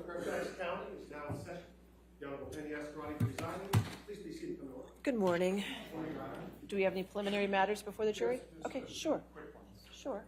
Fairfax County is now in session. The Honorable Penny Ascarati presiding. Please be seated, come to order. Good morning. Morning, Your Honor. Do we have any preliminary matters before the jury? Just Okay, a sure. quick ones. Sure.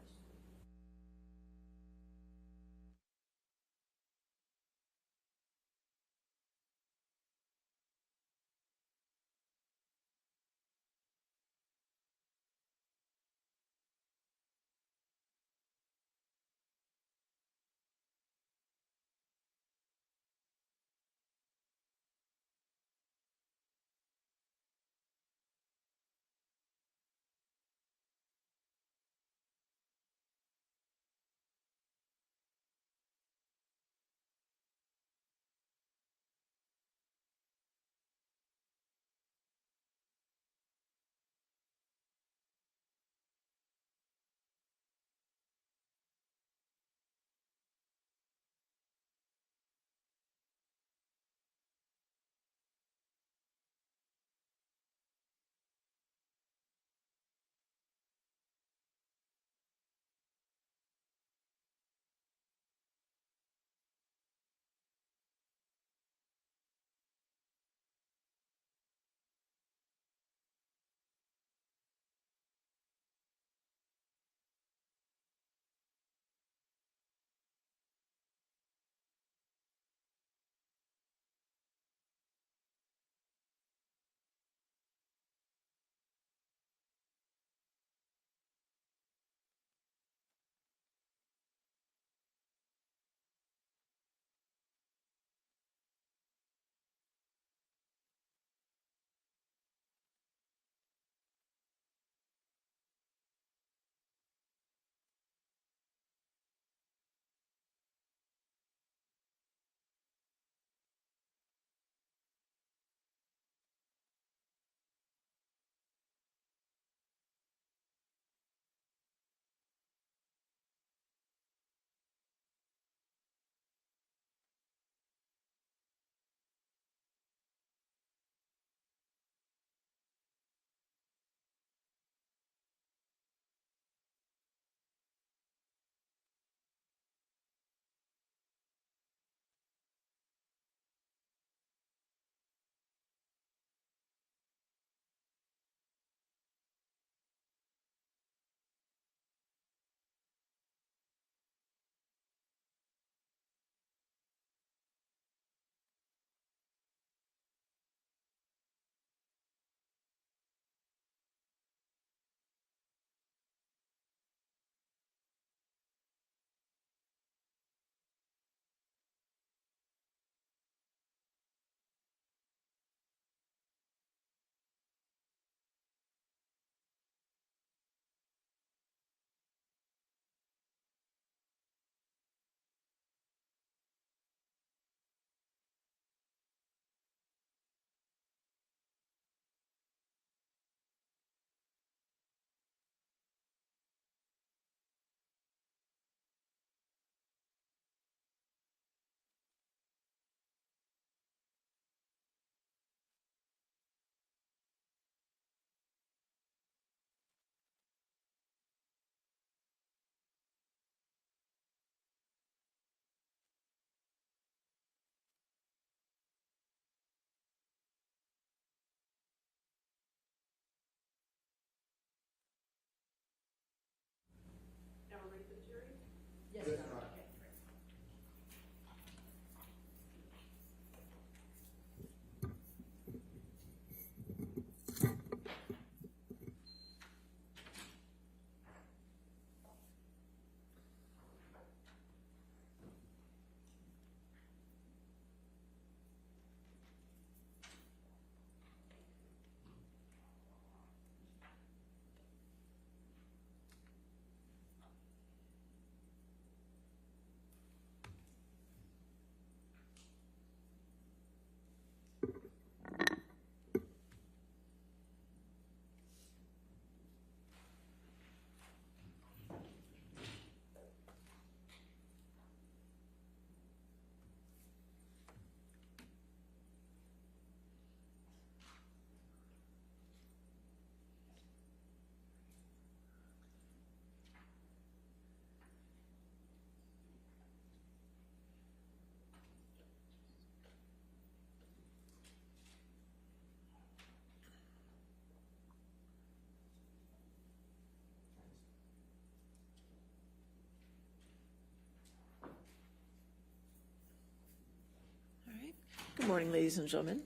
Good morning, ladies and gentlemen.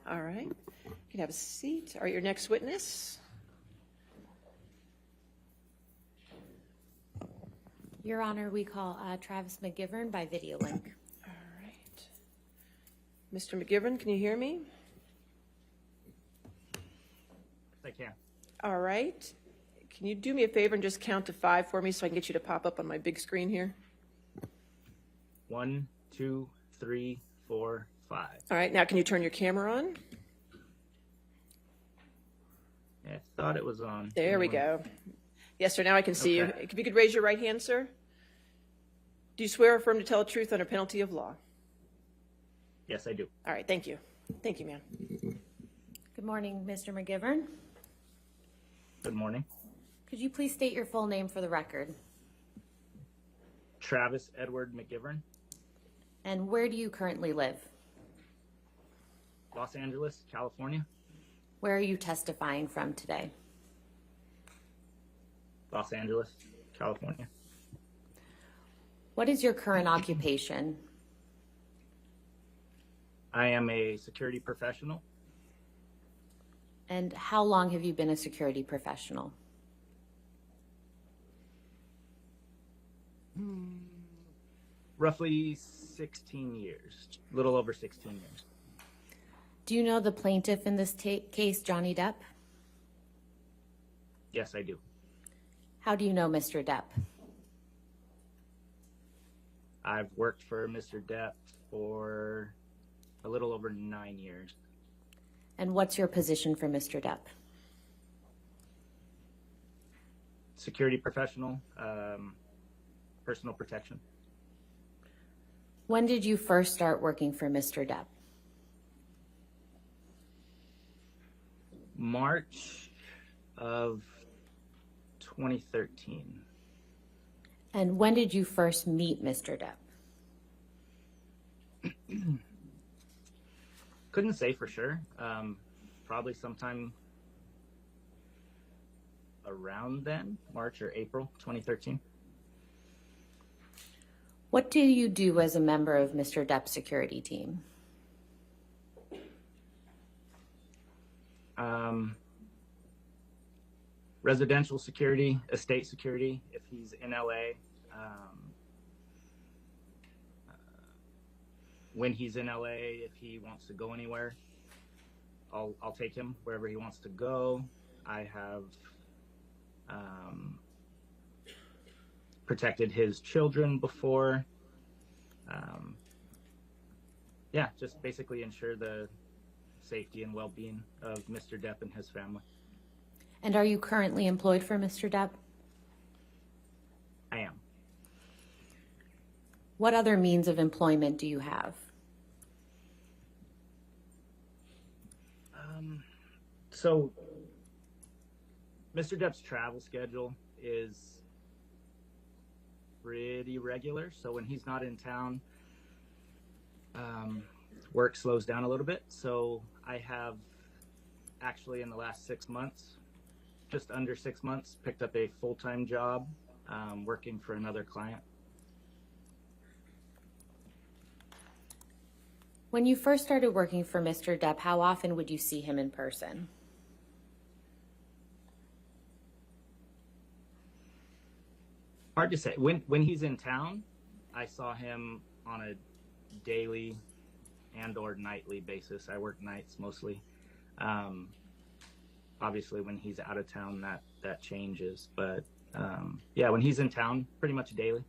All right, you can have a seat. All right, your next witness. Your Honor, we call Travis McGivern by video link. All right. Mr. McGivern, can you hear me? I can. All right. Can you do me a favor and just count to 5 for me so I can get you to pop up on my big screen here? 1, 2, 3, 4, 5. All right, now can you turn your camera on? I thought it was on. There we go. Yes, sir, now I can see you. Okay. If you could raise your right hand, sir. Do you swear or affirm to tell the truth under penalty of law? Yes, I do. All right, thank you. Thank you, ma'am. Good morning, Mr. McGivern. Good morning. Could you please state your full name for the record? Travis Edward McGivern, And where do you currently live? Los Angeles, California. Where are you testifying from today? Los Angeles, California. What is your current occupation? I am a security professional. And how long have you been a security professional? Roughly 16 years, a little over 16 years. Do you know the plaintiff in this case, Johnny Depp? Yes, I do. How do you know Mr. Depp? I've worked for Mr. Depp for a little over 9 years. And what's your position for Mr. Depp? Security professional, personal protection. When did you first start working for Mr. Depp? March of 2013. And when did you first meet Mr. Depp? Couldn't say for sure. Probably sometime around then, March or April 2013. What do you do as a member of Mr. Depp's security team? Residential security, estate security, if he's in LA. When he's in LA, if he wants to go anywhere, I'll take him wherever he wants to go. I have protected his children before. Yeah, just basically ensure the safety and well-being of Mr. Depp and his family. And are you currently employed for Mr. Depp? I am. What other means of employment do you have? So Mr. Depp's travel schedule is pretty regular. So when he's not in town, work slows down a little bit. So I have actually in the last 6 months, just under 6 months, picked up a full-time job working for another client. When you first started working for Mr. Depp, how often would you see him in person? Hard to say. When he's in town, I saw him on a daily and or nightly basis. I work nights mostly. Obviously, when he's out of town, that changes. But yeah, when he's in town, pretty much daily.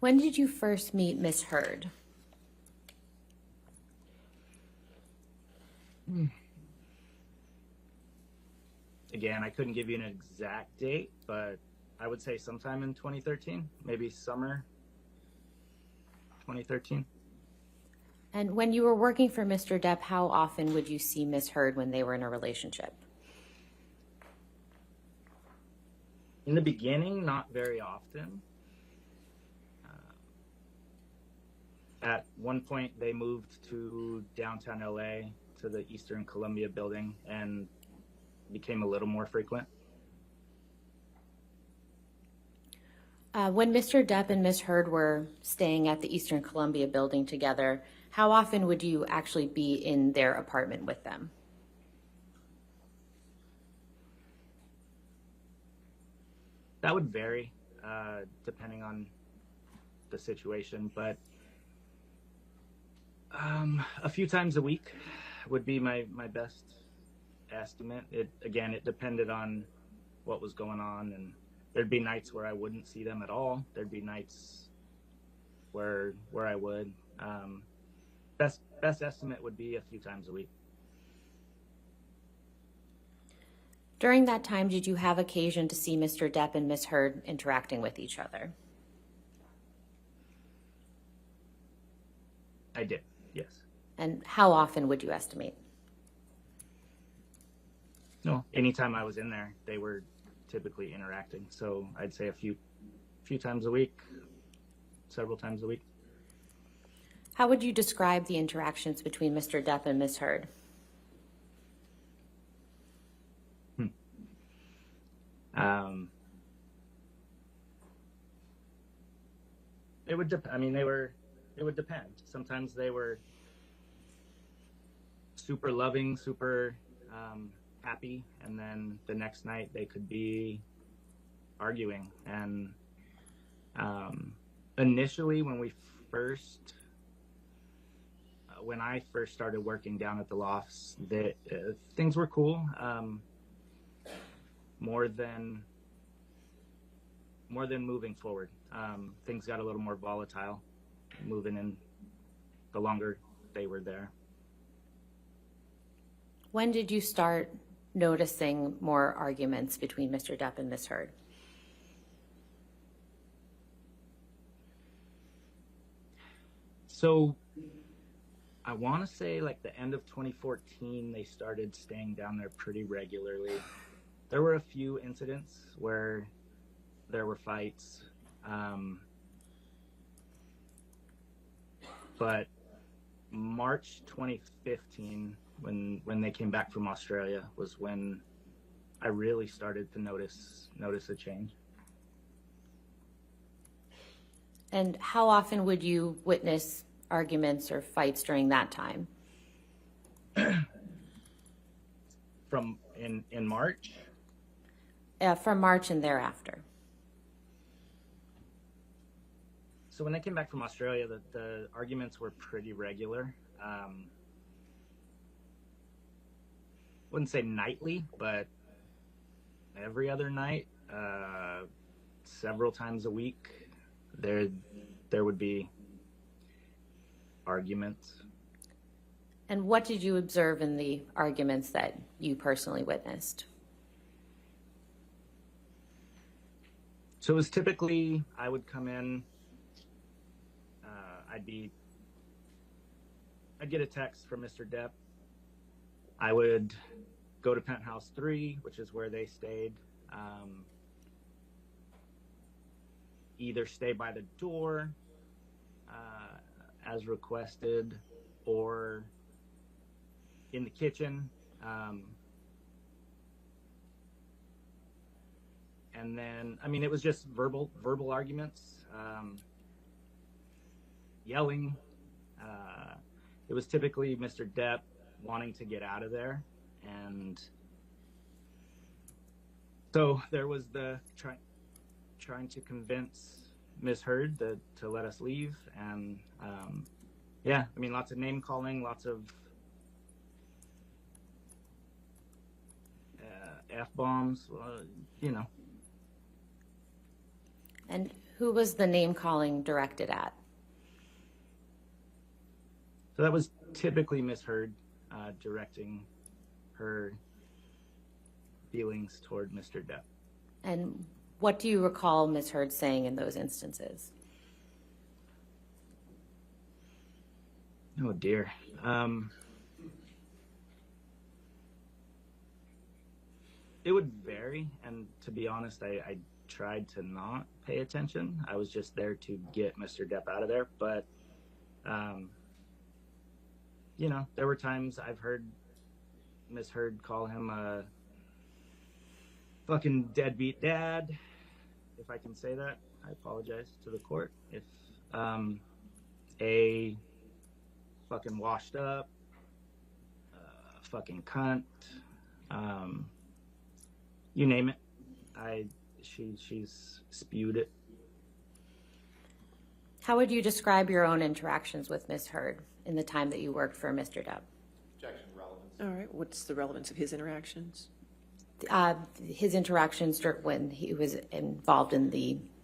When did you first meet Miss Heard? Again, I couldn't give you an exact date, but I would say sometime in 2013, maybe summer 2013. And when you were working for Mr. Depp, how often would you see Miss Heard when they were in a relationship? In the beginning, not very often. At one point, they moved to downtown LA to the Eastern Columbia building and became a little more frequent. When Mr. Depp and Ms. Heard were staying at the Eastern Columbia building together, how often would you actually be in their apartment with them? That would vary depending on the situation, but a few times a week would be my best estimate. It depended on what was going on, and there'd be nights where I wouldn't see them at all. There'd be nights where I would. Best estimate would be a few times a week. During that time, did you have occasion to see Mr. Depp and Ms. Heard interacting with each other? I did, yes. And how often would you estimate? No, anytime I was in there, they were typically interacting. So I'd say a few times a week, several times a week. How would you describe the interactions between Mr. Depp and Ms. Heard? It would it would depend. Sometimes they were super loving, super happy, and then the next night they could be arguing. And initially, when I first started working down at the lofts, things were cool. More than moving forward, things got a little more volatile moving in the longer they were there. When did you start noticing more arguments between Mr. Depp and Ms. Heard? So I want to say like the end of 2014, they started staying down there pretty regularly. There were a few incidents where there were fights, but March 2015, when they came back from Australia, was when I really started to notice a change. And how often would you witness arguments or fights during that time? From in March? From March and thereafter. So when they came back from Australia, the arguments were pretty regular. Wouldn't say nightly, but every other night, several times a week, there would be arguments. And what did you observe in the arguments that you personally witnessed? So it was typically, I would come in, I'd get a text from Mr. Depp. I would go to Penthouse 3, which is where they stayed, either stay by the door as requested, or in the kitchen. And then, it was just verbal arguments, yelling. It was typically Mr. Depp wanting to get out of there. And so there was the trying to convince Ms. Heard to let us leave. And lots of name calling, lots of F-bombs, And who was the name calling directed at? So that was typically Ms. Heard directing her feelings toward Mr. Depp. And what do you recall Ms. Heard saying in those instances? Oh dear. It would vary, and to be honest, I tried to not pay attention. I was just there to get Mr. Depp out of there, but there were times I've heard Ms. Heard call him a fucking deadbeat dad, if I can say that. I apologize to the court if a fucking washed up, fucking cunt, you name it. She's spewed it. How would you describe your own interactions with Ms. Heard in the time that you worked for Mr. Depp? Objection, relevance. All right, what's the relevance of his interactions? His interactions when he was involved in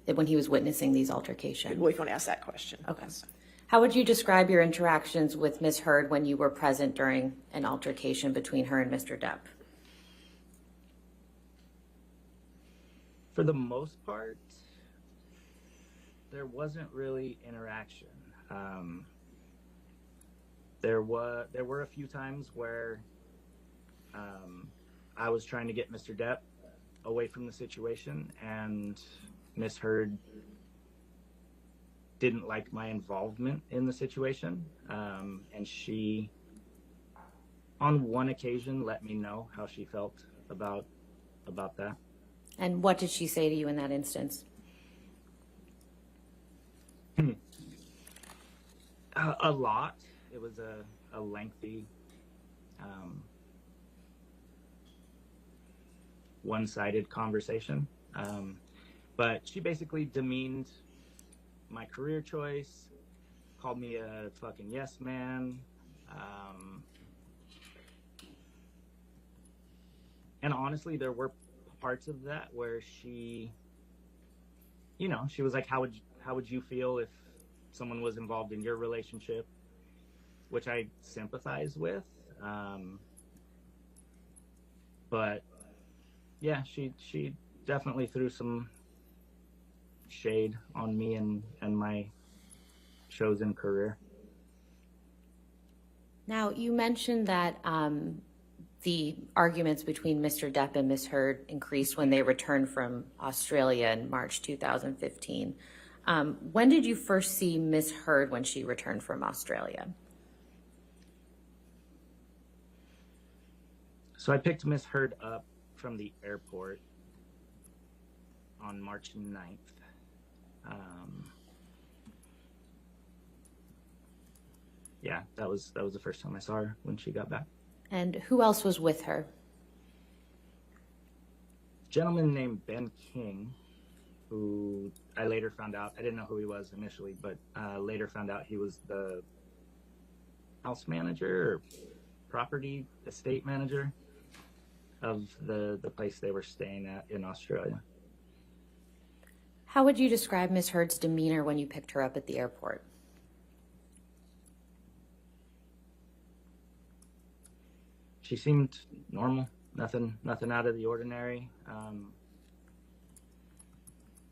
when he was witnessing these altercations. Well, if you want to ask that question. Okay. How would you describe your interactions with Ms. Heard when you were present during an altercation between her and Mr. Depp? For the most part, there wasn't really interaction. There were a few times where I was trying to get Mr. Depp away from the situation, and Miss Heard didn't like my involvement in the situation, and she, on one occasion, let me know how she felt about that. And what did she say to you in that instance? A lot. It was a lengthy, one-sided conversation. But she basically demeaned my career choice, called me a fucking yes man. And honestly, there were parts of that where she was like, how would you feel if someone was involved in your relationship, which I sympathize with. But yeah, she definitely threw some shade on me and my chosen career. Now, you mentioned that the arguments between Mr. Depp and Ms. Heard increased when they returned from Australia in March 2015. When did you first see Ms. Heard when she returned from Australia? So I picked Ms. Heard up from the airport on March 9th. Yeah, that was the first time I saw her when she got back. And who else was with her? A gentleman named Ben King, who I later found out, I didn't know who he was initially, but later found out he was the house manager or property estate manager of the place they were staying at in Australia. How would you describe Ms. Heard's demeanor when you picked her up at the airport? She seemed normal, nothing out of the ordinary.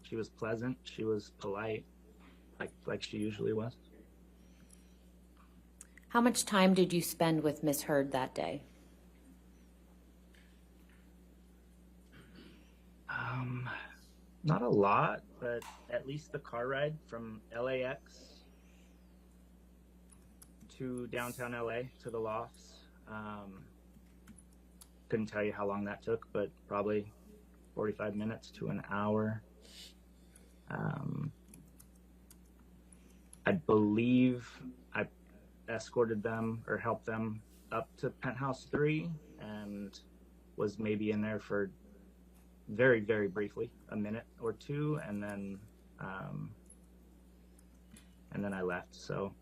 She was pleasant. She was polite, like she usually was. How much time did you spend with Ms. Heard that day? Not a lot, but at least the car ride from LAX to downtown LA to the lofts. Couldn't tell you how long that took, but probably 45 minutes to an hour. I believe I escorted them or helped them up to Penthouse 3 and was maybe in there for very, very briefly, a minute or two, and then I left. So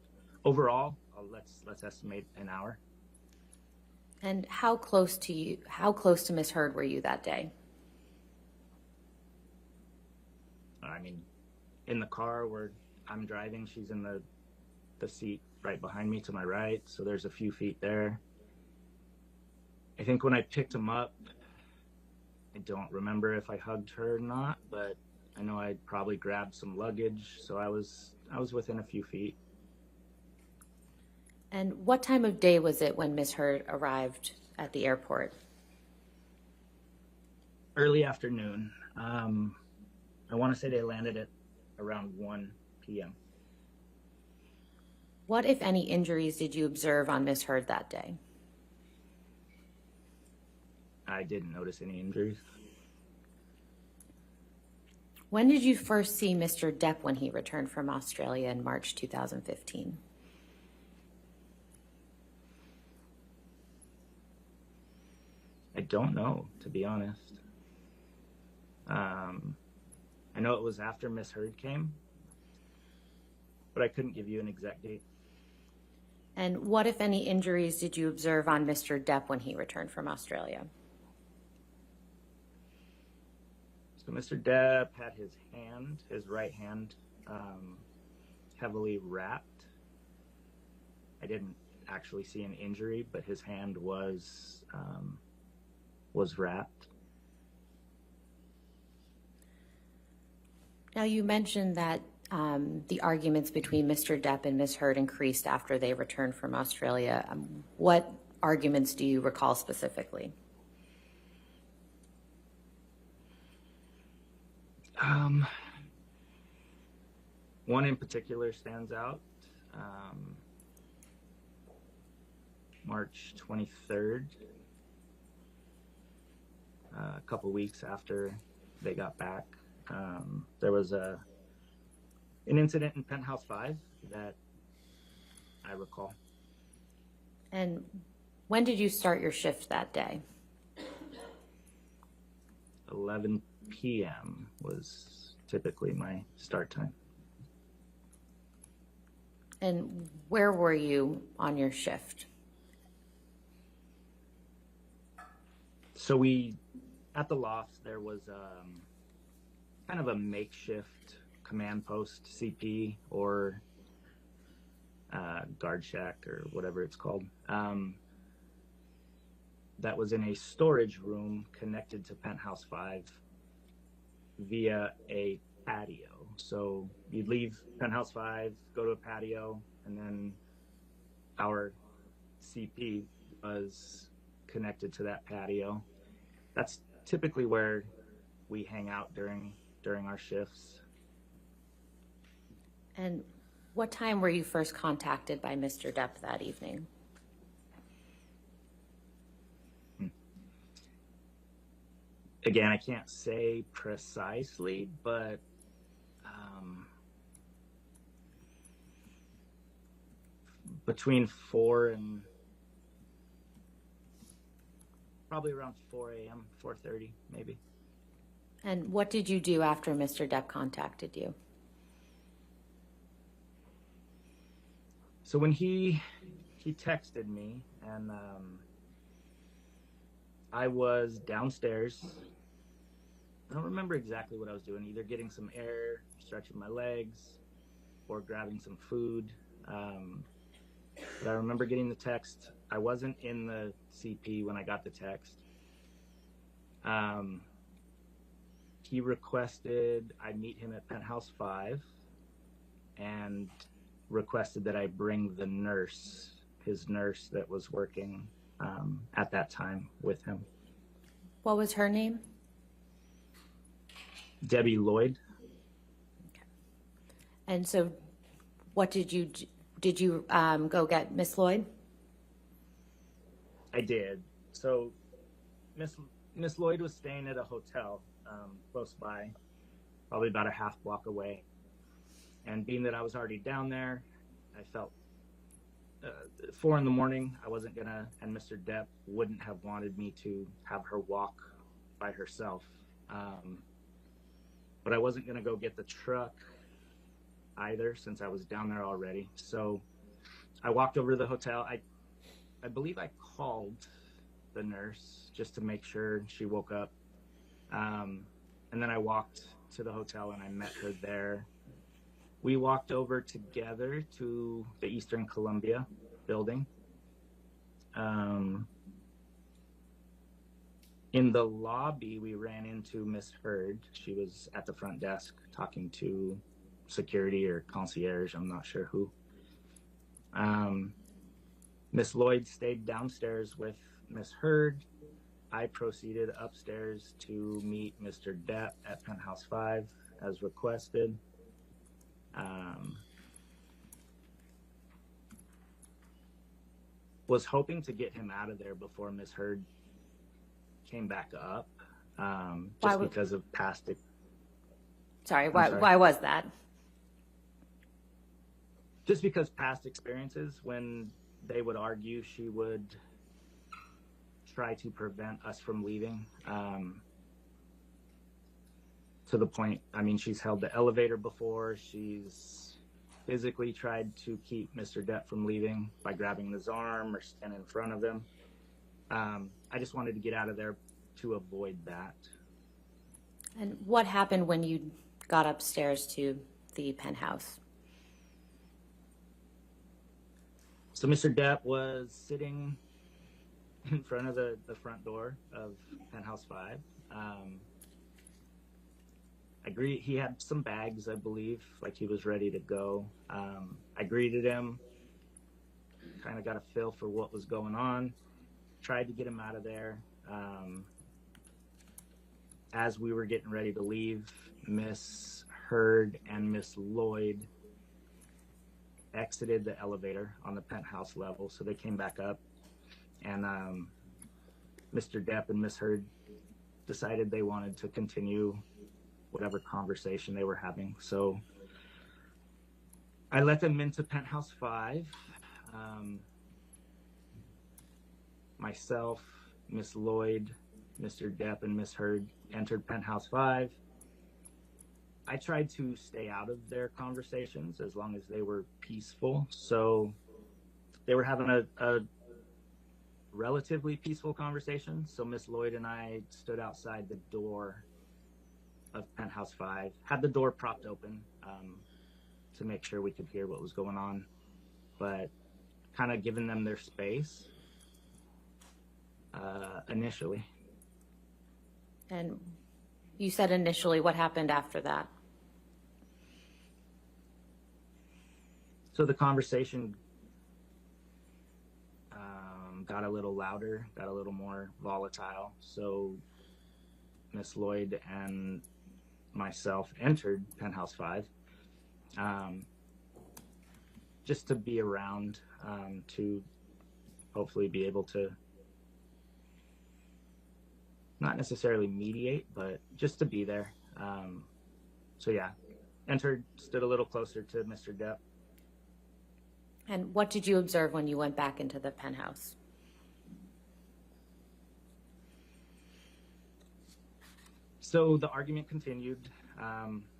overall, let's estimate an hour. And how close to Ms. Heard were you that day? I mean, in the car where I'm driving, she's in the seat right behind me to my right, so there's a few feet there. I think when I picked him up, I don't remember if I hugged her or not, but I know I probably grabbed some luggage, so I was within a few feet. And what time of day was it when Ms. Heard arrived at the airport? Early afternoon. I want to say they landed at around 1 p.m. What, if any, injuries did you observe on Ms. Heard that day? I didn't notice any injuries. When did you first see Mr. Depp when he returned from Australia in March 2015? I don't know, to be honest. I know it was after Miss Heard came, but I couldn't give you an exact date. And what, if any, injuries did you observe on Mr. Depp when he returned from Australia? So Mr. Depp had his right hand, heavily wrapped. I didn't actually see an injury, but his hand was wrapped. Now, you mentioned that the arguments between Mr. Depp and Ms. Heard increased after they returned from Australia. What arguments do you recall specifically? One in particular stands out. March 23rd, a couple weeks after they got back, there was an incident in Penthouse 5 that I recall. And when did you start your shift that day? 11 p.m. was typically my start time. And where were you on your shift? So at the loft, there was kind of a makeshift command post, CP, or guard shack, or whatever it's called, that was in a storage room connected to Penthouse 5 via a patio. So you'd leave Penthouse 5, go to a patio, and then our CP was connected to that patio. That's typically where we hang out during our shifts. And what time were you first contacted by Mr. Depp that evening? Again, I can't say precisely, but between 4 and probably around 4 a.m., 4:30 maybe. And what did you do after Mr. Depp contacted you? So when he texted me, and I was downstairs. I don't remember exactly what I was doing, either getting some air, stretching my legs, or grabbing some food. But I remember getting the text. I wasn't in the CP when I got the text. He requested I meet him at Penthouse 5 and requested that I bring the nurse, his nurse that was working at that time with him. What was her name? Debbie Lloyd. Okay. And so what did you go get Miss Lloyd? I did. So Miss Lloyd was staying at a hotel close by, probably about a half block away. And being that I was already down there, I felt 4 a.m, I wasn't gonna, and Mr. Depp wouldn't have wanted me to have her walk by herself. But I wasn't gonna go get the truck either, since I was down there already. So I walked over to the hotel. I believe I called the nurse just to make sure she woke up. And then I walked to the hotel and I met her there. We walked over together to the Eastern Columbia building. In the lobby, we ran into Miss Heard. She was at the front desk talking to security or concierge, I'm not sure who. Miss Lloyd stayed downstairs with Miss Heard. I proceeded upstairs to meet Mr. Depp at Penthouse 5 as requested. Was hoping to get him out of there before Miss Heard came back up, just because of past. Sorry, sorry. why was that? Just because past experiences, when they would argue, she would try to prevent us from leaving. To the point, I mean, she's held the elevator before. She's physically tried to keep Mr. Depp from leaving by grabbing his arm or standing in front of him. I just wanted to get out of there to avoid that. And what happened when you got upstairs to the penthouse? So Mr. Depp was sitting in front of the front door of Penthouse 5. He had some bags, I believe, like he was ready to go. I greeted him, kind of got a feel for what was going on, tried to get him out of there. As we were getting ready to leave, Miss Heard and Miss Lloyd exited the elevator on the penthouse level, so they came back up, and Mr. Depp and Miss Heard decided they wanted to continue whatever conversation they were having. So I let them into Penthouse 5. Myself, Miss Lloyd, Mr. Depp, and Miss Heard entered Penthouse 5. I tried to stay out of their conversations as long as they were peaceful. So they were having a relatively peaceful conversation. So Miss Lloyd and I stood outside the door of Penthouse 5, had the door propped open to make sure we could hear what was going on, but kind of giving them their space initially. And you said initially, what happened after that? So the conversation got a little louder, got a little more volatile. So Miss Lloyd and myself entered Penthouse 5 just to be around, to hopefully be able to not necessarily mediate, but just to be there. So yeah, entered, stood a little closer to Mr. Depp. And what did you observe when you went back into the penthouse? So the argument continued.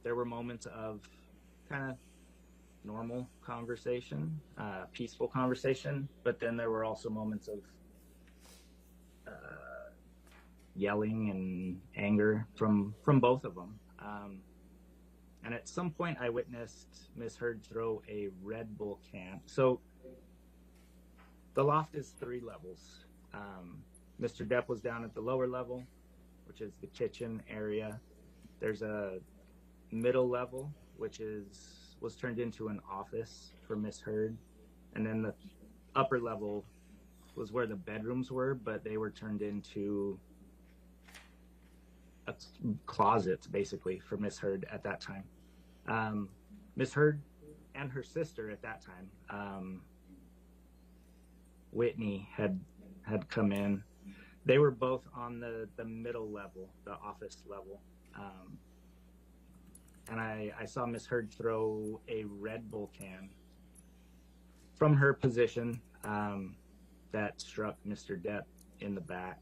There were moments of kind of normal conversation, peaceful conversation, but then there were also moments of yelling and anger from both of them. And at some point I witnessed Miss Heard throw a Red Bull can. So the loft is 3 levels. Mr. Depp was down at the lower level, which is the kitchen area. There's a middle level, which was turned into an office for Miss Heard. And then the upper level was where the bedrooms were, but they were turned into closets, basically, for Miss Heard at that time. Miss Heard and her sister at that time, Whitney, had come in. They were both on the middle level, the office level. And I saw Miss Heard throw a Red Bull can from her position that struck Mr. Depp in the back.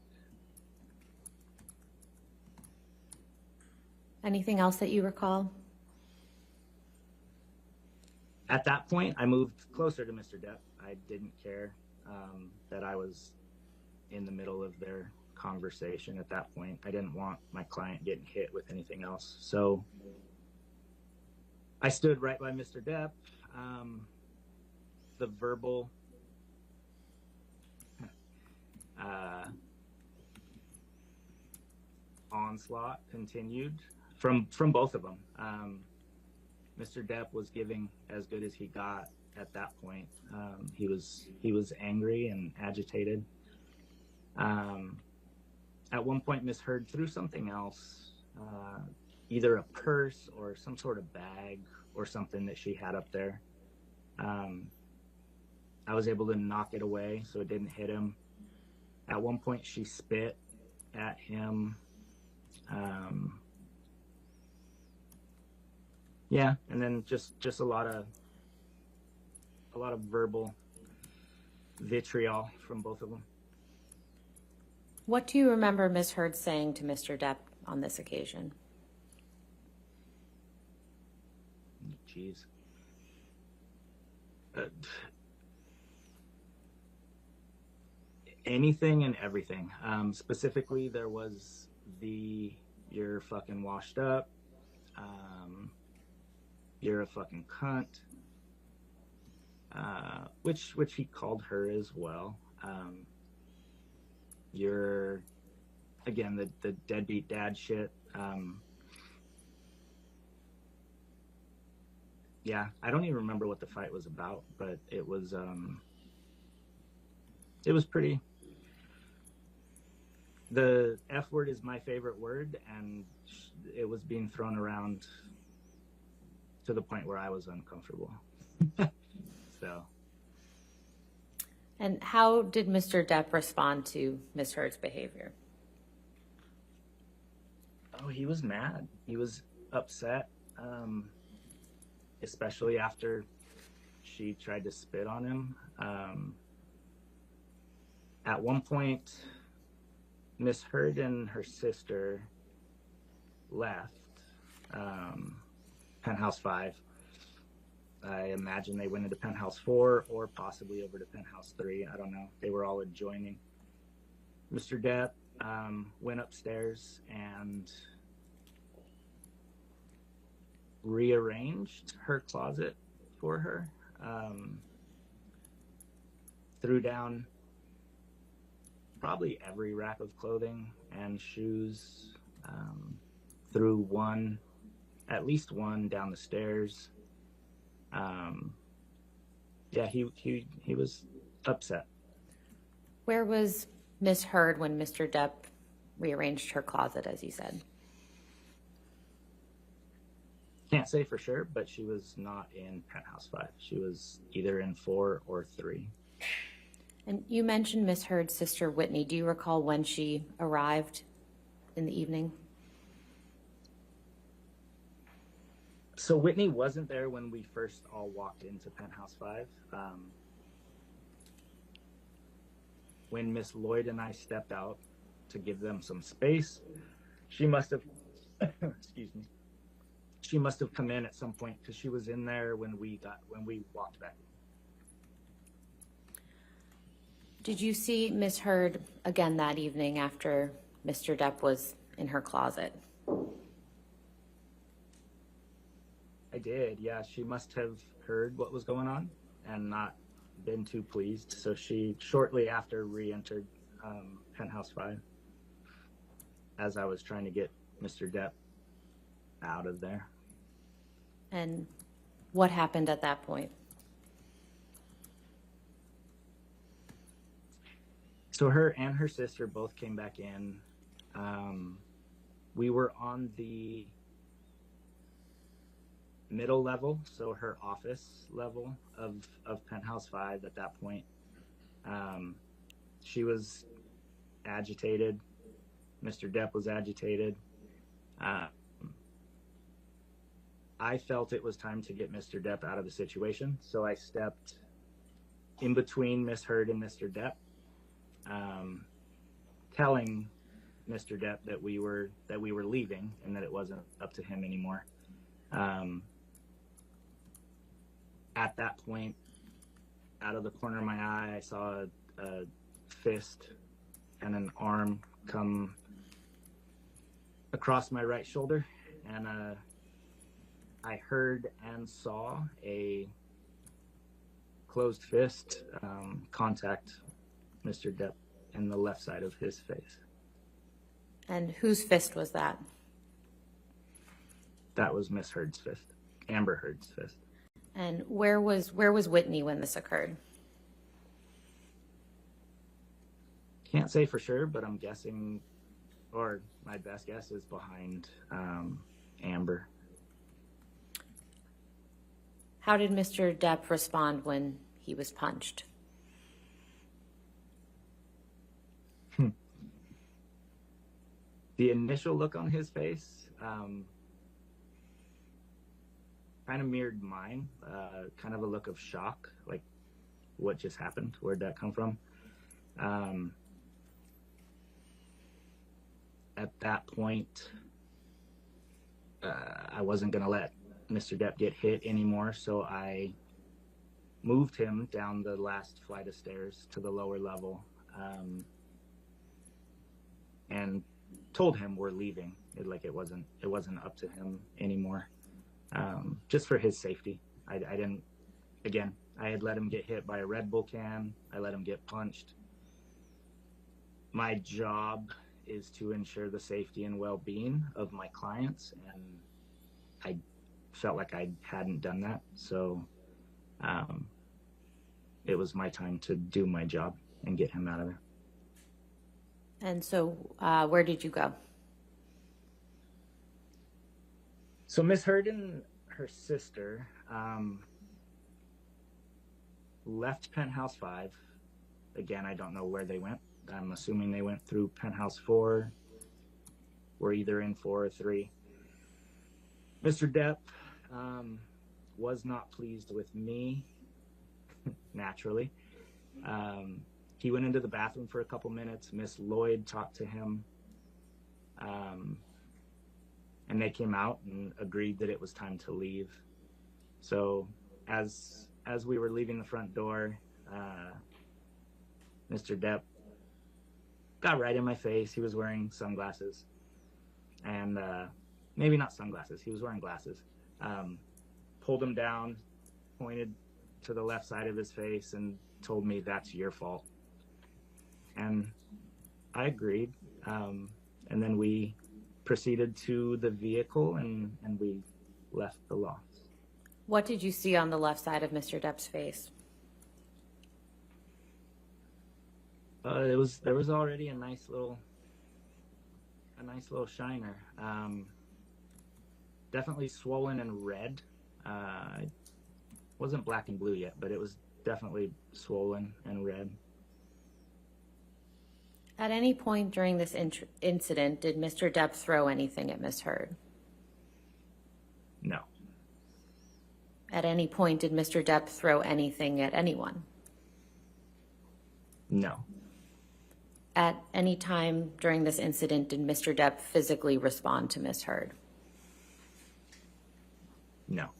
Anything else that you recall? At that point, I moved closer to Mr. Depp. I didn't care that I was in the middle of their conversation at that point. I didn't want my client getting hit with anything else. So I stood right by Mr. Depp. The verbal onslaught continued from both of them. Mr. Depp was giving as good as he got at that point. He was angry and agitated. At one point, Miss Heard threw something else, either a purse or some sort of bag or something that she had up there. I was able to knock it away so it didn't hit him. At one point, she spit at him. Yeah, and then just a lot of verbal vitriol from both of them. What do you remember Ms. Heard saying to Mr. Depp on this occasion? Jeez. Anything and everything. Specifically, there was the "you're fucking washed up," "you're a fucking cunt," which he called her as well. You're, again, the deadbeat dad shit. Yeah, I don't even remember what the fight was about, but it was pretty. The F word is my favorite word, and it was being thrown around to the point where I was uncomfortable. So. And how did Mr. Depp respond to Ms. Heard's behavior? Oh, he was mad. He was upset, especially after she tried to spit on him. At one point, Miss Heard and her sister left Penthouse 5. I imagine they went into Penthouse 4 or possibly over to Penthouse 3. I don't know. They were all adjoining. Mr. Depp went upstairs and rearranged her closet for her. Threw down probably every rack of clothing and shoes. Threw at least one down the stairs. Yeah, he was upset. Where was Ms. Heard when Mr. Depp rearranged her closet, as you said? Can't say for sure, but she was not in Penthouse 5. She was either in 4 or 3. And you mentioned Ms. Heard's sister, Whitney. Do you recall when she arrived in the evening? So Whitney wasn't there when we first all walked into Penthouse 5. When Miss Lloyd and I stepped out to give them some space, she must have, excuse me, she must have come in at some point because she was in there when we walked back. Did you see Ms. Heard again that evening after Mr. Depp was in her closet? I did, yeah. She must have heard what was going on and not been too pleased. So she shortly after re-entered Penthouse 5 as I was trying to get Mr. Depp out of there. And what happened at that point? So her and her sister both came back in. We were on the middle level, so her office level of Penthouse 5 at that point. She was agitated. Mr. Depp was agitated. I felt it was time to get Mr. Depp out of the situation, so I stepped in between Miss Heard and Mr. Depp, telling Mr. Depp that we were leaving and that it wasn't up to him anymore. At that point, out of the corner of my eye, I saw a fist and an arm come across my right shoulder, and I heard and saw a closed fist contact Mr. Depp in the left side of his face. And whose fist was that? That was Miss Heard's fist, Amber Heard's fist. And where was Whitney when this occurred? Can't say for sure, but I'm guessing, or my best guess is behind Amber. How did Mr. Depp respond when he was punched? The initial look on his face, kind of mirrored mine, kind of a look of shock, like what just happened? Where'd that come from? At that point, I wasn't going to let Mr. Depp get hit anymore, so I moved him down the last flight of stairs to the lower level, and told him we're leaving. It wasn't up to him anymore, just for his safety. I didn't. Again, I had let him get hit by a Red Bull can. I let him get punched. My job is to ensure the safety and well-being of my clients, and I felt like I hadn't done that, so it was my time to do my job and get him out of there. And so where did you go? So Miss Heard and her sister left Penthouse 5. Again, I don't know where they went. I'm assuming they went through Penthouse 4. We're either in 4 or 3. Mr. Depp was not pleased with me, naturally. He went into the bathroom for a couple minutes. Miss Lloyd talked to him. And they came out and agreed that it was time to leave. So as we were leaving the front door, Mr. Depp got right in my face. He was wearing sunglasses. And maybe not sunglasses. He was wearing glasses. Pulled him down, pointed to the left side of his face, and told me, "That's your fault." And I agreed. And then we proceeded to the vehicle, and we left the loft. What did you see on the left side of Mr. Depp's face? There was already a nice little shiner. Definitely swollen and red. It wasn't black and blue yet, but it was definitely swollen and red. At any point during this incident, did Mr. Depp throw anything at Miss Heard? No. At any point, did Mr. Depp throw anything at anyone? No. At any time during this incident, did Mr. Depp physically respond to Miss Heard? No.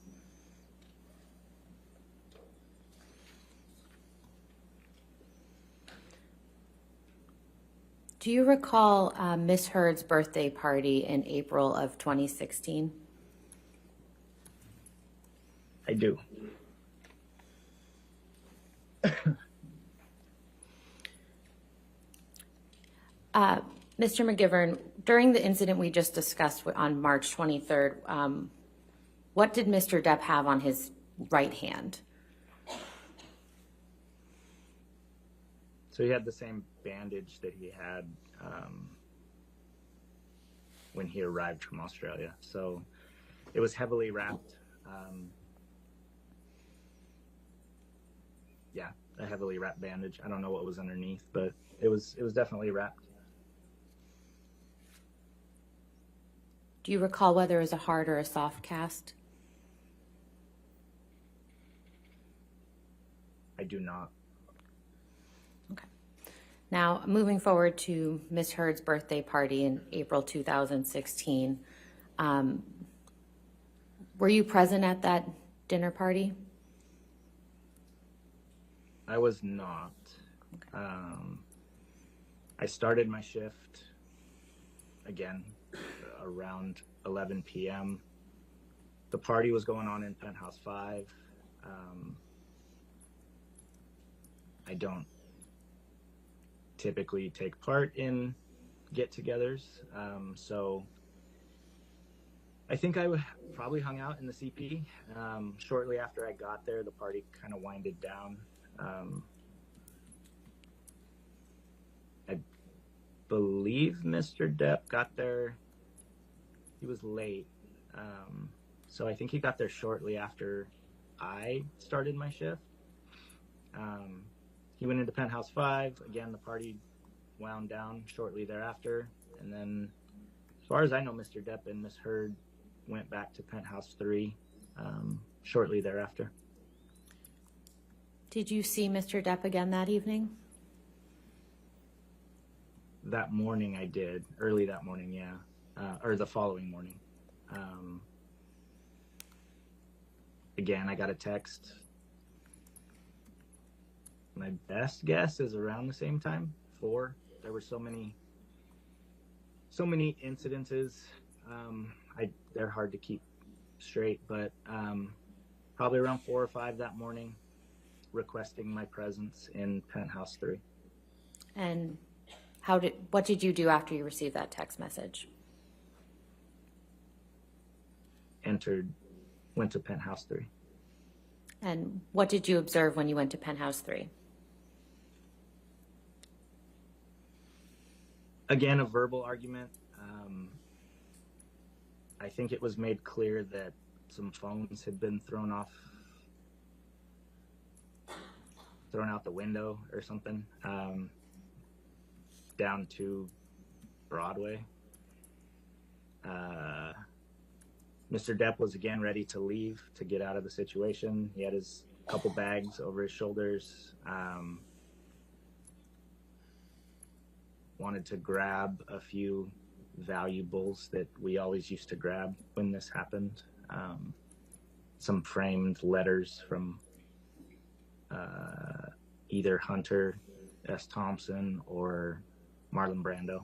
Do you recall Miss Heard's birthday party in April of 2016? I do. Mr. McGivern, during the incident we just discussed on March 23rd, what did Mr. Depp have on his right hand? So he had the same bandage that he had when he arrived from Australia. So it was heavily wrapped. Yeah, a heavily wrapped bandage. I don't know what was underneath, but it was definitely wrapped. Do you recall whether it was a hard or a soft cast? I do not. Okay. Now, moving forward to Miss Heard's birthday party in April 2016, were you present at that dinner party? I was not. Okay. I started my shift again around 11 p.m. The party was going on in Penthouse 5. I don't typically take part in get-togethers, so I think I probably hung out in the CP. Shortly after I got there, the party kind of winded down. I believe Mr. Depp got there. He was late, so I think he got there shortly after I started my shift. He went into Penthouse 5. Again, the party wound down shortly thereafter. And then, as far as I know, Mr. Depp and Miss Heard went back to Penthouse 3. shortly thereafter. Did you see Mr. Depp again that evening? That morning I did, early that morning, yeah, or the following morning. Again, I got a text. My best guess is around the same time, 4. There were so many incidences. They're hard to keep straight, but probably around 4 or 5 that morning, requesting my presence in Penthouse 3. And what did you do after you received that text message? Went to Penthouse 3. And what did you observe when you went to Penthouse 3? Again, a verbal argument. I think it was made clear that some phones had been thrown out the window or something, down to Broadway. Mr. Depp was again ready to leave, to get out of the situation. He had his couple bags over his shoulders. Wanted to grab a few valuables that we always used to grab when this happened. Some framed letters from either Hunter S. Thompson or Marlon Brando.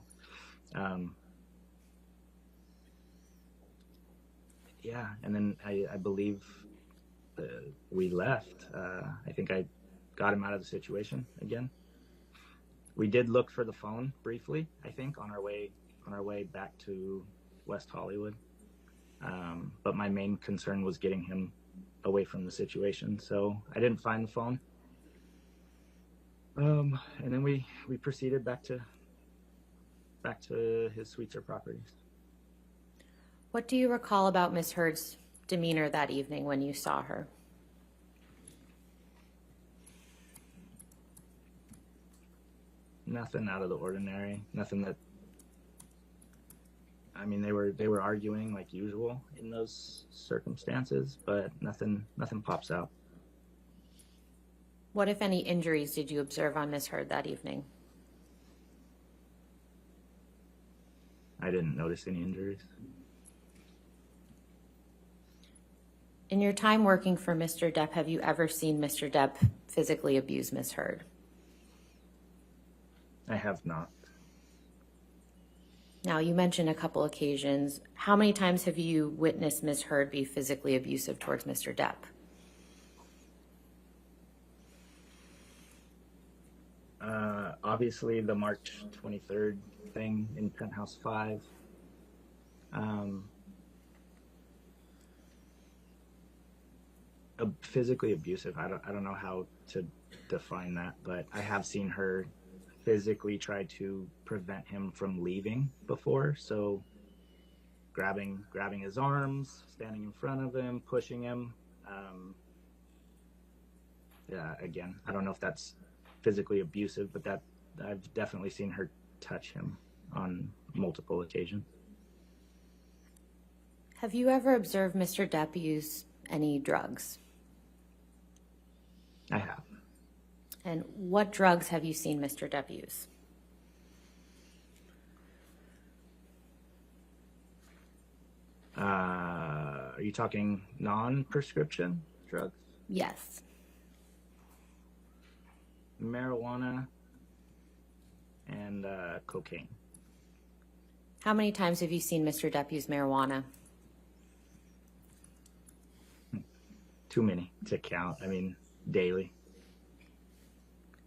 Yeah, and then I believe we left. I think I got him out of the situation again. We did look for the phone briefly, I think, on our way back to West Hollywood. But my main concern was getting him away from the situation, so I didn't find the phone. And then we proceeded back to his suites or properties. What do you recall about Miss Heard's demeanor that evening when you saw her? Nothing out of the ordinary. Nothing that. I mean, they were arguing like usual in those circumstances, but nothing pops out. What, if any, injuries did you observe on Miss Heard that evening? I didn't notice any injuries. In your time working for Mr. Depp, have you ever seen Mr. Depp physically abuse Miss Heard? I have not. Now, you mentioned a couple occasions. How many times have you witnessed Miss Heard be physically abusive towards Mr. Depp? Obviously, the March 23rd thing in Penthouse 5. Physically abusive. I don't know how to define that, but I have seen her physically try to prevent him from leaving before. So grabbing his arms, standing in front of him, pushing him. Yeah, again, I don't know if that's physically abusive, but that I've definitely seen her touch him on multiple occasions. Have you ever observed Mr. Depp use any drugs? I have. And what drugs have you seen Mr. Depp use? Are you talking non-prescription drugs? Yes. Marijuana and cocaine. How many times have you seen Mr. Depp use marijuana? Too many to count. I mean, daily.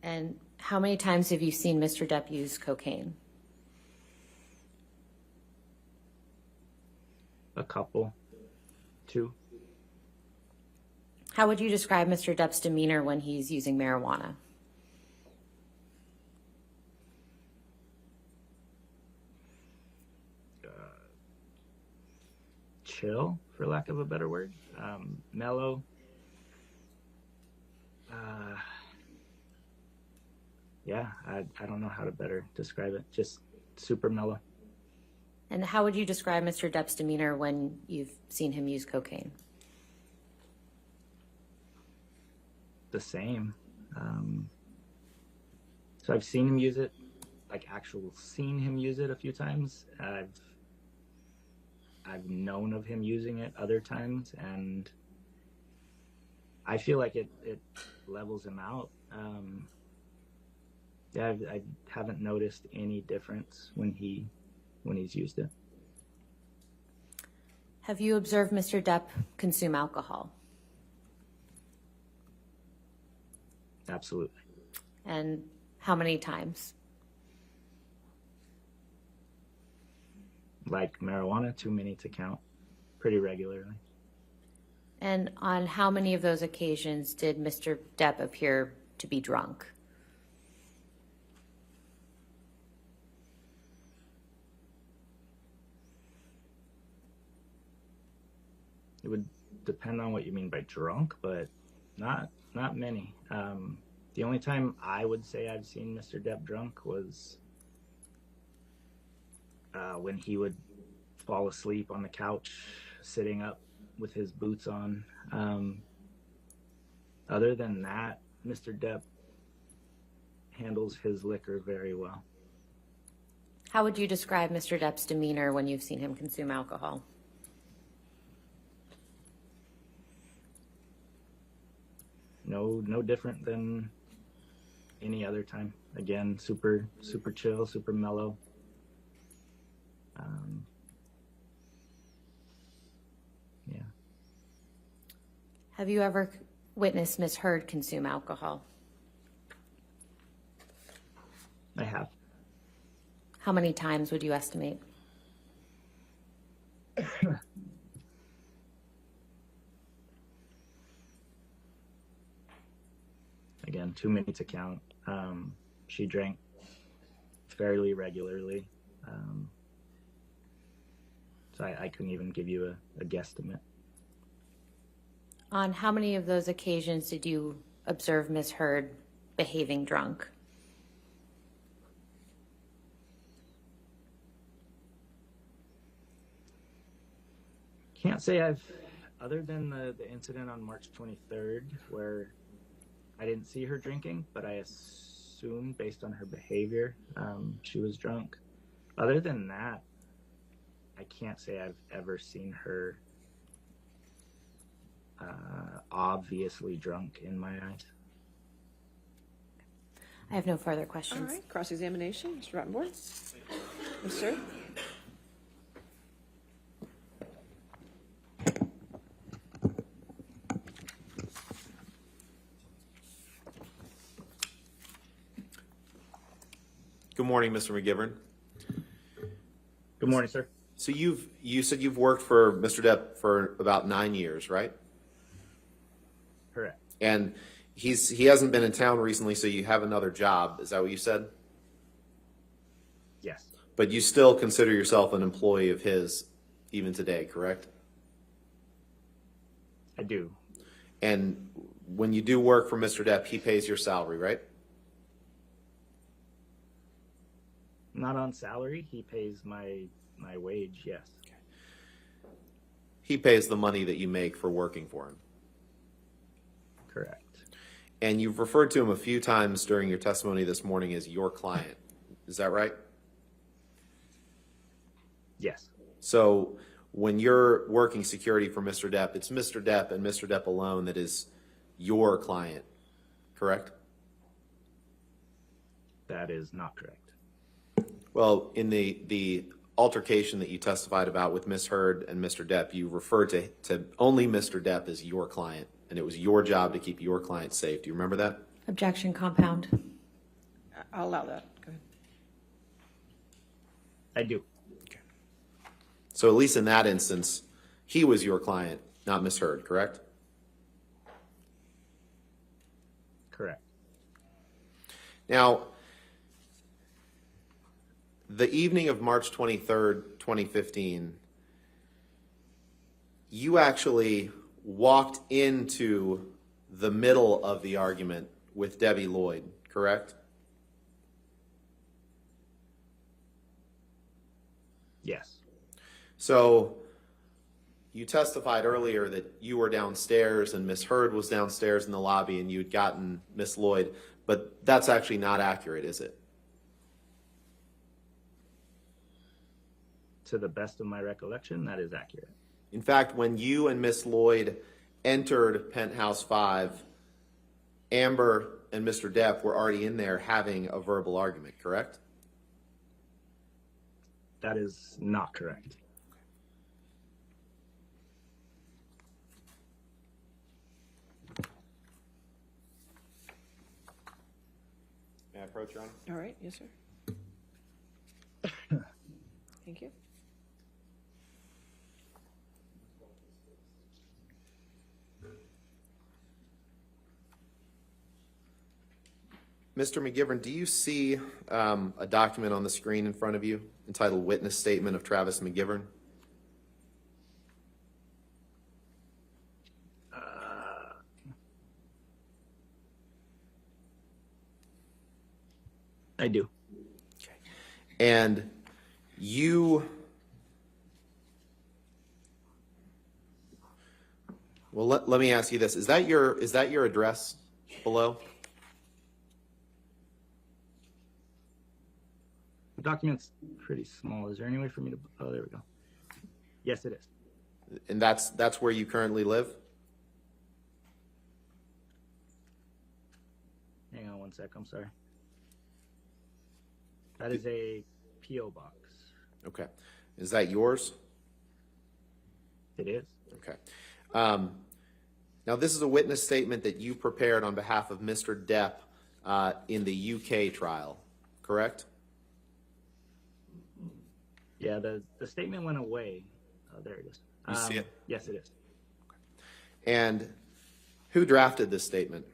And how many times have you seen Mr. Depp use cocaine? A couple. 2. How would you describe Mr. Depp's demeanor when he's using marijuana? Chill, for lack of a better word. Mellow. Yeah, I don't know how to better describe it. Just super mellow. And how would you describe Mr. Depp's demeanor when you've seen him use cocaine? the same. So I've seen him use it, like seen him use it a few times. I've known of him using it other times, and I feel like it levels him out. Yeah, I haven't noticed any difference when he's used it. Have you observed Mr. Depp consume alcohol? Absolutely. And how many times? Like marijuana, too many to count, pretty regularly. And on how many of those occasions did Mr. Depp appear to be drunk? It would depend on what you mean by drunk, but not many. The only time I would say I've seen Mr. Depp drunk was when he would fall asleep on the couch, sitting up with his boots on. Other than that, Mr. Depp handles his liquor very well. How would you describe Mr. Depp's demeanor when you've seen him consume alcohol? No different than any other time. Again, super chill, super mellow. Yeah. Have you ever witnessed Ms. Heard consume alcohol? I have. How many times would you estimate? Again, too many to count. She drank fairly regularly. So I couldn't even give you a guesstimate. On how many of those occasions did you observe Ms. Heard behaving drunk? Can't say other than the incident on March 23rd, where I didn't see her drinking, but I assumed based on her behavior, she was drunk. Other than that, I can't say I've ever seen her obviously drunk in my eyes. I have no further All questions. right, cross-examination, Mr. Rottenborn. Yes, sir. Good morning, Mr. McGivern. Good morning, sir. So you said you've worked for Mr. Depp for about 9 years, right? Correct. And he hasn't been in town recently, so you have another job. Is that what you said? Yes. But you still consider yourself an employee of his even today, correct? I do. And when you do work for Mr. Depp, he pays your salary, right? Not on salary. He pays my wage, yes. He pays the money that you make for working for him. Correct. And you've referred to him a few times during your testimony this morning as your client. Is that right? Yes. So when you're working security for Mr. Depp, it's Mr. Depp and Mr. Depp alone that is your client, correct? That is not correct. Well, in the altercation that you testified about with Ms. Heard and Mr. Depp, you referred to only Mr. Depp as your client, and it was your job to keep your client safe. Do you remember that? Objection, compound. I'll allow that. Go ahead. I do. So at least in that instance, he was your client, not Ms. Heard, correct? Correct. Now, the evening of March 23rd, 2015, you actually walked into the middle of the argument with Debbie Lloyd, correct? Yes. So You testified earlier that you were downstairs and Miss Heard was downstairs in the lobby and you'd gotten Miss Lloyd, but that's actually not accurate, is it? To the best of my recollection, that is accurate. In fact, when you and Miss Lloyd entered Penthouse 5, Amber and Mr. Depp were already in there having a verbal argument, correct? That is not correct. May I approach, Your Honor? All right, yes, sir. Thank you. Mr. McGivern, do you see a document on the screen in front of you entitled Witness Statement of Travis McGivern? I do. Okay. And you, well, let me ask you this. Is that your address below? The document's pretty small. Is there any way for me to, oh, there we go. Yes, it is. And that's where you currently live? Hang on one sec, I'm sorry. That is a P.O. box. Okay. Is that yours? It is. Okay. Now, this is a witness statement that you prepared on behalf of Mr. Depp in the UK trial, correct? Yeah, the statement went away. Oh, there it is. You see it? Yes, it is. And who drafted this statement?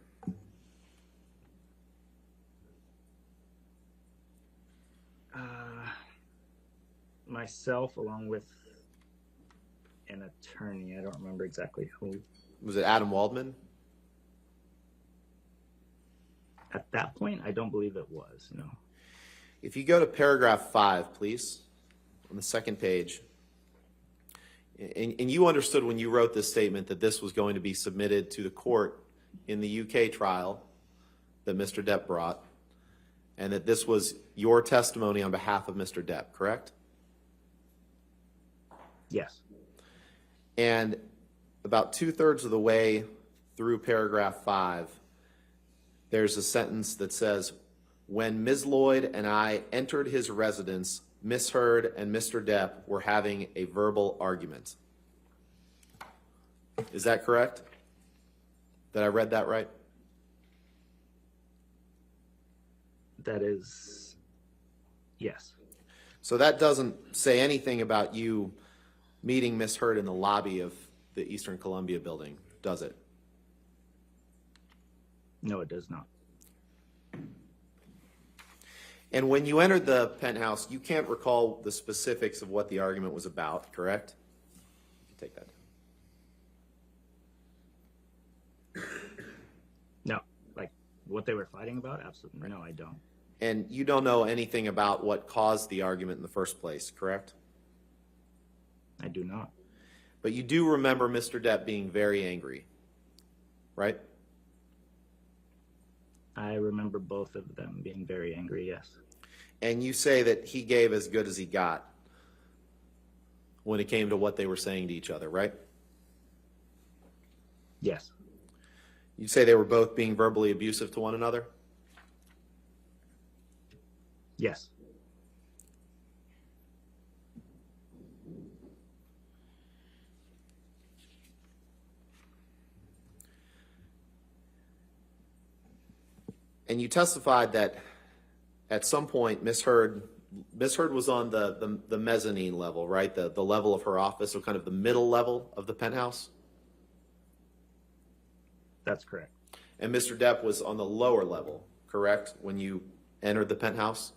Myself, along with an attorney. I don't remember exactly who. Was it Adam Waldman? At that point, I don't believe it was, no. If you go to paragraph 5, please, on the second page, and you understood when you wrote this statement that this was going to be submitted to the court in the UK trial that Mr. Depp brought, and that this was your testimony on behalf of Mr. Depp, correct? Yes. And about 2/3 of the way through paragraph 5, there's a sentence that says, when Ms. Lloyd and I entered his residence, Miss Heard and Mr. Depp were having a verbal argument. Is that correct? Did I read that right? That is, yes. So that doesn't say anything about you meeting Miss Heard in the lobby of the Eastern Columbia building, does it? No, it does not. And when you entered the penthouse, you can't recall the specifics of what the argument was about, correct? You can take that. No, like what they were fighting about? Absolutely. No, I don't. And you don't know anything about what caused the argument in the first place, correct? I do not. But you do remember Mr. Depp being very angry, right? I remember both of them being very angry, yes. And you say that he gave as good as he got when it came to what they were saying to each other, right? Yes. You say they were both being verbally abusive to one another? Yes. And you testified that at some point Miss Heard was on the mezzanine level, right? The level of her office, so kind of the middle level of the penthouse? That's correct. And Mr. Depp was on the lower level, correct, when you entered the penthouse?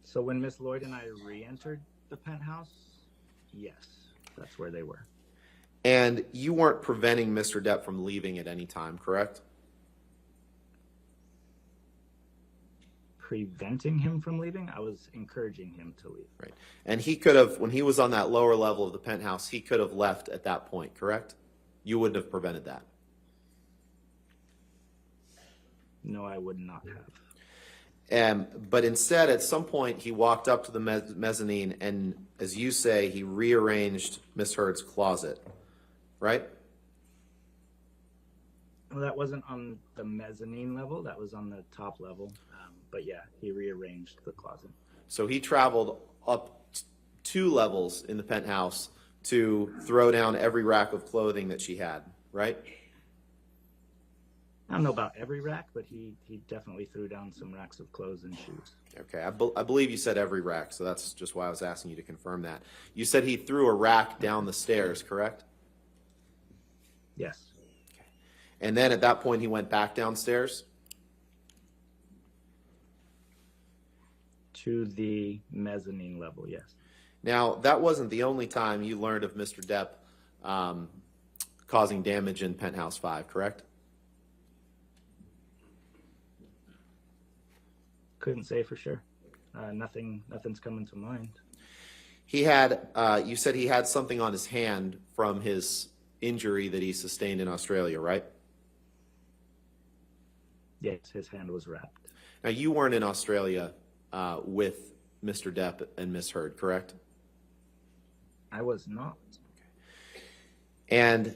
So when Miss Lloyd and I re-entered the penthouse, yes, that's where they were. And you weren't preventing Mr. Depp from leaving at any time, correct? preventing him from leaving. I was encouraging him to leave. Right. And he could have, when he was on that lower level of the penthouse, he could have left at that point, correct? You wouldn't have prevented that. No, I would not have. But instead, at some point, he walked up to the mezzanine and, as you say, he rearranged Miss Heard's closet, right? Well, that wasn't on the mezzanine level. That was on the top level. But yeah, he rearranged the closet. So he traveled up 2 levels in the penthouse to throw down every rack of clothing that she had, right? I don't know about every rack, but he definitely threw down some racks of clothes and shoes. Okay, I believe you said every rack, so that's just why I was asking you to confirm that. You said he threw a rack down the stairs, correct? Yes. And then at that point, he went back downstairs? To the mezzanine level, yes. Now, that wasn't the only time you learned of Mr. Depp causing damage in Penthouse 5, correct? Couldn't say for sure. Nothing's coming to mind. He had, you said he had something on his hand from his injury that he sustained in Australia, right? Yes, his hand was wrapped. Now, you weren't in Australia with Mr. Depp and Miss Heard, correct? I was not. And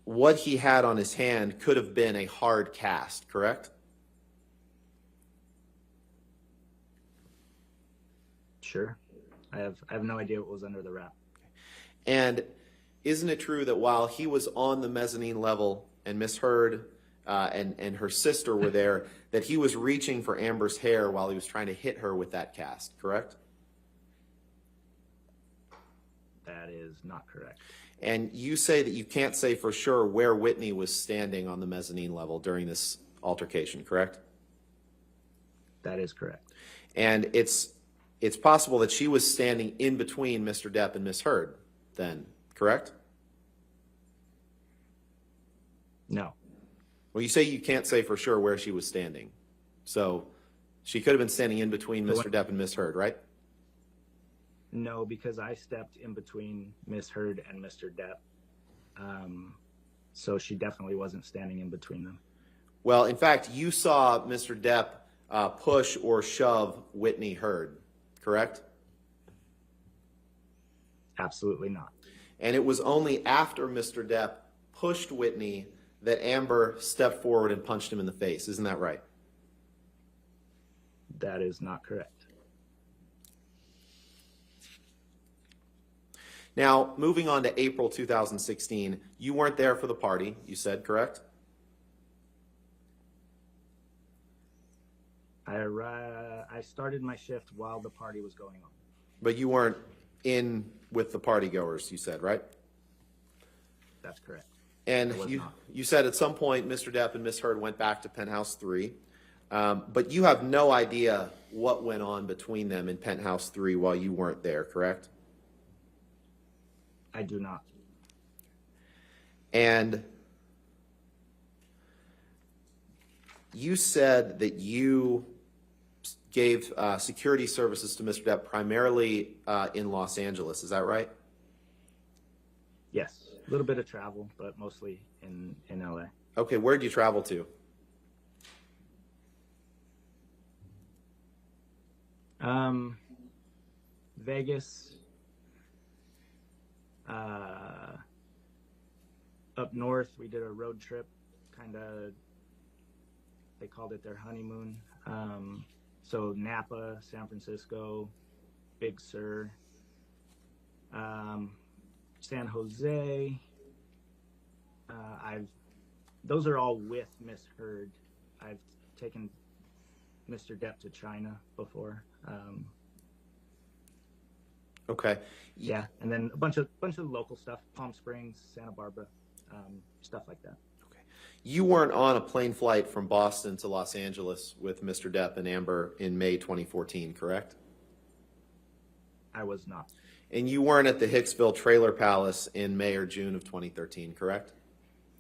what he had on his hand could have been a hard cast, correct? Sure. I have no idea what was under the wrap. And isn't it true that while he was on the mezzanine level and Miss Heard and her sister were there, that he was reaching for Amber's hair while he was trying to hit her with that cast, correct? That is not correct. And you say that you can't say for sure where Whitney was standing on the mezzanine level during this altercation, correct? That is correct. And it's possible that she was standing in between Mr. Depp and Miss Heard then, correct? No. Well, you say you can't say for sure where she was standing. So she could have been standing in between Mr. Depp and Miss Heard, right? No, because I stepped in between Miss Heard and Mr. Depp. So she definitely wasn't standing in between them. Well, in fact, you saw Mr. Depp push or shove Whitney Heard, correct? Absolutely not. And it was only after Mr. Depp pushed Whitney that Amber stepped forward and punched him in the face. Isn't that right? That is not correct. Now, moving on to April 2016, you weren't there for the party, you said, correct? I started my shift while the party was going on. But you weren't in with the partygoers, you said, right? That's correct. And I was not. you said at some point Mr. Depp and Miss Heard went back to Penthouse 3, but you have no idea what went on between them in Penthouse 3 while you weren't there, correct? I do not. And you said that you gave security services to Mr. Depp primarily in Los Angeles. Is that right? Yes. A little bit of travel, but mostly in LA. Okay, where did you travel to? Vegas, up north, we did a road trip, kind of, they called it their honeymoon. So Napa, San Francisco, Big Sur, San Jose. Those are all with Miss Heard. I've taken Mr. Depp to China before. Okay. Yeah, and then a bunch of local stuff, Palm Springs, Santa Barbara, stuff like that. Okay. You weren't on a plane flight from Boston to Los Angeles with Mr. Depp and Amber in May 2014, correct? I was not. And you weren't at the Hicksville Trailer Palace in May or June of 2013, correct?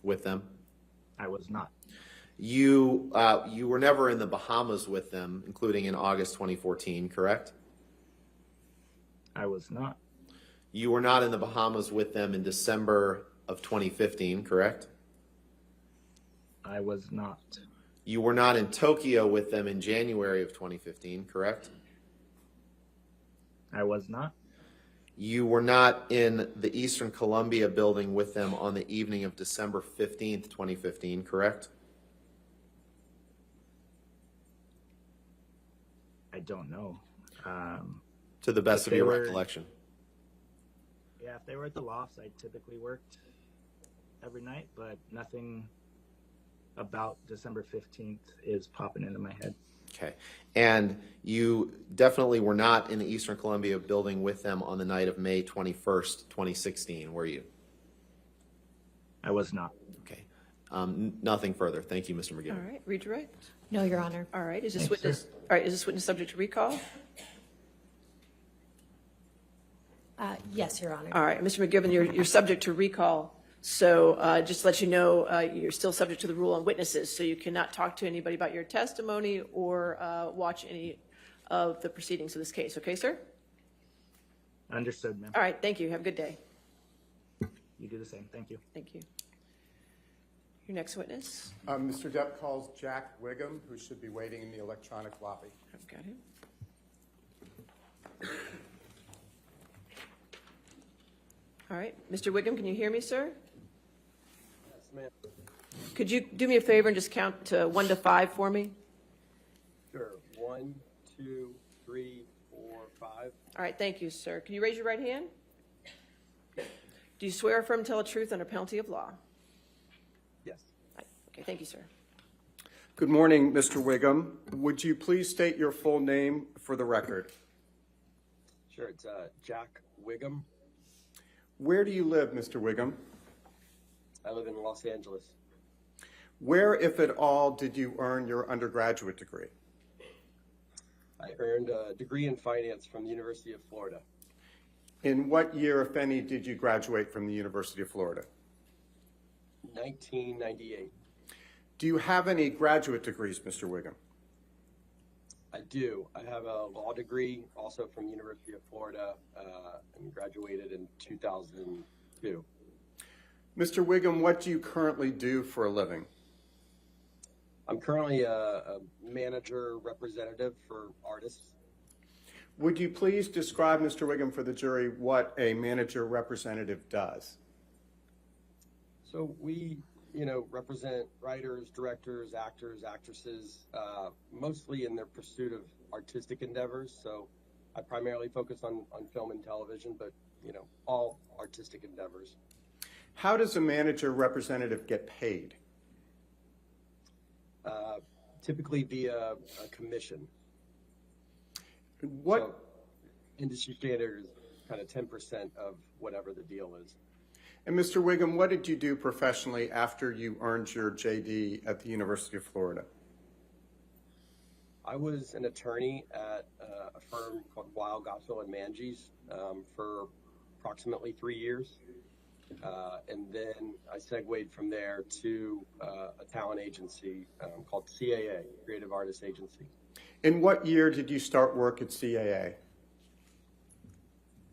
With them? I was not. You were never in the Bahamas with them, including in August 2014, correct? I was not. You were not in the Bahamas with them in December of 2015, correct? I was not. You were not in Tokyo with them in January of 2015, correct? I was not. You were not in the Eastern Columbia building with them on the evening of December 15th, 2015, correct? I don't know. To the best If of your they were- recollection. Yeah, if they were at the lofts, I typically worked every night, but nothing about December 15th is popping into my head. Okay. And you definitely were not in the Eastern Columbia building with them on the night of May 21st, 2016, were you? I was not. Okay. Nothing further. Thank you, Mr. All McGibbon. right, redirect. No, Your Honor. All right, is this Thanks, witness, all right, is this witness subject to recall? Yes, Your Honor. All right, Mr. McGibbon, you're subject to recall. So just to let you know, you're still subject to the rule on witnesses, so you cannot talk to anybody about your testimony or watch any of the proceedings of this case. Okay, sir? Understood, ma'am. All right, thank you. Have a good day. You do the same. Thank you. Thank you. Your next witness? Mr. Depp calls Jack Wiggum, who should be waiting in the electronic lobby. I've got him. All right, Mr. Wiggum, can you hear me, sir? Yes, ma'am. Could you do me a favor and just count to 1 to 5 for me? Sure. 1, 2, 3, 4, 5. All right, thank you, sir. Can you raise your right hand? Do you swear or affirm to tell the truth under penalty of law? Yes. Okay, thank you, sir. Good morning, Mr. Wiggum. Would you please state your full name for the record? Sure. It's Jack Wiggum. Where do you live, Mr. Wiggum? I live in Los Angeles. Where, if at all, did you earn your undergraduate degree? I earned a degree in finance from the University of Florida. In what year, if any, did you graduate from the University of Florida? 1998. Do you have any graduate degrees, Mr. Wiggum? I do. I have a law degree also from the University of Florida and graduated in 2002. Mr. Wiggum, what do you currently do for a living? I'm currently a manager representative for artists. Would you please describe, Mr. Wiggum, for the jury what a manager representative does? So we, represent writers, directors, actors, actresses, mostly in their pursuit of artistic endeavors. So I primarily focus on film and television, but, all artistic endeavors. How does a manager representative get paid? Typically via a commission. What? So industry standard is kind of 10% of whatever the deal is. And Mr. Wiggum, what did you do professionally after you earned your JD at the University of Florida? I was an attorney at a firm called Weil, Gottsville & Manges for approximately 3 years. And then I segued from there to a talent agency called CAA, Creative Artists Agency. In what year did you start work at CAA?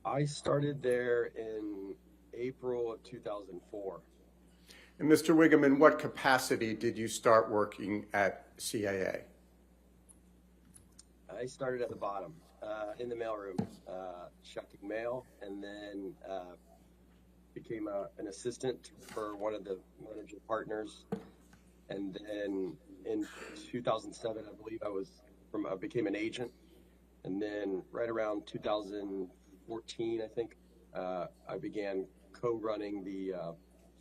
I started there in April of 2004. And Mr. Wiggum, in what capacity did you start working at CAA? I started at the bottom, in the mailroom, shucking mail, and then became an assistant for one of the manager partners. And then in 2007, I believe I became an agent. And then right around 2014, I think, I began co-running the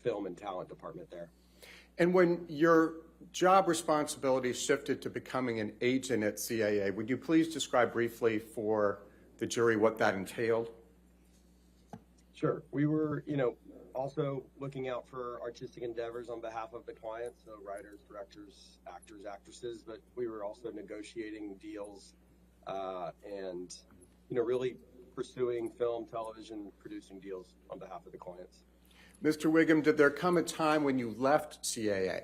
film and talent department there. And when your job responsibility shifted to becoming an agent at CAA, would you please describe briefly for the jury what that entailed? Sure. We were, also looking out for artistic endeavors on behalf of the clients, so writers, directors, actors, actresses, but we were also negotiating deals and, really pursuing film, television, producing deals on behalf of the clients. Mr. Wiggum, did there come a time when you left CAA?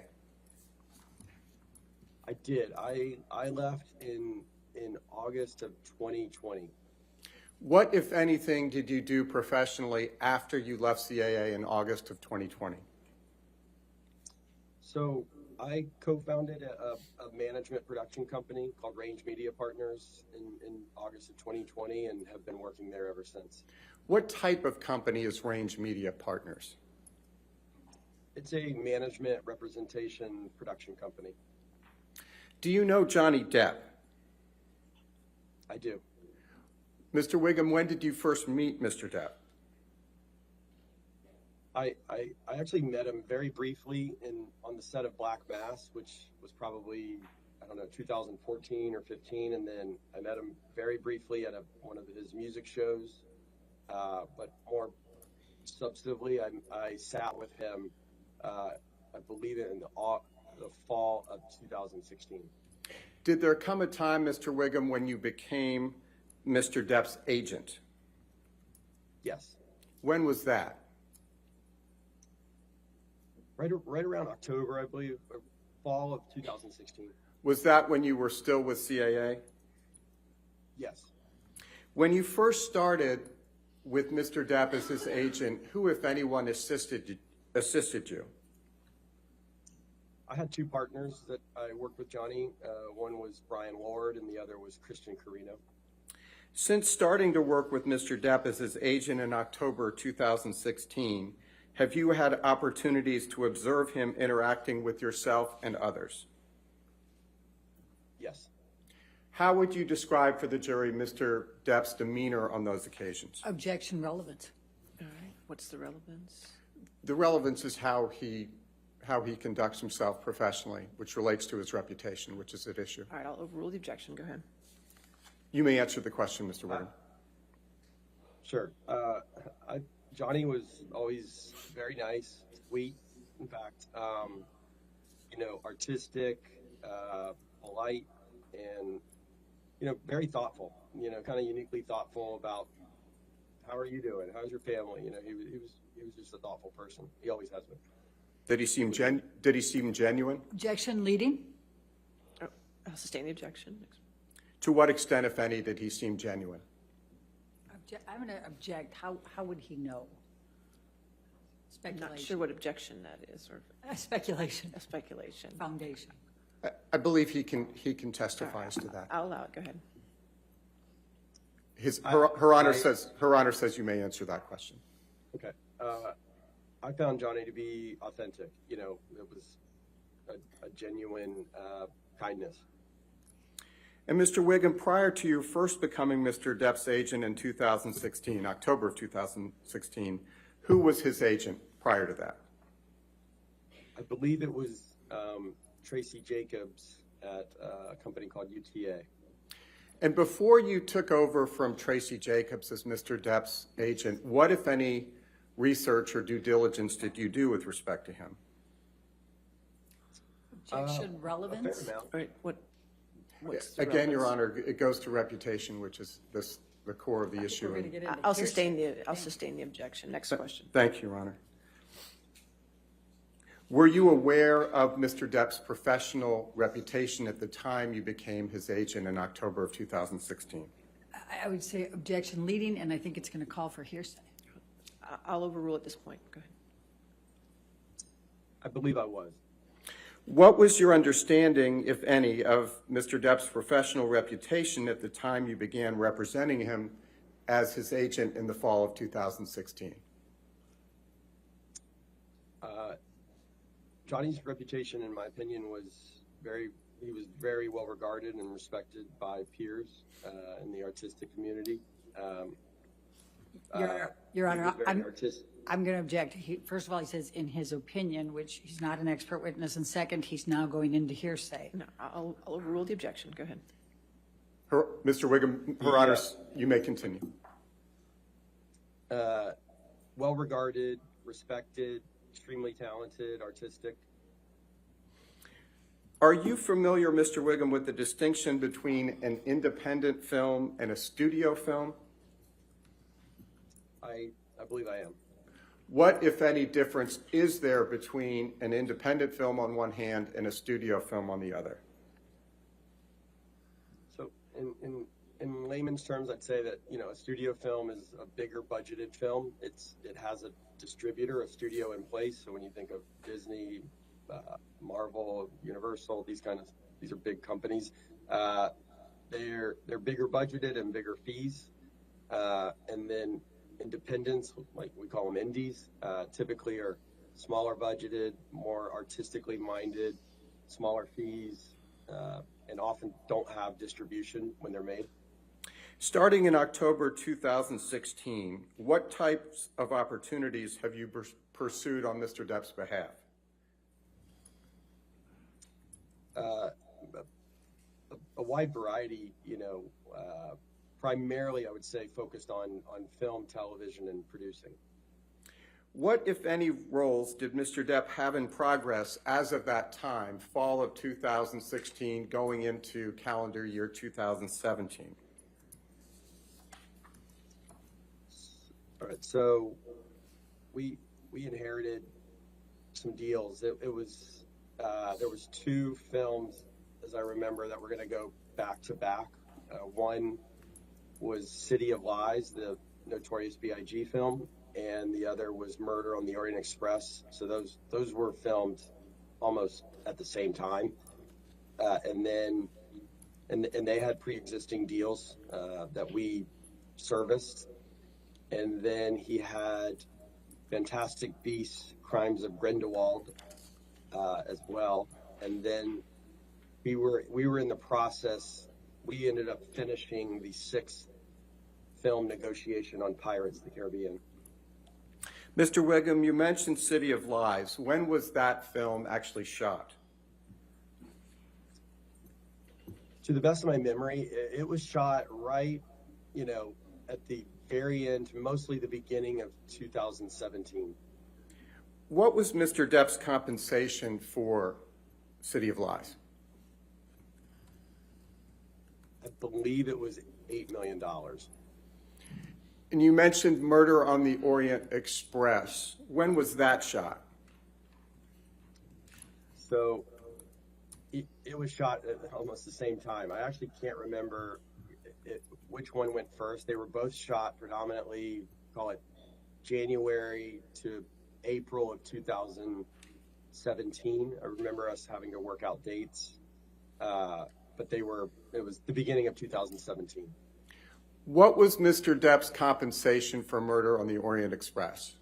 I did. I left in August of 2020. What, if anything, did you do professionally after you left CAA in August of 2020? So I co-founded a management production company called Range Media Partners in August of 2020 and have been working there ever since. What type of company is Range Media Partners? It's a management representation production company. Do you know Johnny Depp? I do. Mr. Wiggum, when did you first meet Mr. Depp? I actually met him very briefly on the set of Black Mass, which was probably, I don't know, 2014 or 15, and then I met him very briefly at one of his music shows, but more substantively, I sat with him, I believe in the fall of 2016. Did there come a time, Mr. Wiggum, when you became Mr. Depp's agent? Yes. When was that? Right around October, I believe, or fall of 2016. Was that when you were still with CAA? Yes. When you first started with Mr. Depp as his agent, who, if anyone, assisted you? I had two partners that I worked with Johnny. One was Brian Ward and the other was Christian Carino. Since starting to work with Mr. Depp as his agent in October 2016, have you had opportunities to observe him interacting with yourself and others? Yes. How would you describe for the jury Mr. Depp's demeanor on those occasions? Objection, relevance. All right, what's the relevance? The relevance is how he conducts himself professionally, which relates to his reputation, which is at issue. All right, I'll overrule the objection. Go ahead. You may answer the question, Mr. Wiggum. Sure. Johnny was always very nice, sweet, in fact, artistic, polite, and, very thoughtful, kind of uniquely thoughtful about how are you doing? How's your family? He was just a thoughtful person. He always has been. Did he seem genuine? Objection, leading. Oh, I'll sustain the objection. To what extent, if any, did he seem genuine? I'm going to object. How would he know? I'm Speculation. not sure what objection that is, or Speculation. a speculation. Foundation. I believe he can testify as to that. I'll allow it. Go ahead. Her Honor says you may answer that question. Okay. I found Johnny to be authentic. It was a genuine kindness. And Mr. Wiggum, prior to you first becoming Mr. Depp's agent in 2016, October of 2016, who was his agent prior to that? I believe it was Tracy Jacobs at a company called UTA. And before you took over from Tracy Jacobs as Mr. Depp's agent, what, if any, research or due diligence did you do with respect to him? Objection, relevance. A fair amount. All right, what's the Again, Your relevance? Honor, it goes to reputation, which is the core of the issue. We're going to get into I'll hearsay. sustain the objection. Next question. Thank you, Your Honor. Were you aware of Mr. Depp's professional reputation at the time you became his agent in October of 2016? I would say objection, leading, and I think it's going to call for hearsay. I'll overrule at this point. Go ahead. I believe I was. What was your understanding, if any, of Mr. Depp's professional reputation at the time you began representing him as his agent in the fall of 2016? Johnny's reputation, in my opinion, was he was very well regarded and respected by peers in the artistic community. Your Honor, I'm going to object. First of all, he says in his opinion, which he's not an expert witness, and second, he's now going into hearsay. No, I'll overrule the objection. Go ahead. Mr. Wiggum, Her Honor, you may continue. well regarded, respected, extremely talented, artistic. Are you familiar, Mr. Wiggum, with the distinction between an independent film and a studio film? I believe I am. What, if any, difference is there between an independent film on one hand and a studio film on the other? So in layman's terms, I'd say that, you know, a studio film is a bigger budgeted film. It has a distributor, a studio in place. So when you think of Disney, Marvel, Universal, these are big companies. They're bigger budgeted and bigger fees. And then independents, like we call them indies, typically are smaller budgeted, more artistically minded, smaller fees, and often don't have distribution when they're made. Starting in October 2016, what types of opportunities have you pursued on Mr. Depp's behalf? A wide variety, you know, primarily I would say focused on film, television, and producing. What, if any, roles did Mr. Depp have in progress as of that time, fall of 2016, going into calendar year 2017? All right, so we inherited some deals. It was there was 2 films, as I remember, that were going to go back to back. One was City of Lies, the Notorious B.I.G. film, and the other was Murder on the Orient Express. So those were filmed almost at the same time, and they had pre-existing deals that we serviced. And then he had Fantastic Beasts, Crimes of Grindelwald, as well. And then we were in the process. We ended up finishing the 6th film negotiation on Pirates of the Caribbean. Mr. Wiggum, you mentioned City of Lies. When was that film actually shot? To the best of my memory, it was shot right, you know, at the very end, mostly the beginning of 2017. What was Mr. Depp's compensation for City of Lies? I believe it was $8 million. And you mentioned Murder on the Orient Express. When was that shot? So it was shot at almost the same time. I actually can't remember which one went first. They were both shot predominantly, call it January to April of 2017. I remember us having to work out dates, but it was the beginning of 2017. What was Mr. Depp's compensation for Murder on the Orient Express?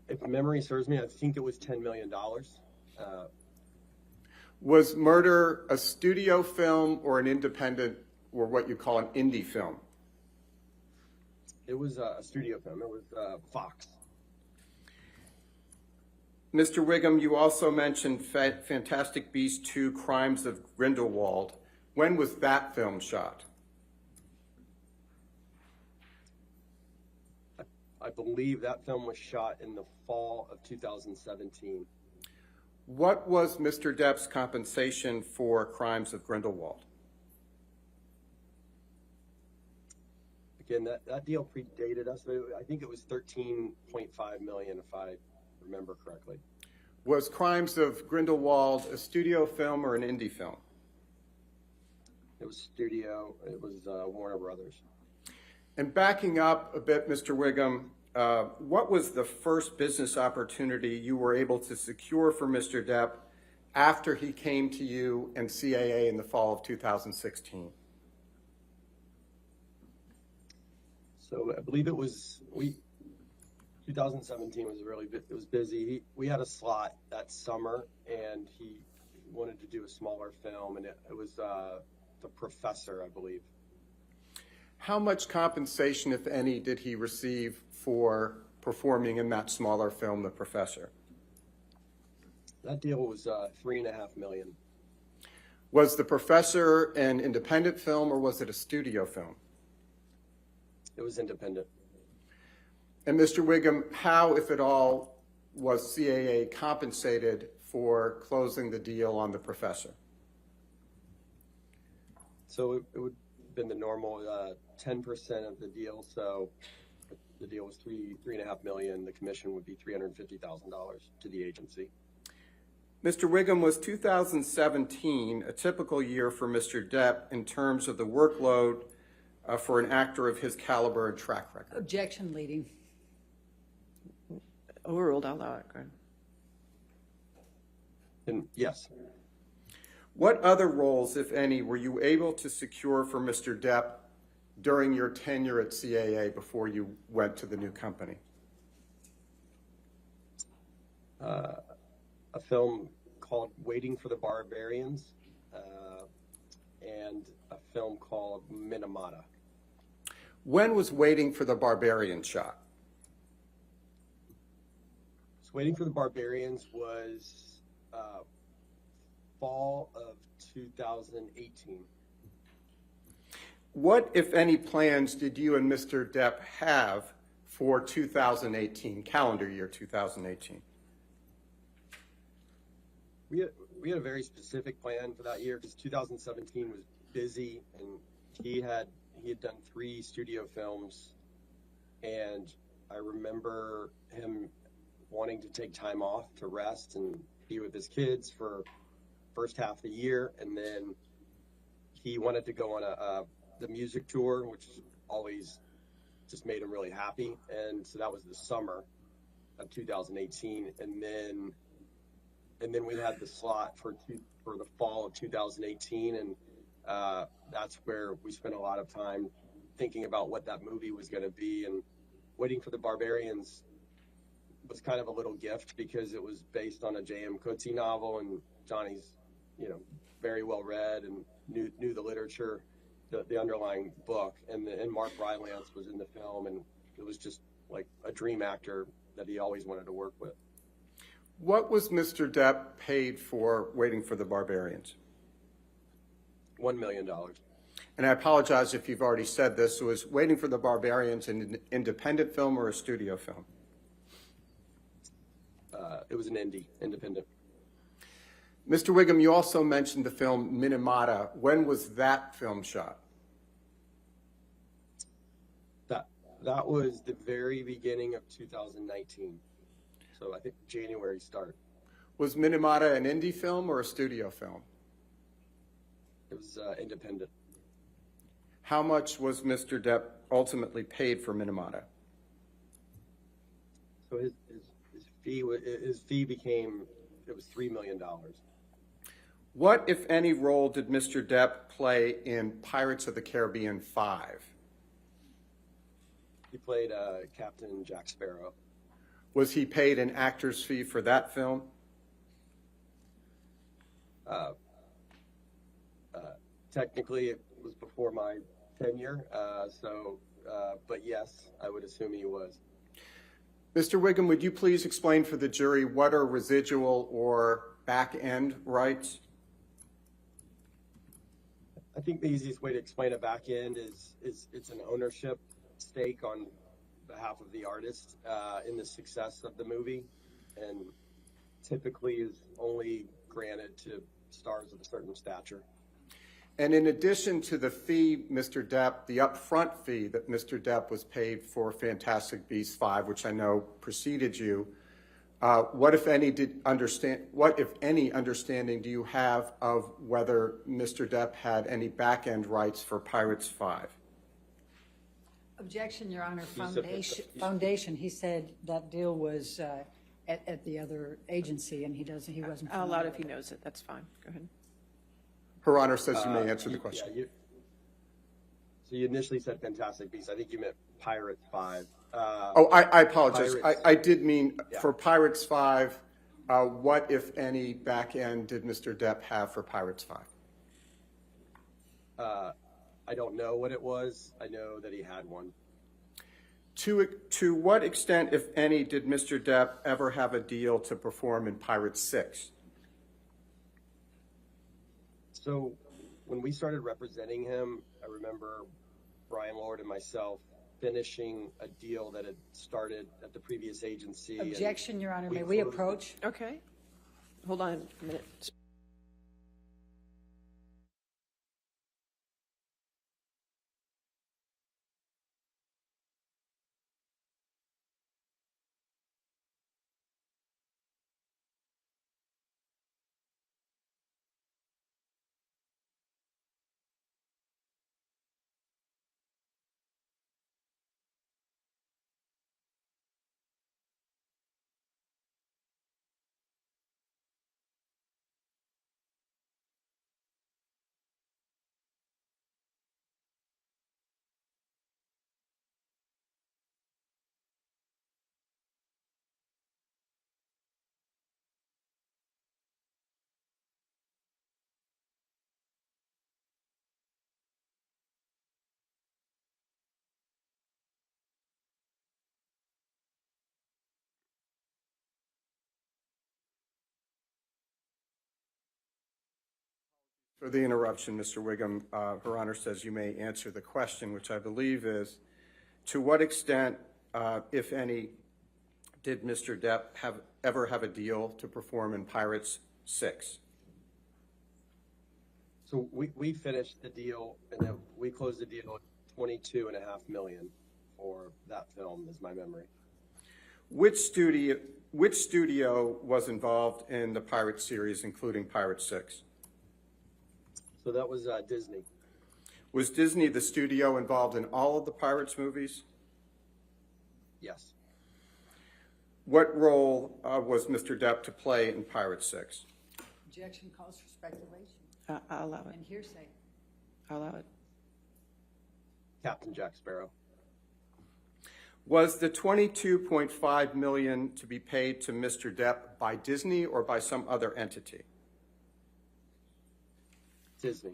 If memory serves me, I think it was $10 million. Was Murder a studio film or an independent, or what you call an indie film? It was a studio film. It was Fox. Mr. Wiggum, you also mentioned Fantastic Beasts 2, Crimes of Grindelwald. When was that film shot? I believe that film was shot in the fall of 2017. What was Mr. Depp's compensation for Crimes of Grindelwald? Again, that deal predated us. I think it was $13.5 million, if I remember correctly. Was Crimes of Grindelwald a studio film or an indie film? It was studio. It was Warner Brothers. And backing up a bit, Mr. Wiggum, what was the first business opportunity you were able to secure for Mr. Depp after he came to you and CAA in the fall of 2016? So I believe it was 2017 was it was busy. We had a slot that summer, and he wanted to do a smaller film, and it was The Professor, I believe. How much compensation, if any, did he receive for performing in that smaller film, The Professor? That deal was $3.5 million. Was The Professor an independent film or was it a studio film? It was independent. And Mr. Wiggum, how, if at all, was CAA compensated for closing the deal on The Professor? So it would have been the normal 10% of the deal. So the deal was $3.5 million. The commission would be $350,000 to the agency. Mr. Wiggum, was 2017 a typical year for Mr. Depp in terms of the workload for an actor of his caliber and track record? Objection, leading. Overruled, I'll allow it. Go ahead. And yes, What other roles, if any, were you able to secure for Mr. Depp during your tenure at CAA before you went to the new company? a film called Waiting for the Barbarians, and a film called Minamata. When was Waiting for the Barbarian shot? So Waiting for the Barbarians was fall of 2018. What, if any, plans did you and Mr. Depp have for 2018, calendar year 2018? We had a very specific plan for that year because 2017 was busy, and he had done 3 studio films, and I remember him wanting to take time off to rest and be with his kids for first half of the year, and then he wanted to go on the music tour, which always just made him really happy, and so that was the summer of 2018, and then we had the slot for the fall of 2018, and that's where we spent a lot of time thinking about what that movie was going to be. And Waiting for the Barbarians was kind of a little gift because it was based on a J.M. Coetzee novel, and Johnny's, very well read and knew the literature, the underlying book, and Mark Rylance was in the film, and it was just like a dream actor that he always wanted to work with. What was Mr. Depp paid for Waiting for the Barbarians? $1 million. And I apologize if you've already said this. So was Waiting for the Barbarians an independent film or a studio film? It was an independent. Mr. Wiggum, you also mentioned the film Minamata. When was that film shot? That was the very beginning of 2019. So I think January start. Was Minamata an indie film or a studio film? It was independent. How much was Mr. Depp ultimately paid for Minamata? So his fee became, it was $3 million. What, if any, role did Mr. Depp play in Pirates of the Caribbean 5? He played Captain Jack Sparrow. Was he paid an actor's fee for that film? Technically, it was before my tenure, but yes, I would assume he was. Mr. Wiggum, would you please explain for the jury what are residual or back-end rights? I think the easiest way to explain a back end is it's an ownership stake on behalf of the artist in the success of the movie, and typically is only granted to stars of a certain stature. And in addition to the fee, Mr. Depp, the upfront fee that Mr. Depp was paid for Fantastic Beasts 5, which I know preceded you, what if any understanding do you have of whether Mr. Depp had any back-end rights for Pirates 5? Objection, Your Honor. Foundation. He said that deal was at the other agency, and he wasn't. I'll allow it if he knows it. That's fine. Go ahead. Her Honor says you may answer the question. Yeah, so you initially said Fantastic Beasts. I think you meant Pirates 5. I apologize. I did mean Yeah. for Pirates 5, what, if any, back end did Mr. Depp have for Pirates 5? I don't know what it was. I know that he had one. To what extent, if any, did Mr. Depp ever have a deal to perform in Pirates 6? So when we started representing him, I remember Brian Lord and myself finishing a deal that had started at the previous agency. Objection, Your Honor. May we approach? Okay. Hold on a minute. For the interruption, Mr. Wiggum, Her Honor says you may answer the question, which I believe is, to what extent, if any, did Mr. Depp ever have a deal to perform in Pirates 6? So we finished the deal, and then we closed the deal at $22.5 million for that film, is my memory. Which studio was involved in the Pirates series, including Pirates 6? So that was Disney. Was Disney the studio involved in all of the Pirates movies? Yes. What role was Mr. Depp to play in Pirates 6? Objection calls for speculation I'll allow it. and hearsay. I'll allow it. Captain Jack Sparrow. Was the $22.5 million to be paid to Mr. Depp by Disney or by some other entity? Disney.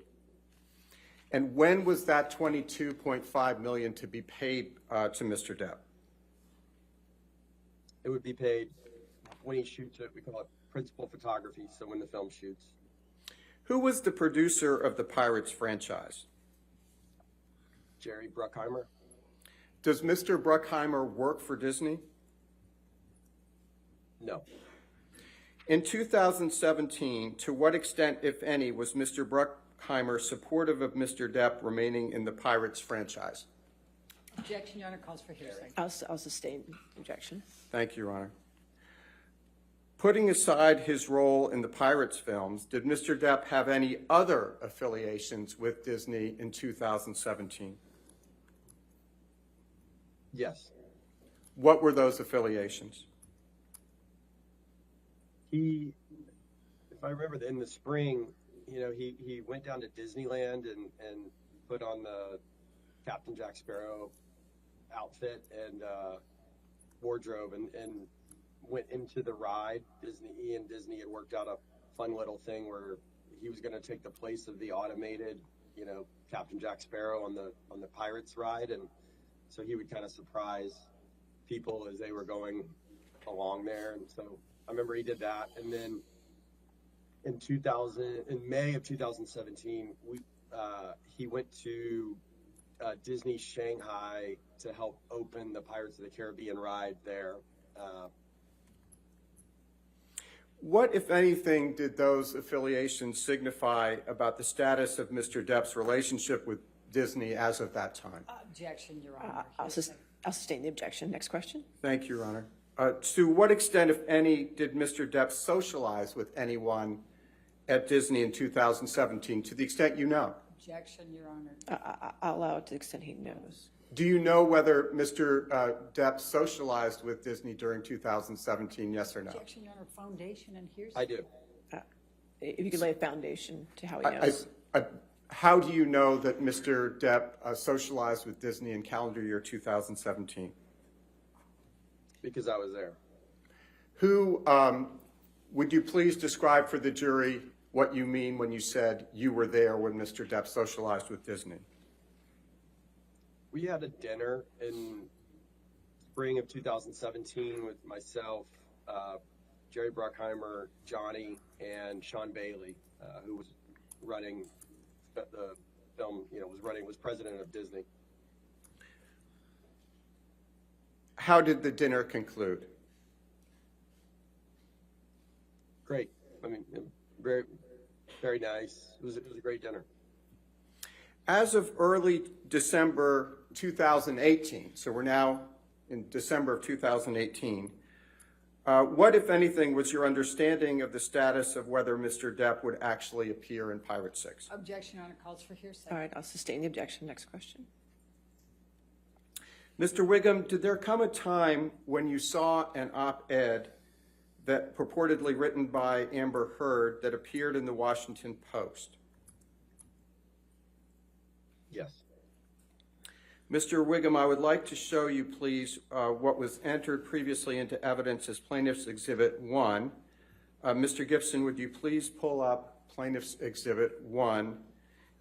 And when was that $22.5 million to be paid to Mr. Depp? It would be paid when he shoots it. We call it principal photography, so when the film shoots. Who was the producer of the Pirates franchise? Jerry Bruckheimer. Does Mr. Bruckheimer work for Disney? No. In 2017, to what extent, if any, was Mr. Bruckheimer supportive of Mr. Depp remaining in the Pirates franchise? Objection, Your Honor, calls for hearsay. I'll sustain the objection. Thank you, Your Honor. Putting aside his role in the Pirates films, did Mr. Depp have any other affiliations with Disney in 2017? Yes. What were those affiliations? He, if I remember, in the spring, he went down to Disneyland and put on the Captain Jack Sparrow outfit and wardrobe and went into the ride. He and Disney had worked out a fun little thing where he was going to take the place of the automated, Captain Jack Sparrow on the Pirates ride, and so he would kind of surprise people as they were going along there. And so I remember he did that. And then in May of 2017, he went to Disney Shanghai to help open the Pirates of the Caribbean ride there. What, if anything, did those affiliations signify about the status of Mr. Depp's relationship with Disney as of that time? Objection, Your Honor. I'll sustain the objection. Next question. Thank you, Your Honor. To what extent, if any, did Mr. Depp socialize with anyone at Disney in 2017, to the extent you know? Objection, Your Honor. I'll allow it to the extent he knows. Do you know whether Mr. Depp socialized with Disney during 2017, yes or no? Objection, Your Honor. Foundation and hearsay. I do. If you could lay a foundation to how he knows. How do you know that Mr. Depp socialized with Disney in calendar year 2017? Because I was there. Who, would you please describe for the jury what you mean when you said you were there when Mr. Depp socialized with Disney? We had a dinner in spring of 2017 with myself, Jerry Bruckheimer, Johnny, and Sean Bailey, who was running the film, was president of Disney. How did the dinner conclude? Great. I mean, very, very nice. It was a great dinner. As of early December 2018, so we're now in December of 2018, what, if anything, was your understanding of the status of whether Mr. Depp would actually appear in Pirate 6? Objection, Your Honor, calls for hearsay. All right, I'll sustain the objection. Next question. Mr. Wiggum, did there come a time when you saw an op-ed that purportedly written by Amber Heard that appeared in the Washington Post? Yes. Mr. Wiggum, I would like to show you, please, what was entered previously into evidence as Plaintiff's Exhibit 1. Mr. Gibson, would you please pull up Plaintiff's Exhibit 1?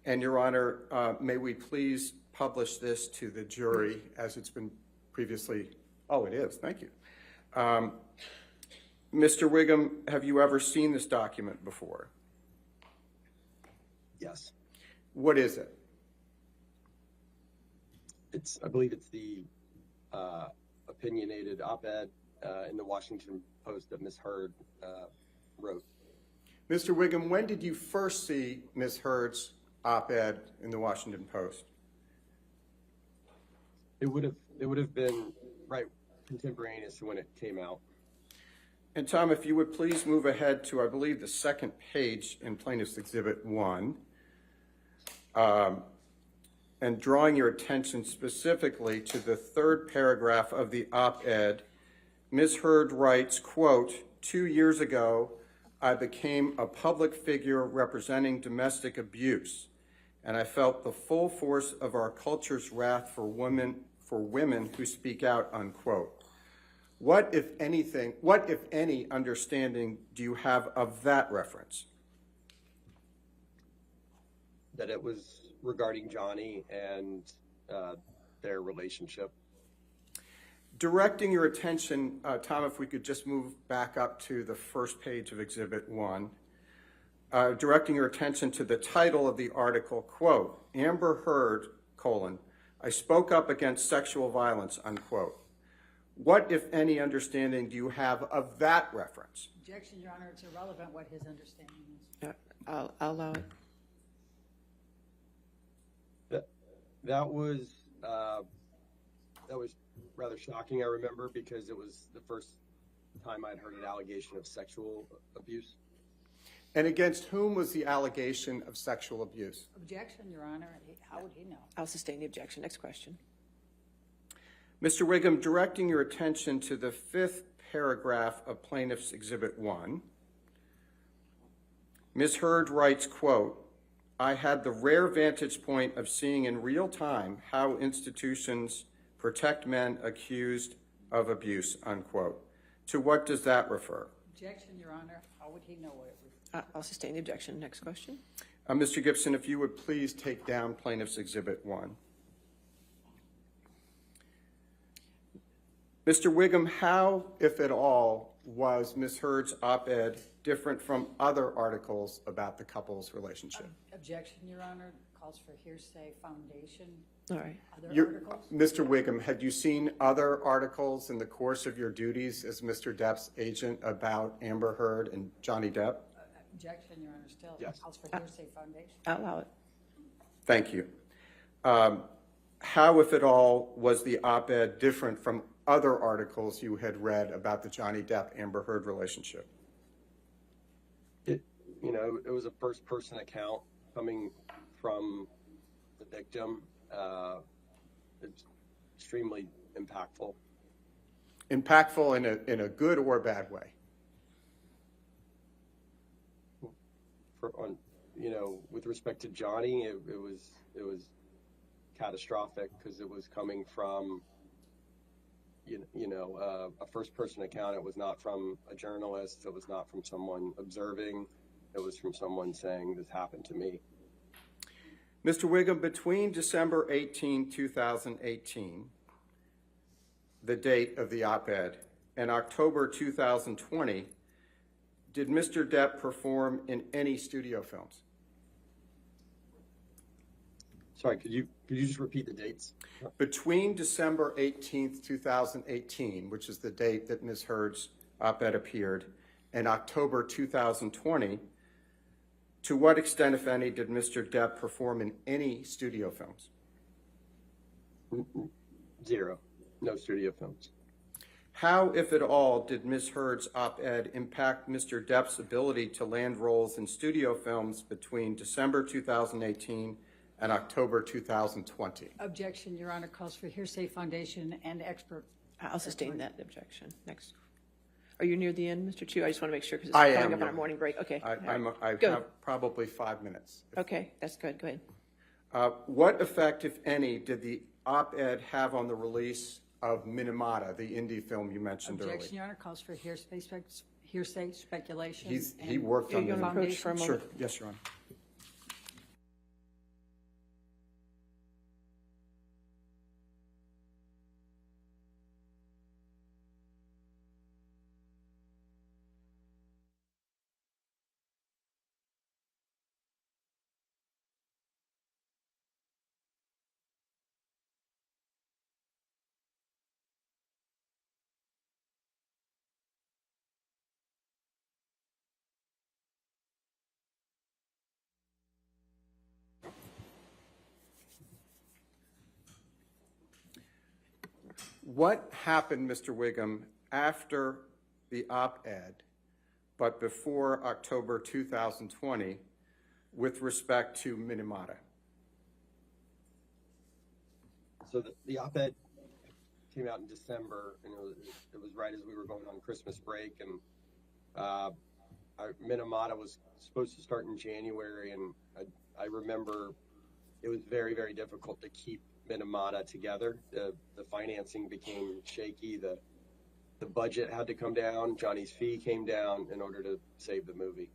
And, Your Honor, may we please publish this to the jury as it's been previously. Oh, it is. Thank you. Mr. Wiggum, have you ever seen this document before? Yes. What is it? I believe it's the opinionated op-ed in the Washington Post that Ms. Heard wrote. Mr. Wiggum, when did you first see Ms. Heard's op-ed in the Washington Post? It would have been right contemporaneous to when it came out. And Tom, if you would please move ahead to, I believe, the second page in Plaintiff's Exhibit 1, and drawing your attention specifically to the third paragraph of the op-ed, Ms. Heard writes, quote, 2 years ago, I became a public figure representing domestic abuse, and I felt the full force of our culture's wrath for women who speak out, unquote. What, if any, understanding do you have of that reference? That it was regarding Johnny and their relationship. Directing your attention, Tom, if we could just move back up to the first page of Exhibit 1. Directing your attention to the title of the article, quote, Amber Heard, colon, I spoke up against sexual violence, unquote. What, if any, understanding do you have of that reference? Objection, Your Honor, it's irrelevant what his understanding is. I'll allow it. That was rather shocking, I remember, because it was the first time I'd heard an allegation of sexual abuse. And against whom was the allegation of sexual abuse? Objection, Your Honor, how would he know? I'll sustain the objection. Next question. Mr. Wiggum, directing your attention to the fifth paragraph of Plaintiff's Exhibit 1, Ms. Heard writes, quote, I had the rare vantage point of seeing in real time how institutions protect men accused of abuse, unquote. To what does that refer? Objection, Your Honor, how would he know what it refers? I'll sustain the objection. Next question. Mr. Gibson, if you would please take down Plaintiff's Exhibit 1. Mr. Wiggum, how, if at all, was Ms. Heard's op-ed different from other articles about the couple's relationship? Objection, Your Honor, calls for hearsay foundation. All right. Other articles? Mr. Wiggum, had you seen other articles in the course of your duties as Mr. Depp's agent about Amber Heard and Johnny Depp? Objection, Your Honor, still. Yes. Calls for hearsay foundation. I'll allow it. Thank you. How, if at all, was the op-ed different from other articles you had read about the Johnny Depp-Amber Heard relationship? It was a first-person account coming from the victim. It's extremely impactful. Impactful in a good or bad way? With respect to Johnny, it was catastrophic because it was coming from a first-person account. It was not from a journalist. It was not from someone observing. It was from someone saying, this happened to me. Mr. Wiggum, between December 18, 2018, the date of the op-ed, and October 2020, did Mr. Depp perform in any studio films? Sorry, could you just repeat the dates? Between December 18, 2018, which is the date that Ms. Heard's op-ed appeared, and October 2020, to what extent, if any, did Mr. Depp perform in any studio films? Zero. No studio films. How, if at all, did Ms. Heard's op-ed impact Mr. Depp's ability to land roles in studio films between December 2018 and October 2020? Objection, Your Honor, calls for hearsay foundation and expert. I'll sustain that objection. Next. Are you near the end, Mr. Chu? I just want to make sure because it's I coming am, up on yeah. our morning break. Okay. I Go. have probably 5 minutes. Okay, that's good. Go ahead. What effect, if any, did the op-ed have on the release of Minamata, the indie film you mentioned Objection, earlier? Your Honor, calls for hearsay speculation. He worked on You're the going to approach for a moment? Sure, yes, Your Honor. What happened, Mr. Wiggum, after the op-ed, but before October 2020, with respect to Minamata? So the op-ed came out in December, and it was right as we were going on Christmas break, and Minamata was supposed to start in January, and I remember it was very, very difficult to keep Minamata together. The financing became shaky. The budget had to come down. Johnny's fee came down in order to save the movie.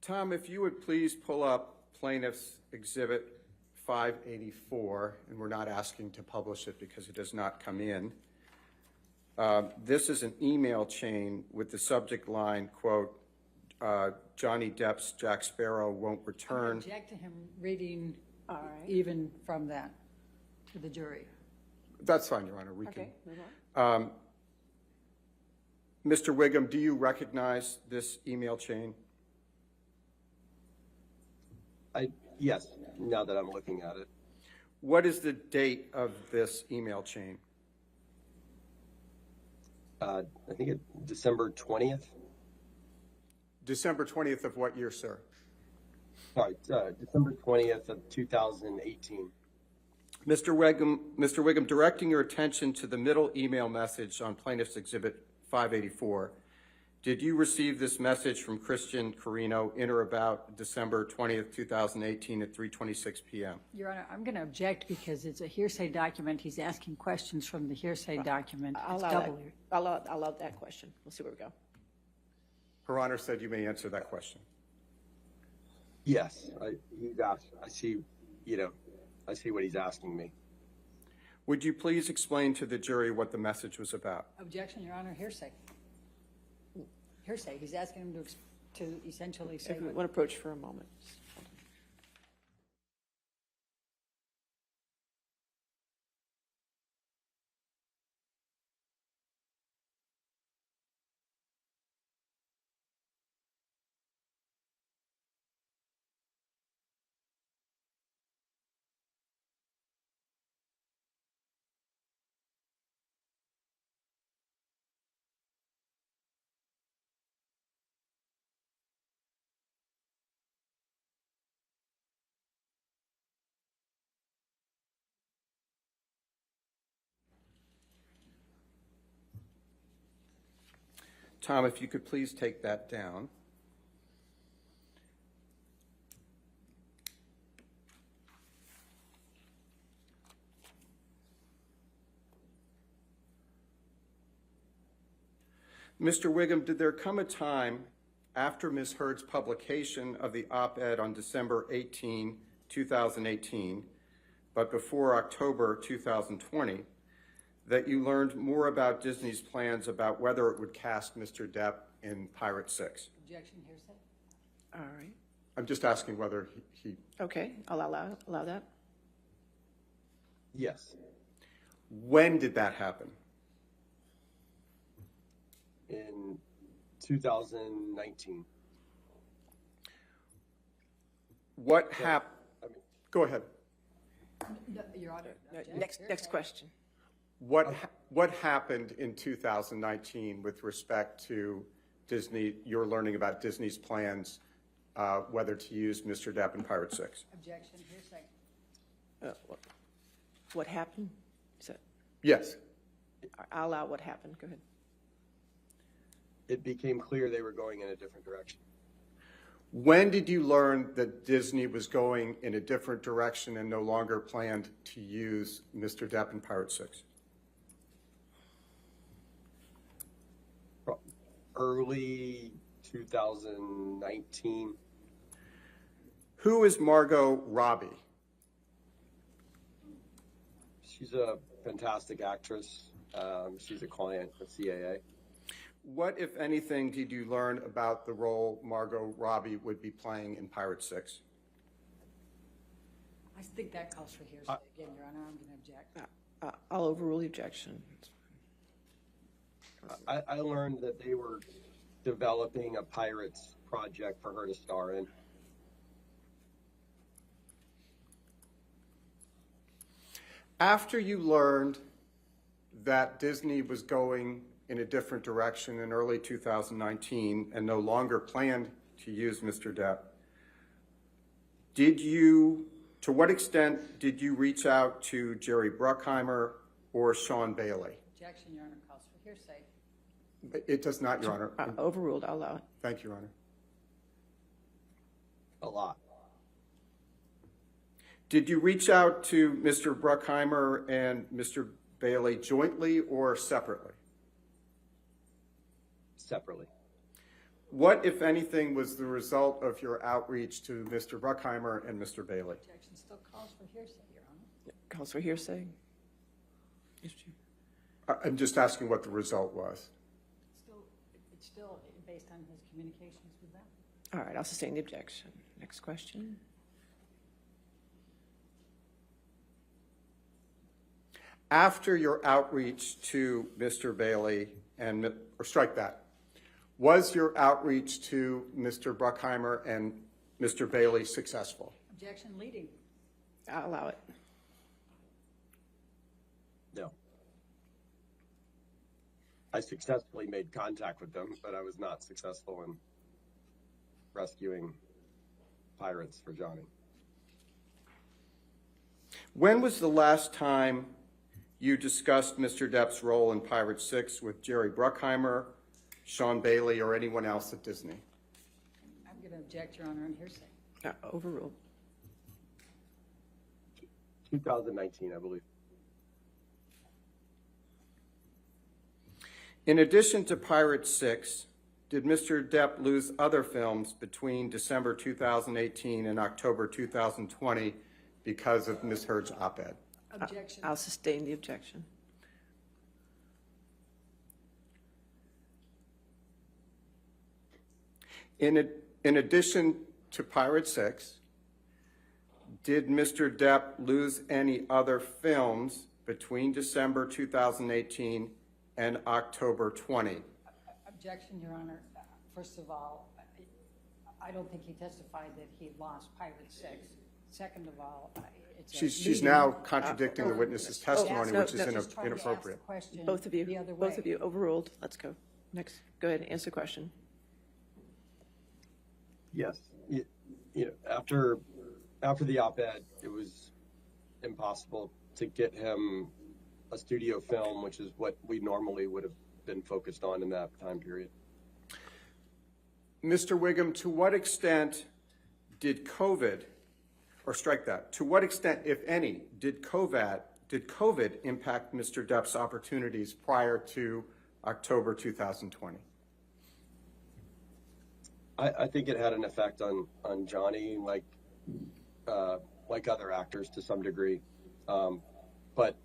Tom, if you would please pull up Plaintiff's Exhibit 584, and we're not asking to publish it because it does not come in. This is an email chain with the subject line, quote, Johnny Depp's Jack Sparrow won't I return. object to him reading All right. even from that to the jury. That's fine, Your Honor. We Okay, can. move on. Mr. Wiggum, do you recognize this email chain? Yes, now that I'm looking at it. What is the date of this email chain? I think it's December 20th. December 20th of what year, sir? Sorry, December 20th of 2018. Mr. Wiggum, directing your attention to the middle email message on Plaintiff's Exhibit 584, did you receive this message from Christian Carino in or about December 20th, 2018 at 3:26 p.m.? Your Honor, I'm going to object because it's a hearsay document. He's asking questions from the hearsay document. I'll It's allow that. double. I'll allow that question. We'll see where we go. Her Honor said you may answer that question. Yes, he's asked. I see what he's asking me. Would you please explain to the jury what the message was about? Objection, Your Honor, hearsay. Hearsay. He's asking him to essentially say If we what. want to approach for a moment. Tom, if you could please take that down. Mr. Wiggum, did there come a time after Ms. Heard's publication of the op-ed on December 18, 2018, but before October 2020, that you learned more about Disney's plans about whether it would cast Mr. Depp in Pirate 6? Objection, hearsay. All right. I'm just asking whether he Okay, I'll allow that. Yes, when did that happen? in 2019. What happened? Go ahead. No, Your Honor. object. Next question. What happened in 2019 with respect to Disney, your learning about Disney's plans, whether to use Mr. Depp in Pirate 6? Objection, hearsay. What happened? Is that, Yes. I'll allow what happened. Go ahead. It became clear they were going in a different direction. When did you learn that Disney was going in a different direction and no longer planned to use Mr. Depp in Pirate 6? Early 2019. Who is Margot Robbie? She's a fantastic actress. She's a client of CAA. What, if anything, did you learn about the role Margot Robbie would be playing in Pirate 6? I think that calls for hearsay. Again, Your Honor, I'm going to object. I'll overrule the objection. I learned that they were developing a Pirates project for her to star in. After you learned that Disney was going in a different direction in early 2019 and no longer planned to use Mr. Depp, to what extent did you reach out to Jerry Bruckheimer or Sean Bailey? Objection, Your Honor, calls for hearsay. It does not, Your Honor. Overruled, I'll allow it. Thank you, Your Honor. A lot. Did you reach out to Mr. Bruckheimer and Mr. Bailey jointly or separately? Separately. What, if anything, was the result of your outreach to Mr. Bruckheimer and Mr. Bailey? Objection still calls for hearsay, Your Honor. Calls for hearsay. I'm just asking what the result was. It's still based on his communications with them. All right, I'll sustain the objection. Next question. After your outreach to Mr. Bailey or strike that, was your outreach to Mr. Bruckheimer and Mr. Bailey successful? Objection, leading. I'll allow it. No. I successfully made contact with them, but I was not successful in rescuing pirates for Johnny. When was the last time you discussed Mr. Depp's role in Pirate 6 with Jerry Bruckheimer, Sean Bailey, or anyone else at Disney? I'm going to object, Your Honor, on hearsay. Overruled. 2019, I believe. In addition to Pirate 6, did Mr. Depp lose other films between December 2018 and October 2020 because of Ms. Heard's op-ed? Objection. I'll sustain the objection. In addition to Pirate 6, did Mr. Depp lose any other films between December 2018 and October 20? Objection, Your Honor. First of all, I don't think he testified that he lost Pirate 6. Second of all, it's She's leading. now contradicting the witness's testimony, no, which is no, Just trying to ask the inappropriate. question Both of you. the other Both way. of you. Overruled. Let's go. Next. Go ahead. Answer the question. Yes. After the op-ed, it was impossible to get him a studio film, which is what we normally would have been focused on in that time period. Mr. Wiggum, to what extent did COVID, or strike that, to what extent, if any, did COVID impact Mr. Depp's opportunities prior to October 2020? I think it had an effect on Johnny, like other actors to some degree, but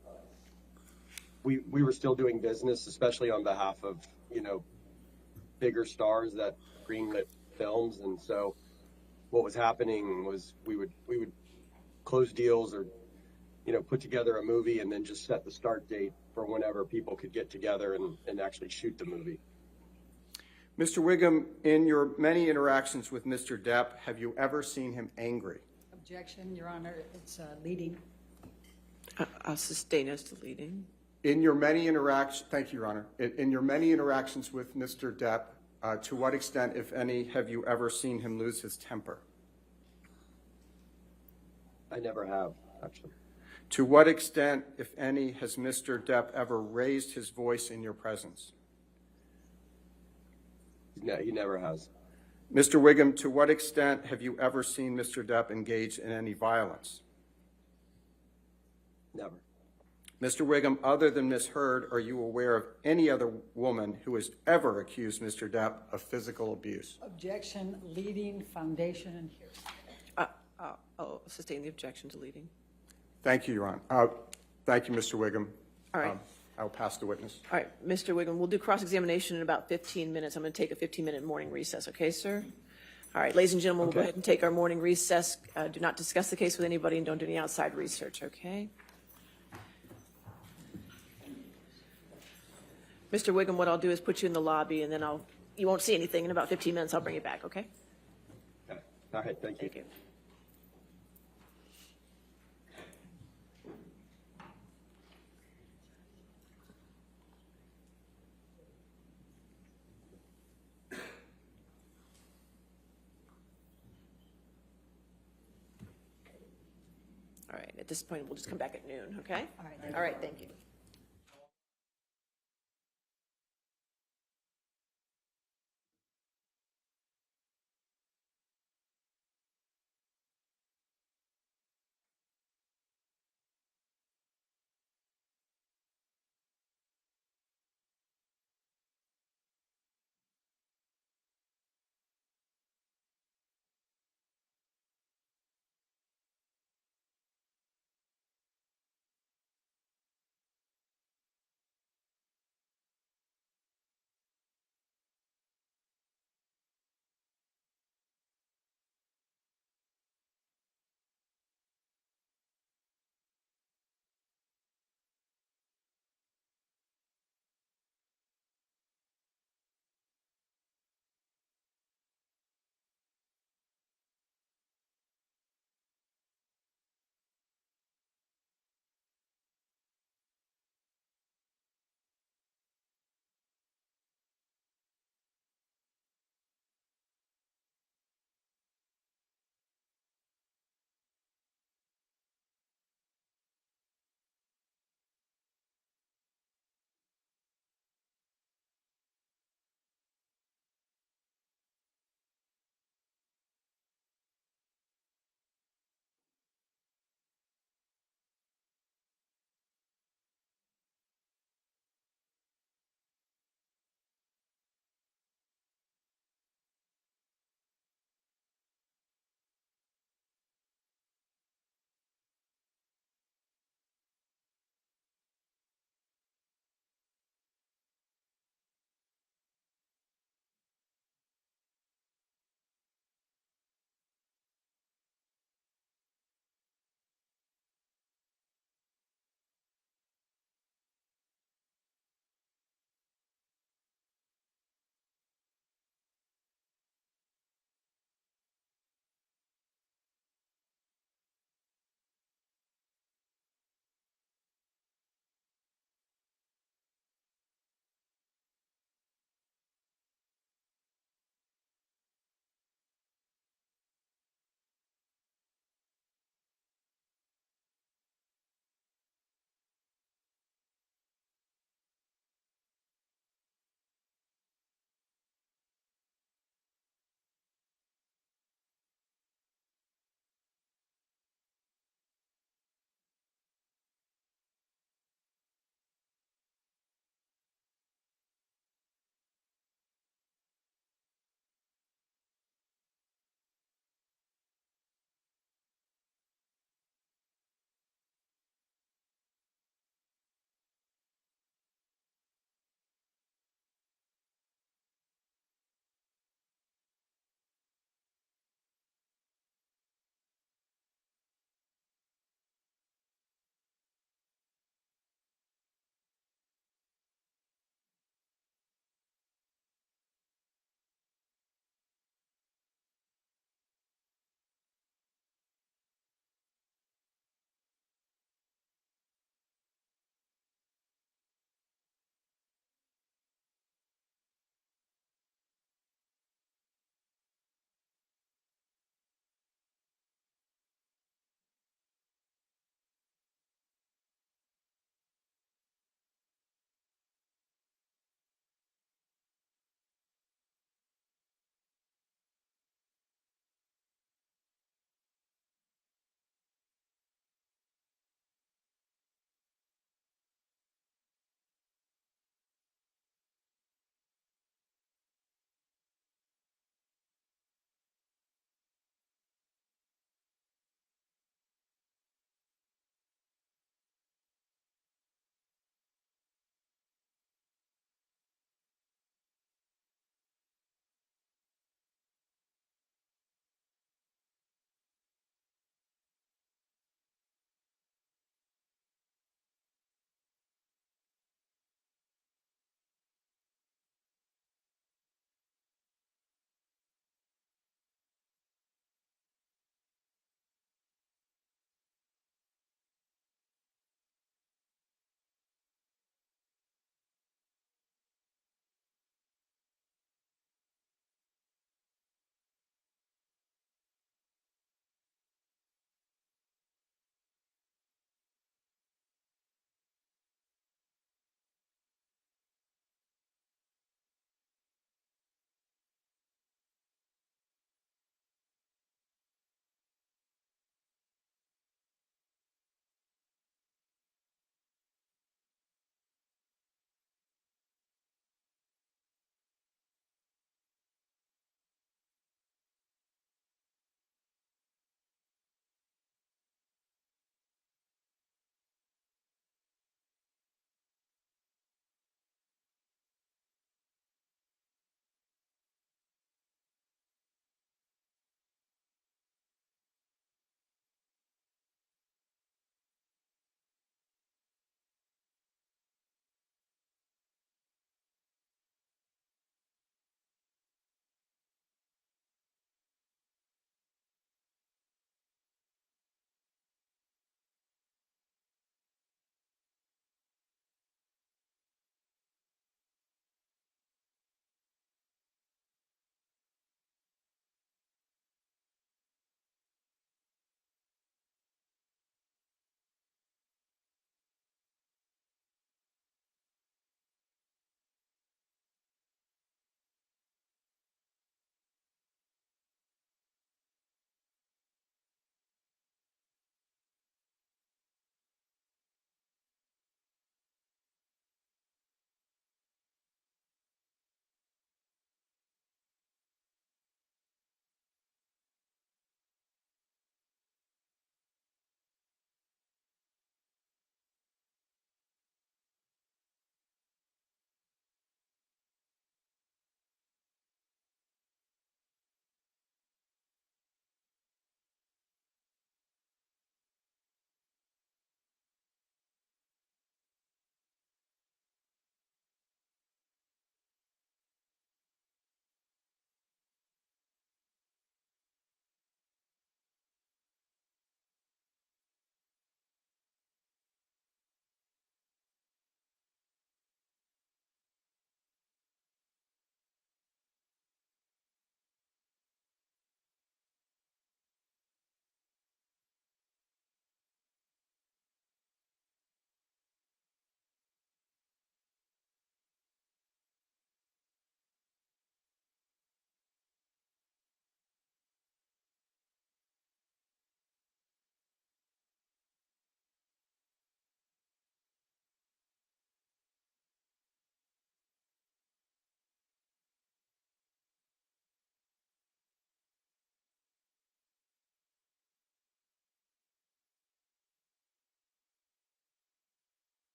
we were still doing business, especially on behalf of bigger stars that greenlit films, and so what was happening was we would close deals or put together a movie and then just set the start date for whenever people could get together and actually shoot the movie. Mr. Wiggum, in your many interactions with Mr. Depp, have you ever seen him angry? Objection, Your Honor. It's leading. I'll sustain as to leading. In your many interactions, thank you, Your Honor. In your many interactions with Mr. Depp, to what extent, if any, have you ever seen him lose his temper? I never have, actually. To what extent, if any, has Mr. Depp ever raised his voice in your presence? No, he never has. Mr. Wiggum, to what extent have you ever seen Mr. Depp engage in any violence? Never. Mr. Wiggum, other than Ms. Heard, are you aware of any other woman who has ever accused Mr. Depp of physical abuse? Objection, leading, foundation, and hearsay. I'll sustain the objection to leading. Thank you, Your Honor. Thank you, Mr. Wiggum. All right. I will pass the witness. All right, Mr. Wiggum, we'll do cross-examination in about 15 minutes. I'm going to take a 15-minute morning recess, okay, sir? All right, ladies and gentlemen, we'll go ahead and take our morning recess. Do not discuss the case with anybody and don't do any outside research, okay? Mr. Wiggum, what I'll do is put you in the lobby, and then you won't see anything. In about 15 minutes, I'll bring you back, okay? Okay. All right, thank you. Thank you. All right, at this point, we'll just come back at noon, okay? All right. All right, thank you.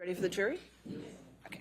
Ready for the jury? Okay.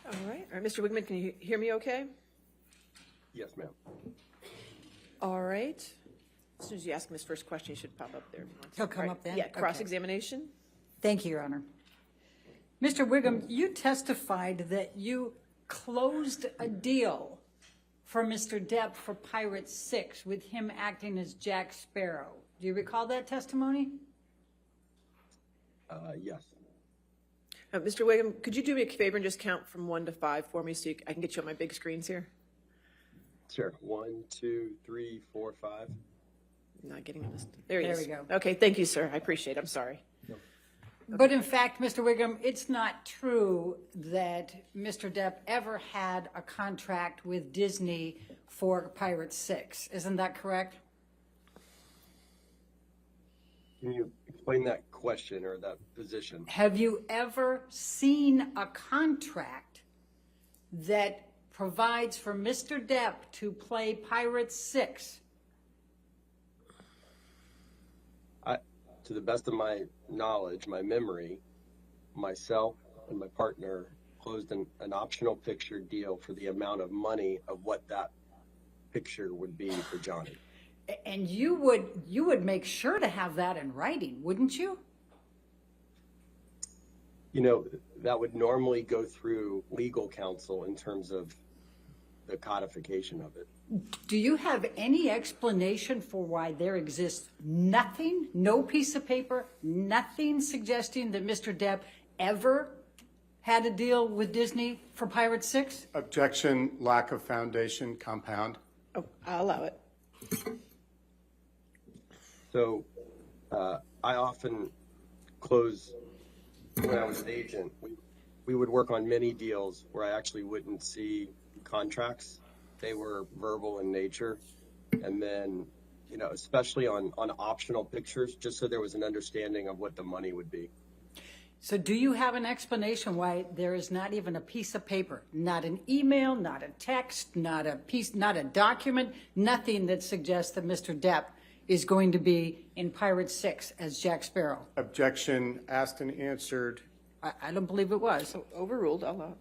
All right, Mr. Wigman, can you hear me okay? Yes, ma'am. All right. As soon as you ask him his first question, he should pop up there. He'll come All right. up then? Yeah, Okay. cross-examination. Thank you, Your Honor. Mr. Wiggum, you testified that you closed a deal for Mr. Depp for Pirate 6 with him acting as Jack Sparrow. Do you recall that testimony? Yes. Mr. Wiggum, could you do me a favor and just count from 1 to 5 for me so I can get you on my big screens here? Sure. 1, 2, 3, 4, 5. Not getting on this. There he There is. we go. Okay, thank you, sir. I appreciate it. I'm sorry. But in fact, Mr. Wiggum, it's not true that Mr. Depp ever had a contract with Disney for Pirate 6. Isn't that correct? Can you explain that question or that position? Have you ever seen a contract that provides for Mr. Depp to play Pirate 6? To the best of my knowledge, my memory, myself and my partner closed an optional picture deal for the amount of money of what that picture would be for Johnny. And you would make sure to have that in writing, wouldn't you? You know, that would normally go through legal counsel in terms of the codification of it. Do you have any explanation for why there exists nothing, no piece of paper, nothing suggesting that Mr. Depp ever had a deal with Disney for Pirate 6? Objection, lack of foundation, compound. Oh, I'll allow it. So I often close, when I was an agent, we would work on many deals where I actually wouldn't see contracts. They were verbal in nature. And then, you know, especially on optional pictures, just so there was an understanding of what the money would be. So do you have an explanation why there is not even a piece of paper, not an email, not a text, not a document, nothing that suggests that Mr. Depp is going to be in Pirate 6 as Jack Sparrow? Objection, asked and answered. I don't believe it was. Overruled. I'll allow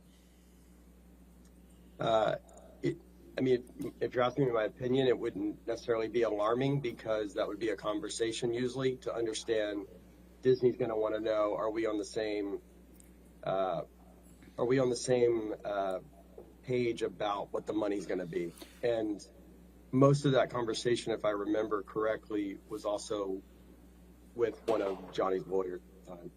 it. I mean, if you're asking me my opinion, it wouldn't necessarily be alarming because that would be a conversation usually to understand. Disney's going to want to know: are we on the same? Page about what the money's going to be? And most of that conversation, if I remember correctly, was also with one of Johnny's lawyers at the time.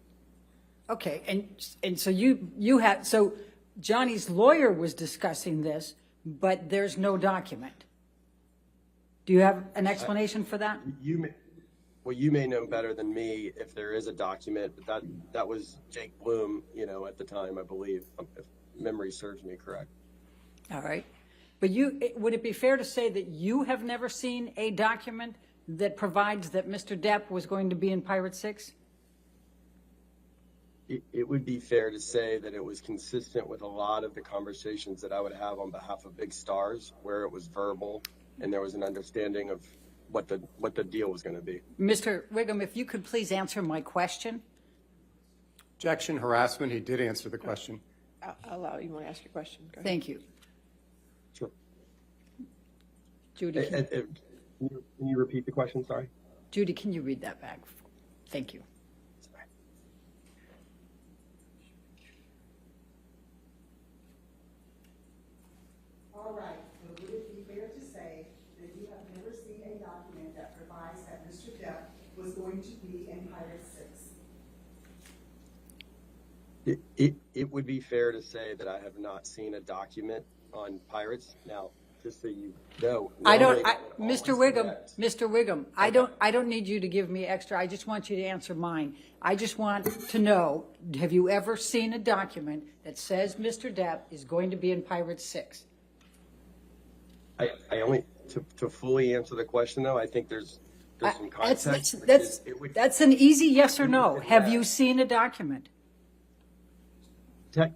Okay, and so you had, so Johnny's lawyer was discussing this, but there's no document. Do you have an explanation for that? You may know better than me if there is a document, but that was Jake Bloom, you know, at the time, I believe, if memory serves me correct. All right. But would it be fair to say that you have never seen a document that provides that Mr. Depp was going to be in Pirate 6? It would be fair to say that it was consistent with a lot of the conversations that I would have on behalf of big stars, where it was verbal and there was an understanding of what the deal was going to be. Mr. Wiggum, if you could please answer my question. Objection, harassment. He did answer the question. I'll allow you want to ask your question. Go ahead. Thank you. Sure. Judy, Can you repeat the question? Sorry. Judy, can you read that back? Thank you. All right, but would it be fair to say that you have never seen a document that provides that Mr. Depp was going to be in Pirate 6? It would be fair to say that I have not seen a document on pirates. Now, just so you know, Mr. Wiggum, I don't need you to give me extra. I just want you to answer mine. I just want to know, have you ever seen a document that says Mr. Depp is going to be in Pirate 6? I only to fully answer the question though. I think there's some context. That's an easy yes or no. Have you seen a document?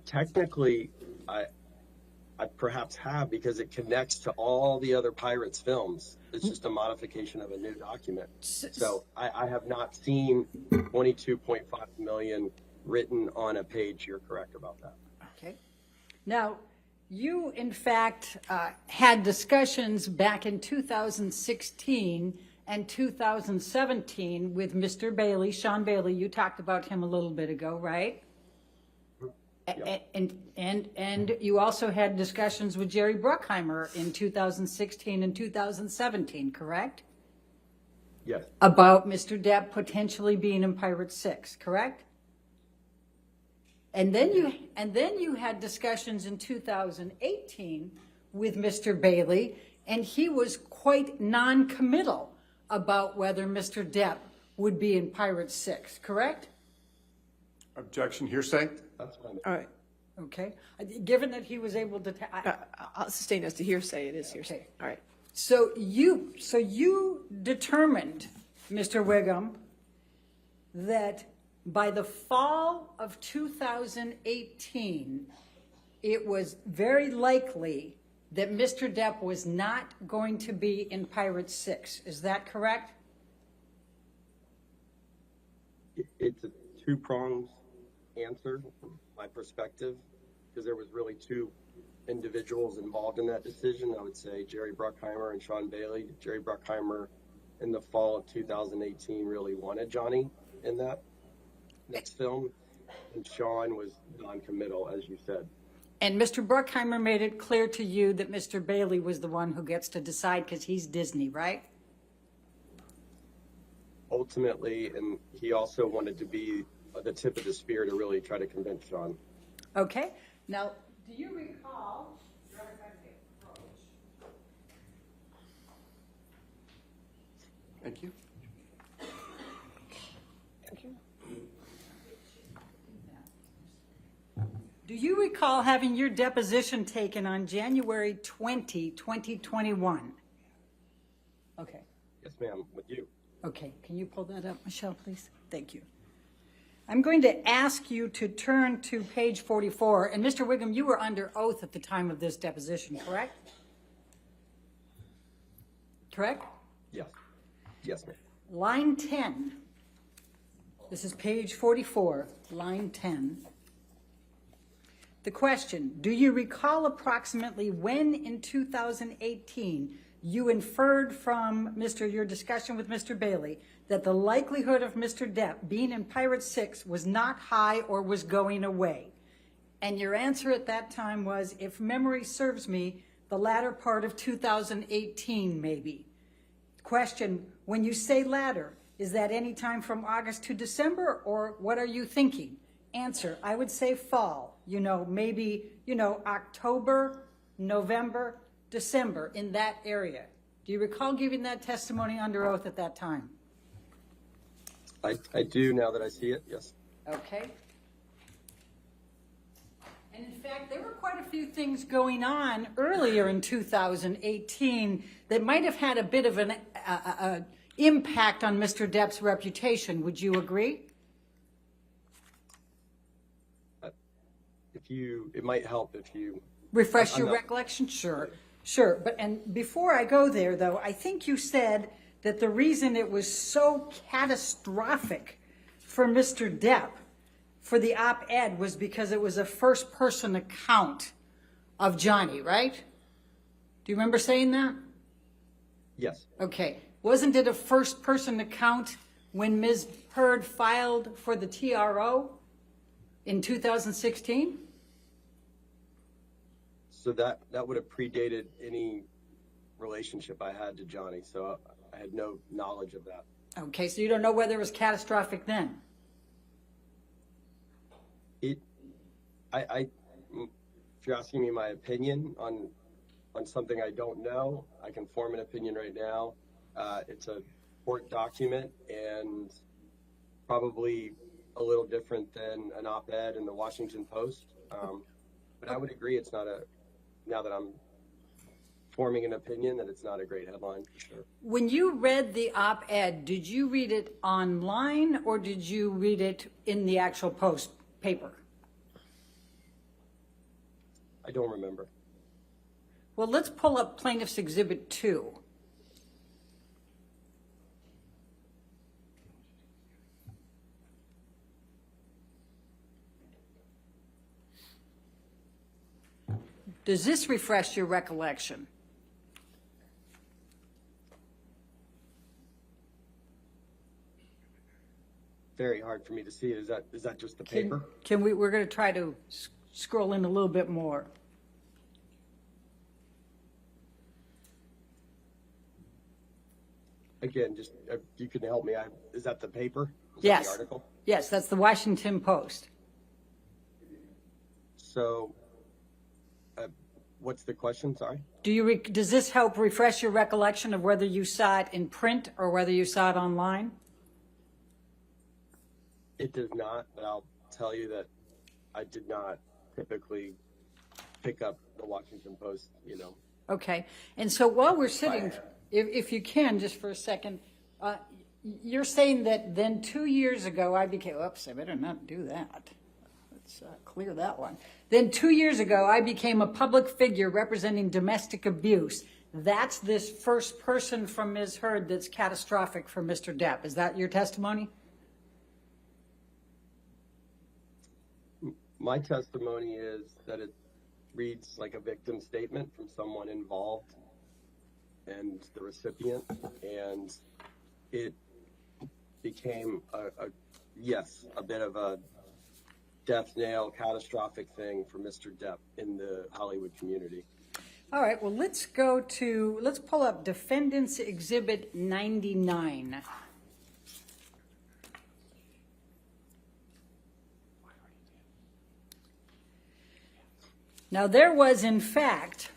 Technically, I perhaps have, because it connects to all the other Pirates films. It's just a modification of a new document. So I have not seen 22.5 million written on a page. You're correct about that. Okay. Now, you, in fact, had discussions back in 2016 and 2017 with Mr. Bailey, Sean Bailey. You talked about him a little bit ago, right? Yep. And you also had discussions with Jerry Bruckheimer in 2016 and 2017, correct? Yes. About Mr. Depp potentially being in Pirate 6, correct? And then you had discussions in 2018 with Mr. Bailey, and he was quite non-committal about whether Mr. Depp would be in Pirate 6, correct? Objection, hearsay. That's fine. All right. Okay. Given that he was able to, I'll sustain as to hearsay. It is hearsay. Okay. All right. So you determined, Mr. Wiggum, that by the fall of 2018, it was very likely that Mr. Depp was not going to be in Pirate 6. Is that correct? It's a two-pronged answer from my perspective, because there was really two individuals involved in that decision. I would say Jerry Bruckheimer and Sean Bailey. Jerry Bruckheimer in the fall of 2018 really wanted Johnny in that next film, and Sean was non-committal, as you said. And Mr. Bruckheimer made it clear to you that Mr. Bailey was the one who gets to decide because he's Disney, right? Ultimately, and he also wanted to be the tip of the spear to really try to convince Sean. Okay. Now, do you recall? Thank you. Do you recall having your deposition taken on January 20, 2021? Okay. Yes, ma'am, with you. Okay. Can you pull that up, Michelle, please? Thank you. I'm going to ask you to turn to page 44. And Mr. Wiggum, you were under oath at the time of this deposition, correct? Correct? Yes. Yes, ma'am. Line 10. This is page 44, line 10. The question, do you recall approximately when in 2018 you inferred from your discussion with Mr. Bailey that the likelihood of Mr. Depp being in Pirate 6 was not high or was going away? And your answer at that time was, if memory serves me, the latter part of 2018 maybe. Question, when you say latter, is that any time from August to December, or what are you thinking? Answer, I would say fall, maybe, October, November, December, in that area. Do you recall giving that testimony under oath at that time? I do, now that I see it, yes. Okay. And in fact, there were quite a few things going on earlier in 2018 that might have had a bit of an impact on Mr. Depp's reputation. Would you agree? It might help if you refresh your recollection. Sure. But and before I go there, though, I think you said that the reason it was so catastrophic for Mr. Depp for the op-ed was because it was a first-person account of Johnny, right? Do you remember saying that? Yes. Okay. Wasn't it a first-person account when Ms. Heard filed for the TRO in 2016? So that would have predated any relationship I had to Johnny, so I had no knowledge of that. Okay, so you don't know whether it was catastrophic then? If you're asking me my opinion on something I don't know, I can form an opinion right now. It's a court document and probably a little different than an op-ed in the Washington Post. But I would agree it's not now that I'm forming an opinion, that it's not a great headline for sure. When you read the op-ed, did you read it online or did you read it in the actual Post paper? I don't remember. Well, let's pull up Plaintiff's Exhibit 2. Does this refresh your recollection? Very hard for me to see it. Is that just the paper? We're going to try to scroll in a little bit more. Again, just if you can help me. Is that the paper? Is Yes. that the article? Yes, that's the Washington Post. So, what's the question? Sorry. Does this help refresh your recollection of whether you saw it in print or whether you saw it online? It does not, but I'll tell you that I did not typically pick up the Washington Post, Okay, and so while we're sitting, if you can, just for a second, you're saying that then 2 years ago I became, oops, I better not do that. Let's clear that one. Then 2 years ago I became a public figure representing domestic abuse. That's this first person from Ms. Heard that's catastrophic for Mr. Depp. Is that your testimony? My testimony is that it reads like a victim statement from someone involved and the recipient, and it became a bit of a death nail catastrophic thing for Mr. Depp in the Hollywood community. All right, well, let's pull up Defendant's Exhibit 99. Now, there was, in fact,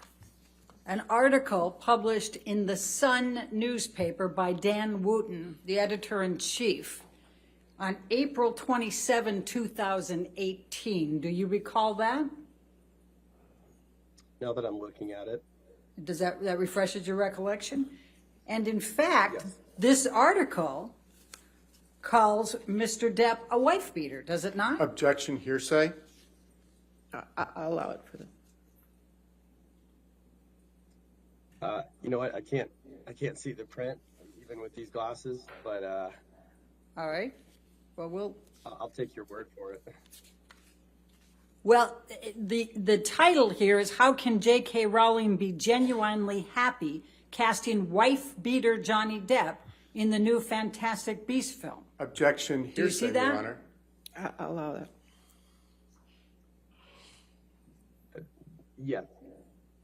an article published in the Sun newspaper by Dan Wooten, the editor-in-chief, on April 27, 2018. Do you recall that? Now that I'm looking at it. Does that refreshes your recollection? And in fact, Yes. This article calls Mr. Depp a wife beater, does it not? Objection, hearsay. I'll allow it for them. You know what? I can't see the print even with these glasses, but All right. Well, I'll take your word for it. Well, the title here is How Can J.K. Rowling Be Genuinely Happy Casting Wife Beater Johnny Depp in the new Fantastic Beasts film? Objection, Do you see hearsay, that? Your Honor. I'll allow that. Yeah.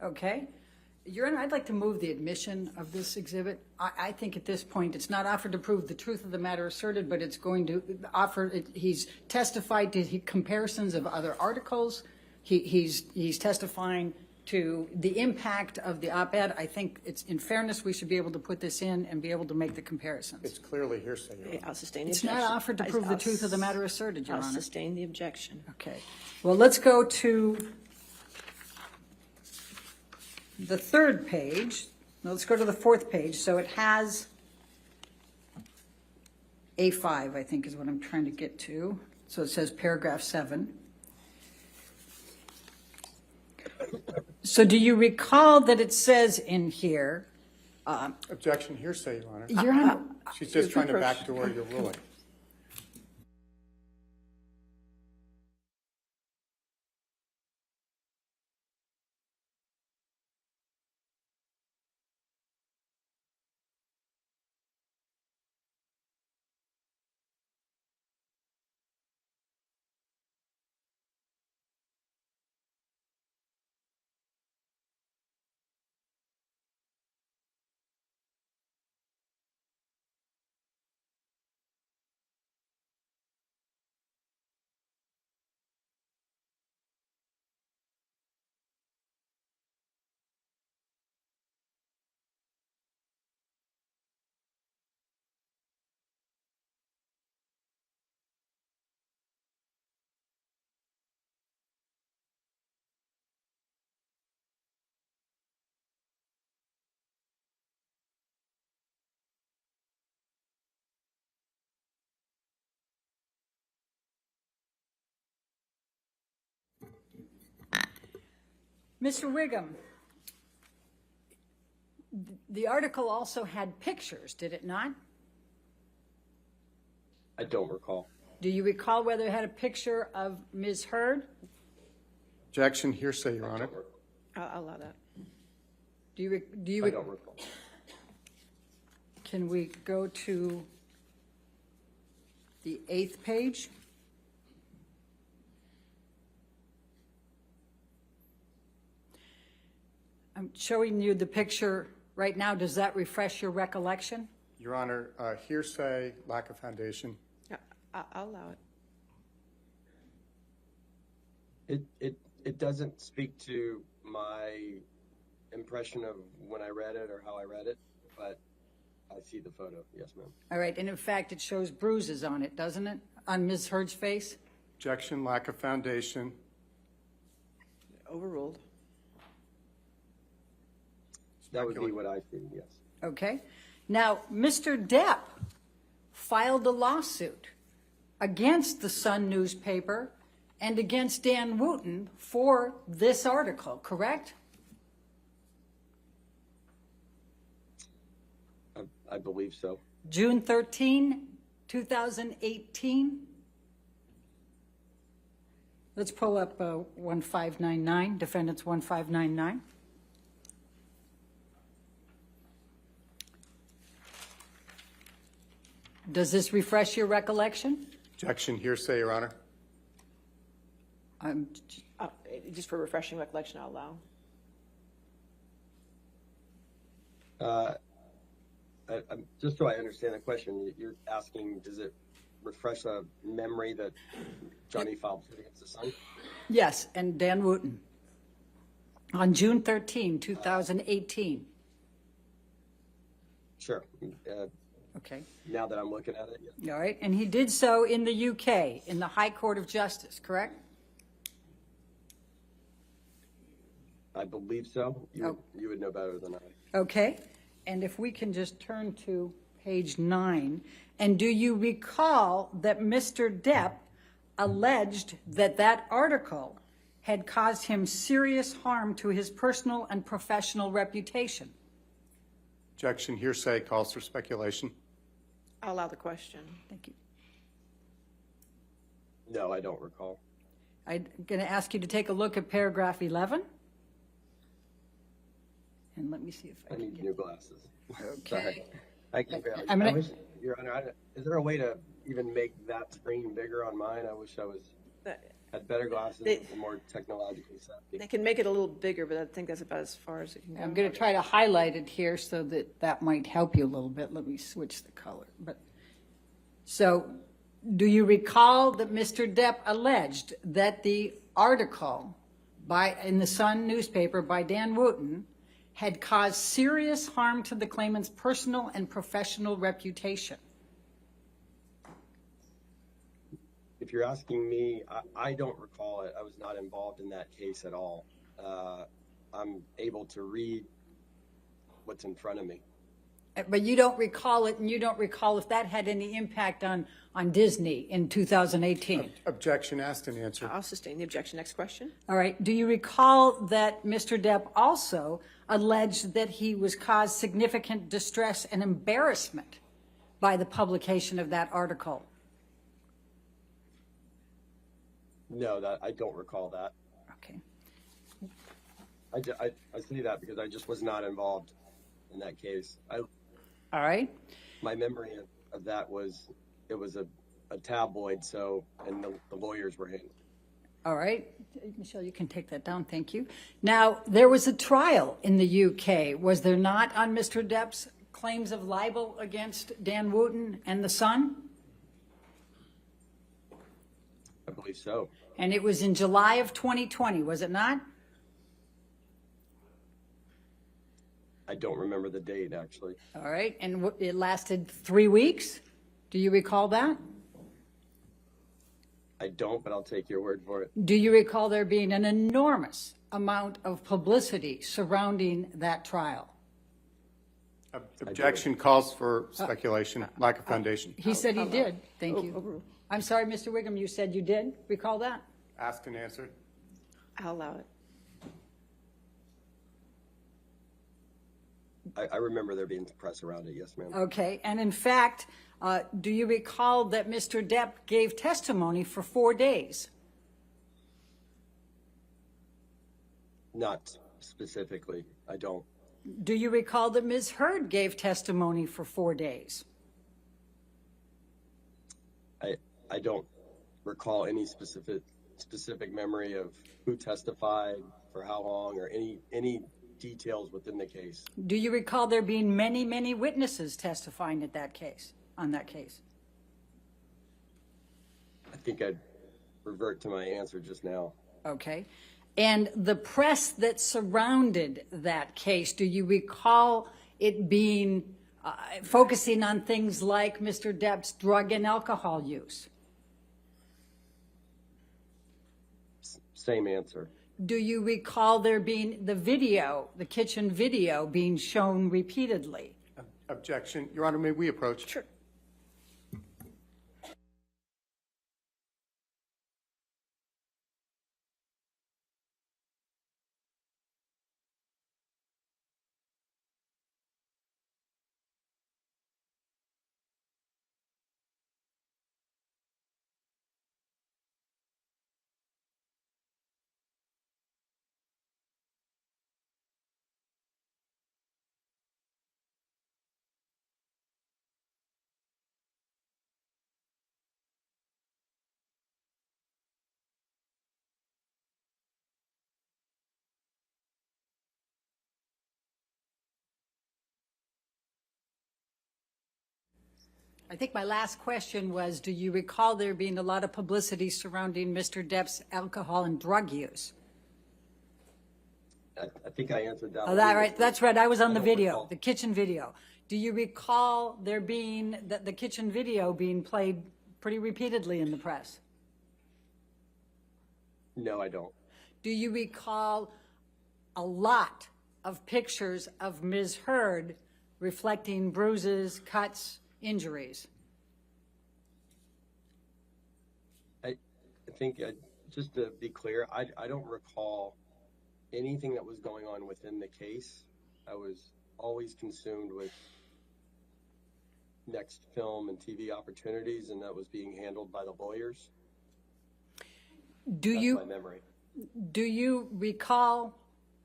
Okay. Your Honor, I'd like to move the admission of this exhibit. I think at this point, it's not offered to prove the truth of the matter asserted, but it's going to offer, he's testified to comparisons of other articles. He's testifying to the impact of the op-ed. I think it's, in fairness, we should be able to put this in and be able to make the comparisons. It's clearly hearsay, Your Honor. I'll sustain the It's objection. not offered to prove the truth of the matter asserted, Your I'll Honor. sustain the objection. Okay. Well, let's go to the third page. Now let's go to the fourth page. So it has A5, I think is what I'm trying to get to. So it says paragraph 7. So do you recall that it says in here Objection, hearsay, Your Honor. Your Honor, She's just trying to backdoor your ruling. Mr. Wiggum, the article also had pictures, did it not? I don't recall. Do you recall whether it had a picture of Ms. Heard? Objection, hearsay, Your I Honor. don't recall. I'll allow that. I don't recall. Can we go to the 8th page? I'm showing you the picture right now. Does that refresh your recollection? Your Honor, hearsay, lack of foundation. I'll allow it. It doesn't speak to my impression of when I read it or how I read it, but I see the photo. Yes, ma'am. All right, and in fact, it shows bruises on it, doesn't it? On Ms. Heard's face? Objection, lack of foundation. Overruled. That would be what I see, yes. Okay. Now, Mr. Depp filed a lawsuit against the Sun newspaper and against Dan Wooten for this article, correct? I believe so. June 13, 2018. Let's pull up 1599, defendants 1599. Does this refresh your recollection? Objection, hearsay, Your Honor. Just for refreshing recollection, I'll allow. Just so I understand the question, you're asking, does it refresh a memory that Johnny filed suit against the Sun? Yes, and Dan Wooten. On June 13, 2018. Sure. Okay. Now that I'm looking at it, yes. All right, and he did so in the UK, in the High Court of Justice, correct? I believe so. You would know better than I. Okay, and if we can just turn to page 9, and do you recall that Mr. Depp alleged that that article had caused him serious harm to his personal and professional reputation? Objection, hearsay, calls for speculation. I'll allow the question. Thank you. No, I don't recall. I'm going to ask you to take a look at paragraph 11. And let me see if I I can need get new glasses. Okay. Sorry. I can barely. I'm gonna- Your Honor, is there a way to even make that screen bigger on mine? I wish I had better glasses and more technologically savvy. They can make it a little bigger, but I think that's about as far as it can go. I'm going to try to highlight it here so that might help you a little bit. Let me switch the color. So, do you recall that Mr. Depp alleged that the article in the Sun newspaper by Dan Wooten had caused serious harm to the claimant's personal and professional reputation? If you're asking me, I don't recall it. I was not involved in that case at all. I'm able to read what's in front of me. But you don't recall it, and you don't recall if that had any impact on Disney in 2018. Objection, asked and answered. I'll sustain the objection. Next question. All right. Do you recall that Mr. Depp also alleged that he was caused significant distress and embarrassment by the publication of that article. No, that I don't recall that. Okay. I say that because I just was not involved in that case. All right. My memory of that was it was a tabloid, so, and the lawyers were handling. All right. Michelle, you can take that down. Thank you. Now, there was a trial in the UK, was there not, on Mr. Depp's claims of libel against Dan Wooten and the Sun? I believe so. And it was in July of 2020, was it not? I don't remember the date, actually. All right. And it lasted 3 weeks? Do you recall that? I don't, but I'll take your word for it. Do you recall there being an enormous amount of publicity surrounding that trial? Objection calls for speculation, lack of foundation. He said he did. Thank you. I'm sorry, Mr. Wiggum, you said you did recall that? Asked and answered. I'll allow it. I remember there being press around it, yes, ma'am. Okay. And in fact, do you recall that Mr. Depp gave testimony for 4 days? Not specifically, I don't. Do you recall that Ms. Heard gave testimony for 4 days? I don't recall any specific memory of who testified for how long or any details within the case. Do you recall there being many, many witnesses testifying at that case, on that case? I think I'd revert to my answer just now. Okay. And the press that surrounded that case, do you recall it being focusing on things like Mr. Depp's drug and alcohol use? Same answer. Do you recall there being the video, the kitchen video, being shown repeatedly? Objection. Your Honor, may we approach? Sure. I think my last question was, do you recall there being a lot of publicity surrounding Mr. Depp's alcohol and drug use? I think I answered that. Oh, that right. That's right. I was on the don't video, recall. the kitchen video. Do you recall there being the kitchen video being played pretty repeatedly in the press? No, I don't. Do you recall a lot of pictures of Ms. Heard reflecting bruises, cuts, injuries? I think, just to be clear, I don't recall anything that was going on within the case. I was always consumed with next film and TV opportunities, and that was being handled by the lawyers. That's my memory. Do you recall,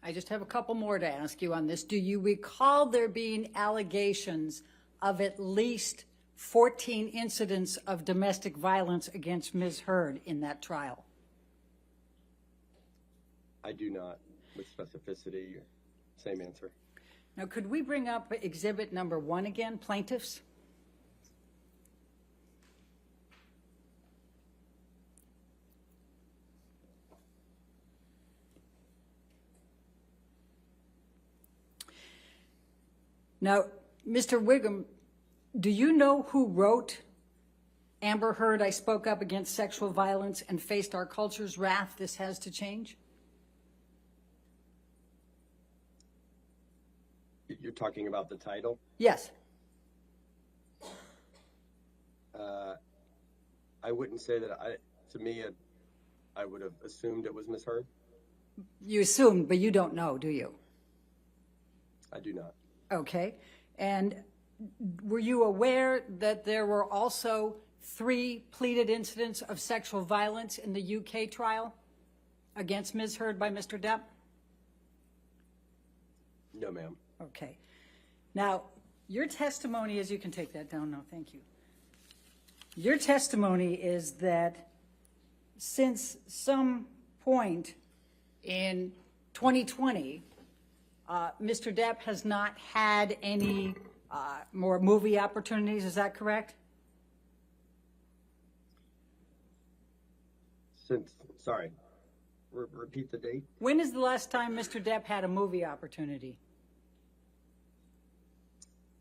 I just have a couple more to ask you on this, do you recall there being allegations of at least 14 incidents of domestic violence against Ms. Heard in that trial? I do not, with specificity. Same answer. Now, could we bring up exhibit number 1 again, plaintiffs? Now, Mr. Wiggum, do you know who wrote Amber Heard, I spoke up against sexual violence and faced our culture's wrath, this has to change? You're talking about the title? Yes. I wouldn't say that to me, I would have assumed it was Ms. Heard. You assumed, but you don't know, do you? I do not. Okay. And were you aware that there were also 3 pleaded incidents of sexual violence in the UK trial against Ms. Heard by Mr. Depp? No, ma'am. Okay. Now, your testimony is, you can take that down now, thank you. Your testimony is that since some point in 2020, Mr. Depp has not had any more movie opportunities, is that correct? Sorry, repeat the date. When is the last time Mr. Depp had a movie opportunity?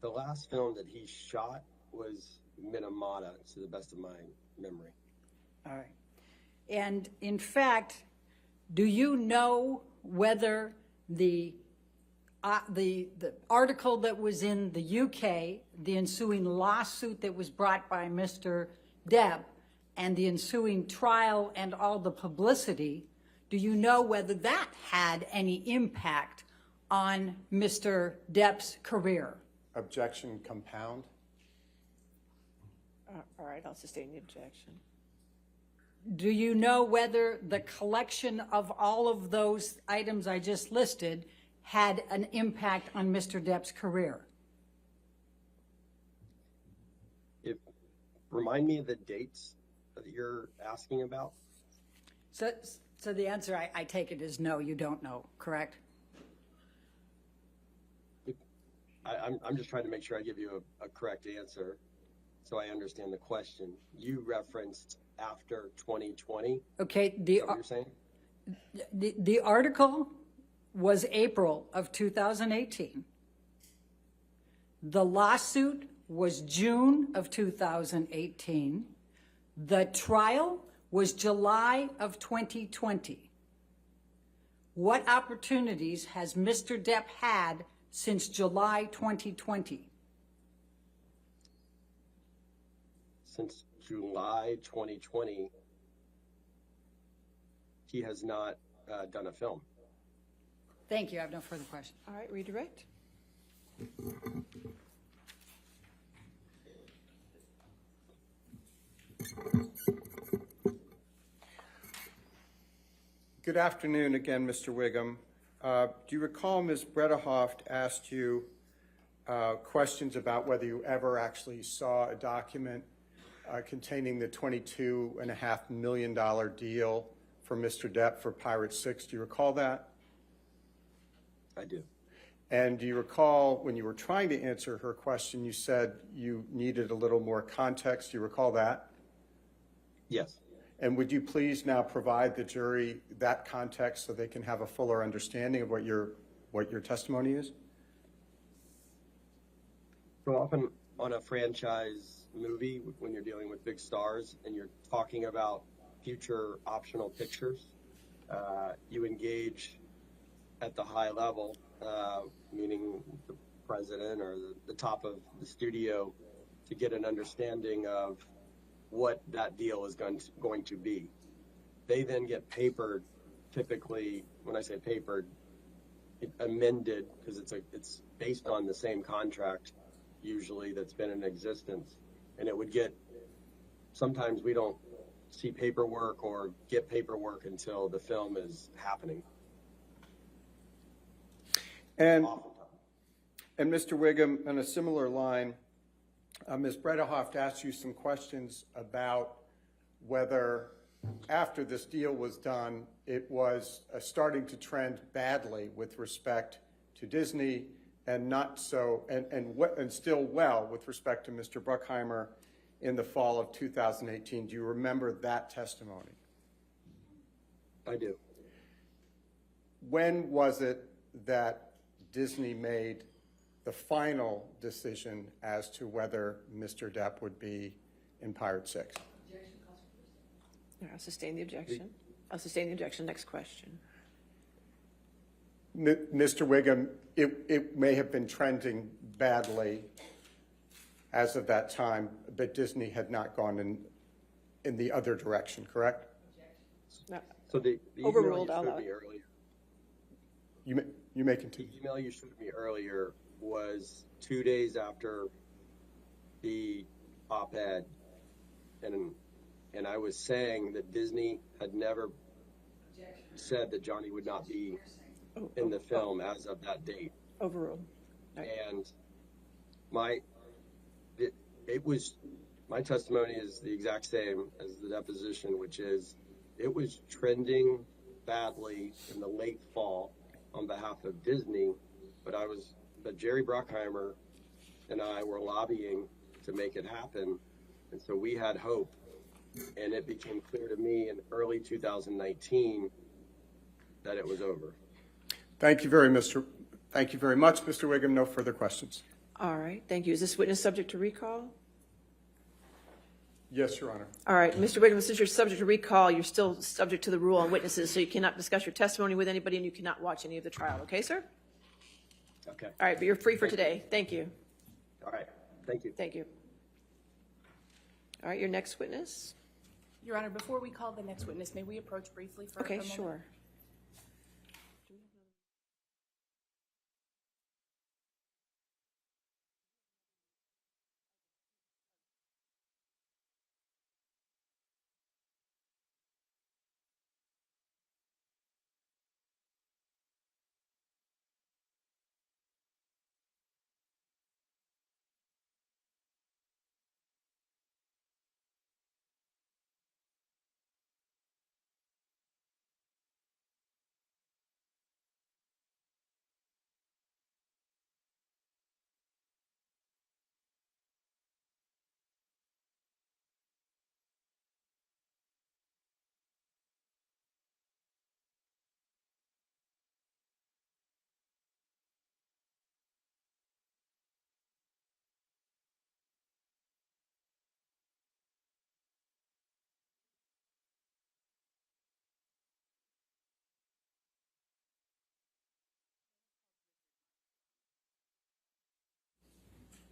The last film that he shot was Minamata, to the best of my memory. All right. And in fact, do you know whether the article that was in the UK, the ensuing lawsuit that was brought by Mr. Depp, and the ensuing trial and all the publicity, do you know whether that had any impact on Mr. Depp's career? Objection compound. All right, I'll sustain the objection. Do you know whether the collection of all of those items I just listed had an impact on Mr. Depp's career? Remind me of the dates that you're asking about. So the answer, I take it, is no, you don't know, correct? I'm just trying to make sure I give you a correct answer so I understand the question. You referenced after 2020. Okay, Is that what you're saying? the article was April of 2018. The lawsuit was June of 2018. The trial was July of 2020. What opportunities has Mr. Depp had since July 2020? Since July 2020, he has not done a film. Thank you. I have no further questions. All right, redirect. Good afternoon again, Mr. Wiggum. Do you recall Ms. Bredehoft asked you questions about whether you ever actually saw a document containing the $22.5 million deal for Mr. Depp for Pirate 6? Do you recall that? I do. And do you recall when you were trying to answer her question, you said you needed a little more context? Do you recall that? Yes. And would you please now provide the jury that context so they can have a fuller understanding of what your testimony is? So often on a franchise movie, when you're dealing with big stars and you're talking about future optional pictures, you engage at the high level, meaning the president or the top of the studio, to get an understanding of what that deal is going to be. They then get papered, typically, when I say papered, amended, because it's based on the same contract, usually, that's been in existence. And it would get, sometimes we don't see paperwork or get paperwork until the film is happening. And Mr. Wiggum, on a similar line, Ms. Bredehoft asked you some questions about whether after this deal was done, it was starting to trend badly with respect to Disney and not so, and still well with respect to Mr. Bruckheimer in the fall of 2018. Do you remember that testimony? I do. When was it that Disney made the final decision as to whether Mr. Depp would be in Pirate 6? I'll sustain the objection. I'll sustain the objection. Next question. Mr. Wiggum, it may have been trending badly as of that time, but Disney had not gone in the other direction, correct? No. So the Overruled, email I'll you allow showed it. me earlier. You may continue. The email you showed me earlier was 2 days after the op-ed, and I was saying that Disney had never said that Johnny would not be in the film as of that date. Overruled. Right. And my testimony is the exact same as the deposition, which is it was trending badly in the late fall on behalf of Disney, but Jerry Bruckheimer and I were lobbying to make it happen, and so we had hope, and it became clear to me in early 2019 that it was over. Thank you very much, Mr. Wiggum. No further questions. All right, thank you. Is this witness subject to recall? Yes, Your Honor. All right, Mr. Wiggum, since you're subject to recall, you're still subject to the rule on witnesses, so you cannot discuss your testimony with anybody and you cannot watch any of the trial, okay, sir? Okay. All right, but you're free for today. Thank you. All right. Thank you. Thank you. All right, your next witness? Your Honor, before we call the next witness, may we approach briefly for a Okay, moment? sure.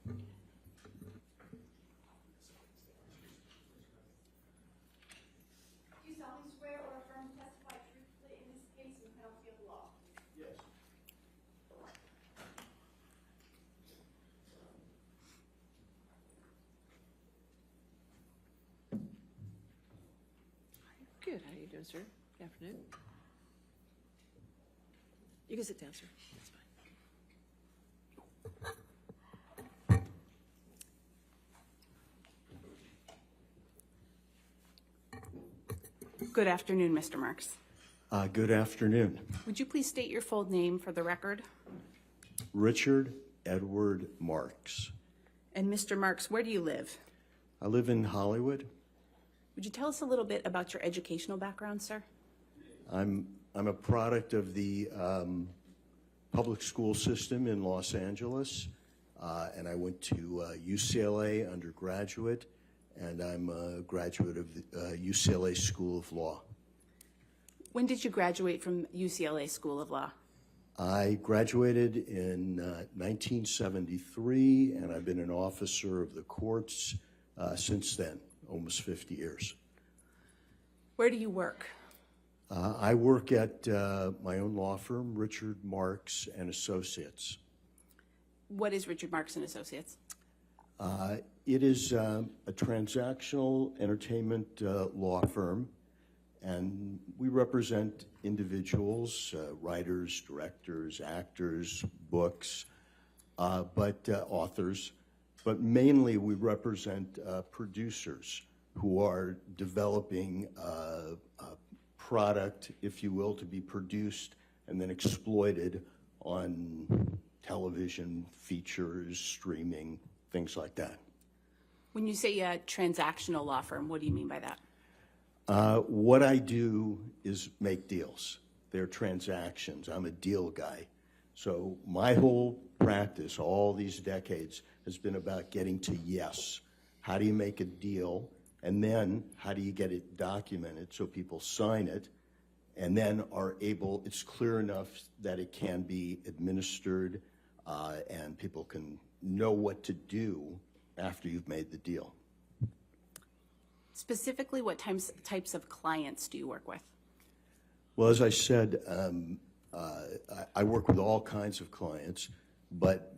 Do you solemnly swear or affirm to testify truthfully in this case and penalty of the law? Yes. Good, how are you doing, sir? Good afternoon. You can sit down, sir. That's fine. Good afternoon, Mr. Marks. Good afternoon. Would you please state your full name for the record? Richard Edward Marks. And Mr. Marks, where do you live? I live in Hollywood. Would you tell us a little bit about your educational background, sir? I'm a product of the public school system in Los Angeles, and I went to UCLA undergraduate, and I'm a graduate of the UCLA School of Law. When did you graduate from UCLA School of Law? I graduated in 1973, and I've been an officer of the courts since then, almost 50 years. Where do you work? I work at my own law firm, Richard Marks and Associates. What is Richard Marks and Associates? It is a transactional entertainment law firm, and we represent individuals, writers, directors, actors, books, but authors. But mainly we represent producers who are developing a product, if you will, to be produced and then exploited on television, features, streaming, things like that. When you say a transactional law firm, what do you mean by that? What I do is make deals. They're transactions. I'm a deal guy. So my whole practice, all these decades, has been about getting to yes. How do you make a deal? And then how do you get it documented so people sign it and then are able, it's clear enough that it can be administered and people can know what to do after you've made the deal. Specifically, what types of clients do you work with? Well, as I said, I work with all kinds of clients, but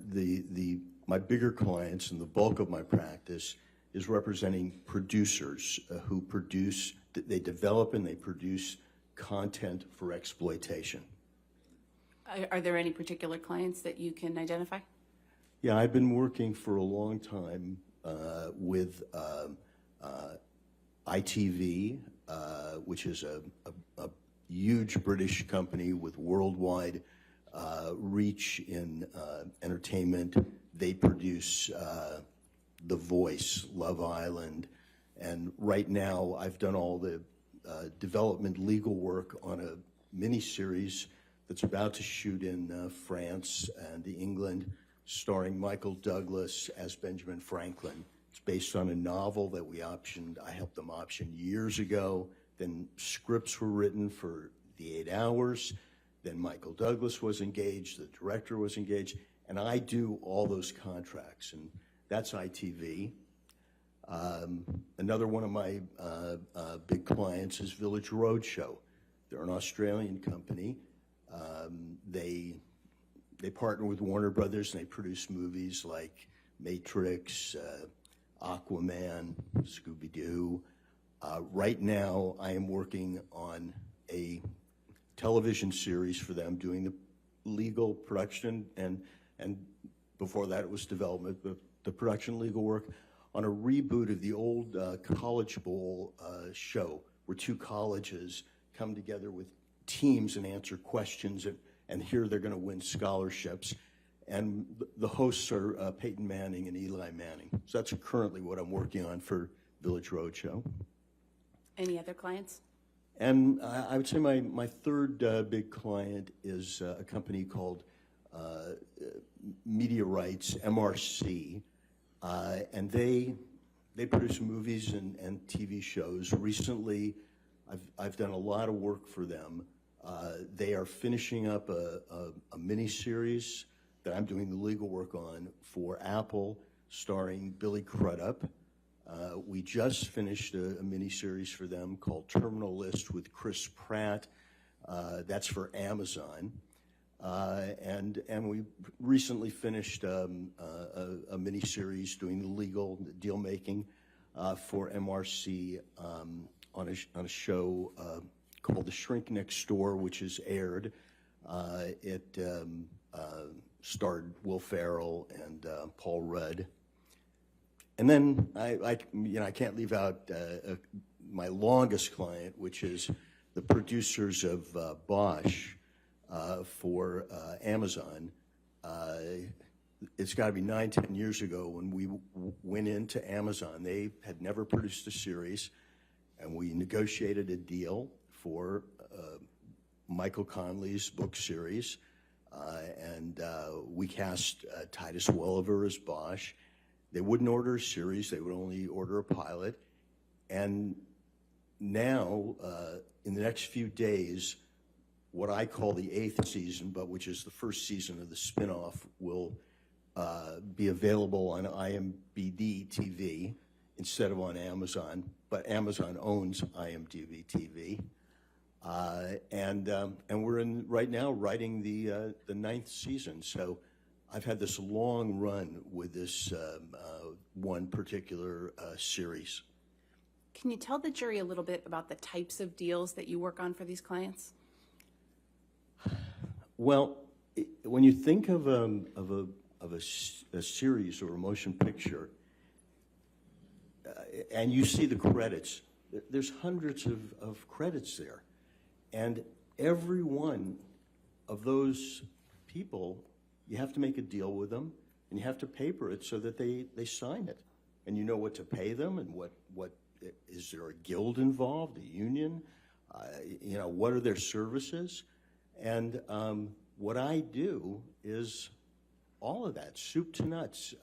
my bigger clients and the bulk of my practice is representing producers who produce, they develop and they produce content for exploitation. Are there any particular clients that you can identify? Yeah, I've been working for a long time with ITV, which is a huge British company with worldwide reach in entertainment. They produce The Voice, Love Island, and right now I've done all the development legal work on a miniseries that's about to shoot in France and England, starring Michael Douglas as Benjamin Franklin. It's based on a novel that we optioned. I helped them option years ago. Then scripts were written for the 8 Hours. Then Michael Douglas was engaged, the director was engaged, and I do all those contracts, and that's ITV. Another one of my big clients is Village Roadshow. They're an Australian company. They partner with Warner Brothers and they produce movies like Matrix, Aquaman, Scooby-Doo. Right now, I am working on a television series for them, doing the legal production, and before that it was development, but the production legal work on a reboot of the old College Bowl show, where two colleges come together with teams and answer questions, and here they're going to win scholarships. And the hosts are Peyton Manning and Eli Manning. So that's currently what I'm working on for Village Roadshow. Any other clients? And I would say my third big client is a company called Media Rights, MRC, and they produce movies and TV shows. Recently, I've done a lot of work for them. They are finishing up a mini-series that I'm doing the legal work on for Apple, starring Billy Crudup. We just finished a mini-series for them called Terminal List with Chris Pratt. That's for Amazon. And we recently finished a mini-series doing the legal deal-making for MRC on a show called The Shrink Next Door, which is aired. It starred Will Ferrell and Paul Rudd. And then I can't leave out my longest client, which is the producers of Bosch for Amazon. It's got to be 9-10 years ago when we went into Amazon. They had never produced a series, and we negotiated a deal for Michael Conley's book series, and we cast Titus Welliver as Bosch. They wouldn't order a series, they would only order a pilot. And now, in the next few days, what I call the 8th season, but which is the first season of the spinoff, will be available on IMDb TV instead of on Amazon, but Amazon owns IMDb TV. And we're right now writing the 9th season. So I've had this long run with this one particular series. Can you tell the jury a little bit about the types of deals that you work on for these clients? Well, when you think of a series or a motion picture, and you see the credits, there's hundreds of credits there. And every one of those people, you have to make a deal with them, and you have to paper it so that they sign it. And you know what to pay them, and what is there a guild involved, a union? What are their services? And what I do is all of that, soup to nuts,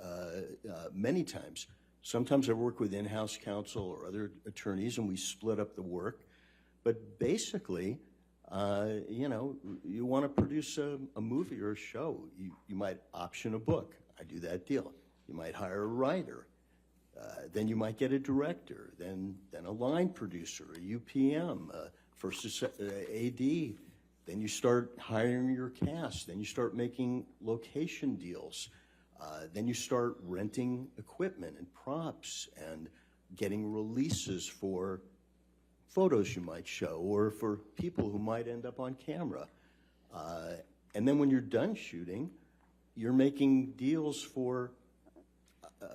many times. Sometimes I work with in-house counsel or other attorneys, and we split up the work. But basically, you want to produce a movie or a show. You might option a book. I do that deal. You might hire a writer. Then you might get a director, then a line producer, a UPM, first AD, Then you start hiring your cast. Then you start making location deals. Then you start renting equipment and props and getting releases for photos you might show or for people who might end up on camera. And then when you're done shooting, you're making deals for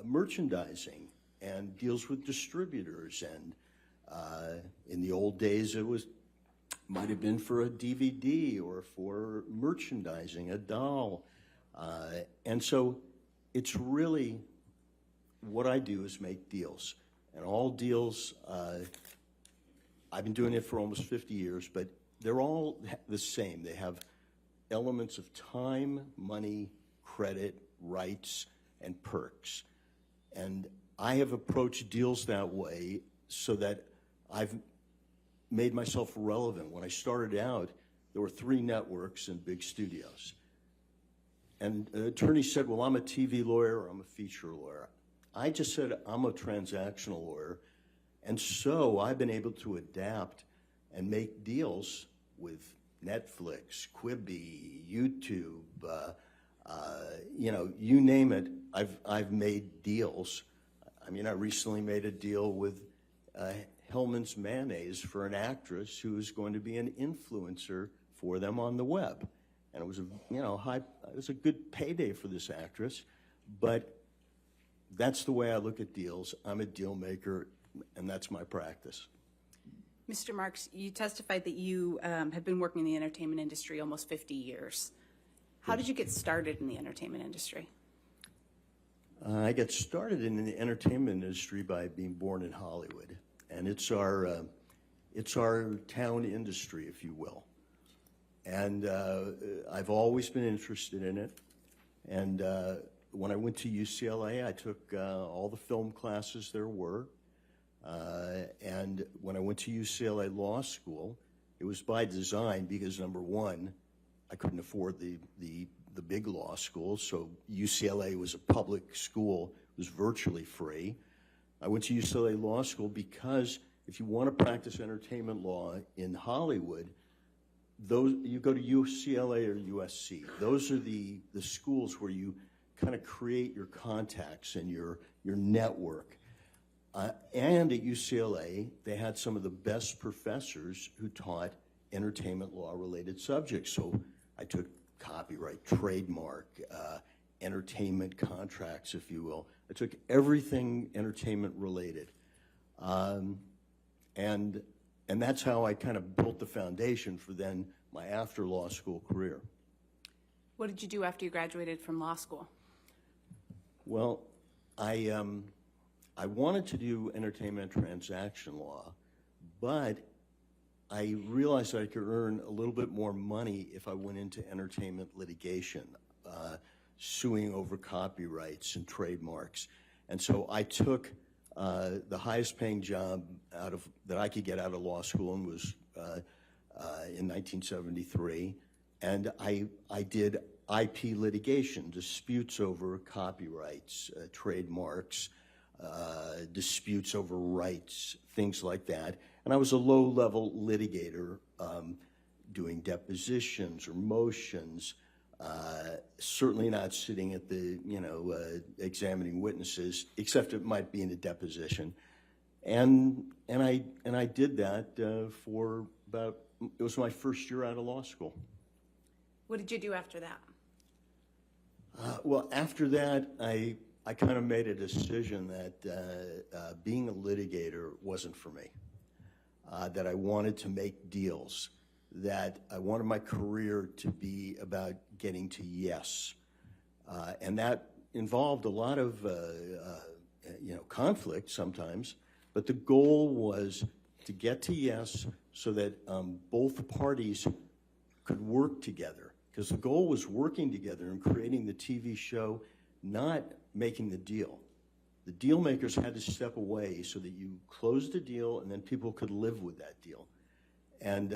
merchandising and deals with distributors. And in the old days, might have been for a DVD or for merchandising, a doll. And so it's really, what I do is make deals. And all deals, I've been doing it for almost 50 years, but they're all the same. They have elements of time, money, credit, rights, and perks. And I have approached deals that way so that I've made myself relevant. When I started out, there were 3 networks and big studios. And an attorney said, well, I'm a TV lawyer or I'm a feature lawyer. I just said, I'm a transactional lawyer. And so I've been able to adapt and make deals with Netflix, Quibi, YouTube, you name it. I've made deals. I mean, I recently made a deal with Hellman's Mayonnaise for an actress who is going to be an influencer for them on the web. And it was it was a good payday for this actress, but that's the way I look at deals. I'm a deal maker, and that's my practice. Mr. Marks, you testified that you have been working in the entertainment industry almost 50 years. How did you get started in the entertainment industry? I got started in the entertainment industry by being born in Hollywood, and it's our town industry, if you will. And I've always been interested in it. And when I went to UCLA, I took all the film classes there were. And when I went to UCLA Law School, it was by design because, number one, I couldn't afford the big law school, so UCLA was a public school. It was virtually free. I went to UCLA Law School because if you want to practice entertainment law in Hollywood, you go to UCLA or USC. Those are the schools where you kind of create your contacts and your network. And at UCLA, they had some of the best professors who taught entertainment law-related subjects. So I took copyright, trademark, entertainment contracts, if you will. I took everything entertainment-related. And that's how I kind of built the foundation for then my after-law school career. What did you do after you graduated from law school? Well, I wanted to do entertainment transaction law, but I realized I could earn a little bit more money if I went into entertainment litigation, suing over copyrights and trademarks. And so I took the highest paying job that I could get out of law school, and was in 1973. And I did IP litigation, disputes over copyrights, trademarks, disputes over rights, things like that. And I was a low-level litigator, doing depositions or motions, certainly not sitting at the, examining witnesses, except it might be in a deposition. And I did that for about, it was my first year out of law school. What did you do after that? Well, after that, I kind of made a decision that being a litigator wasn't for me, that I wanted to make deals, that I wanted my career to be about getting to yes. And that involved a lot of conflict sometimes, but the goal was to get to yes so that both parties could work together. Because the goal was working together and creating the TV show, not making the deal. The deal makers had to step away so that you closed the deal and then people could live with that deal. And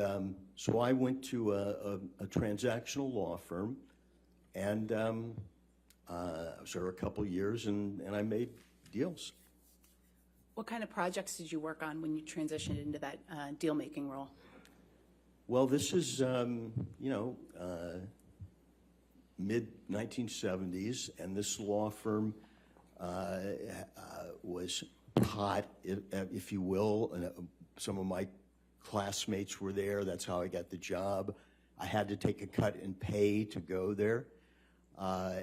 so I went to a transactional law firm, and I was there a couple years, and I made deals. What kind of projects did you work on when you transitioned into that deal-making role? Well, this is, mid-1970s, and this law firm was hot, if you will. And some of my classmates were there. That's how I got the job. I had to take a cut in pay to go there. I'll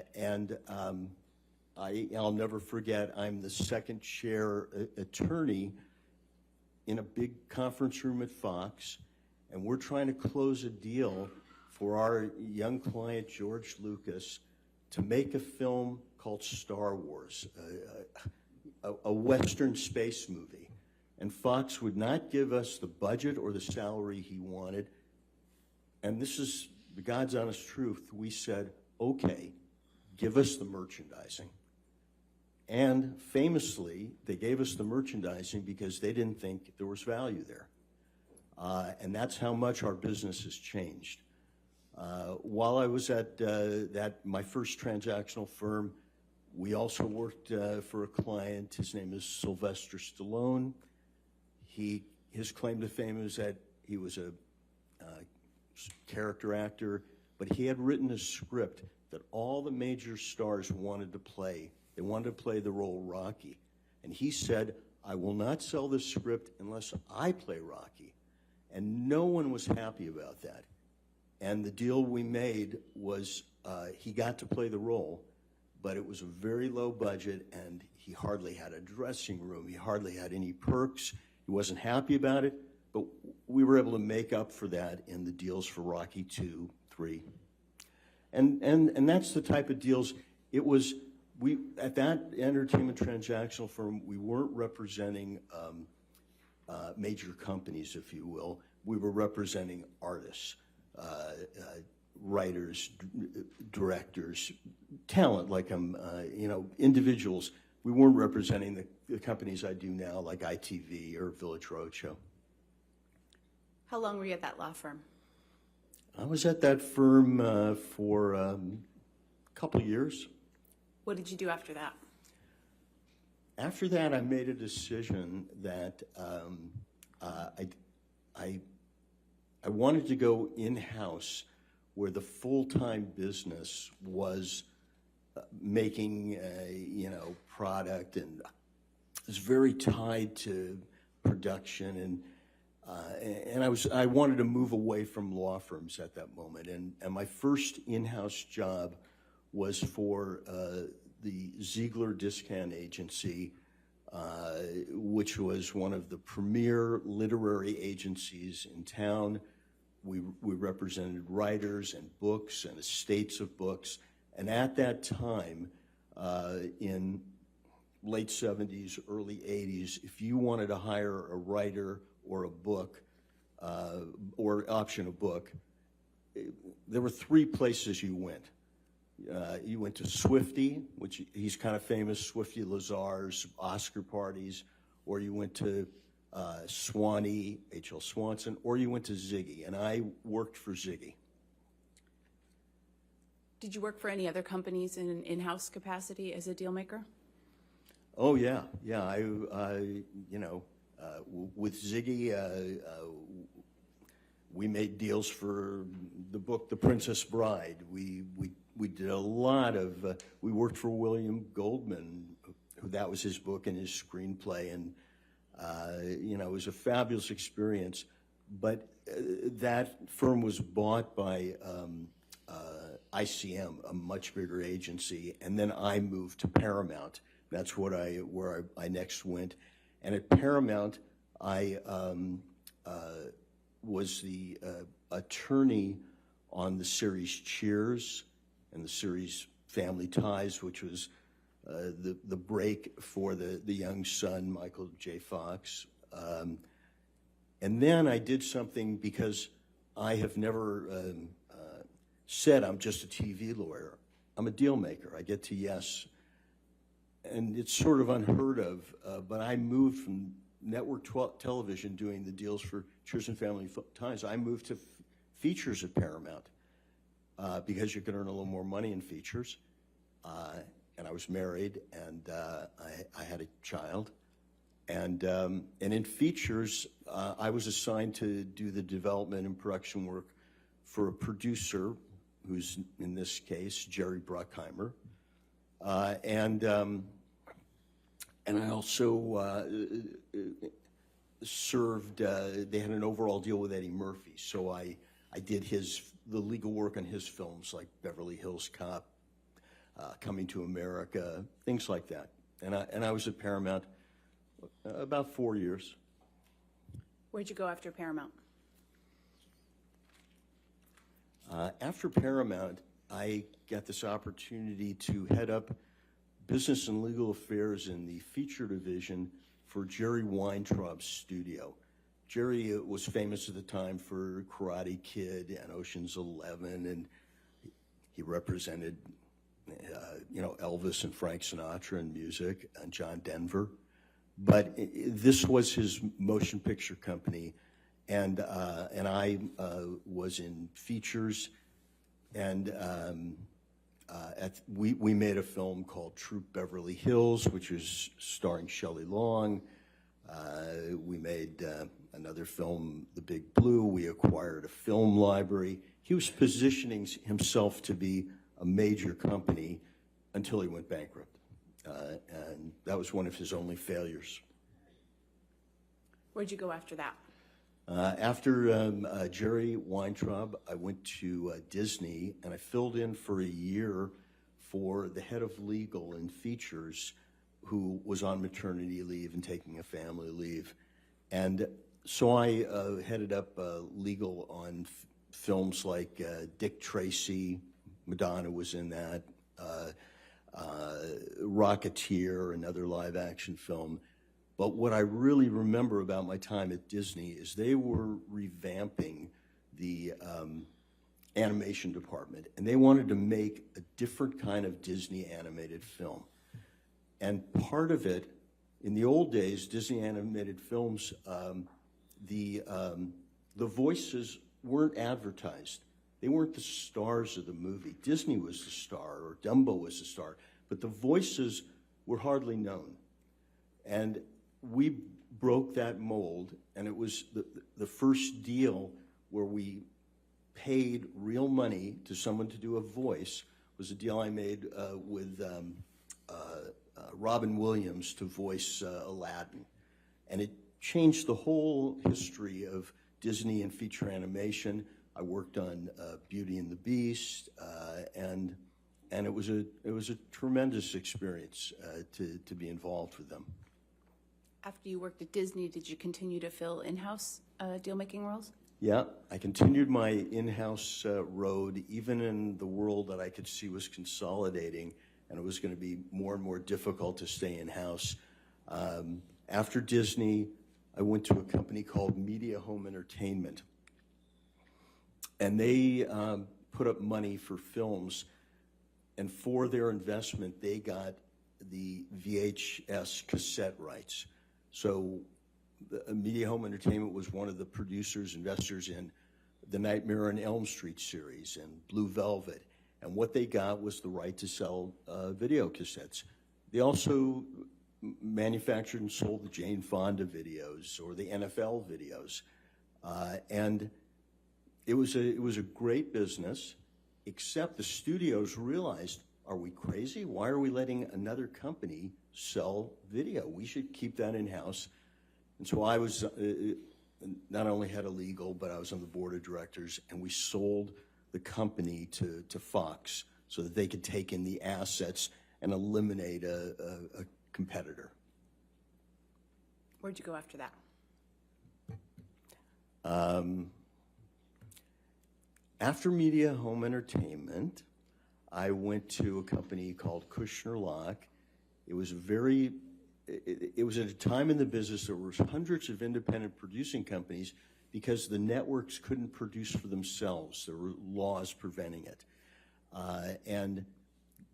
never forget, I'm the second chair attorney in a big conference room at Fox, and we're trying to close a deal for our young client, George Lucas, to make a film called Star Wars, a Western space movie. And Fox would not give us the budget or the salary he wanted. And this is the God's honest truth. We said, okay, give us the merchandising. And famously, they gave us the merchandising because they didn't think there was value there. And that's how much our business has changed. While I was at my first transactional firm, we also worked for a client. His name is Sylvester Stallone. His claim to fame is that he was a character actor, but he had written a script that all the major stars wanted to play. They wanted to play the role Rocky. And he said, I will not sell this script unless I play Rocky. And no one was happy about that. And the deal we made was he got to play the role, but it was a very low budget, and he hardly had a dressing room. He hardly had any perks. He wasn't happy about it, but we were able to make up for that in the deals for Rocky 2, 3. And that's the type of deals. It was, at that entertainment transactional firm, we weren't representing major companies, if you will. We were representing artists, writers, directors, talent, like individuals. We weren't representing the companies I do now, like ITV or Village Roadshow. How long were you at that law firm? I was at that firm for a couple years. What did you do after that? After that, I made a decision that I wanted to go in-house where the full-time business was making product, and it was very tied to production, and I wanted to move away from law firms at that moment. And my first in-house job was for the Ziegler Discount Agency, which was one of the premier literary agencies in town. We represented writers and books and estates of books. And at that time, in late 70s, early 80s, if you wanted to hire a writer or a book, or option a book, there were three places you went. You went to Swifty, which he's kind of famous, Swifty Lazar's Oscar parties, or you went to Swanee, H.L. Swanson, or you went to Ziggy, and I worked for Ziggy. Did you work for any other companies in an in-house capacity as a deal maker? Oh yeah. With Ziggy, we made deals for the book The Princess Bride. We did a lot of. We worked for William Goldman, who that was his book and his screenplay, and it was a fabulous experience. But that firm was bought by ICM, a much bigger agency, and then I moved to Paramount. That's where I next went, and at Paramount, I was the attorney on the series Cheers and the series Family Ties, which was the break for the young son, Michael J. Fox. And then I did something, because I have never said I'm just a TV lawyer. I'm a deal maker. I get to yes. And it's sort of unheard of, but I moved from network television doing the deals for Cheers and Family Ties. I moved to features at Paramount because you can earn a little more money in features. And I was married, and I had a child. And in features, I was assigned to do the development and production work for a producer, who's in this case Jerry Bruckheimer, and I also served. They had an overall deal with Eddie Murphy, so I did the legal work on his films like Beverly Hills Cop, Coming to America, things like that. And I was at Paramount about 4 years. Where'd you go after Paramount? After Paramount, I got this opportunity to head up business and legal affairs in the feature division for Jerry Weintraub's studio. Jerry was famous at the time for Karate Kid and Ocean's 11, and he represented, Elvis and Frank Sinatra in music, and John Denver. But this was his motion picture company, and I was in features, and we made a film called Troop Beverly Hills, which was starring Shelley Long. We made another film, The Big Blue. We acquired a film library. He was positioning himself to be a major company until he went bankrupt. And that was one of his only failures. Where'd you go after that? After Jerry Weintraub, I went to Disney, and I filled in for a year for the head of legal and features, who was on maternity leave and taking a family leave. And so I headed up legal on films like Dick Tracy, Madonna was in that, Rocketeer, another live action film. But what I really remember about my time at Disney is they were revamping the animation department, and they wanted to make a different kind of Disney animated film. And part of it, in the old days, Disney animated films, the voices weren't advertised. They weren't the stars of the movie. Disney was the star, or Dumbo was the star, but the voices were hardly known. And we broke that mold, and it was the first deal where we paid real money to someone to do a voice. Was a deal I made with Robin Williams to voice Aladdin. And it changed the whole history of Disney and feature animation. I worked on Beauty and the Beast, and it was a tremendous experience to be involved with them. After you worked at Disney, did you continue to fill in-house deal-making roles? Yeah, I continued my in-house road, even in the world that I could see was consolidating, and it was going to be more and more difficult to stay in-house. After Disney, I went to a company called Media Home Entertainment, and they put up money for films, and for their investment, they got the VHS cassette rights. So Media Home Entertainment was one of the producers, investors in the Nightmare on Elm Street series and Blue Velvet. And what they got was the right to sell video cassettes. They also manufactured and sold the Jane Fonda videos or the NFL videos. And it was a great business, except the studios realized, are we crazy? Why are we letting another company sell video? We should keep that in-house. And so I was not only head of legal, but I was on the board of directors, and we sold the company to Fox so that they could take in the assets and eliminate a competitor. Where'd you go after that? After Media Home Entertainment, I went to a company called Kushner Lock. It was at a time in the business there were hundreds of independent producing companies because the networks couldn't produce for themselves. There were laws preventing it. And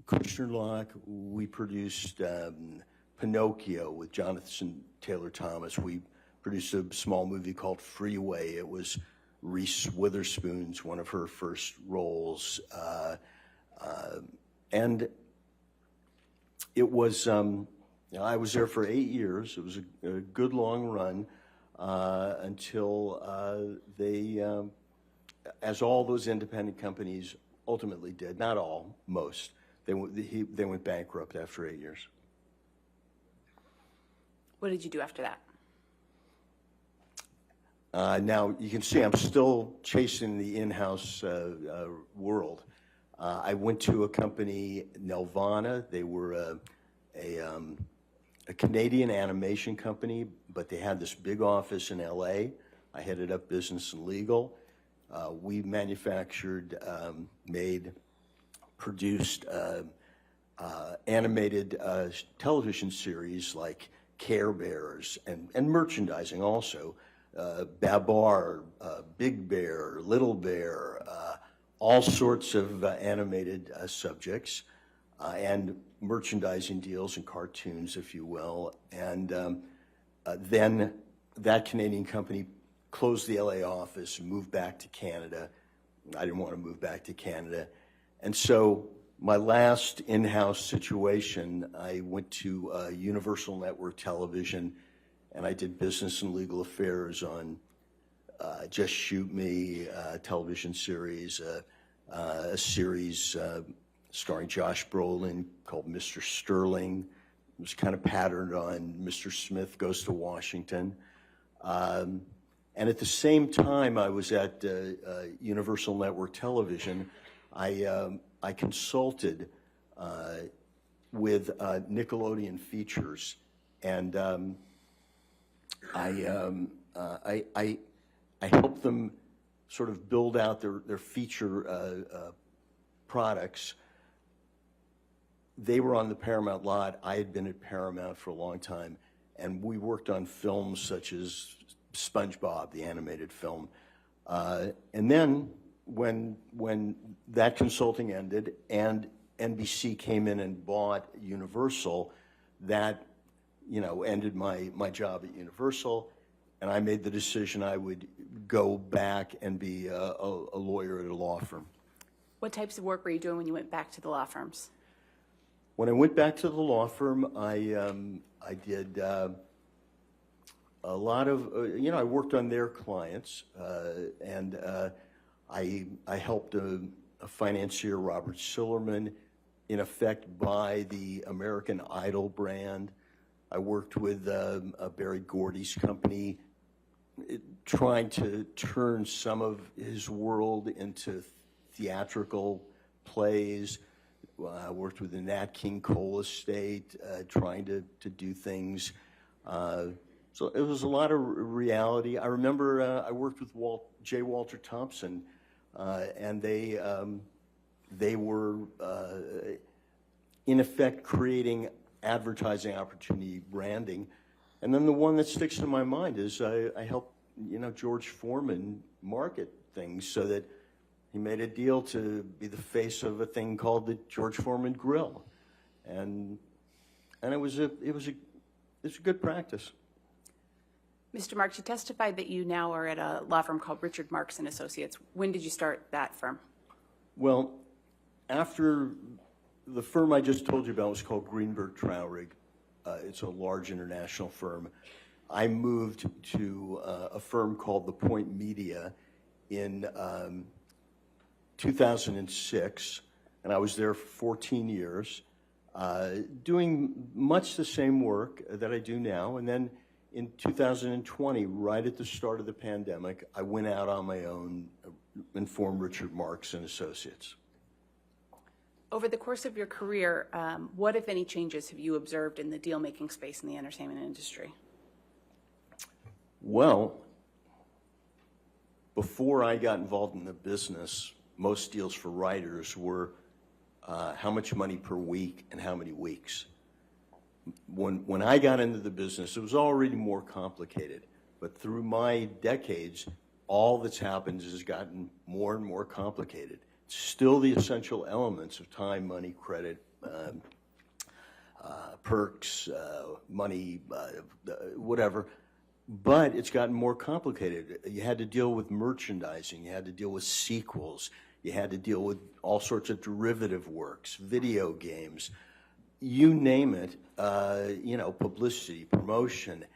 Kushner Lock, we produced Pinocchio with Jonathan Taylor Thomas. We produced a small movie called Freeway. It was Reese Witherspoon's one of her first roles. And it was, I was there for 8 years. It was a good long run. until they, as all those independent companies ultimately did, not all, most, they went bankrupt after 8 years. What did you do after that? Now, you can see I'm still chasing the in-house world. I went to a company, Nelvana. They were a Canadian animation company, but they had this big office in LA. I headed up business and legal. We manufactured, made, produced animated television series like Care Bears and merchandising also. Babar, Big Bear, Little Bear, all sorts of animated subjects and merchandising deals and cartoons, if you will. And then that Canadian company closed the LA office and moved back to Canada. I didn't want to move back to Canada. And so my last in-house situation, I went to Universal Network Television, and I did business and legal affairs on Just Shoot Me, television series, a series starring Josh Brolin called Mr. Sterling. It was kind of patterned on Mr. Smith Goes to Washington. And at the same time I was at Universal Network Television, I consulted with Nickelodeon Features, and I helped them sort of build out their feature products. They were on the Paramount lot. I had been at Paramount for a long time, and we worked on films such as SpongeBob, the animated film. And then when that consulting ended and NBC came in and bought Universal, that ended my job at Universal, and I made the decision I would go back and be a lawyer at a law firm. What types of work were you doing when you went back to the law firms? When I went back to the law firm, I did a lot of, I worked on their clients, and I helped a financier, Robert Sillerman, in effect buy the American Idol brand. I worked with Barry Gordy's company, trying to turn some of his world into theatrical plays. I worked with the Nat King Cole estate, trying to do things. So it was a lot of reality. I remember I worked with J. Walter Thompson, and they were, in effect, creating advertising opportunity branding. And then the one that sticks in my mind is I helped George Foreman market things so that he made a deal to be the face of a thing called the George Foreman Grill, and it was a good practice. Mr. Marks, you testified that you now are at a law firm called Richard Marks and Associates. When did you start that firm? Well, after the firm I just told you about was called Greenberg Traurig. It's a large international firm. I moved to a firm called The Point Media in 2006, and I was there for 14 years, doing much the same work that I do now. And then in 2020, right at the start of the pandemic, I went out on my own and formed Richard Marks and Associates. Over the course of your career, what, if any, changes have you observed in the deal-making space in the entertainment industry? Well, before I got involved in the business, most deals for writers were how much money per week and how many weeks. When I got into the business, it was already more complicated. But through my decades, all that's happened has gotten more and more complicated. Still the essential elements of time, money, credit, perks, money, whatever. But it's gotten more complicated. You had to deal with merchandising. You had to deal with sequels. You had to deal with all sorts of derivative works, video games, you name it, publicity, promotion.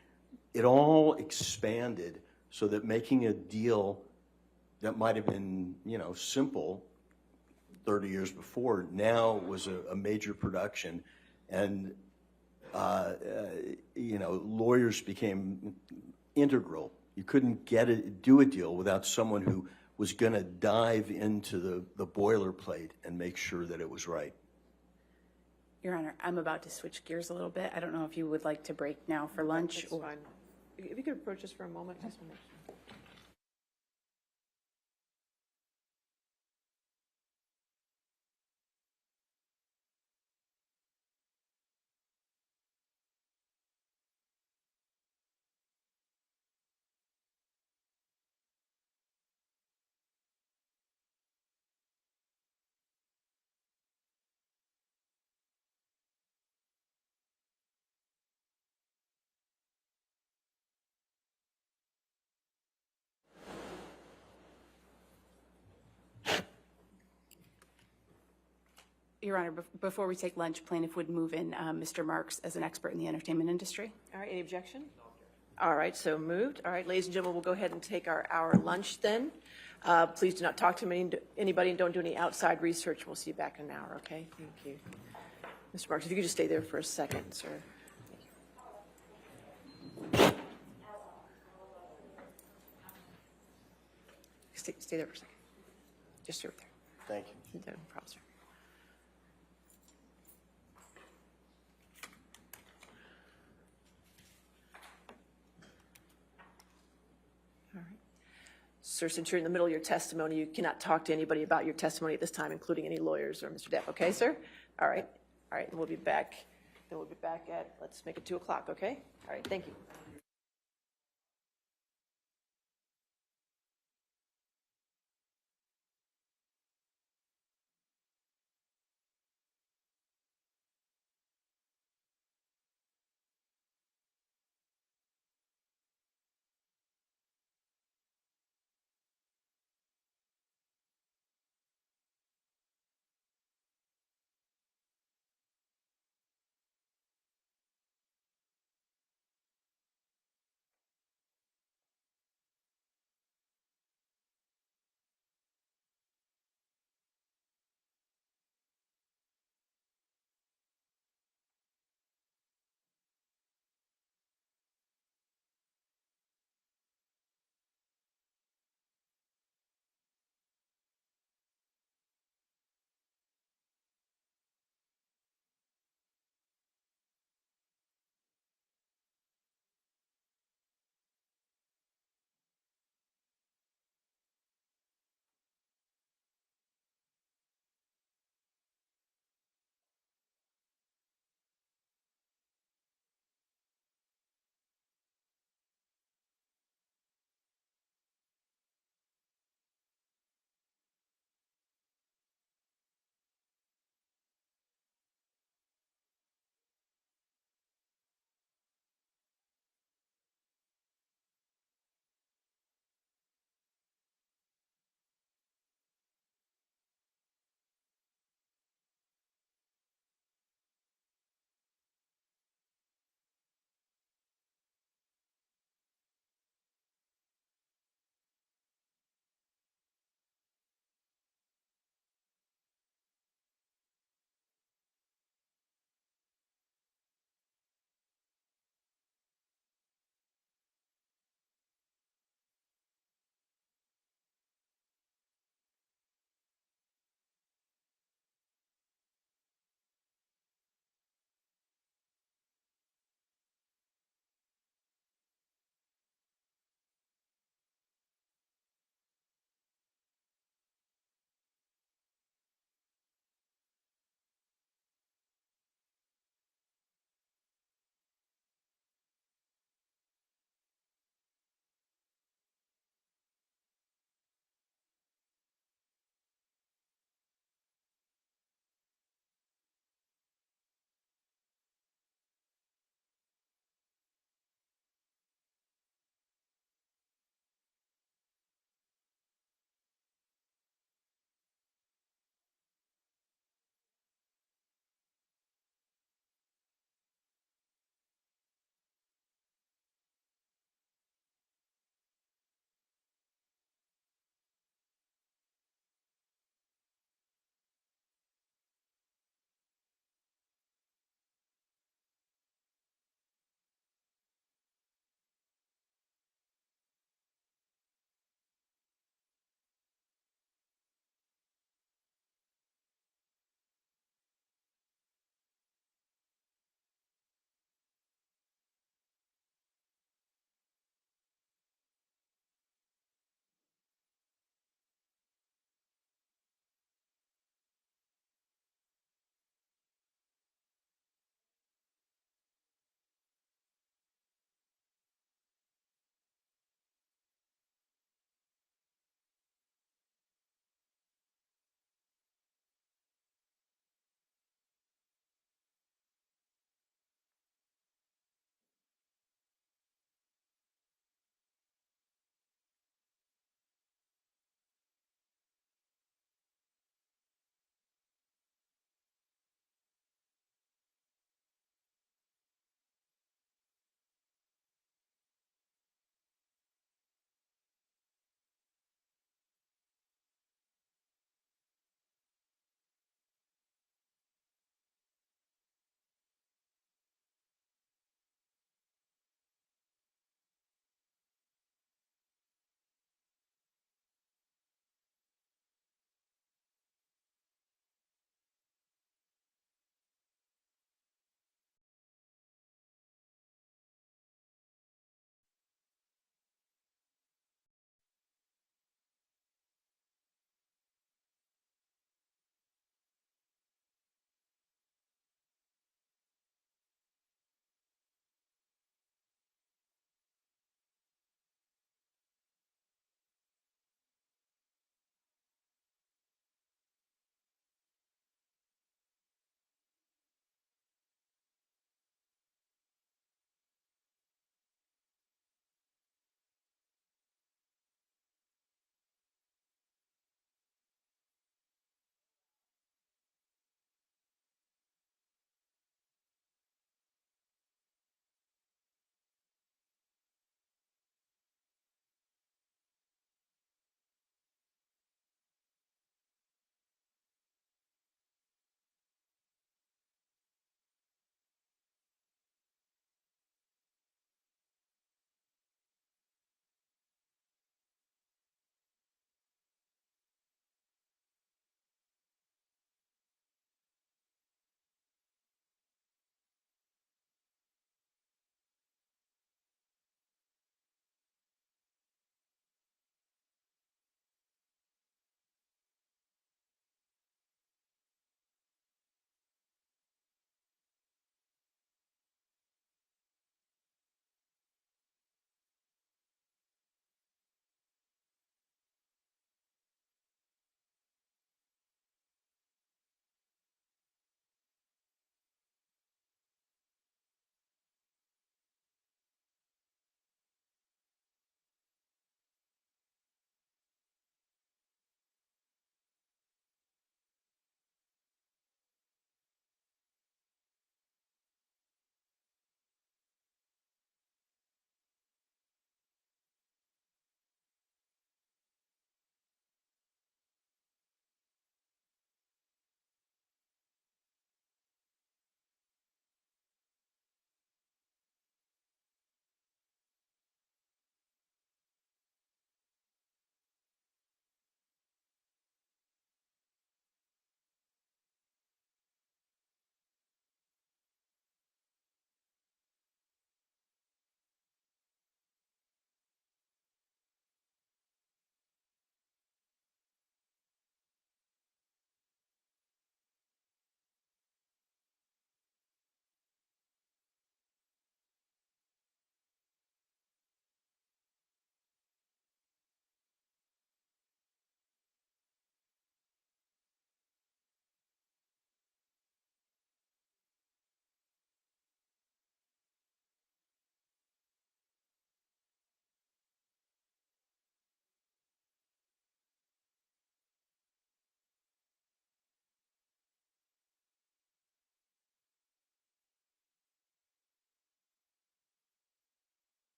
it all expanded so that making a deal that might have been, simple 30 years before now was a major production. And, lawyers became integral. You couldn't do a deal without someone who was going to dive into the boilerplate and make sure that it was right. Your Honor, I'm about to switch gears a little bit. I don't know if you would like to break now for lunch. That's fine. If you could approach us for a moment, just a minute. Your Honor, before we take lunch, plaintiff would move in Mr. Marks as an expert in the entertainment industry. All right, any objection? All right, so moved. All right, ladies and gentlemen, we'll go ahead and take our hour lunch then. Please do not talk to anybody and don't do any outside research. We'll see you back in an hour, okay? Thank you. Mr. Marks, if you could just stay there for a second, sir. Thank you. Stay there for a second. Just stay right there. Thank you. No problem, sir. All right. Sir, since you're in the middle of your testimony, you cannot talk to anybody about your testimony at this time, including any lawyers or Mr. Depp, okay, sir? All right, and we'll be back. Then we'll be back at, let's make it 2 o'clock, okay? All right, thank you.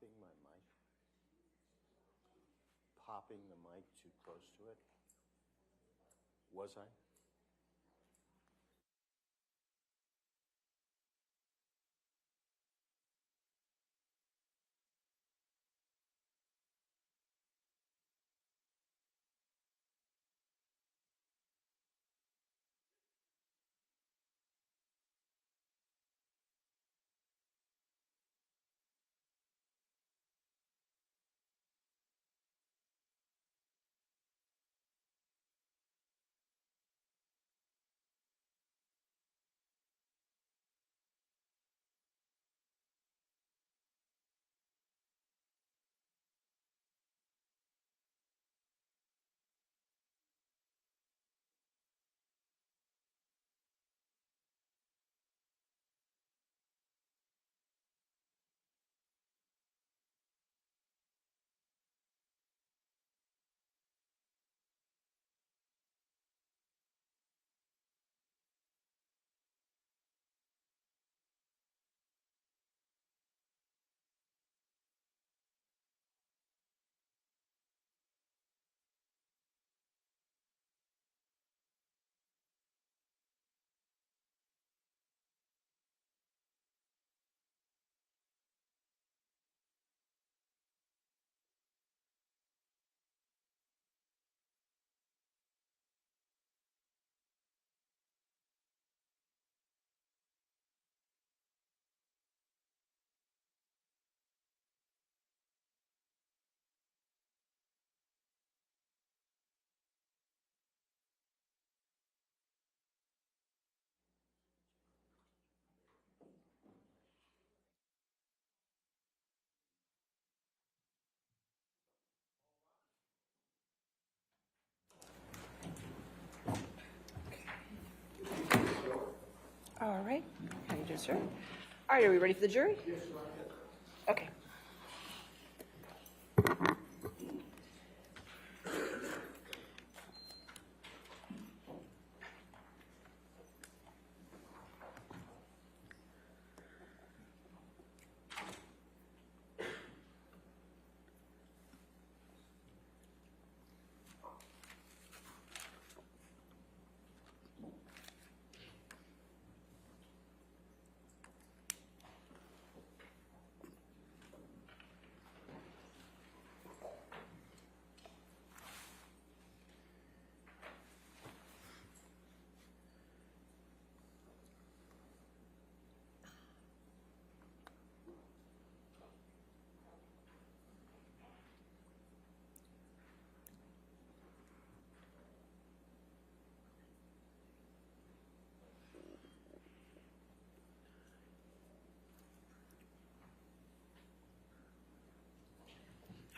popping my mic? Popping the mic too close to it? Was I? All right. How you doing, sir? All right, are we ready for the jury? Yes, okay.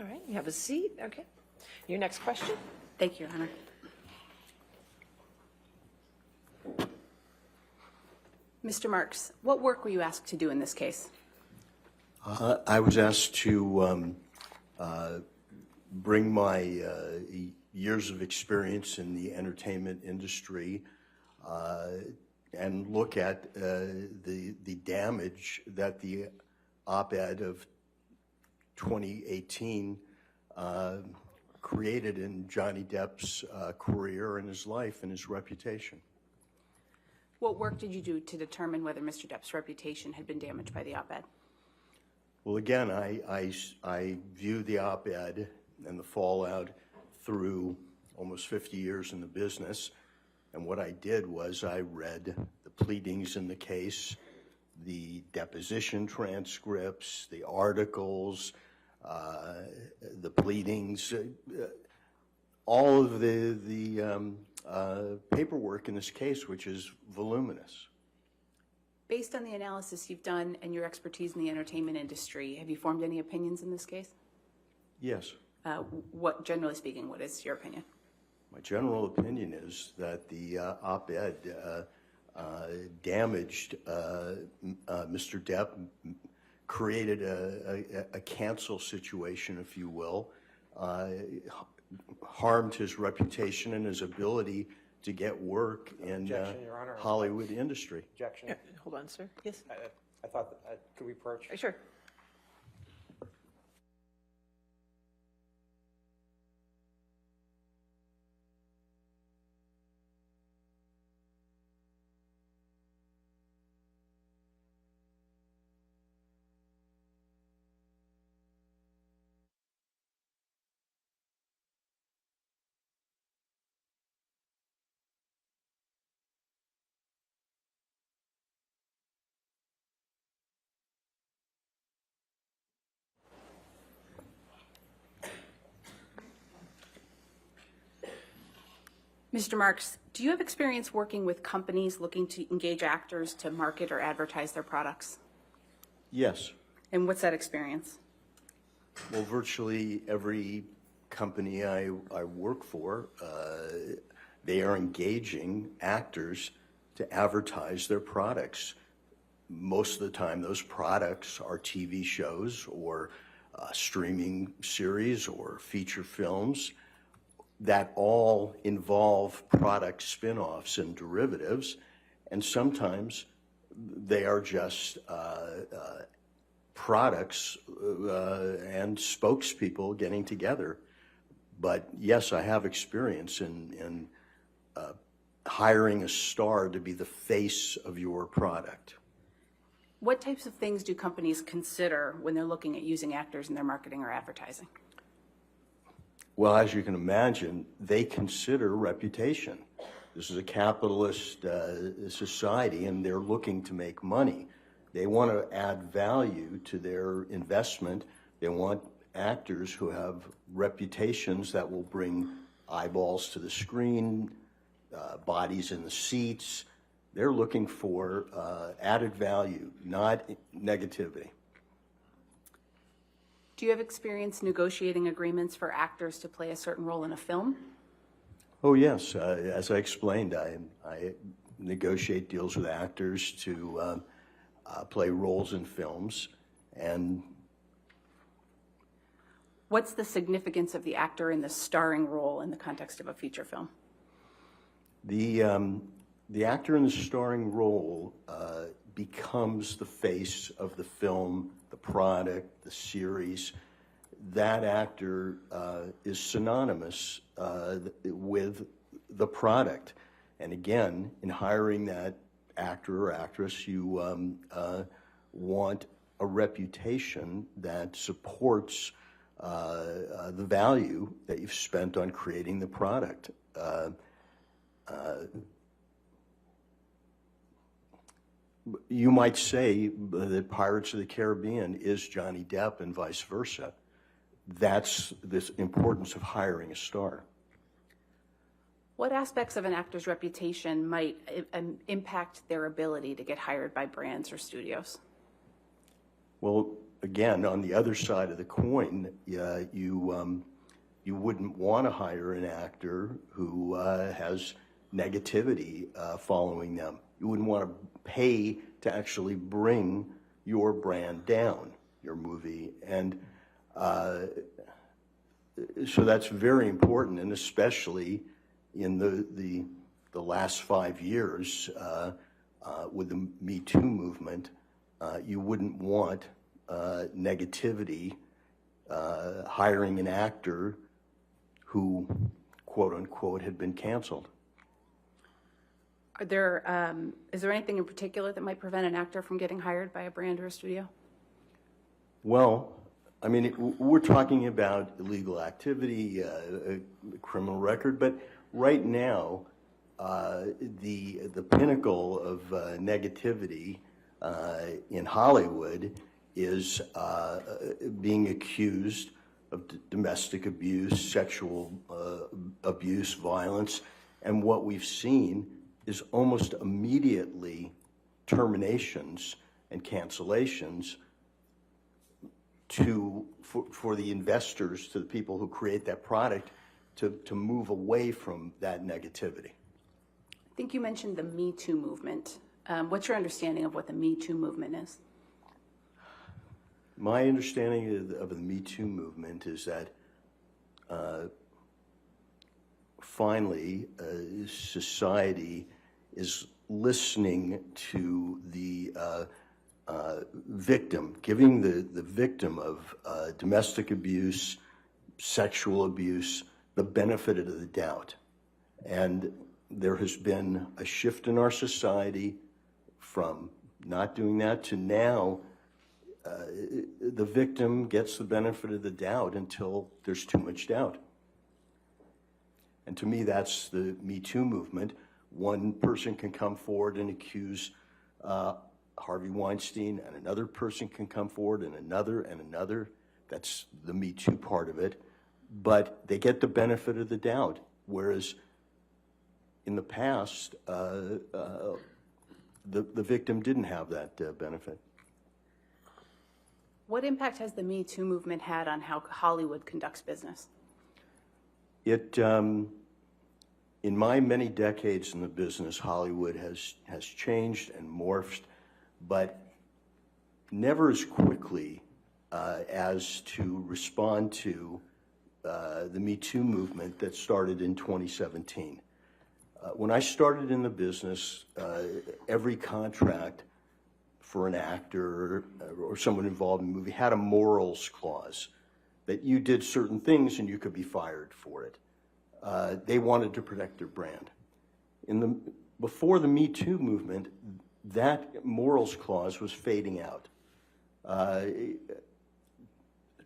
All right, you have a seat. Okay. Your next question? Thank you, Your Honor. Mr. Marks, what work were you asked to do in this case? I was asked to bring my years of experience in the entertainment industry and look at the damage that the op-ed of 2018 created in Johnny Depp's career and his life and his reputation. What work did you do to determine whether Mr. Depp's reputation had been damaged by the op-ed? Well, again, I view the op-ed and the fallout through almost 50 years in the business. And what I did was I read the pleadings in the case, the deposition transcripts, the articles, the pleadings, all of the paperwork in this case, which is voluminous. Based on the analysis you've done and your expertise in the entertainment industry, have you formed any opinions in this case? Yes. What, generally speaking, what is your opinion? My general opinion is that the op-ed damaged Mr. Depp, created a cancel situation, if you will, harmed his reputation and his ability to get work in Hollywood industry. Objection. Hold on, sir. Yes? I thought, could we approach? Sure. Mr. Marks, do you have experience working with companies looking to engage actors to market or advertise their products? Yes. And what's that experience? Well, virtually every company I work for, they are engaging actors to advertise their products. Most of the time, those products are TV shows or streaming series or feature films that all involve product spin-offs and derivatives, and sometimes they are just products and spokespeople getting together. But yes, I have experience in hiring a star to be the face of your product. What types of things do companies consider when they're looking at using actors in their marketing or advertising? Well, as you can imagine, they consider reputation. This is a capitalist society, and they're looking to make money. They want to add value to their investment. They want actors who have reputations that will bring eyeballs to the screen, bodies in the seats. They're looking for added value, not negativity. Do you have experience negotiating agreements for actors to play a certain role in a film? Oh, yes. As I explained, I negotiate deals with actors to play roles in films. And what's the significance of the actor in the starring role in the context of a feature film? The actor in the starring role becomes the face of the film, the product, the series. That actor is synonymous with the product. And again, in hiring that actor or actress, you want a reputation that supports the value that you've spent on creating the product. You might say that Pirates of the Caribbean is Johnny Depp and vice versa. That's the importance of hiring a star. What aspects of an actor's reputation might impact their ability to get hired by brands or studios? Well, again, on the other side of the coin, you wouldn't want to hire an actor who has negativity following them. You wouldn't want to pay to actually bring your brand down, your movie. And so that's very important, and especially in the last 5 years with the Metoo movement, you wouldn't want negativity hiring an actor who, quote unquote, had been canceled. Is there anything in particular that might prevent an actor from getting hired by a brand or a studio? Well, I mean, we're talking about illegal activity, a criminal record, but right now, the pinnacle of negativity in Hollywood is being accused of domestic abuse, sexual abuse, violence, and what we've seen is almost immediately terminations and cancellations for the investors, to the people who create that product, to move away from that negativity. I think you mentioned the Me Too movement. What's your understanding of what the Me Too movement is? My understanding of the Me Too movement is that finally society is listening to the victim, giving the victim of domestic abuse, sexual abuse, the benefit of the doubt. And there has been a shift in our society from not doing that to now the victim gets the benefit of the doubt until there's too much doubt. And to me, that's the Me Too movement. One person can come forward and accuse Harvey Weinstein, and another person can come forward, and another. That's the Me Too part of it. But they get the benefit of the doubt, whereas in the past, the victim didn't have that benefit. What impact has the Me Too movement had on how Hollywood conducts business? It, in my many decades in the business, Hollywood has changed and morphed, but never as quickly as to respond to the Me Too movement that started in 2017. When I started in the business, every contract for an actor or someone involved in a movie had a morals clause that you did certain things and you could be fired for it. They wanted to protect their brand. Before the Me Too movement, that morals clause was fading out.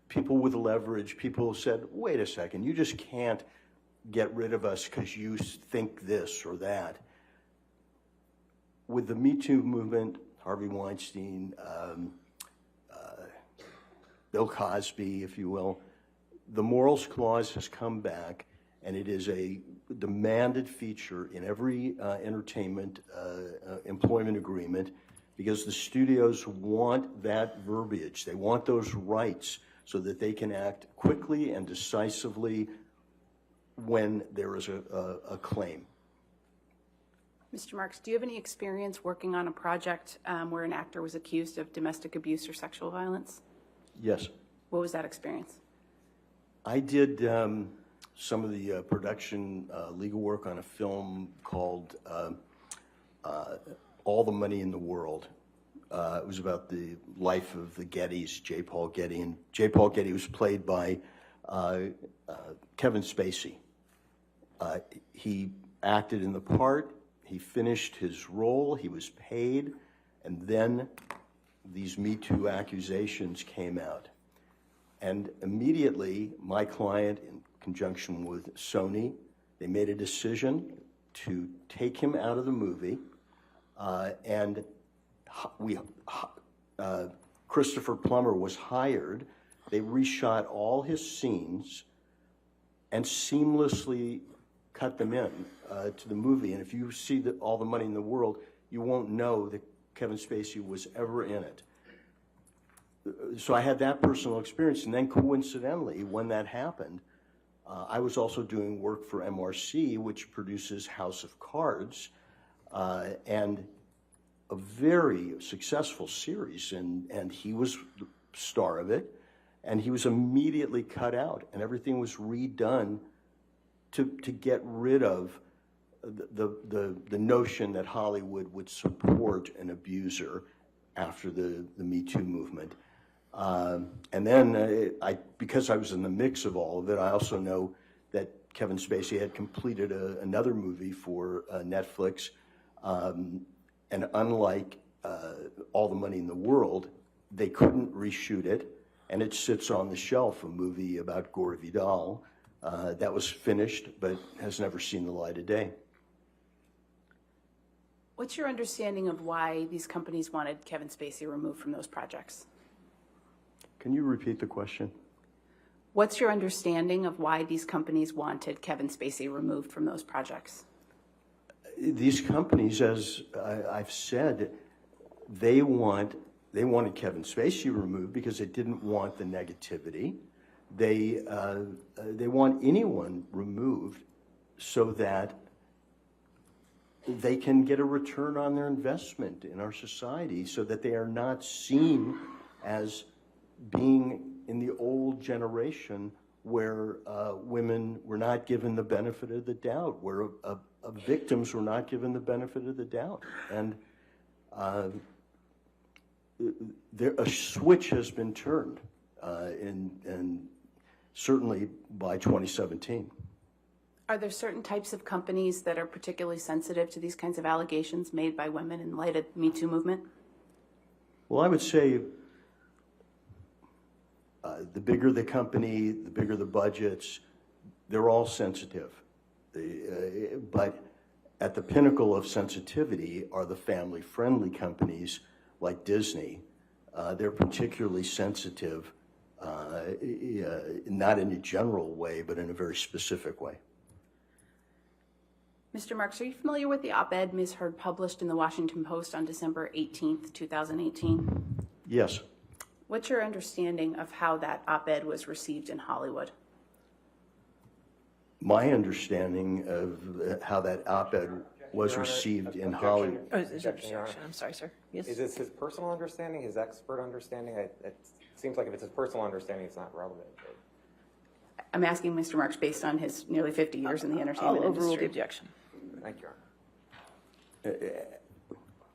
People with leverage, people said, wait a second, you just can't get rid of us because you think this or that. With the Me Too movement, Harvey Weinstein, Bill Cosby, if you will, the morals clause has come back, and it is a demanded feature in every entertainment employment agreement, because the studios want that verbiage. They want those rights so that they can act quickly and decisively when there is a claim. Mr. Marks, do you have any experience working on a project where an actor was accused of domestic abuse or sexual violence? Yes. What was that experience? I did some of the production legal work on a film called All the Money in the World. It was about the life of the Gettys, J. Paul Getty. And J. Paul Getty was played by Kevin Spacey. He acted in the part. He finished his role. He was paid. And then these Me Too accusations came out. And immediately, my client, in conjunction with Sony, they made a decision to take him out of the movie. And Christopher Plummer was hired. They reshot all his scenes and seamlessly cut them in to the movie. And if you see All the Money in the World, you won't know that Kevin Spacey was ever in it. So I had that personal experience. And then coincidentally, when that happened, I was also doing work for MRC, which produces House of Cards, and a very successful series. And he was the star of it. And he was immediately cut out, and everything was redone to get rid of the notion that Hollywood would support an abuser after the Me Too movement. And then because I was in the mix of all of it, I also know that Kevin Spacey had completed another movie for Netflix, and unlike All the Money in the World, they couldn't reshoot it. And it sits on the shelf, a movie about Gore Vidal that was finished but has never seen the light of day. What's your understanding of why these companies wanted Kevin Spacey removed from those projects? Can you repeat the question? What's your understanding of why these companies wanted Kevin Spacey removed from those projects? These companies, as I've said, they wanted Kevin Spacey removed because they didn't want the negativity. They want anyone removed so that they can get a return on their investment in our society, so that they are not seen as being in the old generation where women were not given the benefit of the doubt, where victims were not given the benefit of the doubt. And a switch has been turned, and certainly by 2017. Are there certain types of companies that are particularly sensitive to these kinds of allegations made by women in light of the Me Too movement? Well, I would say the bigger the company, the bigger the budgets, they're all sensitive. But at the pinnacle of sensitivity are the family-friendly companies like Disney. They're particularly sensitive, not in a general way, but in a very specific way. Mr. Marks, are you familiar with the op-ed Ms. Heard published in the Washington Post on December 18th, 2018? Yes. What's your understanding of how that op-ed was received in Hollywood? My understanding of how that op-ed was received in Hollywood. Oh, is there objection? I'm sorry, sir. Yes. Is this his personal understanding, his expert understanding? It seems like if it's his personal understanding, it's not relevant. I'm asking Mr. Marks based on his nearly 50 years in the entertainment I'll overrule the industry. objection. Thank you, Your Honor.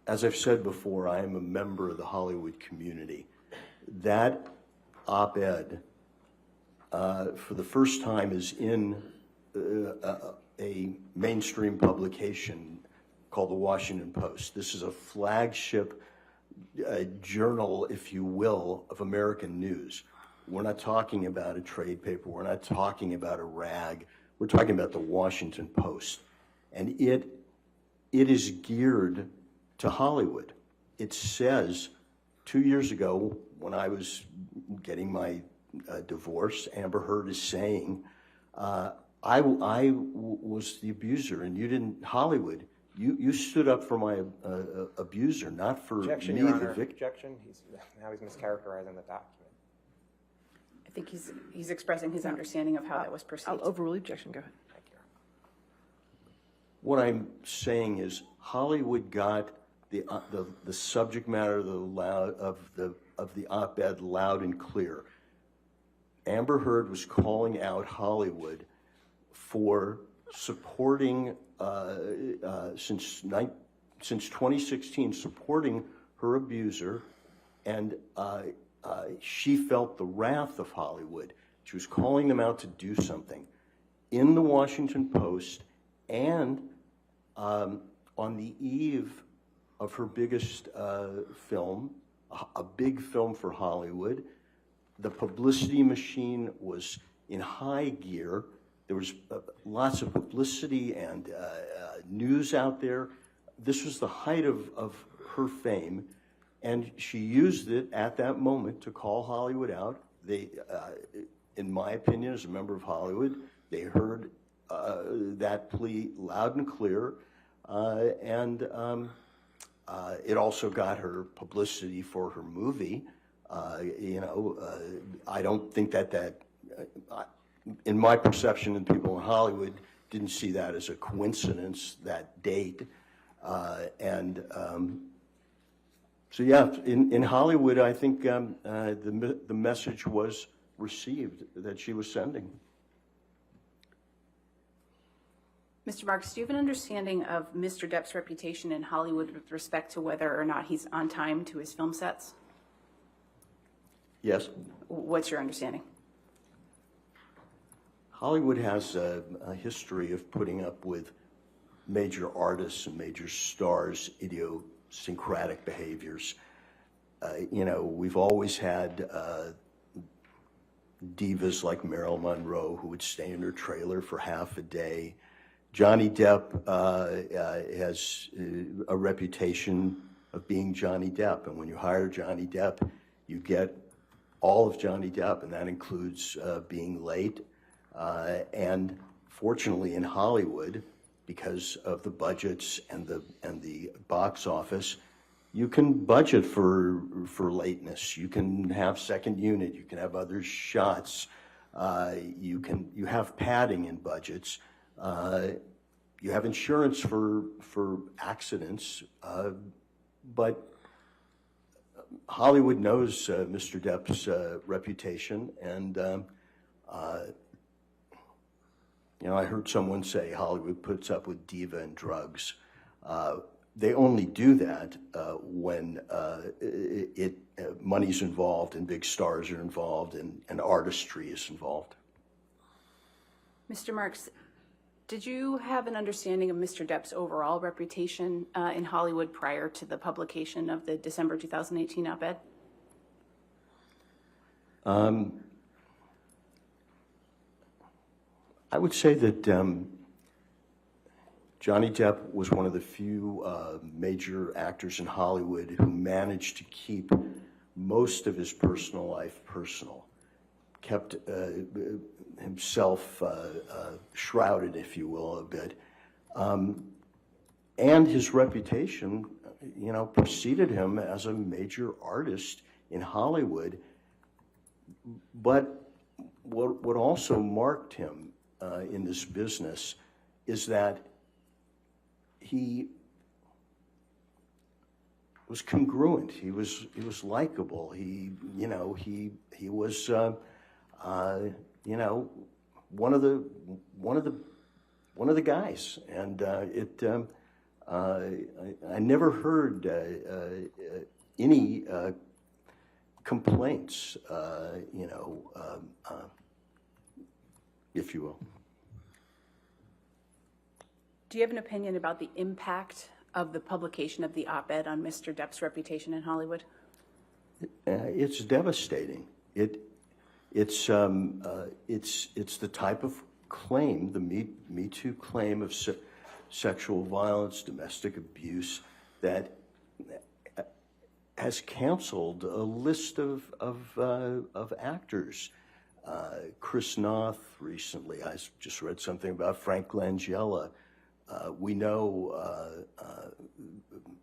As I've said before, I am a member of the Hollywood community. That op-ed, for the first time, is in a mainstream publication called the Washington Post. This is a flagship journal, if you will, of American news. We're not talking about a trade paper. We're not talking about a rag. We're talking about the Washington Post. And it is geared to Hollywood. It says, 2 years ago, when I was getting my divorce, Amber Heard is saying, I was the abuser, and you didn't, Hollywood, you stood up for my abuser, not for Objection, me, Your the Honor. victim. Objection. Now he's mischaracterizing the document. I think he's expressing his understanding of how that was perceived. I'll overrule the objection. Go ahead. Thank you, Your Honor. What I'm saying is Hollywood got the subject matter of the op-ed loud and clear. Amber Heard was calling out Hollywood for supporting, since 2016, supporting her abuser, and she felt the wrath of Hollywood. She was calling them out to do something. In the Washington Post, and on the eve of her biggest film, a big film for Hollywood, the publicity machine was in high gear. There was lots of publicity and news out there. This was the height of her fame, and she used it at that moment to call Hollywood out. They, in my opinion, as a member of Hollywood, they heard that plea loud and clear, and it also got her publicity for her movie. I don't think that in my perception, and people in Hollywood didn't see that as a coincidence, that date. So yeah, in Hollywood, I think the message was received that she was sending. Mr. Marks, do you have an understanding of Mr. Depp's reputation in Hollywood with respect to whether or not he's on time to his film sets? Yes. What's your understanding? Hollywood has a history of putting up with major artists and major stars' idiosyncratic behaviors. We've always had divas like Marilyn Monroe who would stay in her trailer for half a day. Johnny Depp has a reputation of being Johnny Depp, and when you hire Johnny Depp, you get all of Johnny Depp, and that includes being late. And fortunately, in Hollywood, because of the budgets and the box office, you can budget for lateness. You can have second unit. You can have other shots. You have padding in budgets. You have insurance for accidents, but Hollywood knows Mr. Depp's reputation, and I heard someone say Hollywood puts up with diva and drugs. They only do that when money's involved and big stars are involved and artistry is involved. Mr. Marks, did you have an understanding of Mr. Depp's overall reputation in Hollywood prior to the publication of the December 2018 op-ed? I would say that Johnny Depp was one of the few major actors in Hollywood who managed to keep most of his personal life personal, kept himself shrouded, if you will, a bit. And his reputation, preceded him as a major artist in Hollywood. But what also marked him in this business is that he was congruent. He was likable. He was one of the guys, and I never heard any complaints, if you will. Do you have an opinion about the impact of the publication of the op-ed on Mr. Depp's reputation in Hollywood? It's devastating. It's the type of claim, the Me Too claim of sexual violence, domestic abuse, that has canceled a list of actors. Chris Noth recently. I just read something about Frank Langella. We know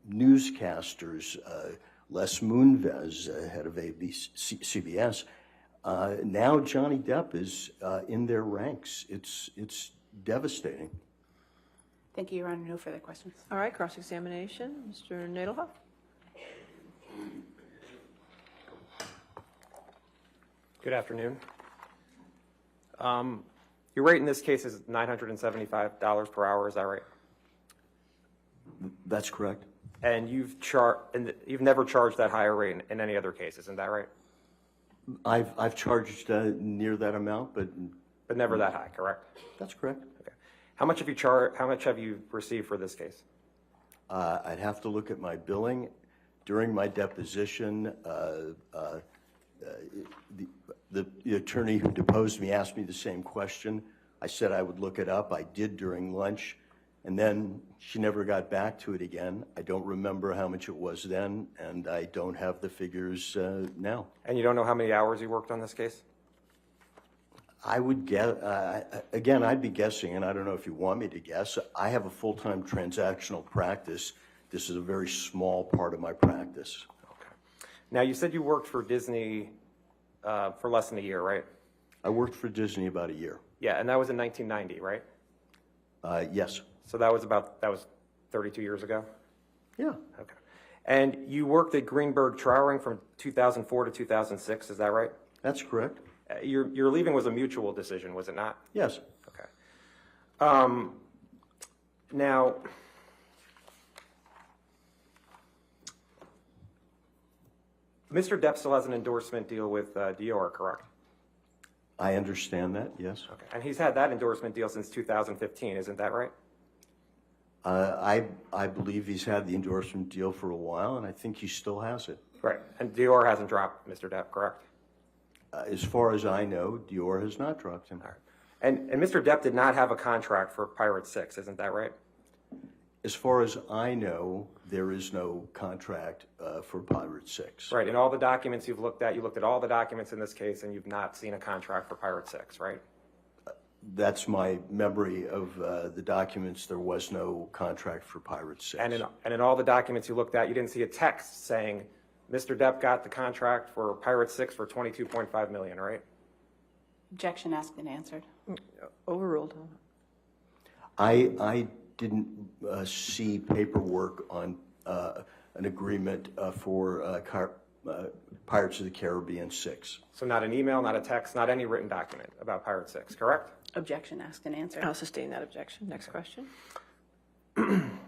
newscasters, Les Moonves, head of CBS. Now Johnny Depp is in their ranks. It's devastating. Thank you, Your Honor. No further questions. All right, cross-examination. Mr. Nadelhoff. Good afternoon. Your rate in this case is $975 per hour, is that right? That's correct. And you've never charged that higher rate in any other case, isn't that right? I've charged near that amount, but never that high, correct? That's correct. Okay. How much have you received for this case? I'd have to look at my billing. During my deposition, the attorney who deposed me asked me the same question. I said I would look it up. I did during lunch, and then she never got back to it again. I don't remember how much it was then, and I don't have the figures now. And you don't know how many hours you worked on this case? I would guess, again, I'd be guessing, and I don't know if you want me to guess. I have a full-time transactional practice. This is a very small part of my practice. Okay. Now, you said you worked for Disney for less than a year, right? I worked for Disney about a year. Yeah, and that was in 1990, right? Yes. So that was 32 years ago? Yeah. Okay. And you worked at Greenberg Trauring from 2004 to 2006, is that right? That's correct. Your leaving was a mutual decision, was it not? Yes. Okay. Now, Mr. Depp still has an endorsement deal with Dior, correct? I understand that, yes. Okay. And he's had that endorsement deal since 2015, isn't that right? I believe he's had the endorsement deal for a while, and I think he still has it. Right. And Dior hasn't dropped Mr. Depp, correct? As far as I know, Dior has not dropped him. All right. And Mr. Depp did not have a contract for Pirate 6, isn't that right? As far as I know, there is no contract for Pirate 6. Right. In all the documents you've looked at, you looked at all the documents in this case, and you've not seen a contract for Pirate 6, right? That's my memory of the documents. There was no contract for Pirate 6. And in all the documents you looked at, you didn't see a text saying Mr. Depp got the contract for Pirate 6 for $22.5 million, right? Objection asked and answered. Overruled. I didn't see paperwork on an agreement for Pirates of the Caribbean 6. So not an email, not a text, not any written document about Pirate 6, correct? Objection asked and answered. I'll sustain that objection. Next question. And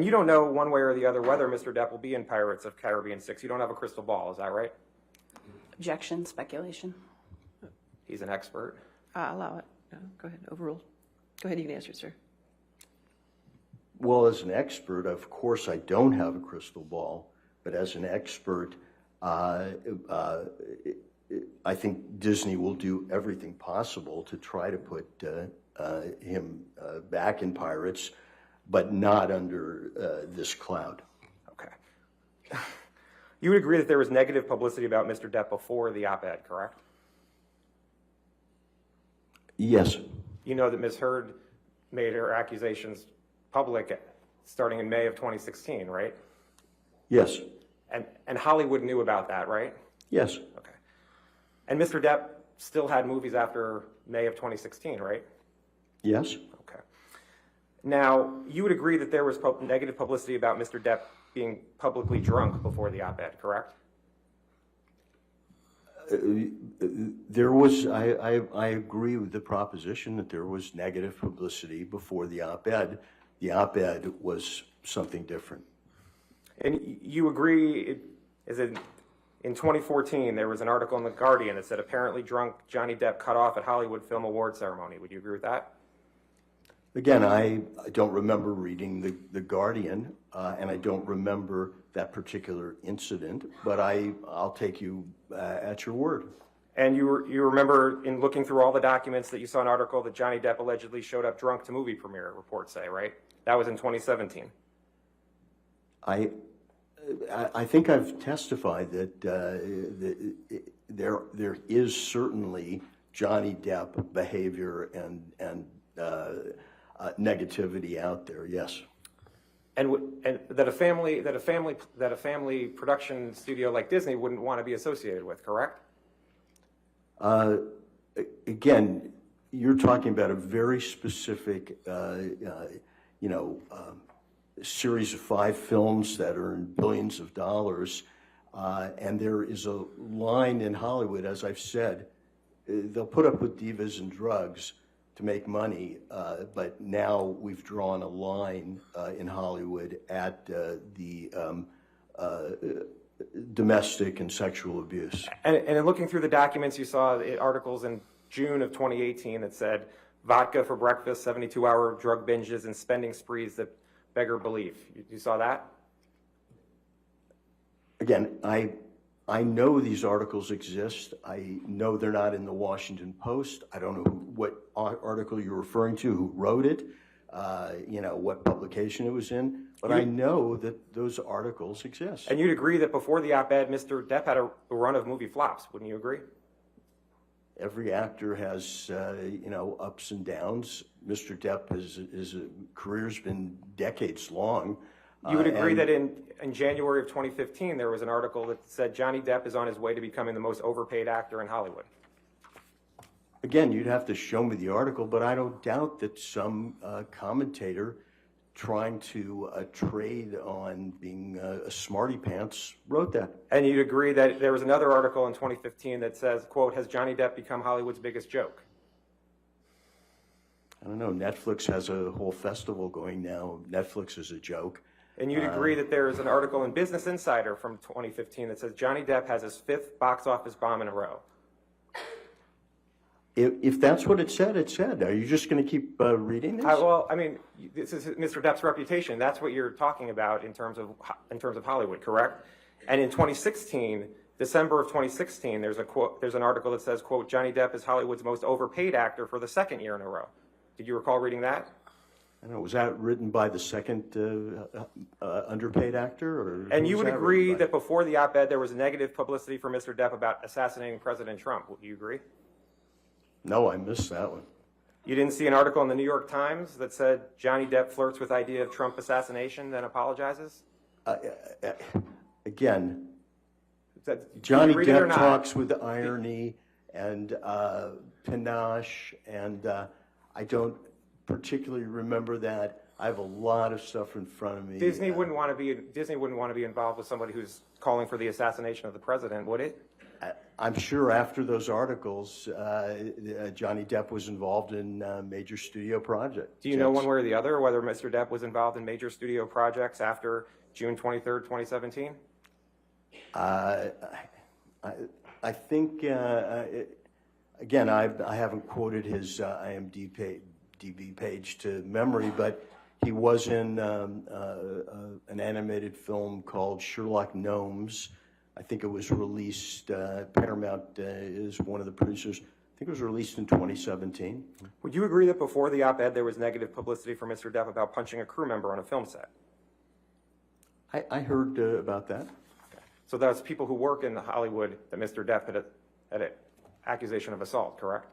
you don't know one way or the other whether Mr. Depp will be in Pirates of Caribbean 6. You don't have a crystal ball, is that right? Objection, speculation. He's an expert. Allow it. No, go ahead. Overruled. Go ahead. You can answer it, sir. Well, as an expert, of course, I don't have a crystal ball, but as an expert, I think Disney will do everything possible to try to put him back in Pirates, but not under this cloud. Okay. You would agree that there was negative publicity about Mr. Depp before the op-ed, correct? Yes. You know that Ms. Heard made her accusations public starting in May of 2016, right? Yes. And Hollywood knew about that, right? Yes. Okay. And Mr. Depp still had movies after May of 2016, right? Yes. Okay. Now, you would agree that there was negative publicity about Mr. Depp being publicly drunk before the op-ed, correct? There was, I agree with the proposition that there was negative publicity before the op-ed. The op-ed was something different. And you agree, in 2014, there was an article in The Guardian that said apparently drunk Johnny Depp cut off at Hollywood Film Award ceremony. Would you agree with that? Again, I don't remember reading The Guardian, and I don't remember that particular incident, but I'll take you at your word. And you remember in looking through all the documents that you saw an article that Johnny Depp allegedly showed up drunk to movie premiere, reports say, right? That was in 2017. I think I've testified that there is certainly Johnny Depp behavior and negativity out there. Yes. And that a family production studio like Disney wouldn't want to be associated with, correct? Again, you're talking about a very specific, series of 5 films that earn billions of dollars, and there is a line in Hollywood, as I've said, they'll put up with divas and drugs to make money, but now we've drawn a line in Hollywood at the domestic and sexual abuse. And in looking through the documents, you saw articles in June of 2018 that said vodka for breakfast, 72-hour drug binges, and spending sprees that beggar belief. You saw that? Again, I know these articles exist. I know they're not in the Washington Post. I don't know what article you're referring to, who wrote it, what publication it was in, but I know that those articles exist. And you'd agree that before the op-ed, Mr. Depp had a run of movie flops, wouldn't you agree? Every actor has, ups and downs. Mr. Depp, his career's been decades long. You would agree that in January of 2015, there was an article that said Johnny Depp is on his way to becoming the most overpaid actor in Hollywood. Again, you'd have to show me the article, but I don't doubt that some commentator trying to trade on being a smarty pants wrote that. And you'd agree that there was another article in 2015 that says, quote, has Johnny Depp become Hollywood's biggest joke? I don't know. Netflix has a whole festival going now. Netflix is a joke. And you'd agree that there is an article in Business Insider from 2015 that says Johnny Depp has his 5th box office bomb in a row. If that's what it said, it said. Are you just going to keep reading this? Well, I mean, this is Mr. Depp's reputation. That's what you're talking about in terms of Hollywood, correct? And in 2016, December of 2016, there's an article that says, quote, Johnny Depp is Hollywood's most overpaid actor for the 2nd year in a row. Did you recall reading that? I don't know. Was that written by the second underpaid actor? Or and you would agree that before the op-ed, there was negative publicity for Mr. Depp about assassinating President Trump. Would you agree? No, I missed that one. You didn't see an article in the New York Times that said Johnny Depp flirts with idea of Trump assassination, then apologizes? Again, Johnny Depp talks with irony and panache, and I don't particularly remember that. I have a lot of stuff in front of me. Disney wouldn't want to be involved with somebody who's calling for the assassination of the president, would it? I'm sure after those articles, Johnny Depp was involved in major studio projects. Do you know one way or the other whether Mr. Depp was involved in major studio projects after June 23rd, 2017? I think, again, I haven't quoted his IMDb page to memory, but he was in an animated film called Sherlock Gnomes. I think it was released, Paramount is one of the producers. I think it was released in 2017. Would you agree that before the op-ed there was negative publicity for Mr. Depp about punching a crew member on a film set? I heard about that. Okay. So that's people who work in Hollywood that Mr. Depp had an accusation of assault, correct?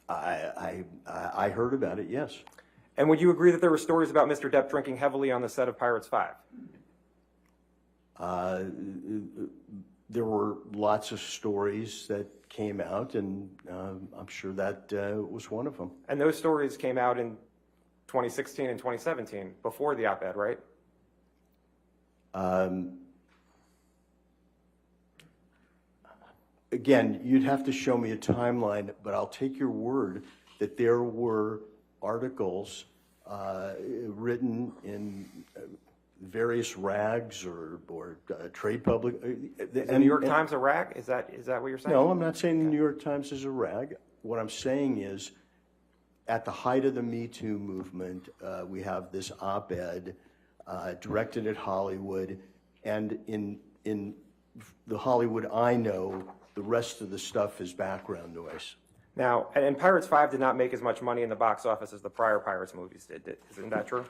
I heard about it, yes. And would you agree that there were stories about Mr. Depp drinking heavily on the set of Pirates 5? There were lots of stories that came out, and I'm sure that was one of them. And those stories came out in 2016 and 2017, before the op-ed, right? Again, you'd have to show me a timeline, but I'll take your word that there were articles written in various rags or trade public. Is the New York Times a rag? Is that what you're saying? No, I'm not saying the New York Times is a rag. What I'm saying is, at the height of the Me Too movement, we have this op-ed directed at Hollywood, and in the Hollywood I know, the rest of the stuff is background noise. Now, and Pirates 5 did not make as much money in the box office as the prior Pirates movies did. Isn't that true?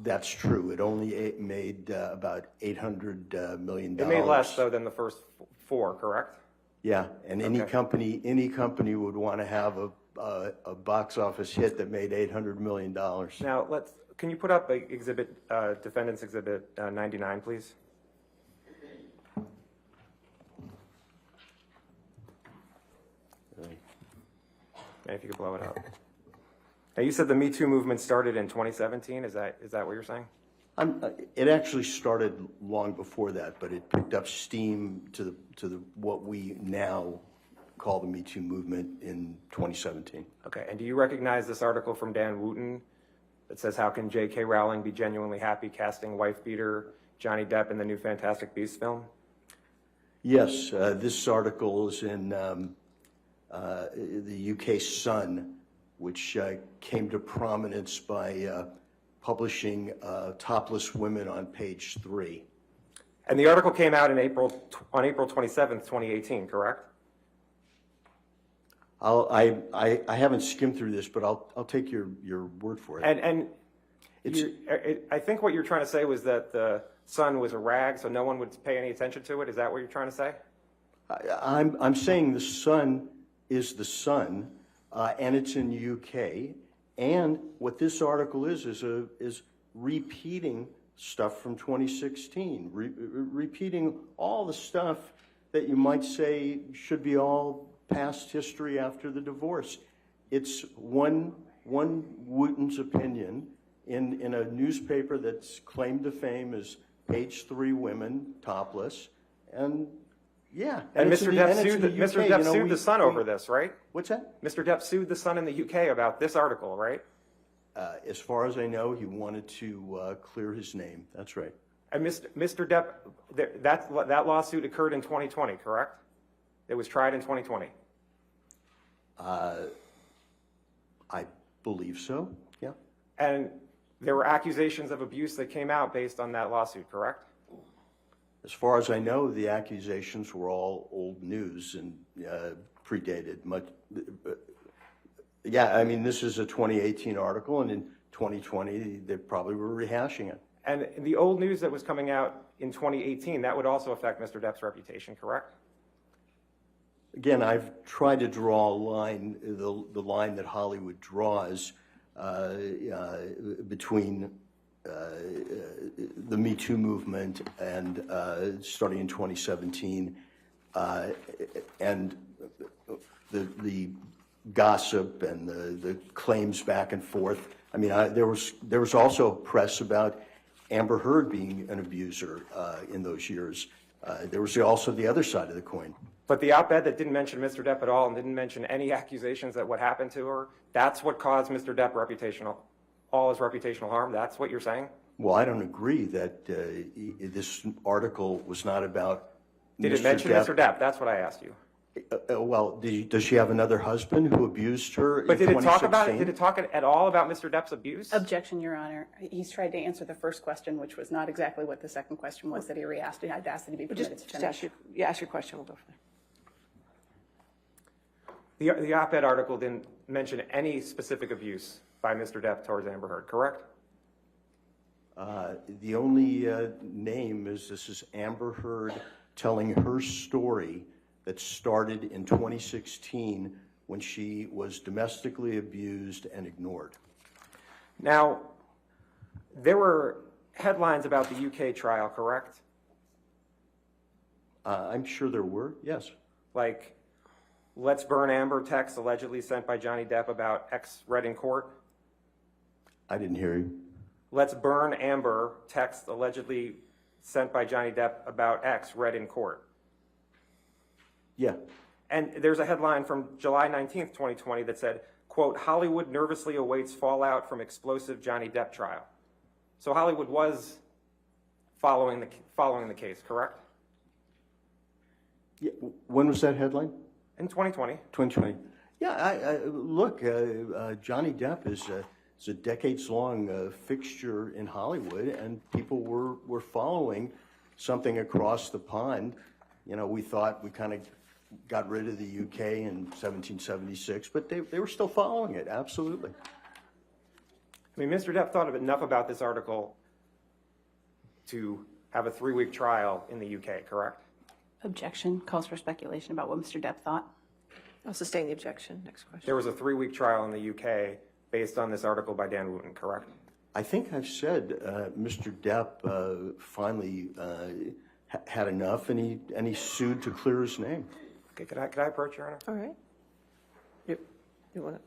That's true. It only made about $800 million. It made less, though, than the first 4, correct? Yeah, and any company would want to have a box office hit that made $800 million. Now, can you put up Defendant's Exhibit 99, please? And if you could blow it up. Now, you said the Me Too movement started in 2017. Is that what you're saying? It actually started long before that, but it picked up steam to what we now call the Me Too movement in 2017. Okay, and do you recognize this article from Dan Wooten that says, how can J.K. Rowling be genuinely happy casting wife-beater Johnny Depp in the new Fantastic Beasts film? Yes, this article is in the UK Sun, which came to prominence by publishing topless women on page 3. And the article came out on April 27th, 2018, correct? I haven't skimmed through this, but I'll take your word for it. And I think what you're trying to say was that the Sun was a rag, so no one would pay any attention to it. Is that what you're trying to say? I'm saying the Sun is the Sun, and it's in the UK. And what this article is repeating stuff from 2016, repeating all the stuff that you might say should be all past history after the divorce. It's one Wooten's opinion in a newspaper that's claimed to fame as page 3 women topless, and yeah. And Mr. Depp sued the Sun over this, right? What's that? Mr. Depp sued the Sun in the UK about this article, right? As far as I know, he wanted to clear his name. That's right. And Mr. Depp, that lawsuit occurred in 2020, correct? It was tried in 2020. I believe so, yeah. And there were accusations of abuse that came out based on that lawsuit, correct? As far as I know, the accusations were all old news and predated much. Yeah, I mean, this is a 2018 article, and in 2020, they probably were rehashing it. And the old news that was coming out in 2018, that would also affect Mr. Depp's reputation, correct? Again, I've tried to draw a line, the line that Hollywood draws between the Me Too movement and starting in 2017 and the gossip and the claims back and forth. I mean, there was also press about Amber Heard being an abuser in those years. There was also the other side of the coin. But the op-ed that didn't mention Mr. Depp at all and didn't mention any accusations that what happened to her, that's what caused Mr. Depp all his reputational harm? That's what you're saying? Well, I don't agree that this article was not about Did it mention Mr. Depp? That's what I asked you. Well, does she have another husband who abused her But in 2016? did it talk about it? Did it talk at all about Mr. Depp's abuse? Objection, Your Honor. He's tried to answer the first question, which was not exactly what the second question was that he re-asked. I'd asked that he be permitted to finish. Ask your question. We'll go from there. The op-ed article didn't mention any specific abuse by Mr. Depp towards Amber Heard, correct? The only name is this is Amber Heard telling her story that started in 2016 when she was domestically abused and ignored. Now, there were headlines about the UK trial, correct? I'm sure there were, yes. Like, let's burn Amber text allegedly sent by Johnny Depp about X read in court? I didn't hear you. Let's burn Amber text allegedly sent by Johnny Depp about X read in court. Yeah. And there's a headline from July 19th, 2020 that said, quote, Hollywood nervously awaits fallout from explosive Johnny Depp trial. So Hollywood was following the case, correct? Yeah. When was that headline? In 2020. 2020. Yeah, look, Johnny Depp is a decades-long fixture in Hollywood, and people were following something across the pond. You know, we thought we kind of got rid of the UK in 1776, but they were still following it, absolutely. I mean, Mr. Depp thought enough about this article to have a 3-week trial in the UK, correct? Objection. Calls for speculation about what Mr. Depp thought. I'll sustain the objection. Next question. There was a 3-week trial in the UK based on this article by Dan Wooten, correct? I think I've said Mr. Depp finally had enough, and he sued to clear his name. Okay, could I approach, Your Honor? All right. Yep. You want to?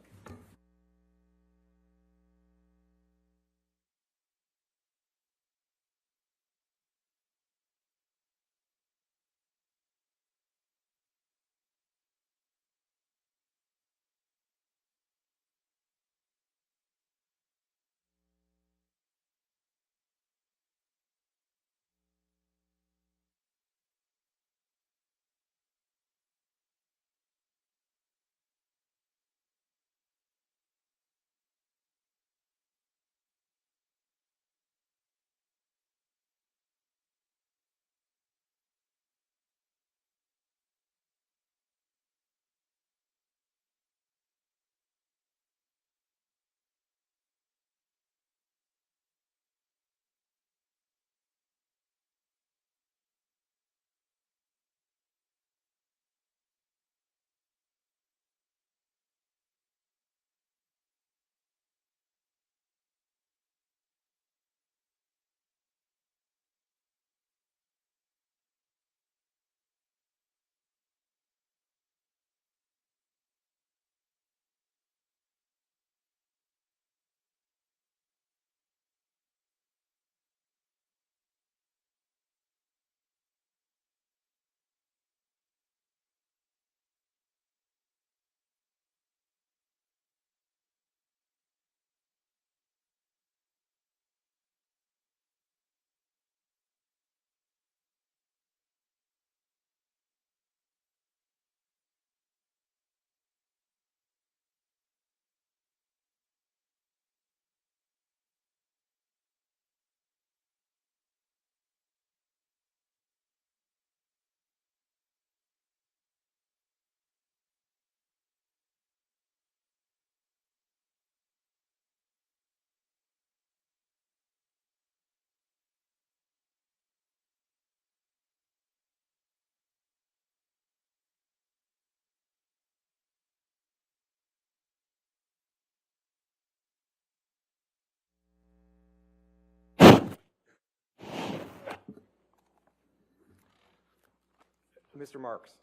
Mr. Marks,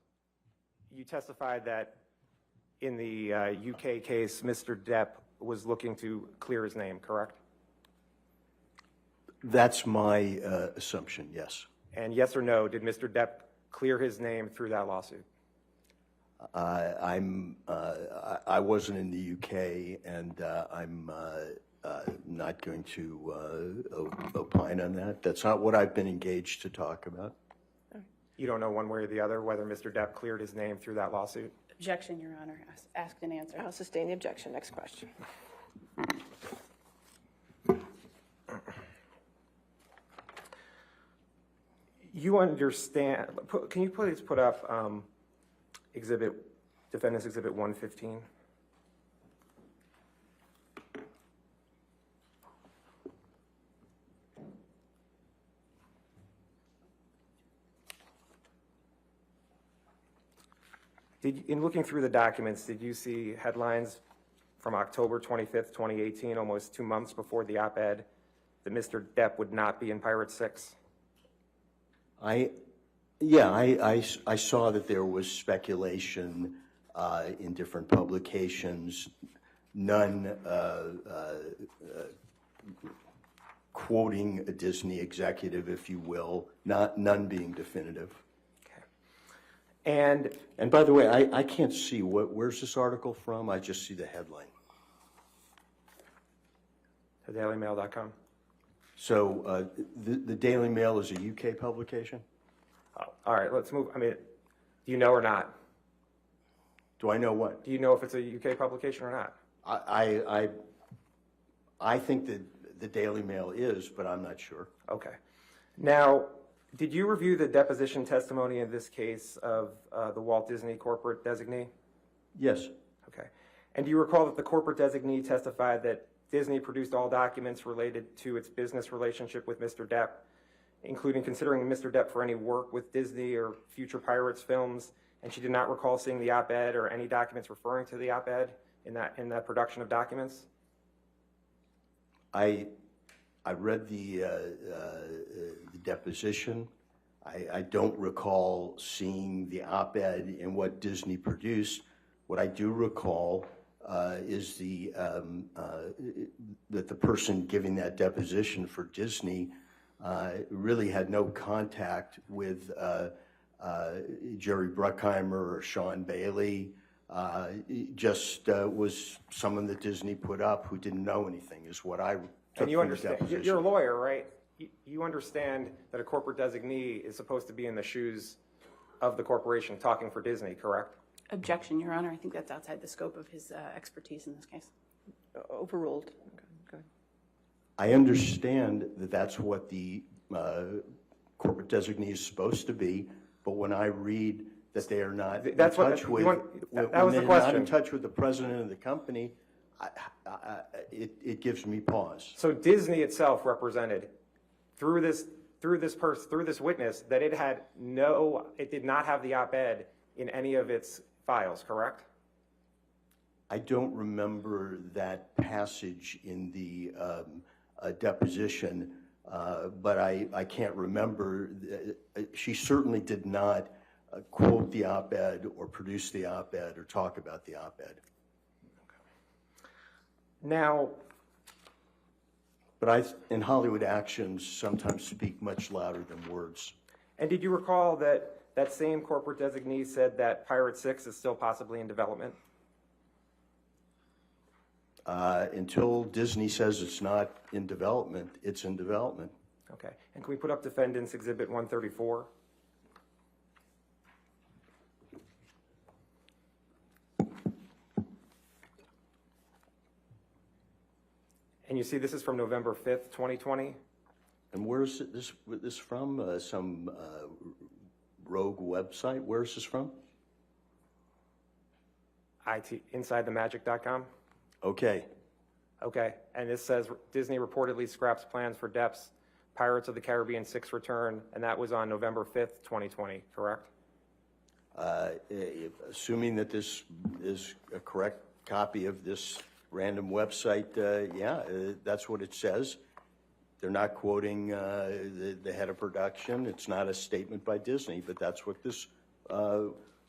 you testified that in the UK case, Mr. Depp was looking to clear his name, correct? That's my assumption, yes. And yes or no, did Mr. Depp clear his name through that lawsuit? I wasn't in the UK, and I'm not going to opine on that. That's not what I've been engaged to talk about. You don't know one way or the other whether Mr. Depp cleared his name through that lawsuit? Objection, Your Honor. Asked and answered. I'll sustain the objection. Next question. You understand, can you please put up Defendant's Exhibit 115? In looking through the documents, did you see headlines from October 25th, 2018, almost 2 months before the op-ed, that Mr. Depp would not be in Pirate 6? I saw that there was speculation in different publications, none quoting a Disney executive, if you will, none being definitive. And by the way, I can't see, where's this article from? I just see the headline. thedailymail.com. So the Daily Mail is a UK publication? Oh, all right, let's move. I mean, do you know or not? Do I know what? Do you know if it's a UK publication or not? I think that the Daily Mail is, but I'm not sure. Okay. Now, did you review the deposition testimony in this case of the Walt Disney corporate designee? Yes. Okay. And do you recall that the corporate designee testified that Disney produced all documents related to its business relationship with Mr. Depp, including considering Mr. Depp for any work with Disney or future Pirates films, and she did not recall seeing the op-ed or any documents referring to the op-ed in that production of documents? I read the deposition. I don't recall seeing the op-ed in what Disney produced. What I do recall is that the person giving that deposition for Disney really had no contact with Jerry Bruckheimer or Sean Bailey. Just was someone that Disney put up who didn't know anything, is what I took And you from the understand, deposition. you're a lawyer, right? You understand that a corporate designee is supposed to be in the shoes of the corporation talking for Disney, correct? Objection, Your Honor. I think that's outside the scope of his expertise in this case. Overruled. Okay. I understand that that's what the corporate designee is supposed to be, but when I read that they are not in touch with, when they're not in touch with the president of the company, it gives me pause. So Disney itself represented through this witness that it did not have the op-ed in any of its files, correct? I don't remember that passage in the deposition, but I can't remember. She certainly did not quote the op-ed or produce the op-ed or talk about the op-ed. Now, but in Hollywood, actions sometimes speak much louder than words. and did you recall that that same corporate designee said that Pirate 6 is still possibly in development? Until Disney says it's not in development, it's in development. Okay, and can we put up Defendant's Exhibit 134? And you see this is from November 5th, 2020. And where's this from? Some rogue website? Where's this from? InsideTheMagic.com. Okay. Okay, and this says Disney reportedly scraps plans for Depp's Pirates of the Caribbean 6 return, and that was on November 5th, 2020, correct? Assuming that this is a correct copy of this random website, yeah, that's what it says. They're not quoting the head of production. It's not a statement by Disney, but that's what this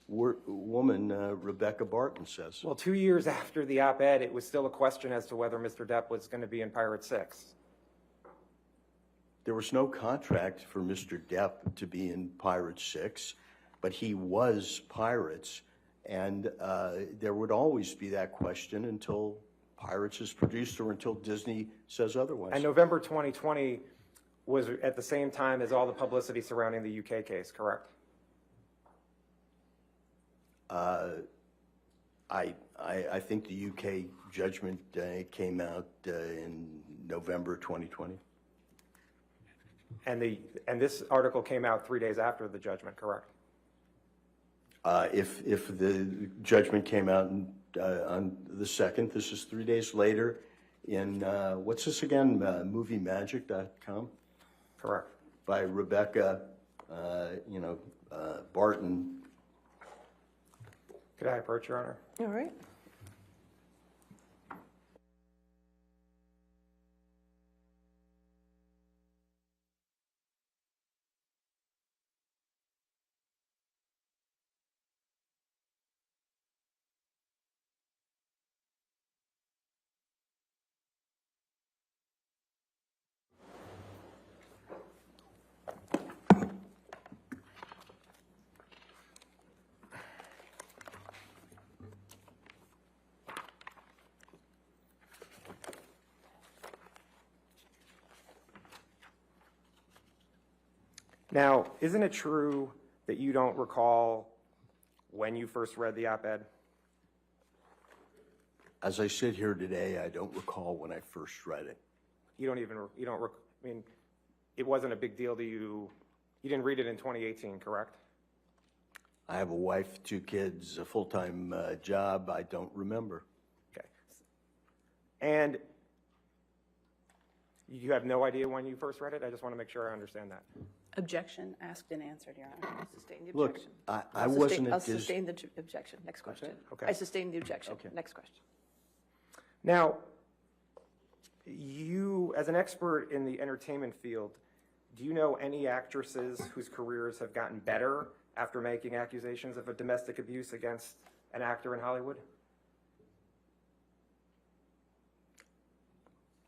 woman, Rebecca Barton, says. Well, 2 years after the op-ed, it was still a question as to whether Mr. Depp was going to be in Pirate 6. There was no contract for Mr. Depp to be in Pirate 6, but he was Pirates, and there would always be that question until Pirates is produced or until Disney says otherwise. And November 2020 was at the same time as all the publicity surrounding the UK case, correct? I think the UK judgment came out in November 2020. And this article came out 3 days after the judgment, correct? If the judgment came out on the 2nd, this is 3 days later in, what's this again, moviemagic.com? Correct. By Rebecca, Barton. Could I approach, Your Honor? All right. Now, isn't it true that you don't recall when you first read the op-ed? As I sit here today, I don't recall when I first read it. I mean, it wasn't a big deal to you. You didn't read it in 2018, correct? I have a wife, 2 kids, a full-time job. I don't remember. Okay. And you have no idea when you first read it? I just want to make sure I understand that. Objection, asked and answered, Your Honor. Sustain the Look, objection. I wasn't I'll at this. sustain the objection. Next question. Okay. I sustain the objection. Okay. Next question. Now, you, as an expert in the entertainment field, do you know any actresses whose careers have gotten better after making accusations of a domestic abuse against an actor in Hollywood?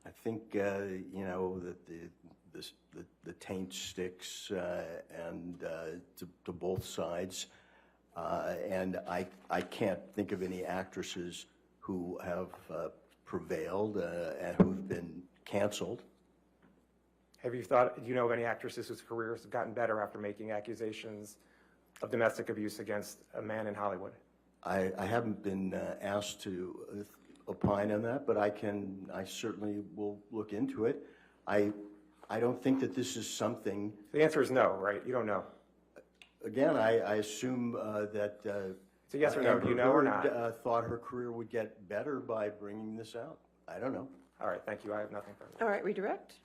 I think you know that the taint sticks and to both sides, and I can't think of any actresses who have prevailed and who've been canceled. Do you know of any actresses whose careers have gotten better after making accusations of domestic abuse against a man in Hollywood? I haven't been asked to opine on that, but I certainly will look into it. I don't think that this is something. The answer is no, right? You don't know. Again, I assume that. It's a yes or no. Do you know or not? Thought her career would get better by bringing this out. I don't know. All right, thank you. I have nothing further. All right, redirect.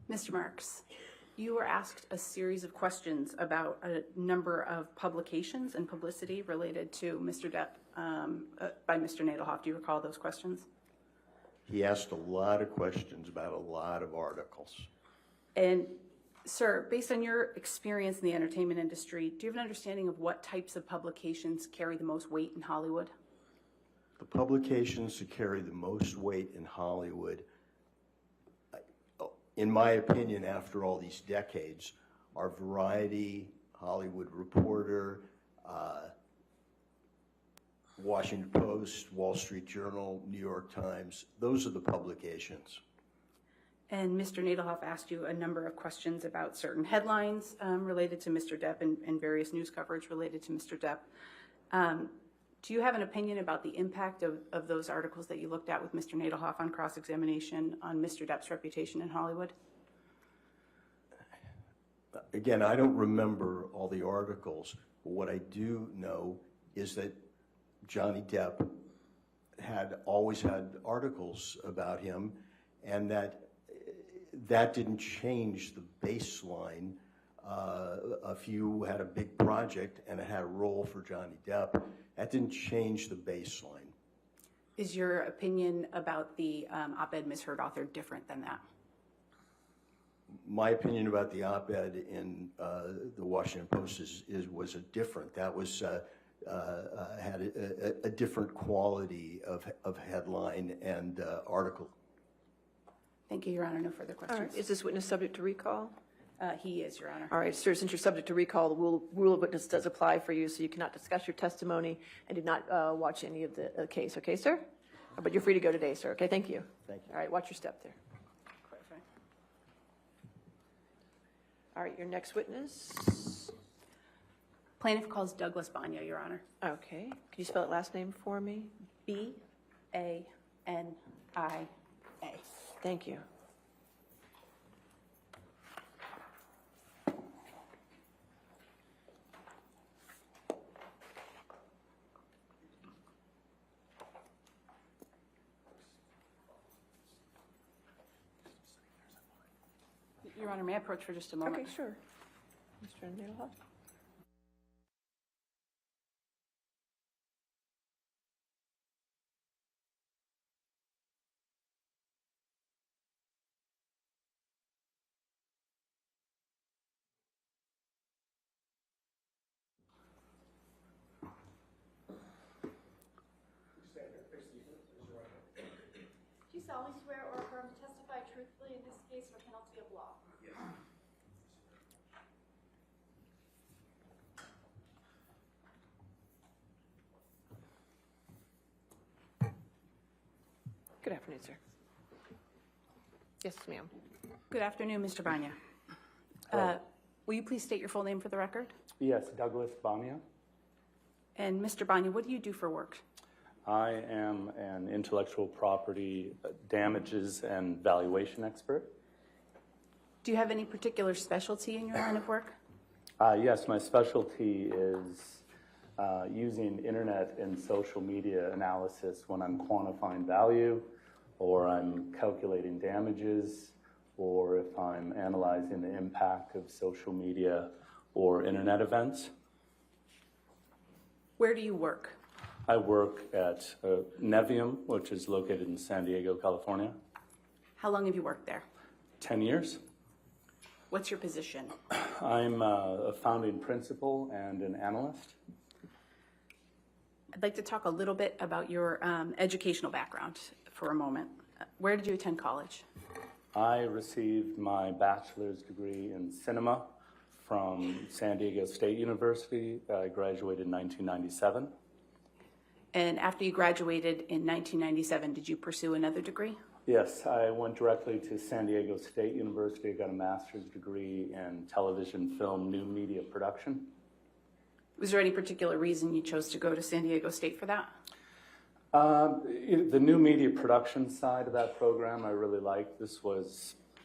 Mr. Marks, you were asked a series of questions about a number of publications and publicity related to Mr. Depp by Mr. Nadelhoff. Do you recall those questions? He asked a lot of questions about a lot of articles. And, sir, based on your experience in the entertainment industry, do you have an understanding of what types of publications carry the most weight in Hollywood? The publications that carry the most weight in Hollywood, in my opinion, after all these decades, are Variety, Hollywood Reporter, Washington Post, Wall Street Journal, New York Times. Those are the publications. And Mr. Nadelhoff asked you a number of questions about certain headlines related to Mr. Depp and various news coverage related to Mr. Depp. Do you have an opinion about the impact of those articles that you looked at with Mr. Nadelhoff on cross-examination on Mr. Depp's reputation in Hollywood? Again, I don't remember all the articles, but what I do know is that Johnny Depp had always had articles about him, and that didn't change the baseline. If you had a big project and it had a role for Johnny Depp, that didn't change the baseline. Is your opinion about the op-ed misheard author different than that? My opinion about the op-ed in the Washington Post was different. That was had a different quality of headline and article. Thank you, Your Honor. No further All questions. right, is this witness subject to recall? He is, Your Honor. All right, sir, since you're subject to recall, the rule of witness does apply for you, so you cannot discuss your testimony and do not watch any of the case, okay, sir? But you're free to go today, sir, okay? Thank you. Thank you. All right, watch your step there. All right, your next witness. Plaintiff calls Douglas Banya, Your Honor. Okay, can you spell that last name for me? B-A-N-I-A. Thank you. Your Honor, may I approach for just a moment? Okay, sure. Mr. Nadelhoff? Do you solemnly swear or affirm to testify truthfully in this case for penalty of law? Yes. Good afternoon, sir. Yes, ma'am. Good afternoon, Mr. Banya. Will you please state your full name for the record? Yes, Douglas Bamia. And Mr. Banya, what do you do for work? I am an intellectual property damages and valuation expert. Do you have any particular specialty in your line of work? Yes, my specialty is using internet and social media analysis when I'm quantifying value, or I'm calculating damages, or if I'm analyzing the impact of social media or internet events. Where do you work? I work at Nevium, which is located in San Diego, California. How long have you worked there? 10 years. What's your position? I'm a founding principal and an analyst. I'd like to talk a little bit about your educational background for a moment. Where did you attend college? I received my bachelor's degree in cinema from San Diego State University. I graduated in 1997. And after you graduated in 1997, did you pursue another degree? Yes, I went directly to San Diego State University, got a master's degree in television, film, new media production. Was there any particular reason you chose to go to San Diego State for that? The new media production side of that program I really liked.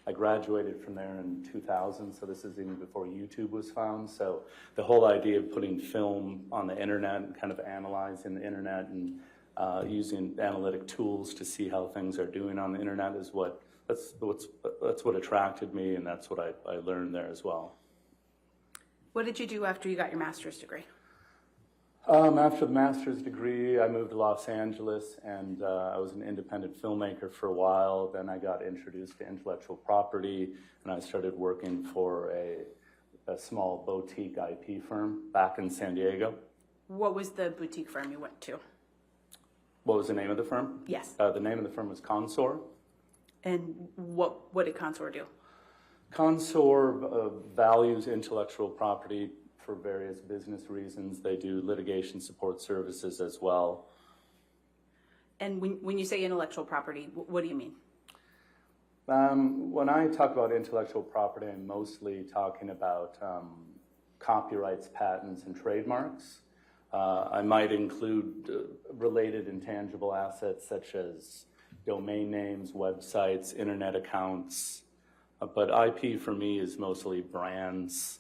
I graduated from there in 2000, so this is even before YouTube was found. So the whole idea of putting film on the internet and kind of analyzing the internet and using analytic tools to see how things are doing on the internet is that's what attracted me, and that's what I learned there as well. What did you do after you got your master's degree? After the master's degree, I moved to Los Angeles, and I was an independent filmmaker for a while. Then I got introduced to intellectual property, and I started working for a small boutique IP firm back in San Diego. What was the boutique firm you went to? What was the name of the firm? Yes. The name of the firm was Consor. And what did Consor do? Consor values intellectual property for various business reasons. They do litigation support services as well. And when you say intellectual property, what do you mean? When I talk about intellectual property, I'm mostly talking about copyrights, patents, and trademarks. I might include related intangible assets such as domain names, websites, internet accounts. But IP for me is mostly brands,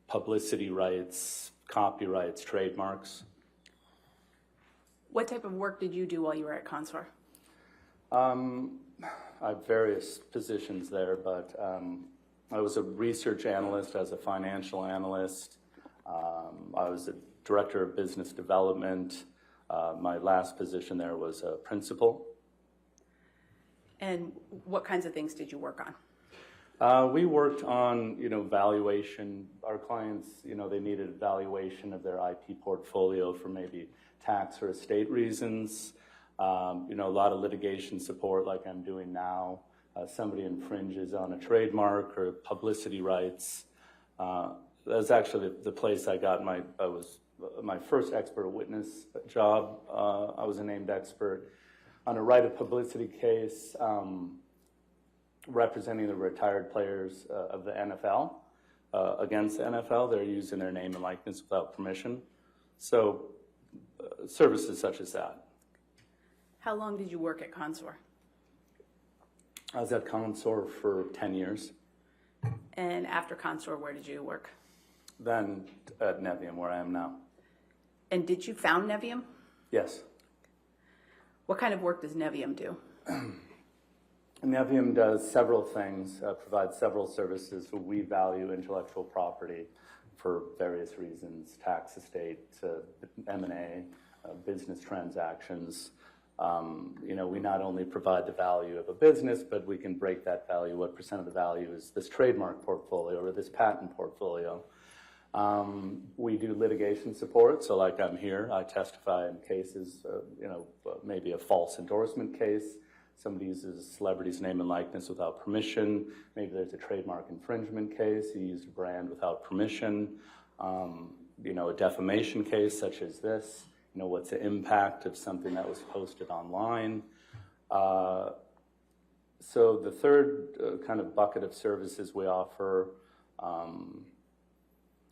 publicity rights, copyrights, trademarks. What type of work did you do while you were at Consor? I have various positions there, but I was a research analyst, as a financial analyst. I was a director of business development. My last position there was a principal. And what kinds of things did you work on? We worked on, valuation. Our clients, they needed a valuation of their IP portfolio for maybe tax or estate reasons. A lot of litigation support like I'm doing now. Somebody infringes on a trademark or publicity rights. That's actually the place I got my first expert witness job. I was a named expert on a right of publicity case representing the retired players of the NFL against the NFL. They're using their name and likeness without permission. So services such as that. How long did you work at Consor? I was at Consor for 10 years. And after Consor, where did you work? Then at Nevium, where I am now. And did you found Nevium? Yes. What kind of work does Nevium do? Nevium does several things, provides several services. So we value intellectual property for various reasons: tax, estate, M&A, business transactions. We not only provide the value of a business, but we can break that value. What percent of the value is this trademark portfolio or this patent portfolio? We do litigation support. So like I'm here, I testify in cases, maybe a false endorsement case. Somebody uses a celebrity's name and likeness without permission. Maybe there's a trademark infringement case. You used a brand without permission. A defamation case such as this. What's the impact of something that was posted online? So the third kind of bucket of services we offer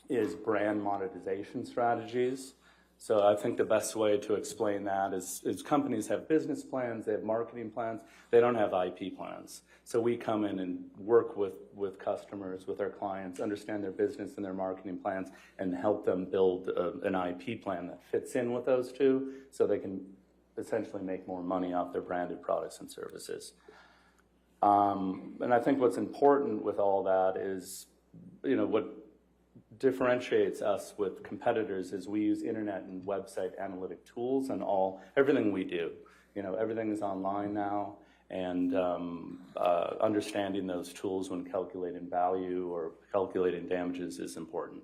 is brand monetization strategies. So I think the best way to explain that is companies have business plans, they have marketing plans, they don't have IP plans. So we come in and work with customers, with our clients, understand their business and their marketing plans, and help them build an IP plan that fits in with those two so they can essentially make more money off their branded products and services. And I think what's important with all that is, what differentiates us with competitors is we use internet and website analytic tools and everything we do. Everything is online now, and understanding those tools when calculating value or calculating damages is important.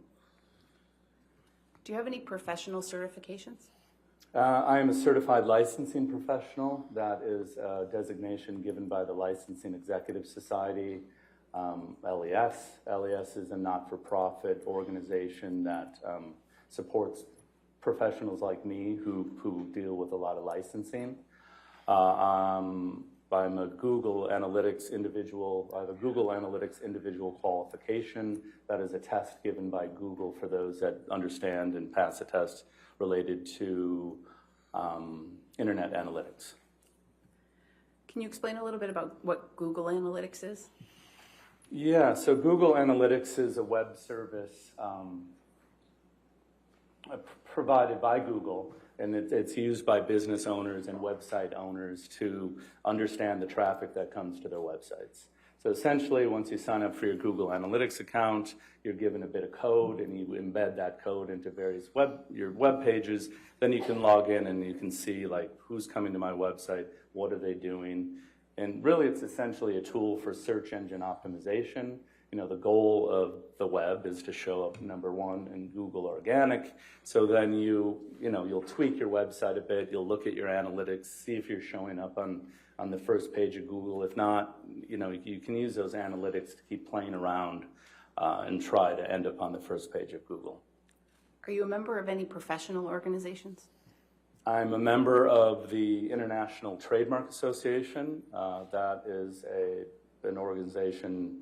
Do you have any professional certifications? I am a certified licensing professional. That is a designation given by the Licensing Executive Society. LES. LES is a not-for-profit organization that supports professionals like me who deal with a lot of licensing. I'm a Google Analytics individual. I have a Google Analytics individual qualification. That is a test given by Google for those that understand and pass a test related to internet analytics. Can you explain a little bit about what Google Analytics is? Yeah, so Google Analytics is a web service provided by Google, and it's used by business owners and website owners to understand the traffic that comes to their websites. So essentially, once you sign up for your Google Analytics account, you're given a bit of code, and you embed that code into various your web pages. Then you can log in and you can see who's coming to my website, what are they doing. And really, it's essentially a tool for search engine optimization. The goal of the web is to show up number one in Google Organic. So then you'll tweak your website a bit. You'll look at your analytics, see if you're showing up on the first page of Google. If not, you can use those analytics to keep playing around and try to end up on the first page of Google. Are you a member of any professional organizations? I'm a member of the International Trademark Association. That is an organization.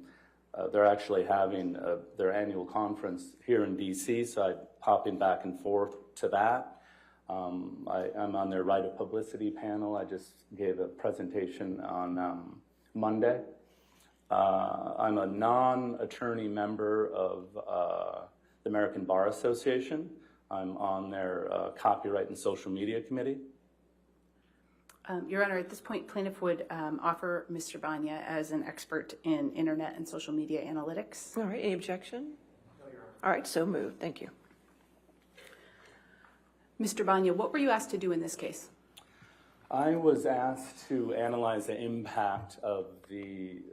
They're actually having their annual conference here in D.C., so I'm popping back and forth to that. I'm on their right of publicity panel. I just gave a presentation on Monday. I'm a non-attorney member of the American Bar Association. I'm on their Copyright and Social Media Committee. Your Honor, at this point, plaintiff would offer Mr. Banya as an expert in internet and social media analytics. All right, any objection? All right, so moved. Thank you. Mr. Banya, what were you asked to do in this case? I was asked to analyze the impact of the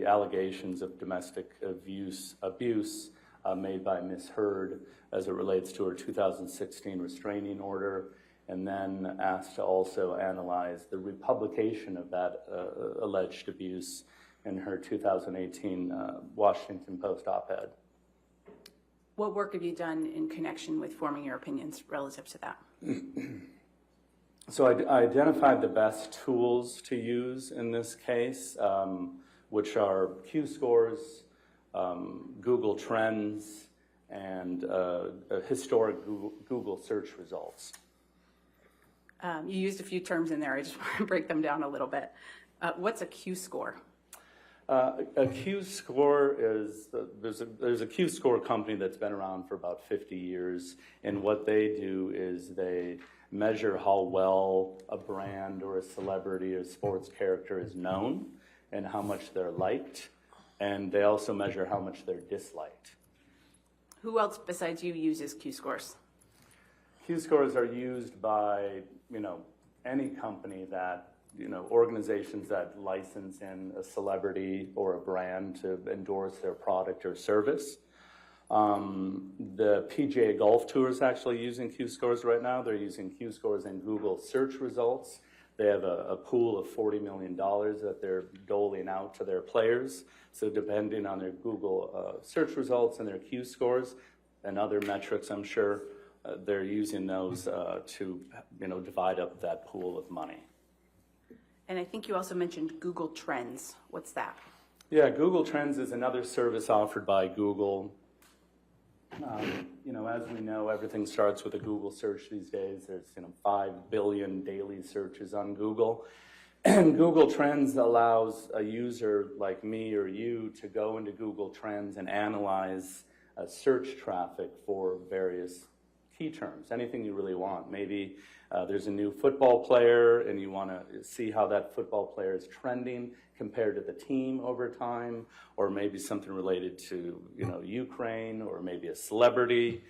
allegations of domestic abuse made by Ms. Heard as it relates to her 2016 restraining order, and then asked to also analyze the republication of that alleged abuse in her 2018 Washington Post op-ed. What work have you done in connection with forming your opinions relative to that? So I identified the best tools to use in this case, which are Q-scores, Google Trends, and historic Google search results. You used a few terms in there. I just want to break them down a little bit. What's a Q-score? A Q score is, there's a Q score company that's been around for about 50 years, and what they do is they measure how well a brand or a celebrity or sports character is known and how much they're liked, and they also measure how much they're disliked. Who else besides you uses Q scores? Q scores are used by, any company that, organizations that license in a celebrity or a brand to endorse their product or service. The PGA Golf Tour is actually using Q scores right now. They're using Q scores in Google search results. They have a pool of $40 million that they're doling out to their players. So depending on their Google search results and their Q scores and other metrics, I'm sure, they're using those to divide up that pool of money. And I think you also mentioned Google Trends. What's that? Yeah, Google Trends is another service offered by Google. As we know, everything starts with a Google search these days. There's 5 billion daily searches on Google. And Google Trends allows a user like me or you to go into Google Trends and analyze search traffic for various key terms, anything you really want. Maybe there's a new football player and you want to see how that football player is trending compared to the team over time, or maybe something related to Ukraine, or maybe a celebrity.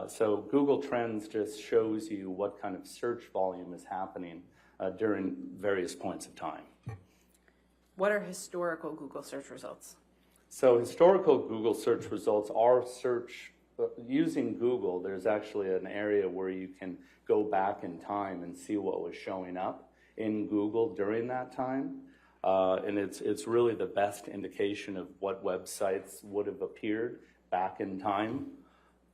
So Google Trends just shows you what kind of search volume is happening during various points of time. What are historical Google search results? So historical Google search results are using Google. There's actually an area where you can go back in time and see what was showing up in Google during that time. And it's really the best indication of what websites would have appeared back in time.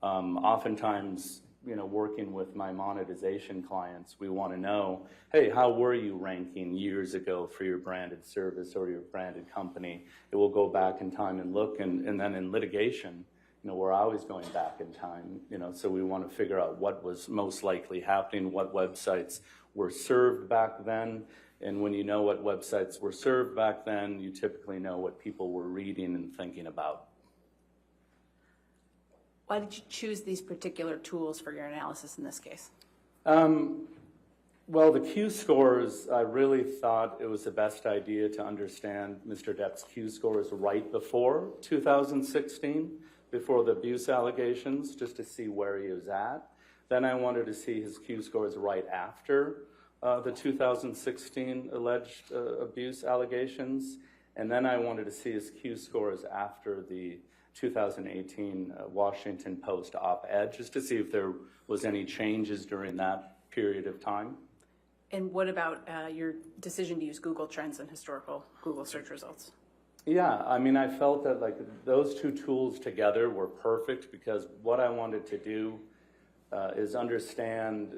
Oftentimes, working with my monetization clients, we want to know, hey, how were you ranking years ago for your branded service or your branded company? It will go back in time and look, and then in litigation, we're always going back in time, so we want to figure out what was most likely happening, what websites were served back then. And when you know what websites were served back then, you typically know what people were reading and thinking about. Why did you choose these particular tools for your analysis in this case? Well, the Q scores, I really thought it was the best idea to understand Mr. Depp's Q scores right before 2016, before the abuse allegations, just to see where he was at. Then I wanted to see his Q scores right after the 2016 alleged abuse allegations. And then I wanted to see his Q scores after the 2018 Washington Post op-ed, just to see if there was any changes during that period of time. And what about your decision to use Google Trends and historical Google search results? Yeah, I mean, I felt that those two tools together were perfect, because what I wanted to do is understand,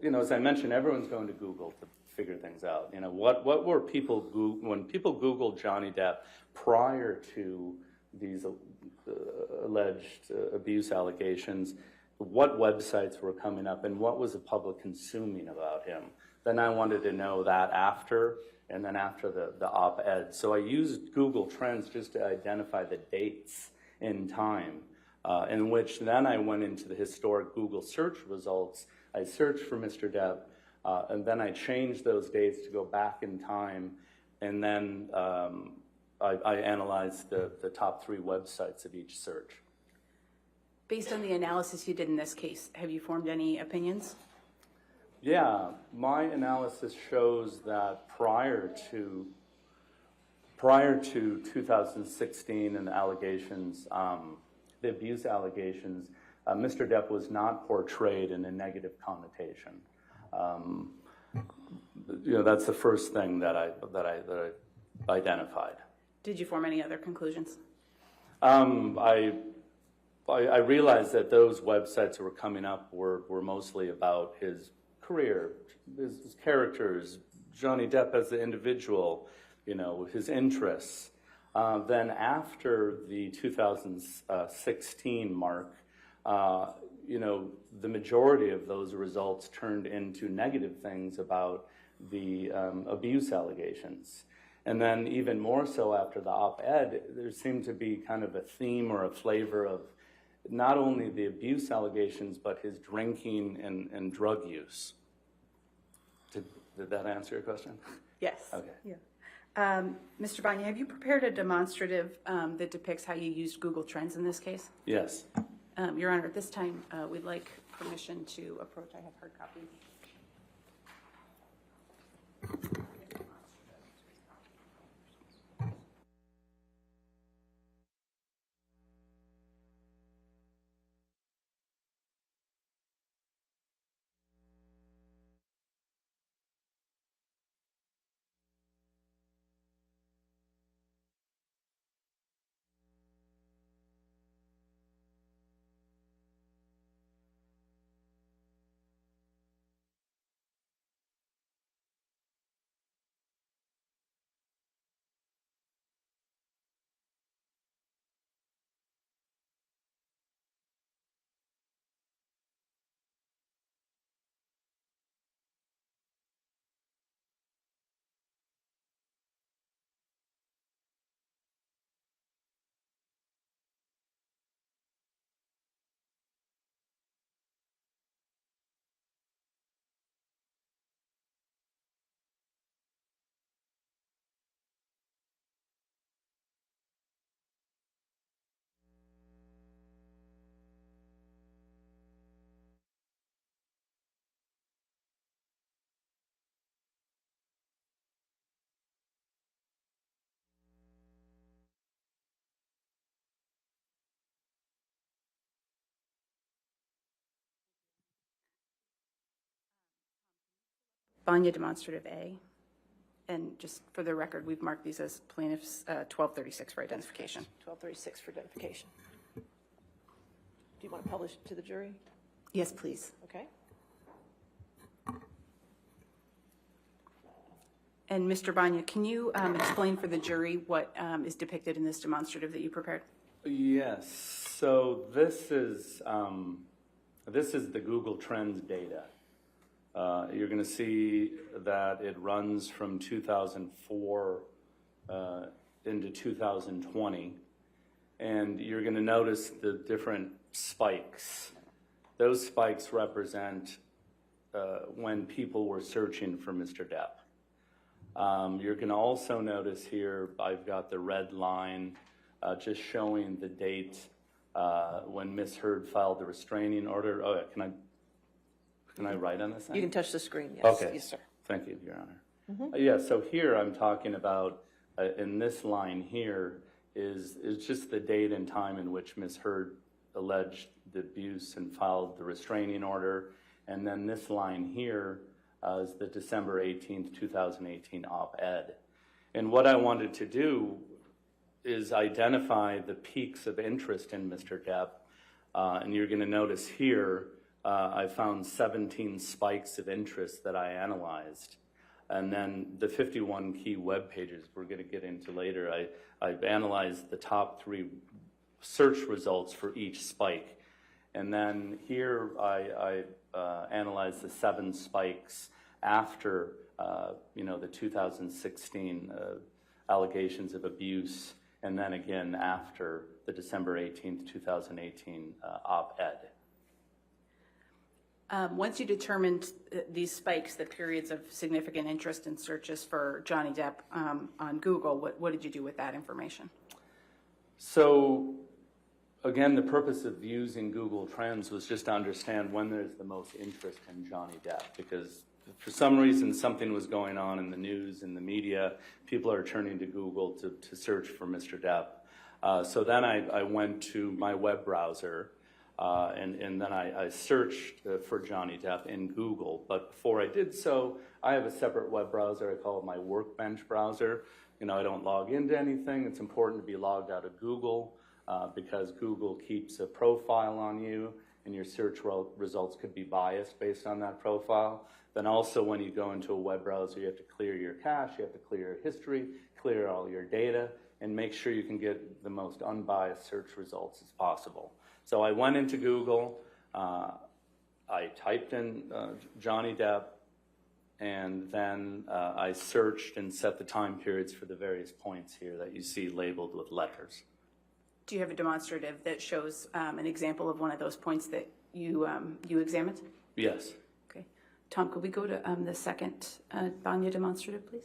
as I mentioned, everyone's going to Google to figure things out. What were people when people Googled Johnny Depp prior to these alleged abuse allegations? What websites were coming up and what was the public consuming about him? Then I wanted to know that after, and then after the op-ed. So I used Google Trends just to identify the dates in time, in which then I went into the historic Google search results. I searched for Mr. Depp, and then I changed those dates to go back in time, and then I analyzed the top 3 websites of each search. Based on the analysis you did in this case, have you formed any opinions? Yeah, my analysis shows that prior to 2016 and the allegations, the abuse allegations, Mr. Depp was not portrayed in a negative connotation. That's the first thing that I identified. Did you form any other conclusions? I realized that those websites that were coming up were mostly about his career, his characters, Johnny Depp as the individual, his interests. Then after the 2016 mark, the majority of those results turned into negative things about the abuse allegations. And then even more so after the op-ed, there seemed to be kind of a theme or a flavor of not only the abuse allegations, but his drinking and drug use. Did that answer your question? Yes. Okay. Yeah. Mr. Banya, have you prepared a demonstrative that depicts how you used Google Trends in this case? Yes. Your Honor, at this time, we'd like permission to approach. I have hard copies. Banya demonstrative A. And just for the record, we've marked these as plaintiffs 1236 for identification. 1236 for identification. Do you want to publish it to the jury? Yes, please. Okay. And Mr. Banya, can you explain for the jury what is depicted in this demonstrative that you prepared? Yes. So this is the Google Trends data. You're going to see that it runs from 2004 into 2020, and you're going to notice the different spikes. Those spikes represent when people were searching for Mr. Depp. You're going to also notice here, I've got the red line just showing the date when Ms. Heard filed the restraining order. Oh, yeah, can I write on this? You can touch the screen, yes. Okay. Yes, sir. Thank you, Your Honor. Yeah, so here I'm talking about, in this line here, is just the date and time in which Ms. Heard alleged the abuse and filed the restraining order. And then this line here is the December 18th, 2018 op-ed. And what I wanted to do is identify the peaks of interest in Mr. Depp. And you're going to notice here, I found 17 spikes of interest that I analyzed. And then the 51 key web pages we're going to get into later, I've analyzed the top 3 search results for each spike. And then here I analyzed the 7 spikes after the 2016 allegations of abuse, and then again after the December 18th, 2018 op-ed. Once you determined these spikes, the periods of significant interest in searches for Johnny Depp on Google, what did you do with that information? So, again, the purpose of using Google Trends was just to understand when there's the most interest in Johnny Depp, because for some reason something was going on in the news, in the media, people are turning to Google to search for Mr. Depp. So then I went to my web browser, and then I searched for Johnny Depp in Google. But before I did so, I have a separate web browser. I call it my workbench browser. I don't log into anything. It's important to be logged out of Google because Google keeps a profile on you, and your search results could be biased based on that profile. Then also when you go into a web browser, you have to clear your cache, you have to clear your history, clear all your data, and make sure you can get the most unbiased search results as possible. So I went into Google, I typed in Johnny Depp, and then I searched and set the time periods for the various points here that you see labeled with letters. Do you have a demonstrative that shows an example of one of those points that you examined? Yes. Okay. Tom, could we go to the second Banya demonstrative, please?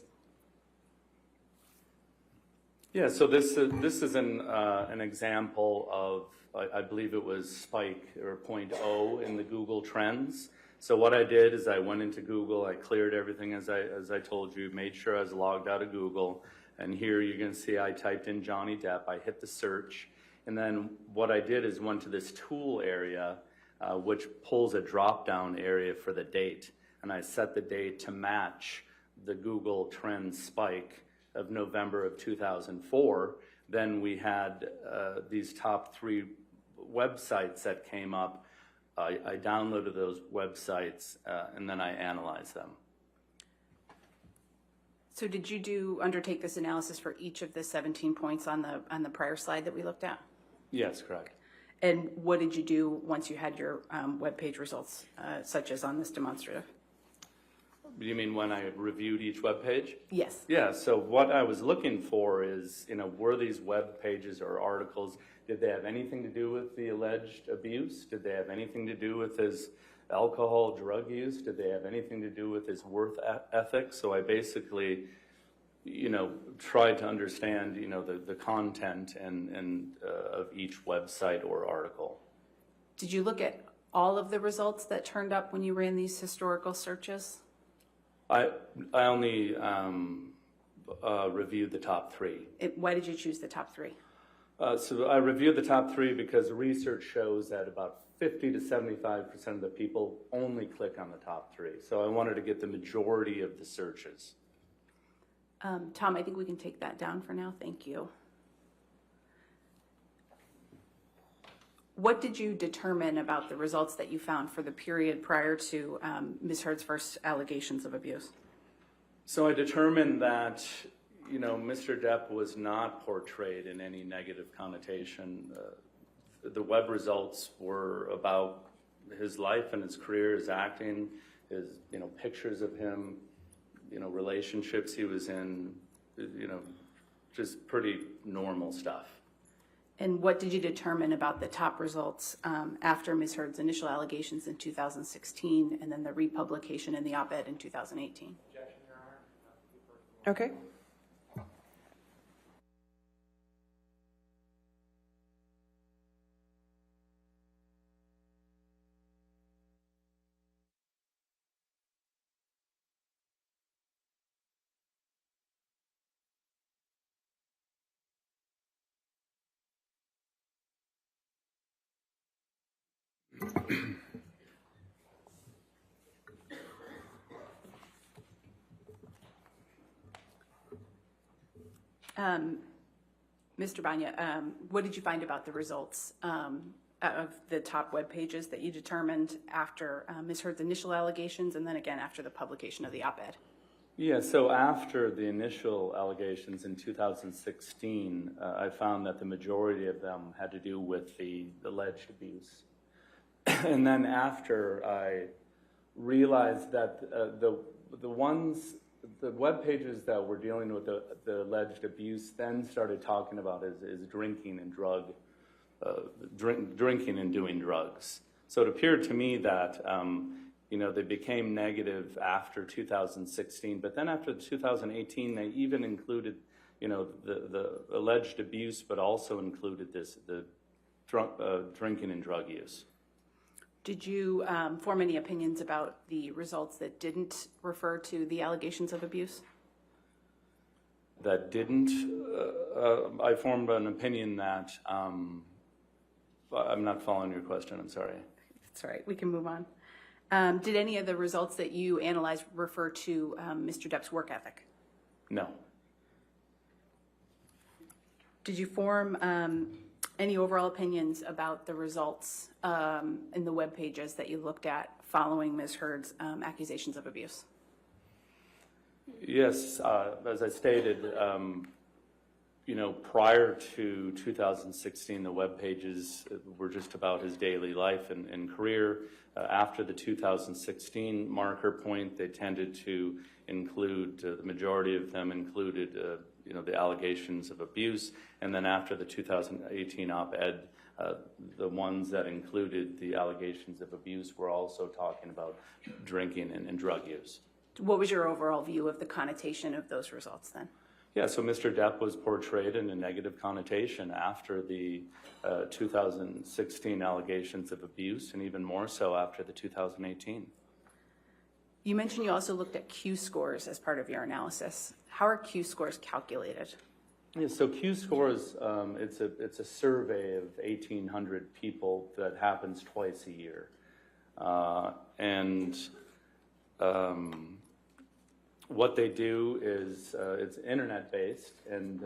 Yeah, so this is an example of, I believe it was spike or point O in the Google Trends. So what I did is I went into Google, I cleared everything as I told you, made sure I was logged out of Google, and here you're going to see I typed in Johnny Depp, I hit the search, and then what I did is went to this tool area, which pulls a drop-down area for the date, and I set the date to match the Google Trends spike of November of 2004. Then we had these top 3 websites that came up. I downloaded those websites and then I analyzed them. So did you undertake this analysis for each of the 17 points on the prior slide that we looked at? Yes, correct. And what did you do once you had your web page results, such as on this demonstrative? You mean when I reviewed each web page? Yes. Yeah, so what I was looking for is, were these web pages or articles, did they have anything to do with the alleged abuse? Did they have anything to do with his alcohol, drug use? Did they have anything to do with his work ethic? So I basically, tried to understand, the content and of each website or article. Did you look at all of the results that turned up when you ran these historical searches? I only reviewed the top 3. Why did you choose the top 3? So I reviewed the top 3 because research shows that about 50 to 75% of the people only click on the top 3. So I wanted to get the majority of the searches. Tom, I think we can take that down for now. Thank you. What did you determine about the results that you found for the period prior to Ms. Heard's first allegations of abuse? So I determined that, Mr. Depp was not portrayed in any negative connotation. The web results were about his life and his career, his acting, his, pictures of him, relationships he was in, just pretty normal stuff. And what did you determine about the top results after Ms. Heard's initial allegations in 2016 and then the republication in the op-ed in 2018? Okay. Mr. Banya, what did you find about the results of the top web pages that you determined after Ms. Heard's initial allegations and then again after the publication of the op-ed? Yeah, so after the initial allegations in 2016, I found that the majority of them had to do with the alleged abuse. And then after I realized that the web pages that were dealing with the alleged abuse then started talking about is drinking and drinking and doing drugs. So it appeared to me that they became negative after 2016, but then after 2018, they even included the alleged abuse, but also included the drinking and drug use. Did you form any opinions about the results that didn't refer to the allegations of abuse? That didn't? I formed an opinion that, I'm not following your question, I'm sorry. That's all right, we can move on. Did any of the results that you analyzed refer to Mr. Depp's work ethic? No. Did you form any overall opinions about the results in the web pages that you looked at following Ms. Heard's accusations of abuse? Yes, as I stated, prior to 2016, the web pages were just about his daily life and career. After the 2016 marker point, they tended to include, the majority of them included, the allegations of abuse. And then after the 2018 op-ed, the ones that included the allegations of abuse were also talking about drinking and drug use. What was your overall view of the connotation of those results then? Yeah, so Mr. Depp was portrayed in a negative connotation after the 2016 allegations of abuse, and even more so after the 2018. You mentioned you also looked at Q scores as part of your analysis. How are Q scores calculated? Yeah, so Q scores, it's a survey of 1,800 people that happens twice a year. What they do is it's internet-based, and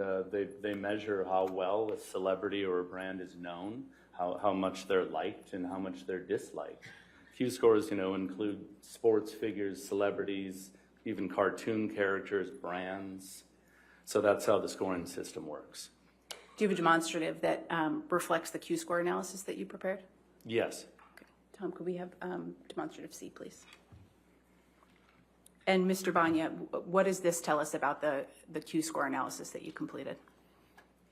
they measure how well a celebrity or a brand is known, how much they're liked, and how much they're disliked. Q scores, include sports figures, celebrities, even cartoon characters, brands. So that's how the scoring system works. Do you have a demonstrative that reflects the Q score analysis that you prepared? Yes. Okay. Tom, could we have demonstrative C, please? And Mr. Banya, what does this tell us about the Q score analysis that you completed?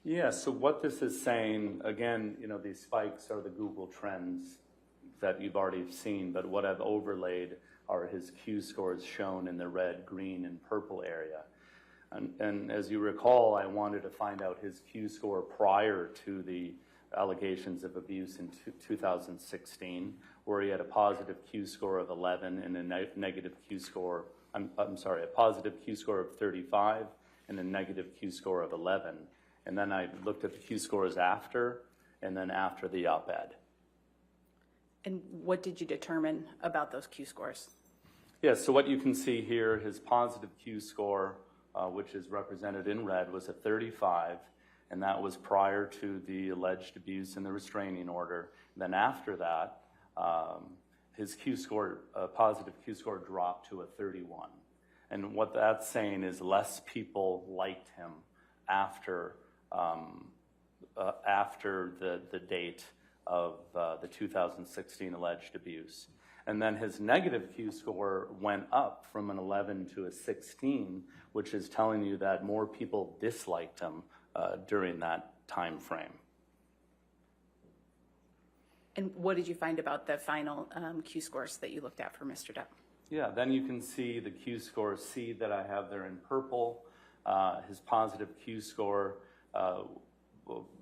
Yeah, so what this is saying, again, these spikes are the Google trends that you've already seen, but what I've overlaid are his Q scores shown in the red, green, and purple area. And as you recall, I wanted to find out his Q score prior to the allegations of abuse in 2016, where he had a positive Q score of 11 and a negative Q score, a positive Q score of 35 and a negative Q score of 11. And then I looked at the Q scores after, and then after the op-ed. And what did you determine about those Q scores? Yeah, so what you can see here, his positive Q score, which is represented in red, was a 35, and that was prior to the alleged abuse and the restraining order. Then after that, his Q score, positive Q score, dropped to a 31. And what that's saying is less people liked him after the date of the 2016 alleged abuse. And then his negative Q score went up from an 11 to a 16, which is telling you that more people disliked him during that time frame. And what did you find about the final Q scores that you looked at for Mr. Depp? Yeah, then you can see the Q score C that I have there in purple. His positive Q score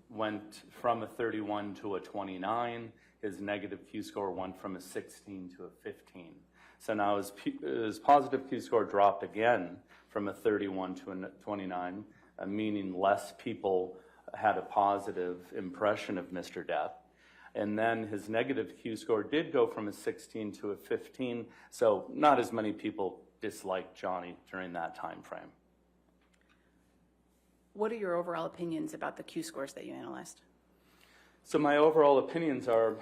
went from a 31 to a 29. His negative Q score went from a 16 to a 15. So now his positive Q score dropped again from a 31 to a 29, meaning less people had a positive impression of Mr. Depp. And then his negative Q score did go from a 16 to a 15, so not as many people disliked Johnny during that time frame. What are your overall opinions about the Q scores that you analyzed? So my overall opinions are,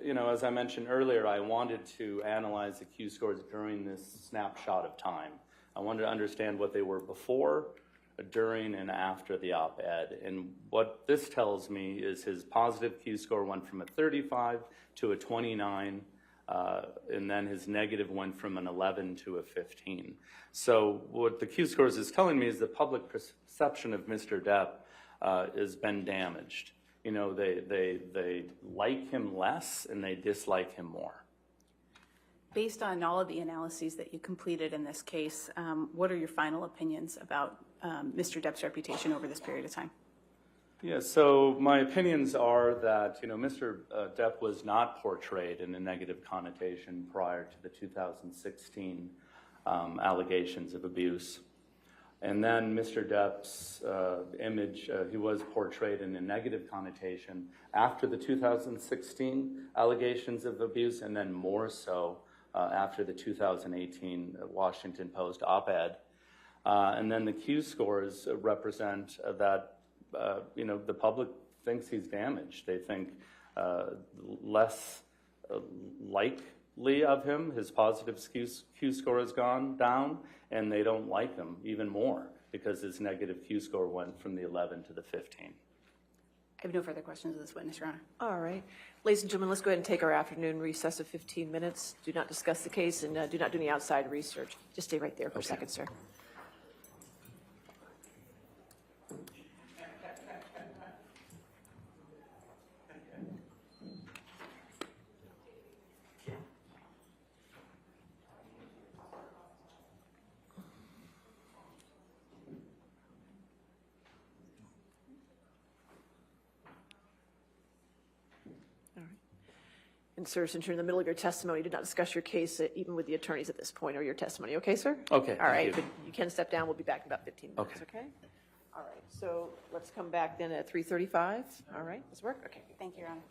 as I mentioned earlier, I wanted to analyze the Q scores during this snapshot of time. I wanted to understand what they were before, during, and after the op-ed. And what this tells me is his positive Q score went from a 35 to a 29, and then his negative went from an 11 to a 15. So what the Q scores is telling me is the public perception of Mr. Depp has been damaged. They like him less and they dislike him more. Based on all of the analyses that you completed in this case, what are your final opinions about Mr. Depp's reputation over this period of time? Yeah, so my opinions are that, Mr. Depp was not portrayed in a negative connotation prior to the 2016 allegations of abuse. And then Mr. Depp's image, he was portrayed in a negative connotation after the 2016 allegations of abuse, and then more so after the 2018 Washington Post op-ed. And then the Q scores represent that, the public thinks he's damaged. They think less likely of him. His positive Q score has gone down, and they don't like him even more. because his negative Q score went from the 11 to the 15. I have no further questions of this witness, Your Honor. All right. Ladies and gentlemen, let's go ahead and take our afternoon recess of 15 minutes. Do not discuss the case and do not do any outside research. Just stay right there for a second, sir. And sir, since you're in the middle of your testimony, do not discuss your case even with the attorneys at this point or your testimony. Okay, sir? Okay, All thank right, you. but you can step down. We'll be back in about 15 minutes, Okay. okay? All right, so let's come back then at 3:35. All right, does this work? Okay. Thank you, Your Honor.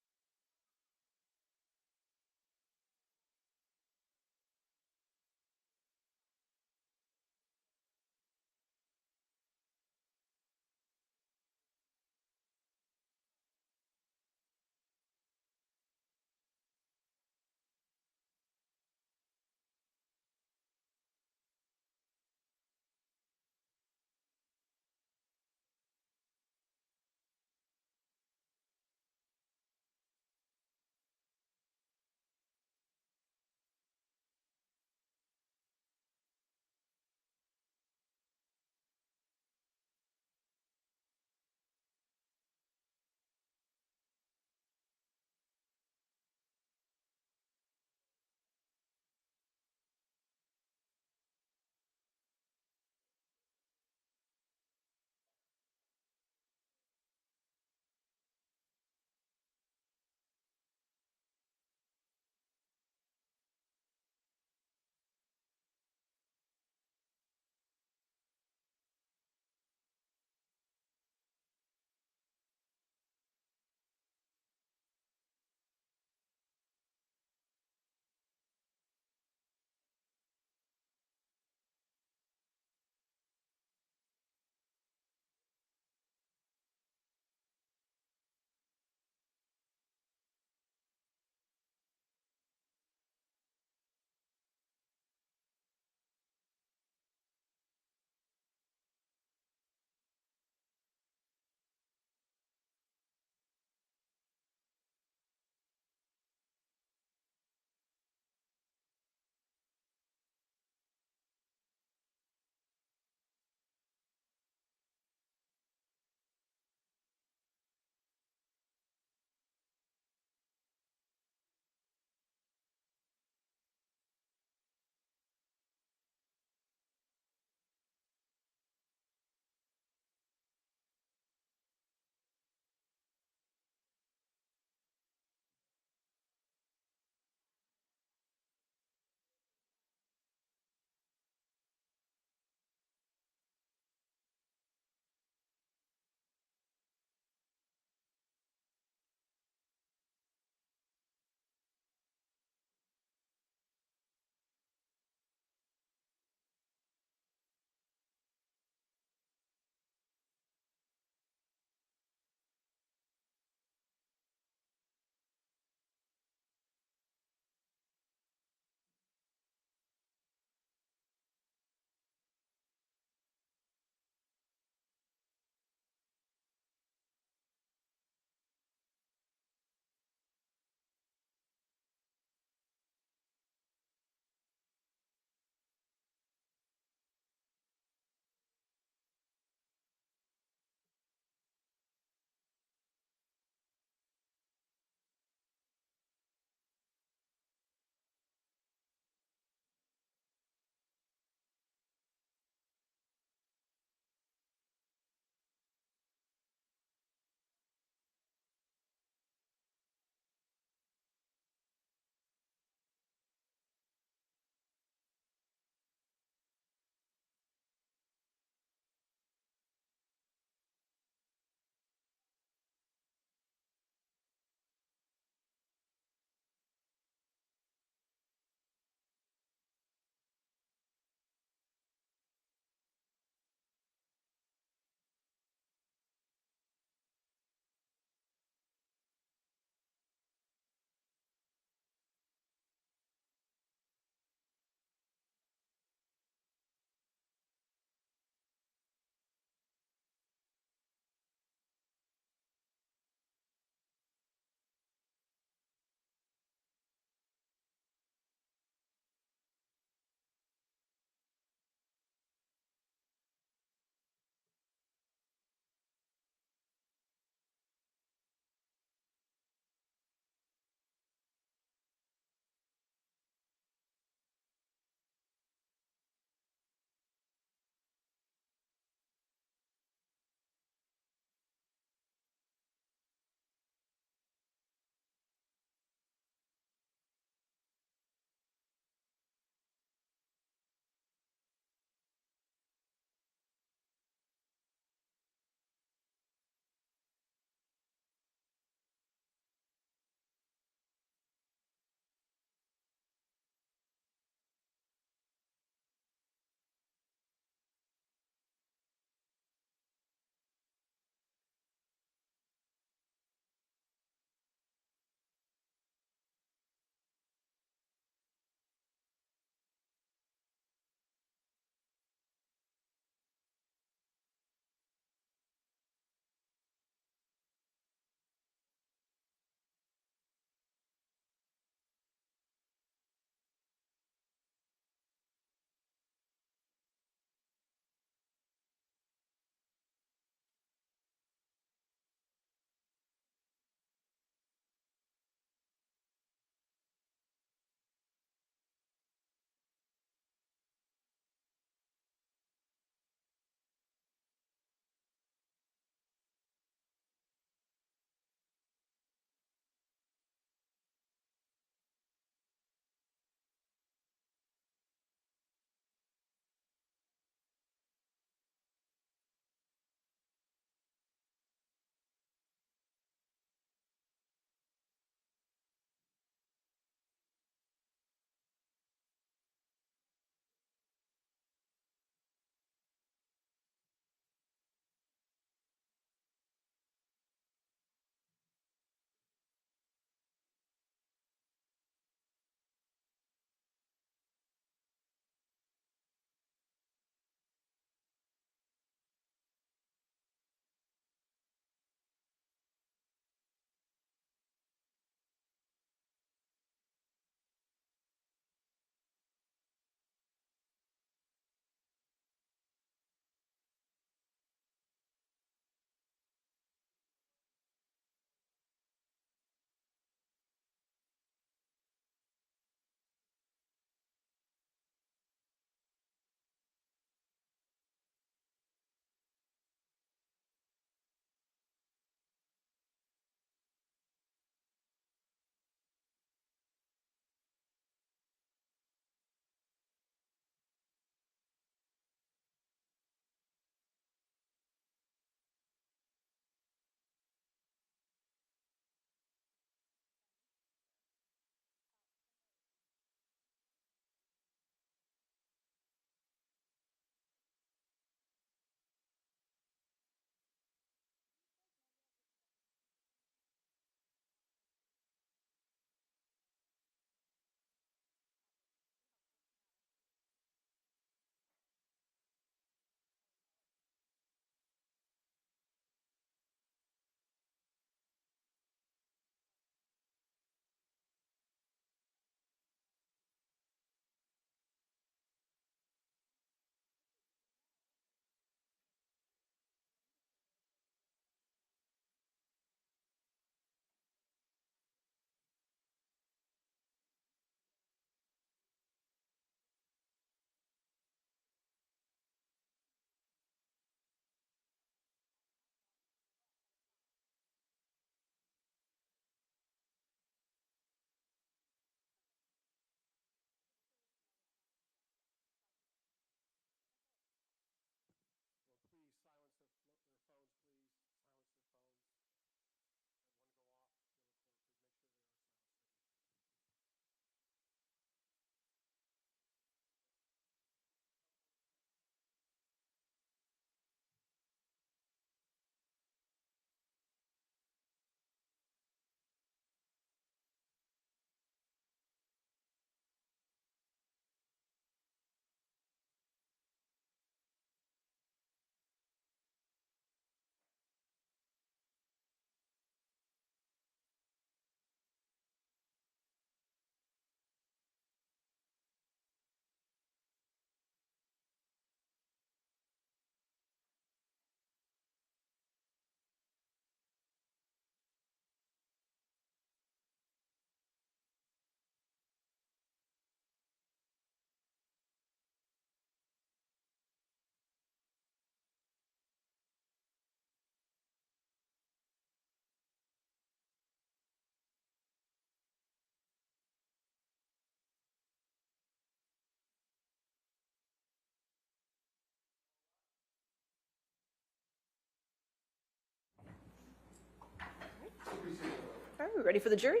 we ready for the jury?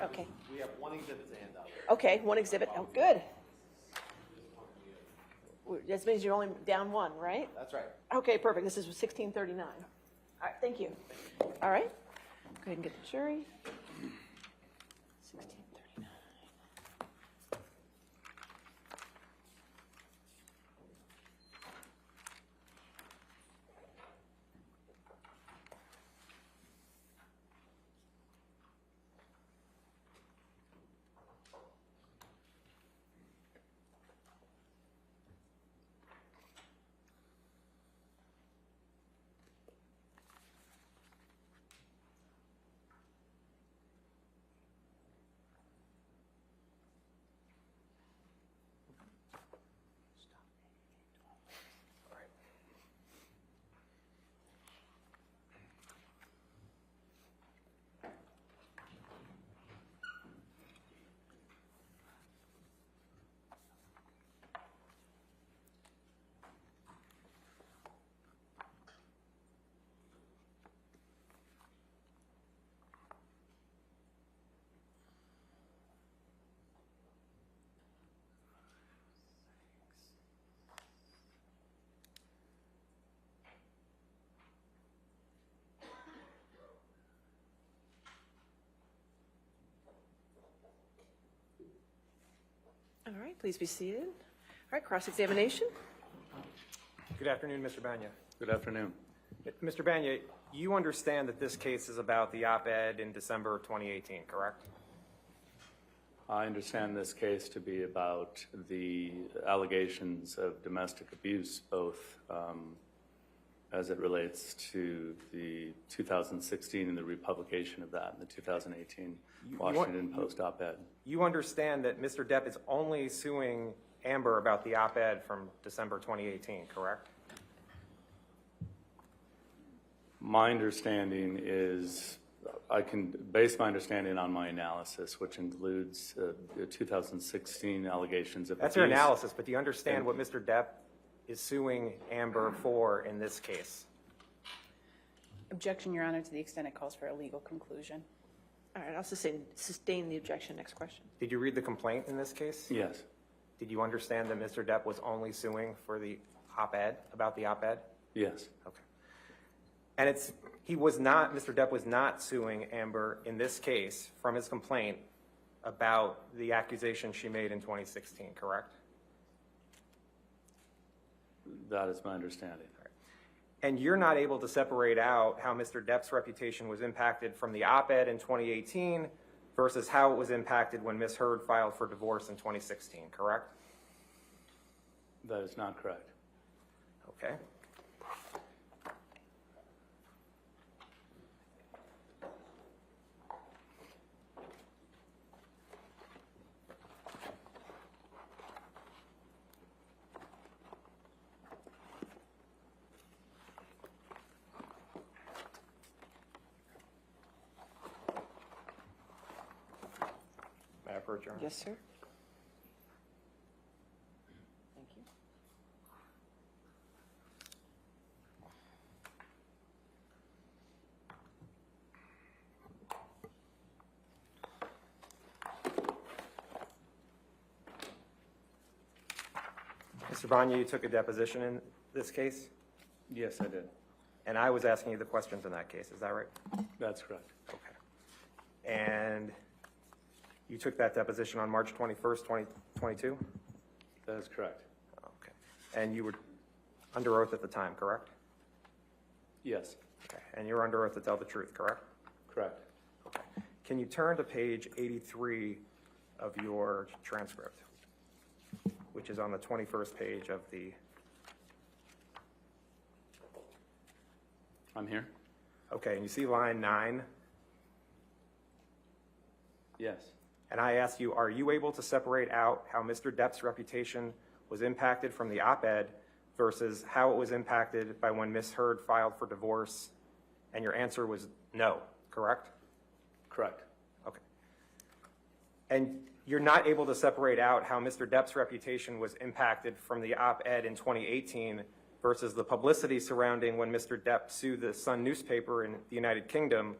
Okay. We have one exhibit to hand out. Okay, one exhibit. Oh, good. That means you're only down one, right? That's right. Okay, perfect. This is 1639. All right, thank you. All right. Go ahead and get the jury. 1639. All right, please be seated. All right, cross-examination. Good afternoon, Mr. Banya. Good afternoon. Mr. Banya, you understand that this case is about the op-ed in December of 2018, correct? I understand this case to be about the allegations of domestic abuse, both as it relates to the 2016 and the republication of that in the 2018 Washington Post op-ed. You understand that Mr. Depp is only suing Amber about the op-ed from December 2018, correct? My understanding is, I can base my understanding on my analysis, which includes the 2016 allegations of abuse. That's your analysis, but do you understand what Mr. Depp is suing Amber for in this case? Objection, Your Honor, to the extent it calls for a legal conclusion. All right, I'll sustain the objection. Next question. Did you read the complaint in this case? Yes. Did you understand that Mr. Depp was only suing for the op-ed, about the op-ed? Yes. Okay. And Mr. Depp was not suing Amber in this case from his complaint about the accusation she made in 2016, correct? That is my understanding. And you're not able to separate out how Mr. Depp's reputation was impacted from the op-ed in 2018 versus how it was impacted when Ms. Heard filed for divorce in 2016, correct? That is not correct. Okay. May I approach, Your Honor? Yes, sir. Thank you. Mr. Banya, you took a deposition in this case, Yes, I did. and I was asking you the questions in that case. Is that right? That's correct. Okay. And you took that deposition on March 21st, 2022? That is correct. Okay. And you were under oath at the time, correct? Yes. Okay. And you're under oath to tell the truth, correct? Correct. Okay. Can you turn to page 83 of your transcript, which is on the 21st page of the... I'm here? Okay, and you see line 9? Yes. And I asked you, are you able to separate out how Mr. Depp's reputation was impacted from the op-ed versus how it was impacted by when Ms. Heard filed for divorce? And your answer was no, correct? Correct. Okay. And you're not able to separate out how Mr. Depp's reputation was impacted from the op-ed in 2018 versus the publicity surrounding when Mr. Depp sued the Sun newspaper in the United Kingdom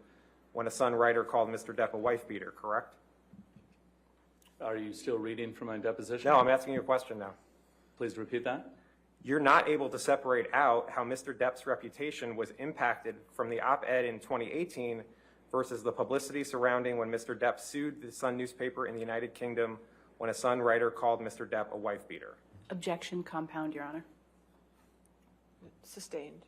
when a Sun writer called Mr. Depp a wife beater, correct? Are you still reading from my deposition? No, I'm asking you a question now. Please repeat that. You're not able to separate out how Mr. Depp's reputation was impacted from the op-ed in 2018 versus the publicity surrounding when Mr. Depp sued the Sun newspaper in the United Kingdom when a Sun writer called Mr. Depp a wife beater. Objection compound, Your Honor. Sustained.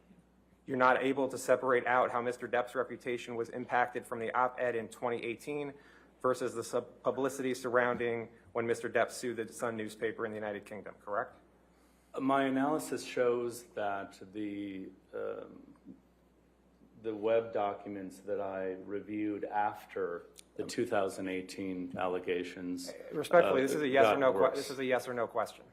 You're not able to separate out how Mr. Depp's reputation was impacted from the op-ed in 2018 versus the publicity surrounding when Mr. Depp sued the Sun newspaper in the United Kingdom, correct? My analysis shows that the web documents that I reviewed after the 2018 allegations. Respectfully, this is a yes or no. got worse. This is a yes or no question.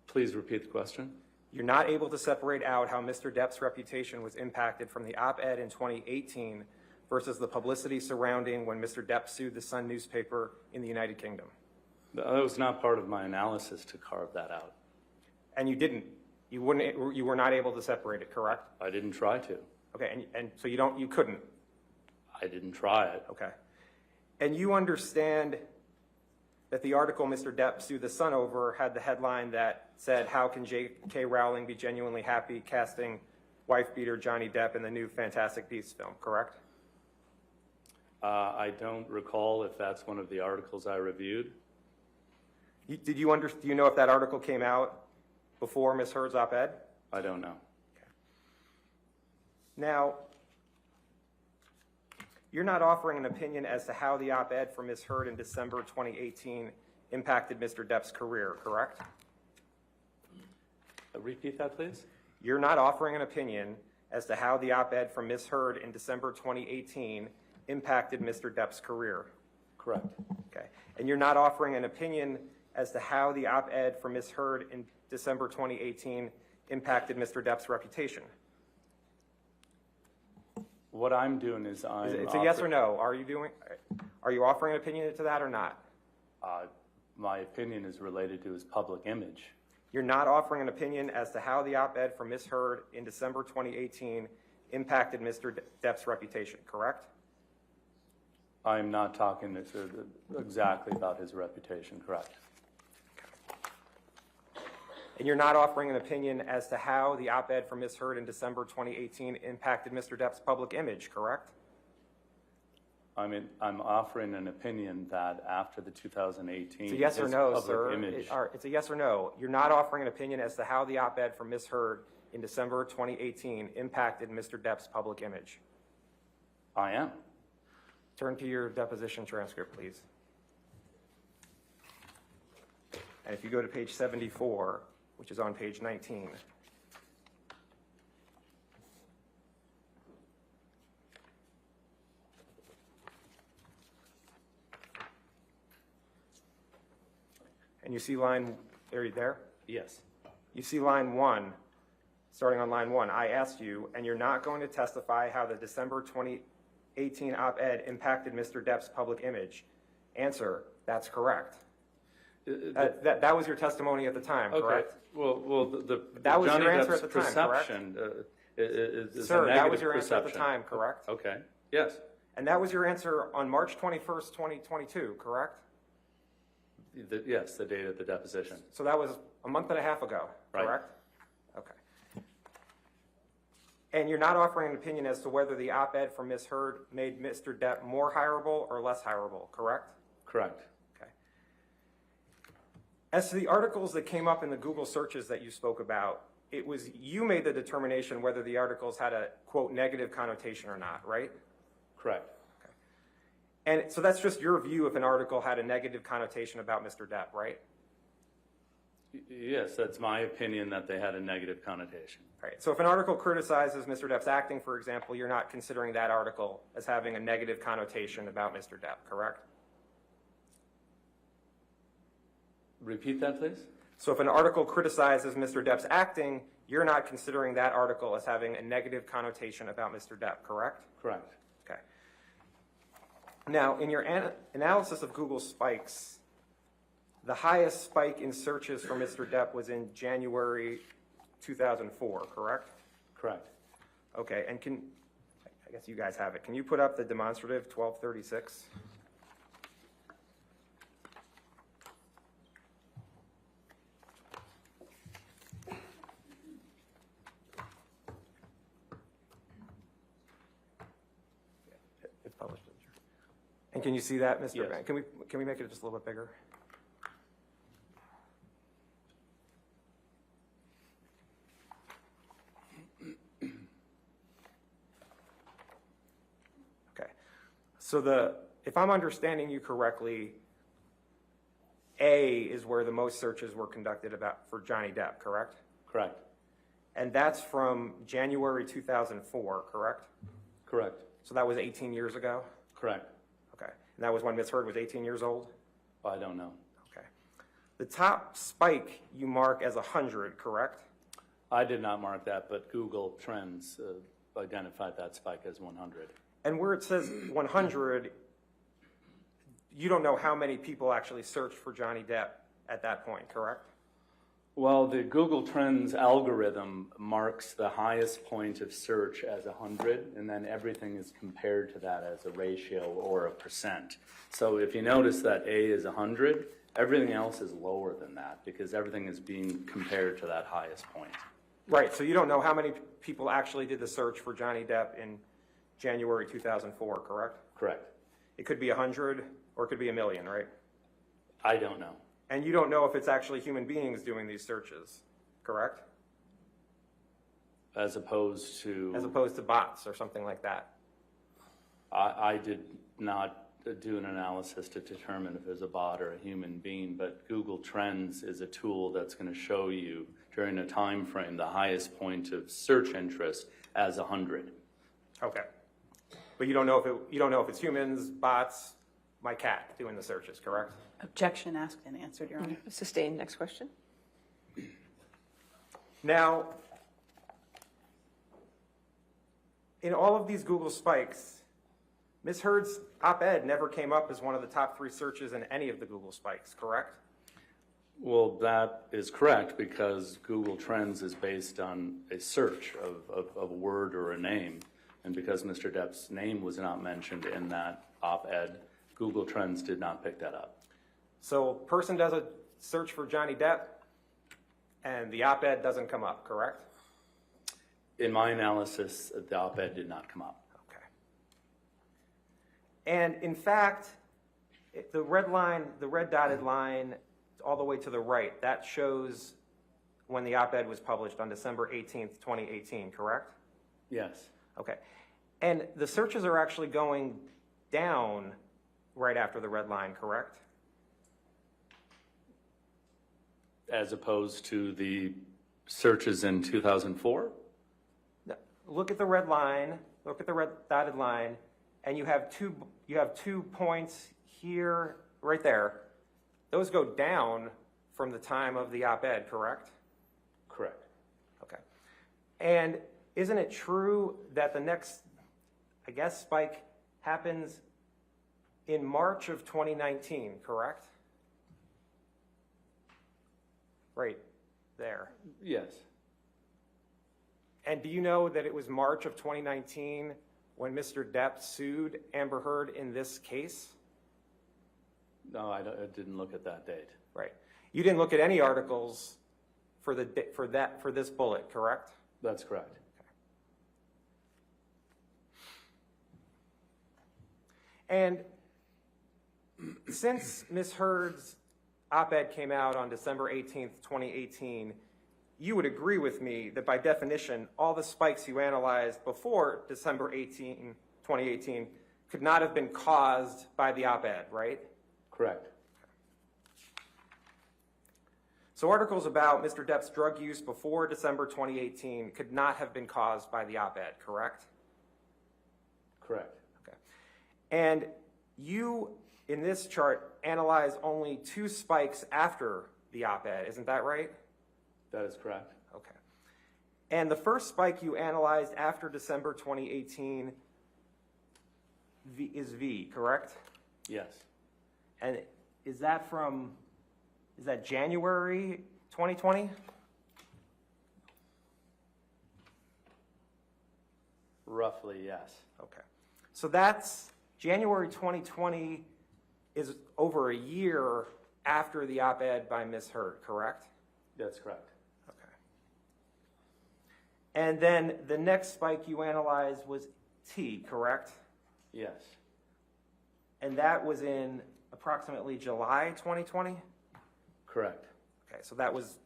Please repeat the question. You're not able to separate out how Mr. Depp's reputation was impacted from the op-ed in 2018 versus the publicity surrounding when Mr. Depp sued the Sun newspaper in the United Kingdom. That was not part of my analysis to carve that out. And you didn't. You were not able to separate it, correct? I didn't try to. Okay, and so you couldn't. I didn't try it. Okay. And you understand that the article Mr. Depp sued the Sun over had the headline that said, "How can J.K. Rowling be genuinely happy casting wife-beater Johnny Depp in the new Fantastic Beasts film," correct? I don't recall if that's one of the articles I reviewed. Do you know if that article came out before Ms. Heard's op-ed? I don't know. Okay. Now, you're not offering an opinion as to how the op-ed from Ms. Heard in December 2018 impacted Mr. Depp's career, correct? Repeat that, please. You're not offering an opinion as to how the op-ed from Ms. Heard in December 2018 impacted Mr. Depp's career. Correct. Okay. And you're not offering an opinion as to how the op-ed from Ms. Heard in December 2018 impacted Mr. Depp's reputation. What I'm doing is It's a yes or no. Are you offering an opinion to that or not? My opinion is related to his public image. You're not offering an opinion as to how the op-ed from Ms. Heard in December 2018 impacted Mr. Depp's reputation, correct? I'm not talking exactly about his reputation, correct? And you're not offering an opinion as to how the op-ed from Ms. Heard in December 2018 impacted Mr. Depp's public image, correct? I'm offering an opinion that after the 2018, it's a yes or no, public sir. image. It's a yes or no. You're not offering an opinion as to how the op-ed from Ms. Heard in December 2018 impacted Mr. Depp's public image. I am. Turn to your deposition transcript, please. And if you go to page 74, which is on page 19. And you see line, are you there? Yes. You see line 1, starting on line 1. I asked you, and you're not going to testify how the December 2018 op-ed impacted Mr. Depp's public image. Answer, that's correct. That was your testimony at the time, correct? Well, that was Johnny your answer Depp's at the time, perception is Sir, a negative that was your answer at the perception. time, correct? Okay. Yes. And that was your answer on March 21st, 2022, correct? Yes, the date of the deposition. So that was a month and a half ago, correct? Right. Okay. And you're not offering an opinion as to whether the op-ed from Ms. Heard made Mr. Depp more hireable or less hireable, correct? Correct. Okay. As to the articles that came up in the Google searches that you spoke about, it was you made the determination whether the articles had a, quote, negative connotation or not, right? Correct. And so that's just your view if an article had a negative connotation about Mr. Depp, right? Yes, that's my opinion that they had a negative connotation. Right. So if an article criticizes Mr. Depp's acting, for example, you're not considering that article as having a negative connotation about Mr. Depp, correct? Repeat that, please. So if an article criticizes Mr. Depp's acting, you're not considering that article as having a negative connotation about Mr. Depp, correct? Correct. Okay. Now, in your analysis of Google spikes, the highest spike in searches for Mr. Depp was in January 2004, correct? Correct. Okay, and I guess you guys have it. Can you put up the demonstrative 1236? It's published. And can you see that, Mr. Yes. Bank? Can we make it just a little bit bigger? Okay. So if I'm understanding you correctly, A is where the most searches were conducted for Johnny Depp, correct? Correct. And that's from January 2004, correct? Correct. So that was 18 years ago? Correct. Okay. And that was when Ms. Heard was 18 years old? I don't know. Okay. The top spike you mark as 100, correct? I did not mark that, but Google Trends identified that spike as 100. And where it says 100, you don't know how many people actually searched for Johnny Depp at that point, correct? Well, the Google Trends algorithm marks the highest point of search as 100, and then everything is compared to that as a ratio or a percent. So if you notice that A is 100, everything else is lower than that because everything is being compared to that highest point. Right, so you don't know how many people actually did the search for Johnny Depp in January 2004, correct? Correct. It could be 100 or it could be 1 million, right? I don't know. And you don't know if it's actually human beings doing these searches, correct? As opposed to bots or something like that. I did not do an analysis to determine if it's a bot or a human being, but Google Trends is a tool that's going to show you during a time frame the highest point of search interest as 100. Okay. But you don't know if it's humans, bots, my cat doing the searches, correct? Objection asked and answered, Your Honor. Sustained. Next question. Now, in all of these Google spikes, Ms. Heard's op-ed never came up as one of the top 3 searches in any of the Google spikes, correct? Well, that is correct because Google Trends is based on a search of a word or a name. And because Mr. Depp's name was not mentioned in that op-ed, Google Trends did not pick that up. So a person does a search for Johnny Depp and the op-ed doesn't come up, correct? In my analysis, the op-ed did not come up. Okay. And in fact, the red dotted line all the way to the right, that shows when the op-ed was published on December 18th, 2018, correct? Yes. Okay. And the searches are actually going down right after the red line, correct? As opposed to the searches in 2004? No. Look at the red line, look at the red dotted line, and you have two points here, right there. Those go down from the time of the op-ed, correct? Correct. Okay. And isn't it true that the next, I guess, spike happens in March of 2019, correct? Right there. Yes. And do you know that it was March of 2019 when Mr. Depp sued Amber Heard in this case? No, I didn't look at that date. Right. You didn't look at any articles for this bullet, correct? That's correct. And since Ms. Heard's op-ed came out on December 18th, 2018, you would agree with me that by definition, all the spikes you analyzed before December 18, 2018 could not have been caused by the op-ed, right? Correct. So articles about Mr. Depp's drug use before December 2018 could not have been caused by the op-ed, correct? Correct. Okay. And you, in this chart, analyze only 2 spikes after the op-ed, isn't that right? That is correct. Okay. And the first spike you analyzed after December 2018 is V, correct? Yes. And is that January 2020? Roughly, yes. Okay. So that's January 2020 is over a year after the op-ed by Ms. Heard, correct? That's correct. Okay. And then the next spike you analyzed was T, correct? Yes. And that was in approximately July 2020? Correct. Okay, so that was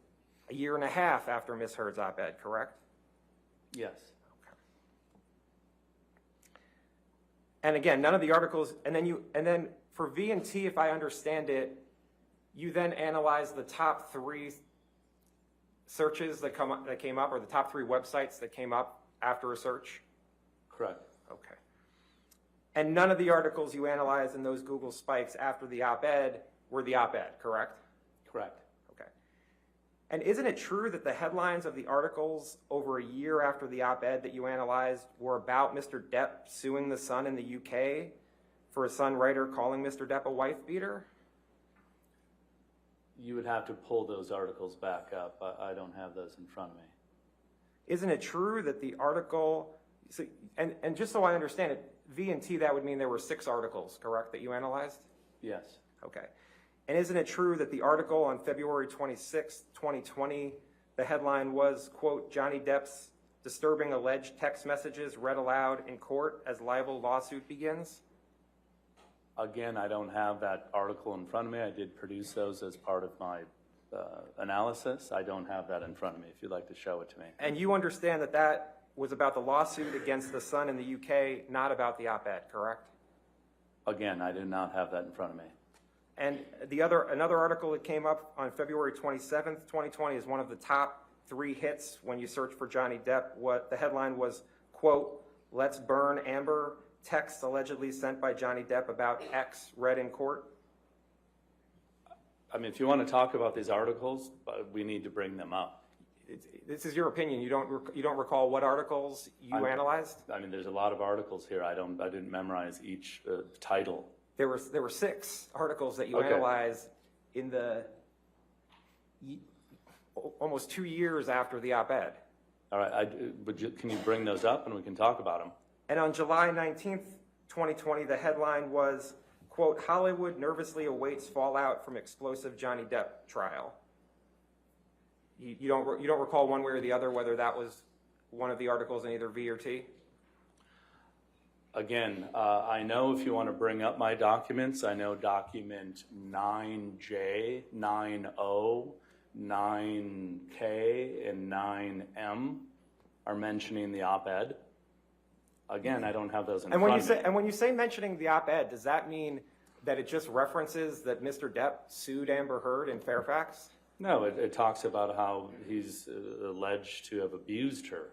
a year and a half after Ms. Heard's op-ed, correct? Yes. And again, none of the articles, and then for V and T, if I understand it, you then analyze the top 3 searches that came up, or the top 3 websites that came up after a search? Correct. Okay. And none of the articles you analyzed in those Google spikes after the op-ed were the op-ed, correct? Correct. Okay. And isn't it true that the headlines of the articles over a year after the op-ed that you analyzed were about Mr. Depp suing the Sun in the UK for a Sun writer calling Mr. Depp a wife beater? You would have to pull those articles back up. I don't have those in front of me. Isn't it true that the article, and just so I understand it, V and T, that would mean there were 6 articles, correct, that you analyzed? Yes. Okay. And isn't it true that the article on February 26, 2020, the headline was, quote, Johnny Depp's disturbing alleged text messages read aloud in court as libel lawsuit begins? Again, I don't have that article in front of me. I did produce those as part of my analysis. I don't have that in front of me, if you'd like to show it to me. And you understand that that was about the lawsuit against the Sun in the UK, not about the op-ed, correct? Again, I do not have that in front of me. And another article that came up on February 27th, 2020 is one of the top 3 hits when you search for Johnny Depp. What the headline was, quote, let's burn Amber, text allegedly sent by Johnny Depp about X read in court. I mean, if you want to talk about these articles, we need to bring them up. This is your opinion. You don't recall what articles you analyzed? I mean, there's a lot of articles here. I didn't memorize each title. There were 6 articles that you Okay. analyzed in the almost 2 years after the op-ed. All right, can you bring those up and we can talk about them? And on July 19th, 2020, the headline was, quote, Hollywood nervously awaits fallout from explosive Johnny Depp trial. You don't recall one way or the other whether that was one of the articles in either V or T? Again, I know if you want to bring up my documents, I know document 9J, 9O, 9K, and 9M are mentioning the op-ed. Again, I don't have those in front of me. And when you say mentioning the op-ed, does that mean that it just references that Mr. Depp sued Amber Heard in Fairfax? No, it talks about how he's alleged to have abused her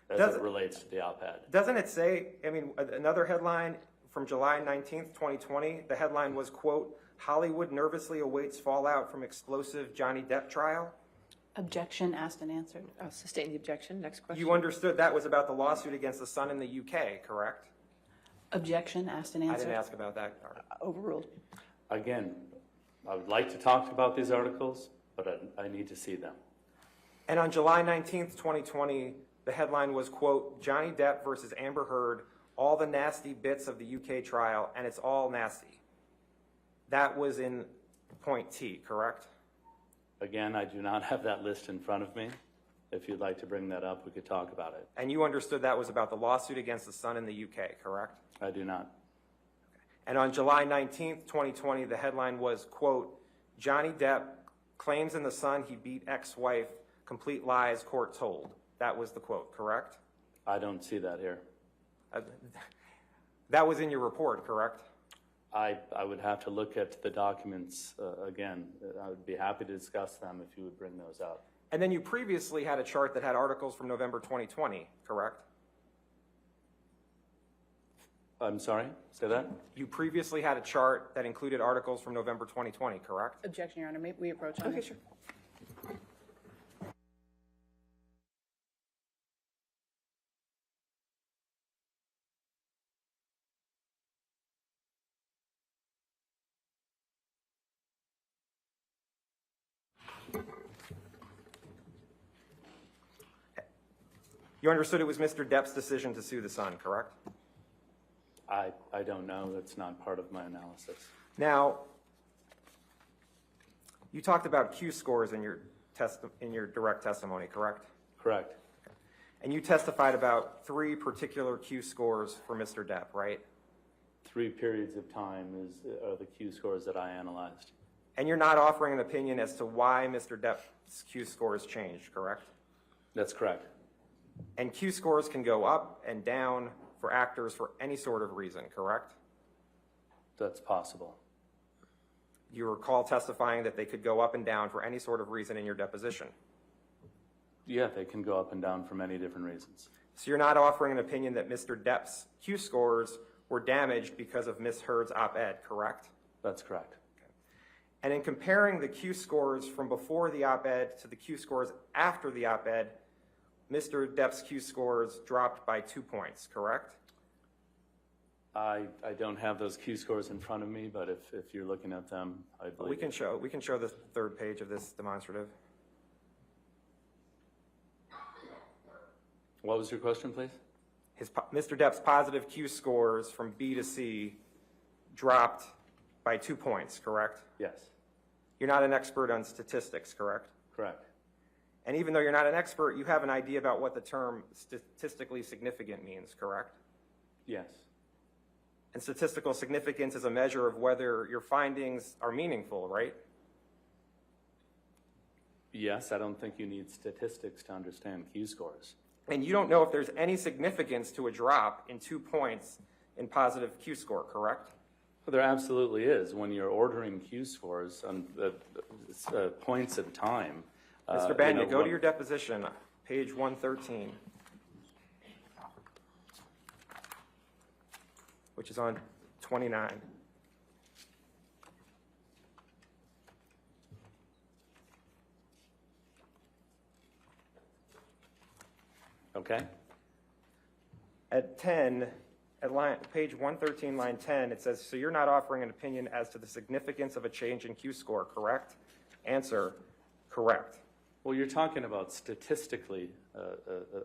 as it relates to the op-ed. Doesn't it say, I mean, another headline from July 19th, 2020, the headline was, quote, Hollywood nervously awaits fallout from explosive Johnny Depp trial? Objection asked and answered. I'll sustain the objection. Next question. You understood that was about the lawsuit against the Sun in the UK, correct? Objection asked and I answered. didn't ask about that. Overruled. Again, I would like to talk about these articles, but I need to see them. And on July 19th, 2020, the headline was, quote, Johnny Depp versus Amber Heard, all the nasty bits of the UK trial, and it's all nasty. That was in point T, correct? Again, I do not have that list in front of me. If you'd like to bring that up, we could talk about it. And you understood that was about the lawsuit against the Sun in the UK, correct? I do not. And on July 19th, 2020, the headline was, quote, Johnny Depp claims in the Sun he beat ex-wife, complete lies, court told. That was the quote, correct? I don't see that here. That was in your report, correct? I would have to look at the documents again. I would be happy to discuss them if you would bring those up. And then you previously had a chart that had articles from November 2020, correct? I'm sorry, say that? You previously had a chart that included articles from November 2020, correct? Objection, Your Honor. May we approach on Okay, it? sure. You understood it was Mr. Depp's decision to sue the Sun, correct? I don't know. That's not part of my analysis. Now, you talked about Q scores in your direct testimony, correct? Correct. And you testified about 3 particular Q scores for Mr. Depp, right? 3 periods of time are the Q scores that I analyzed. And you're not offering an opinion as to why Mr. Depp's Q scores changed, correct? That's correct. And Q scores can go up and down for actors for any sort of reason, correct? That's possible. You recall testifying that they could go up and down for any sort of reason in your deposition. Yeah, they can go up and down for many different reasons. So you're not offering an opinion that Mr. Depp's Q scores were damaged because of Ms. Heard's op-ed, correct? That's correct. And in comparing the Q scores from before the op-ed to the Q scores after the op-ed, Mr. Depp's Q scores dropped by 2 points, correct? I don't have those Q scores in front of me, but if you're looking at them, I believe We can show the 3rd page of this demonstrative. What was your question, please? Mr. Depp's positive Q scores from B to C dropped by 2 points, correct? Yes. You're not an expert on statistics, correct? Correct. And even though you're not an expert, you have an idea about what the term statistically significant means, correct? Yes. And statistical significance is a measure of whether your findings are meaningful, right? Yes, I don't think you need statistics to understand Q scores. And you don't know if there's any significance to a drop in 2 points in positive Q score, correct? Well, there absolutely is. When you're ordering Q scores on points at time. Mr. Banya, go to your deposition, page 113, which is on 29. Okay. At page 113, line 10, it says, so you're not offering an opinion as to the significance of a change in Q score, correct? Answer, correct. Well, you're talking about statistically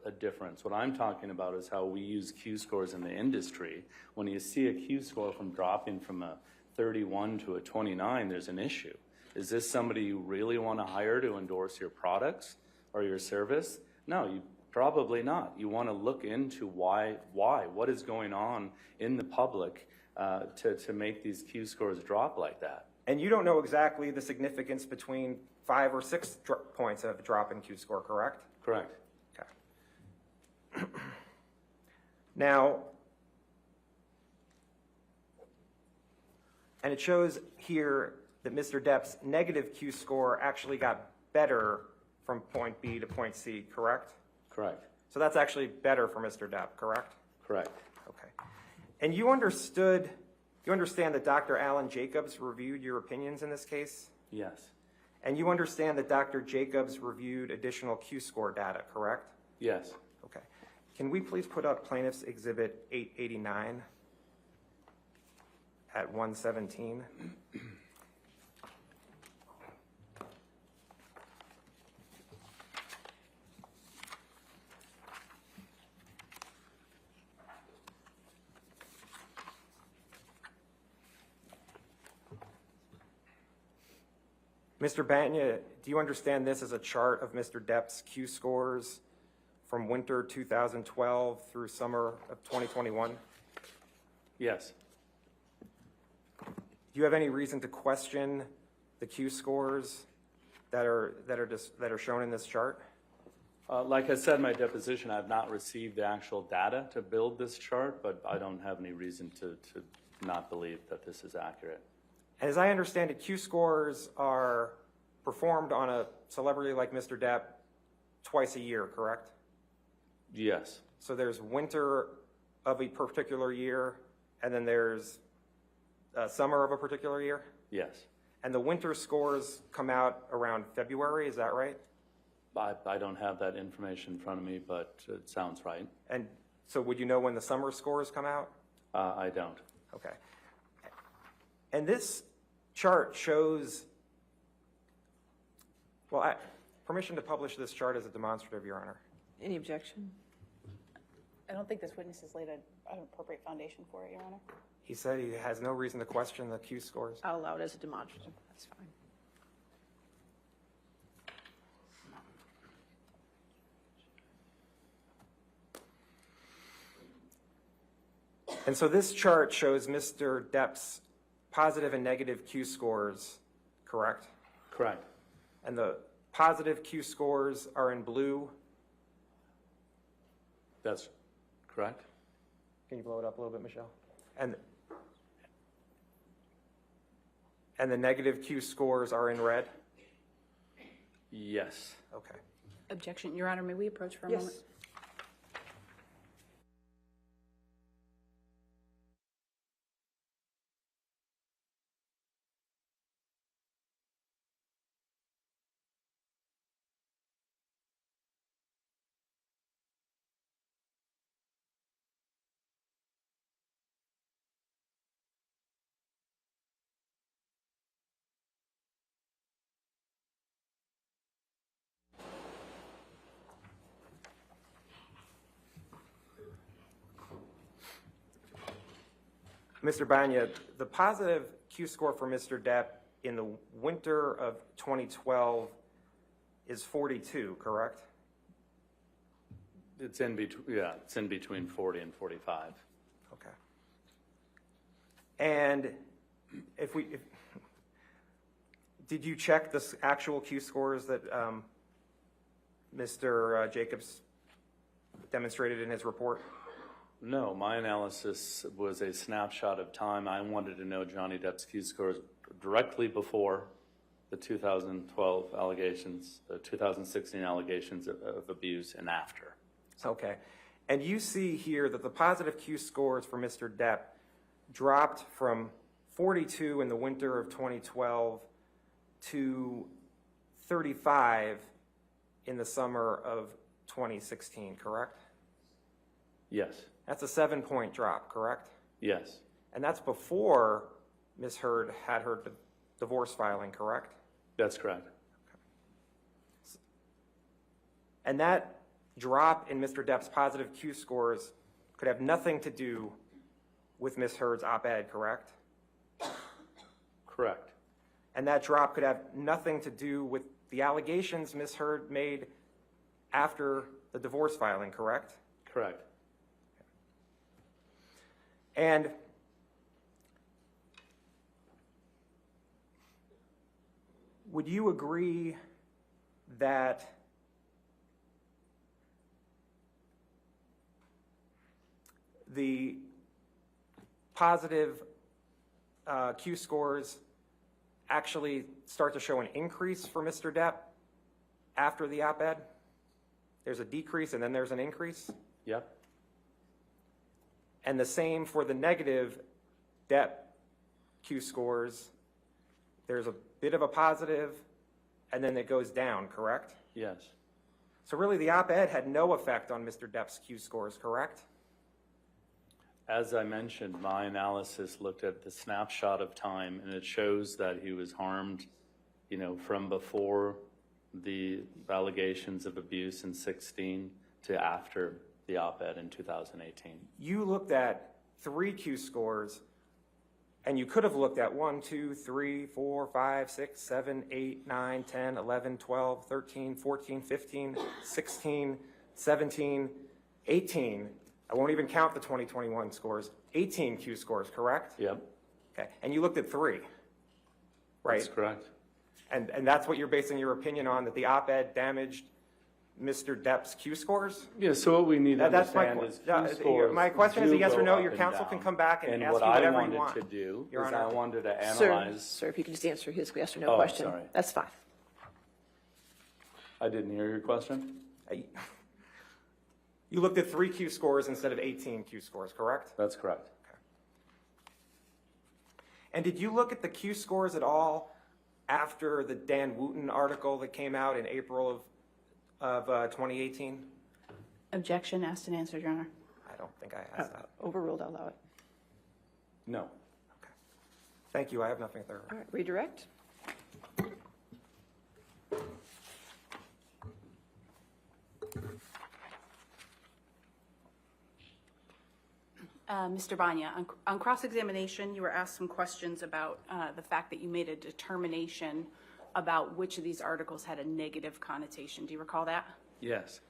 a difference. What I'm talking about is how we use Q scores in the industry. When you see a Q score dropping from a 31 to a 29, there's an issue. Is this somebody you really want to hire to endorse your products or your service? No, you probably not. You want to look into why, what is going on in the public to make these Q scores drop like that. And you don't know exactly the significance between 5 or 6 points of drop in Q score, correct? Correct. Okay. Now, and it shows here that Mr. Depp's negative Q score actually got better from point B to point C, correct? Correct. So that's actually better for Mr. Depp, correct? Correct. Okay. And you understand that Dr. Alan Jacobs reviewed your opinions in this case? Yes. And you understand that Dr. Jacobs reviewed additional Q score data, correct? Yes. Okay. Can we please put up Plaintiff's Exhibit 889 at 117? Mr. Banya, do you understand this as a chart of Mr. Depp's Q scores from winter 2012 through summer of 2021? Yes. Do you have any reason to question the Q scores that are shown in this chart? Like I said in my deposition, I've not received the actual data to build this chart, but I don't have any reason to not believe that this is accurate. And as I understand it, Q scores are performed on a celebrity like Mr. Depp twice a year, correct? Yes. So there's winter of a particular year, and then there's summer of a particular year? Yes. And the winter scores come out around February, is that right? I don't have that information in front of me, but it sounds right. And so would you know when the summer scores come out? I don't. Okay. And this chart shows, well, permission to publish this chart as a demonstrative, Your Honor. Any objection? I don't think this witness has laid an appropriate foundation for it, Your Honor. He said he has no reason to question the Q scores. I'll allow it as a demonstrative. That's fine. And so this chart shows Mr. Depp's positive and negative Q scores, correct? Correct. And the positive Q scores are in blue. That's correct. Can you blow it up a little bit, Michelle? And the negative Q scores are in red? Yes. Okay. Objection, Your Honor, may we approach for a moment? Mr. Banya, the positive Q score for Mr. Depp in the winter of 2012 is 42, correct? It's in between. Yeah, it's in between 40 and 45. Okay. And did you check the actual Q scores that Mr. Jacobs demonstrated in his report? No, my analysis was a snapshot of time. I wanted to know Johnny Depp's Q scores directly before the 2012 allegations, the 2016 allegations of abuse, and after. Okay. And you see here that the positive Q scores for Mr. Depp dropped from 42 in the winter of 2012 to 35 in the summer of 2016, correct? Yes. That's a 7-point drop, correct? Yes. And that's before Ms. Heard had her divorce filing, correct? That's correct. And that drop in Mr. Depp's positive Q scores could have nothing to do with Ms. Heard's op-ed, correct? Correct. And that drop could have nothing to do with the allegations Ms. Heard made after the divorce filing, correct? Correct. And would you agree that the positive Q scores actually start to show an increase for Mr. Depp after the op-ed? There's a decrease and then there's an increase? Yep. And the same for the negative Depp Q scores. There's a bit of a positive and then it goes down, correct? Yes. So really the op-ed had no effect on Mr. Depp's Q scores, correct? As I mentioned, my analysis looked at the snapshot of time, and it shows that he was harmed, from before the allegations of abuse in 16 to after the op-ed in 2018. You looked at 3 Q scores, and you could have looked at 1, 2, 3, 4, 5, 6, 7, 8, 9, 10, 11, 12, 13, 14, 15, 16, 17, 18. I won't even count the 2021 scores. 18 Q scores, correct? Yep. Okay, and you looked at 3, right? That's correct. And that's what you're basing your opinion on, that the op-ed damaged Mr. Depp's Q scores? Yeah, so what we need to That's my understand is que- Q scores my question is a do yes or go no. up Your and counsel down. can come back and ask what you whatever you I want. wanted to do Your is Honor. I wanted to Sir, analyze. sir, if you could just answer his yes or no Oh, question. sorry. That's fine. I didn't hear your question. You looked at 3 Q scores instead of 18 Q scores, correct? That's correct. And did you look at the Q scores at all after the Dan Wooten article that came out in April of 2018? Objection, asked and answered, Your Honor. I don't think I asked that. Overruled, I'll allow it. No. Okay. Thank you. I have nothing further. All right, redirect. Mr. Banya, on cross-examination, you were asked some questions about the fact that you made a determination about which of these articles had a negative connotation. Do you recall that? Yes.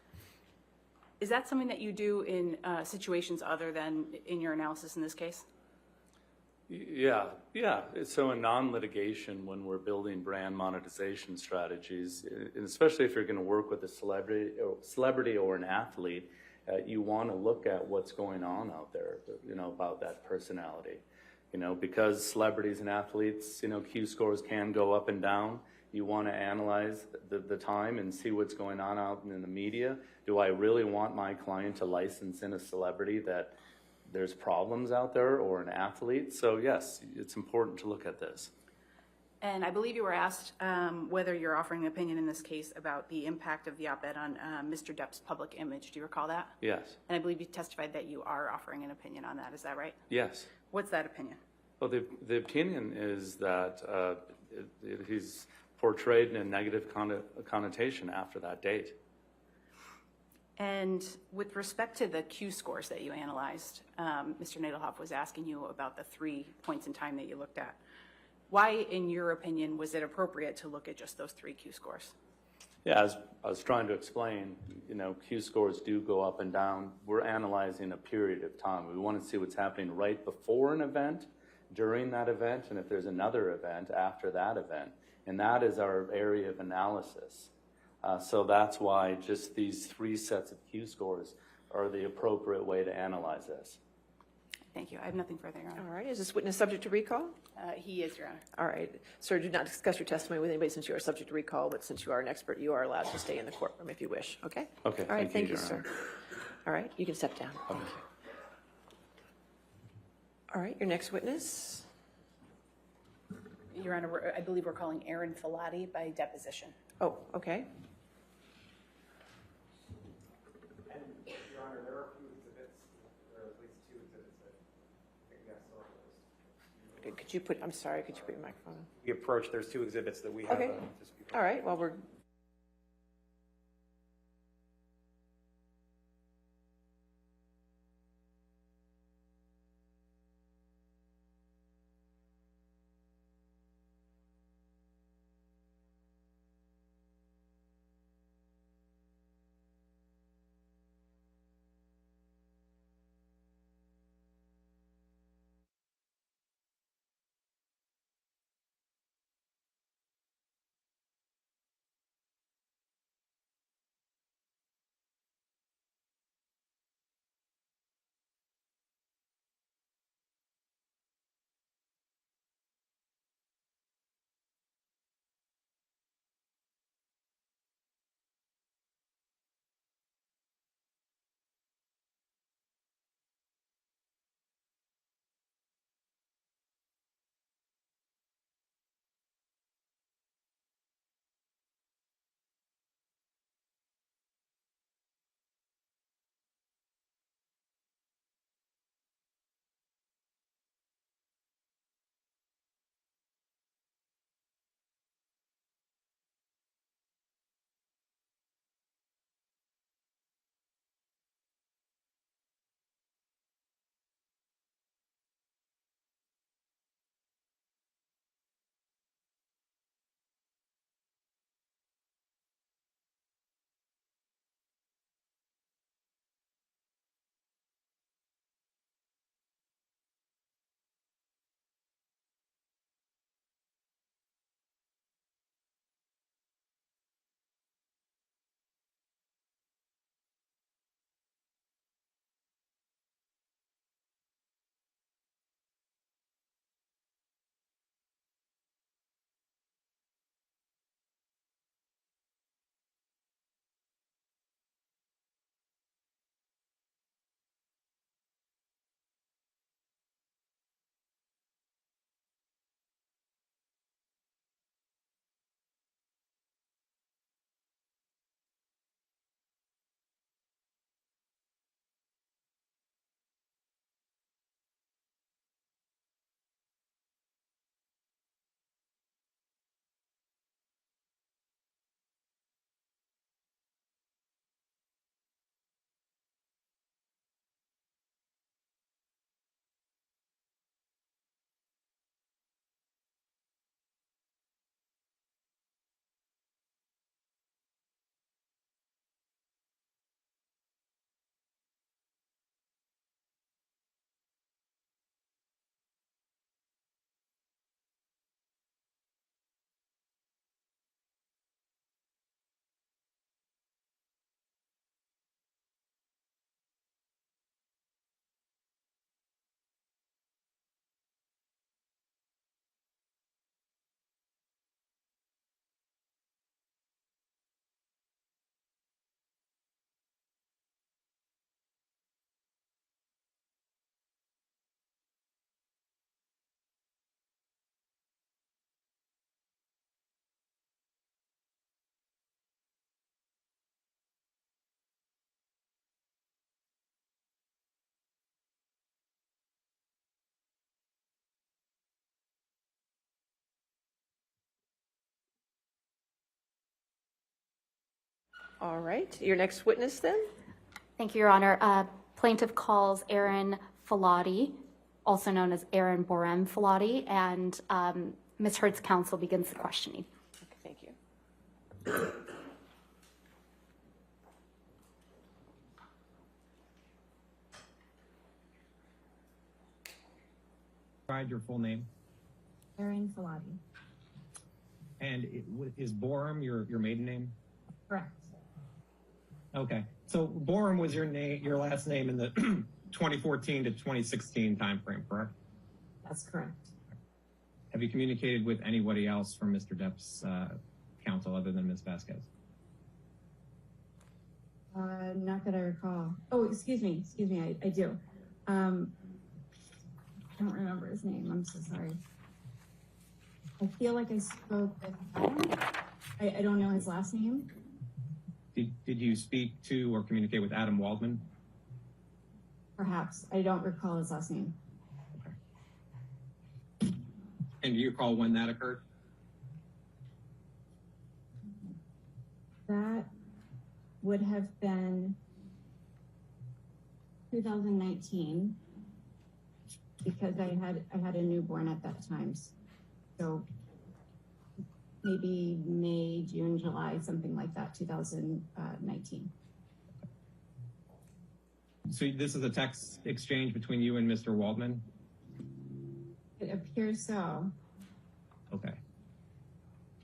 Is that something that you do in situations other than in your analysis in this case? Yeah. So in non-litigation, when we're building brand monetization strategies, and especially if you're going to work with a celebrity or an athlete, you want to look at what's going on out there, about that personality. Because celebrities and athletes, Q scores can go up and down. You want to analyze the time and see what's going on out in the media. Do I really want my client to license in a celebrity that there's problems out there, or an athlete? So yes, it's important to look at this. And I believe you were asked whether you're offering an opinion in this case about the impact of the op-ed on Mr. Depp's public image. Do you recall that? Yes. And I believe you testified that you are offering an opinion on that. Is that right? Yes. What's that opinion? Well, the opinion is that he's portrayed in a negative connotation after that date. And with respect to the Q scores that you analyzed, Mr. Nadelhoff was asking you about the 3 points in time that you looked at. Why, in your opinion, was it appropriate to look at just those 3 Q scores? Yeah, as I was trying to explain, Q scores do go up and down. We're analyzing a period of time. We want to see what's happening right before an event, during that event, and if there's another event after that event. And that is our area of analysis. So that's why just these 3 sets of Q scores are the appropriate way to analyze this. Thank you. I have nothing further, Your Honor. All right, is this witness subject to recall? He is, Your Honor. All right, sir, do not discuss your testimony with anybody since you are subject to recall, but since you are an expert, you are allowed to stay in the courtroom if you wish, okay? Okay, All right, thank you, Your sir. Honor. All right, you can step down. Okay. All right, your next witness. Your Honor, I believe we're calling Aaron Filati by deposition. Oh, okay. And, Your Honor, there are a few exhibits, there are at least 2 exhibits that I think we have still on the list. Could you put, I'm sorry, could you put your microphone on? We approach, there's 2 exhibits that we have. Okay. All right, well, we're All right, your next witness then? Thank you, Your Honor. Plaintiff calls Aaron Filati, also known as Aaron Borem Filati, and Ms. Heard's counsel begins the questioning. Okay, thank you. Provide your full name. Aaron Filati. And is Borum your maiden name? Correct. Okay. So Borum was your name, your last name in the 2014 to 2016 timeframe, correct? That's correct. Have you communicated with anybody else from Mr. Depp's counsel other than Ms. Vasquez? Not that I recall. Oh, excuse me, I do. I don't remember his name, I'm so sorry. I feel like I spoke with him. I don't know his last name. Did you speak to or communicate with Adam Waldman? Perhaps. I don't recall his last name. And do you recall when that occurred? That would have been 2019 because I had a newborn at that time. So maybe May, June, July, something like that, 2019. So this is a text exchange between you and Mr. Waldman? It appears so. Okay.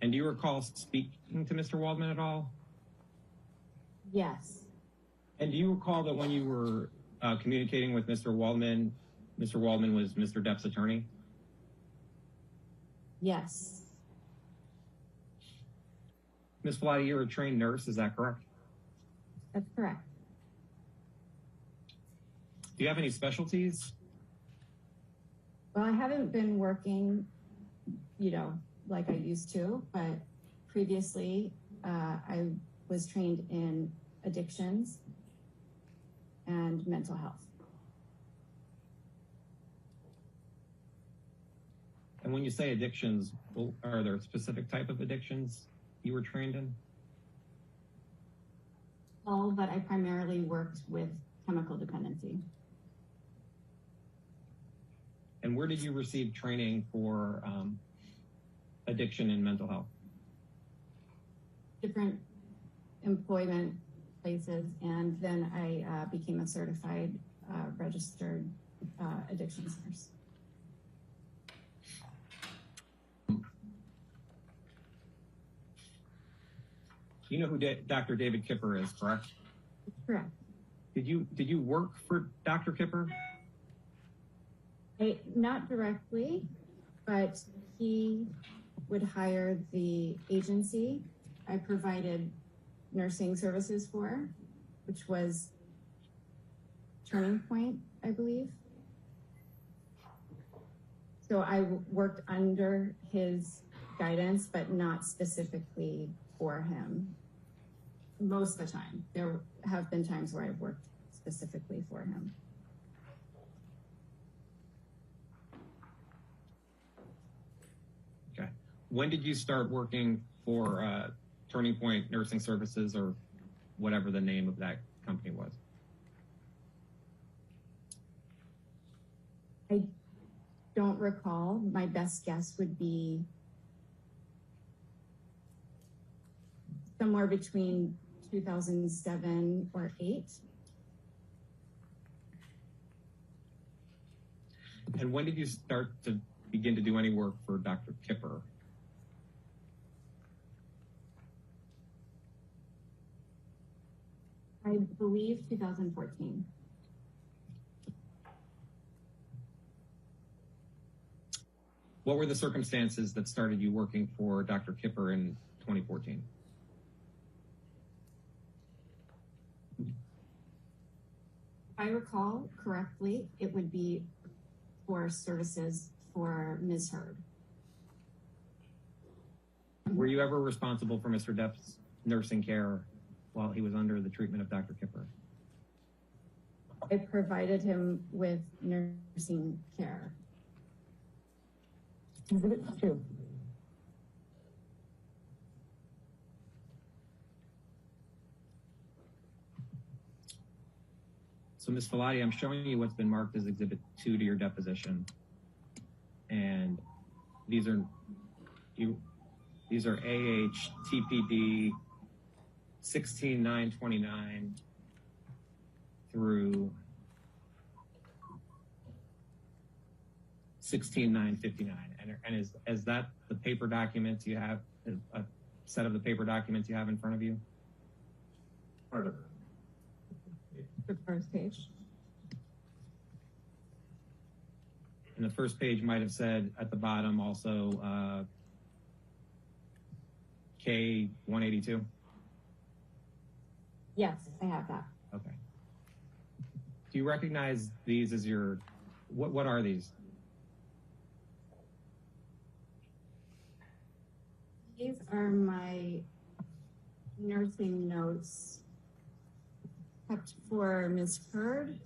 And do you recall speaking to Mr. Waldman at all? Yes. And do you recall that when you were communicating with Mr. Waldman was Mr. Depp's attorney? Yes. Ms. Filati, you're a trained nurse, is that correct? That's correct. Do you have any specialties? Well, I haven't been working, like I used to, but previously I was trained in addictions and mental health. And when you say addictions, are there specific type of addictions you were trained in? All, but I primarily worked with chemical dependency. And where did you receive training for addiction and mental health? Different employment places, and then I became a certified registered addictions nurse. You know who Dr. David Kipper is, correct? Correct. Did you work for Dr. Kipper? Not directly, but he would hire the agency I provided nursing services for, which was Turning Point, I believe. So I worked under his guidance, but not specifically for him. Most of the time. There have been times where I've worked specifically for him. Okay. When did you start working for Turning Point Nursing Services, or whatever the name of that company was? I don't recall. My best guess would be somewhere between 2007 or 8. And when did you start to begin to do any work for Dr. Kipper? I believe 2014. What were the circumstances that started you working for Dr. Kipper in 2014? If I recall correctly, it would be for services for Ms. Heard. Were you ever responsible for Mr. Depp's nursing care while he was under the treatment of Dr. Kipper? I provided him with nursing care. Exhibit 2. So Ms. Filati, I'm showing you what's been marked as Exhibit 2 to your deposition. And these are AH TPD 16929 through 16959. And is that the paper documents you have, a set of the paper documents you have in front of you? Part of it. The first page. And the first page might have said at the bottom also K182. Yes, I have that. Okay. Do you recognize these as your, what are these? These are my nursing notes kept for Ms. Heard.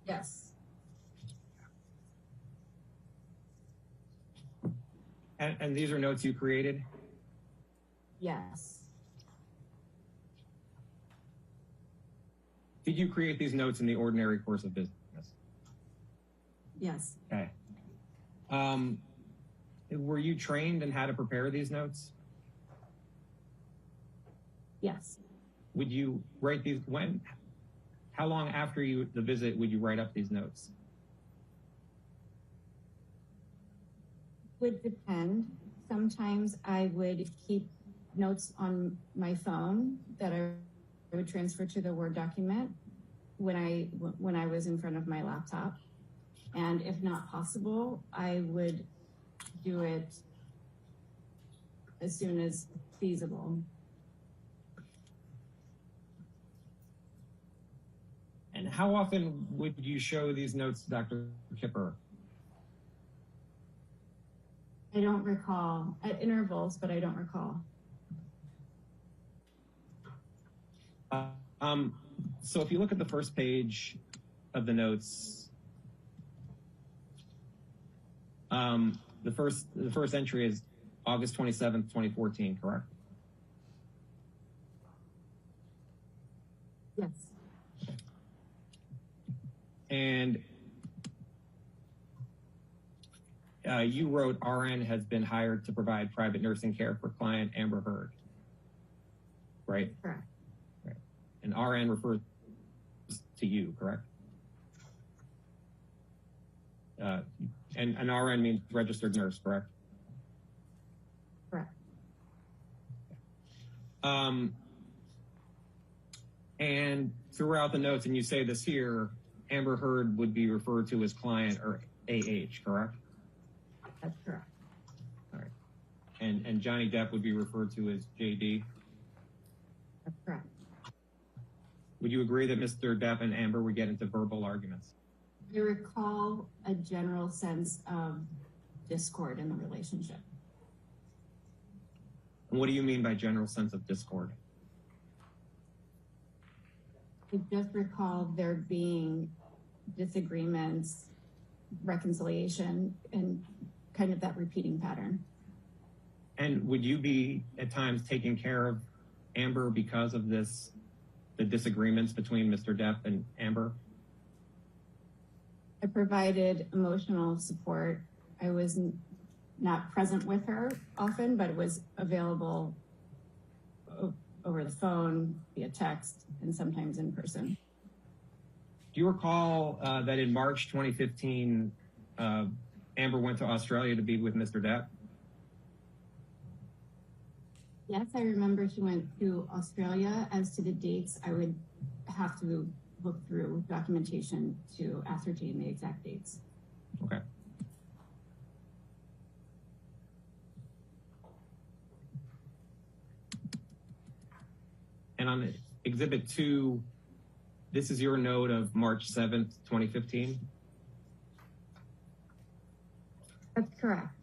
Yes. And these are notes you created? Yes. Did you create these notes in the ordinary course of business? Yes. Okay. Were you trained in how to prepare these notes? Yes. Would you write these how long after the visit would you write up these notes? Would depend. Sometimes I would keep notes on my phone that I would transfer to the Word document when I was in front of my laptop. And if not possible, I would do it as soon as feasible. And how often would you show these notes to Dr. Kipper? I don't recall. At intervals, but I don't recall. So if you look at the first page of the notes, the first entry is August 27th, 2014, correct? Yes. And you wrote RN has been hired to provide private nursing care for client Amber Heard, right? Correct. Right. And RN refers to you, correct? And RN means registered nurse, correct? Correct. And throughout the notes, and you say this here, Amber Heard would be referred to as client or AH, correct? That's correct. All right. And Johnny Depp would be referred to as JD? That's correct. Would you agree that Mr. Depp and Amber would get into verbal arguments? I recall a general sense of discord in the relationship. And what do you mean by general sense of discord? I just recall there being disagreements, reconciliation, and kind of that repeating pattern. And would you be at times taking care of Amber because of the disagreements between Mr. Depp and Amber? I provided emotional support. I was not present with her often, but was available over the phone, via text, and sometimes in person. Do you recall that in March 2015, Amber went to Australia to be with Mr. Depp? Yes, I remember she went to Australia. As to the dates, I would have to look through documentation to ascertain the exact dates. Okay. And on Exhibit 2, this is your note of March 7th, 2015? That's correct.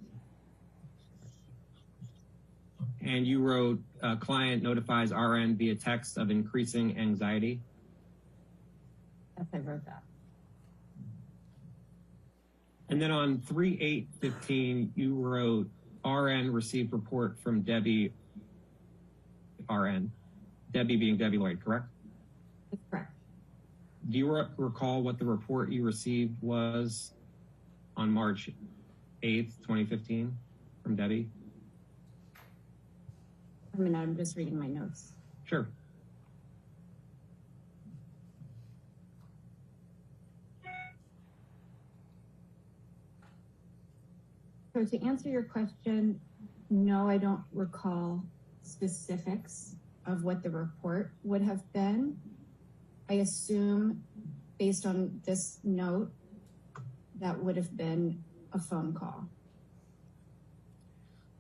And you wrote, client notifies RN via text of increasing anxiety? Yes, I wrote that. And then on 3/8/15, you wrote, RN received report from Debbie RN. Debbie being Debbie Lloyd, correct? That's correct. Do you recall what the report you received was on March 8th, 2015 from Debbie? I mean, I'm just reading my notes. Sure. So to answer your question, no, I don't recall specifics of what the report would have been. I assume, based on this note, that would have been a phone call.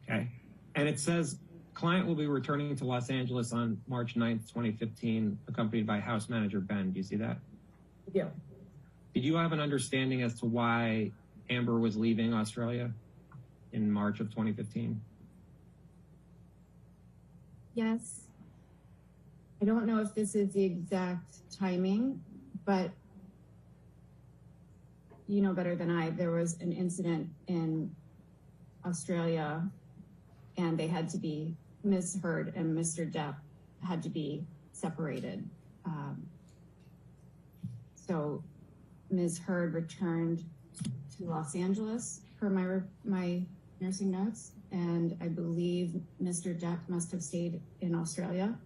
Okay. And it says, client will be returning to Los Angeles on March 9th, 2015, accompanied by house manager Ben. Do you see that? Yeah. Did you have an understanding as to why Amber was leaving Australia in March of 2015? Yes. I don't know if this is the exact timing, but you know better than I, there was an incident in Australia and they had to be, Ms. Heard and Mr. Depp had to be separated. So Ms. Heard returned to Los Angeles per my nursing notes, and I believe Mr. Depp must have stayed in Australia.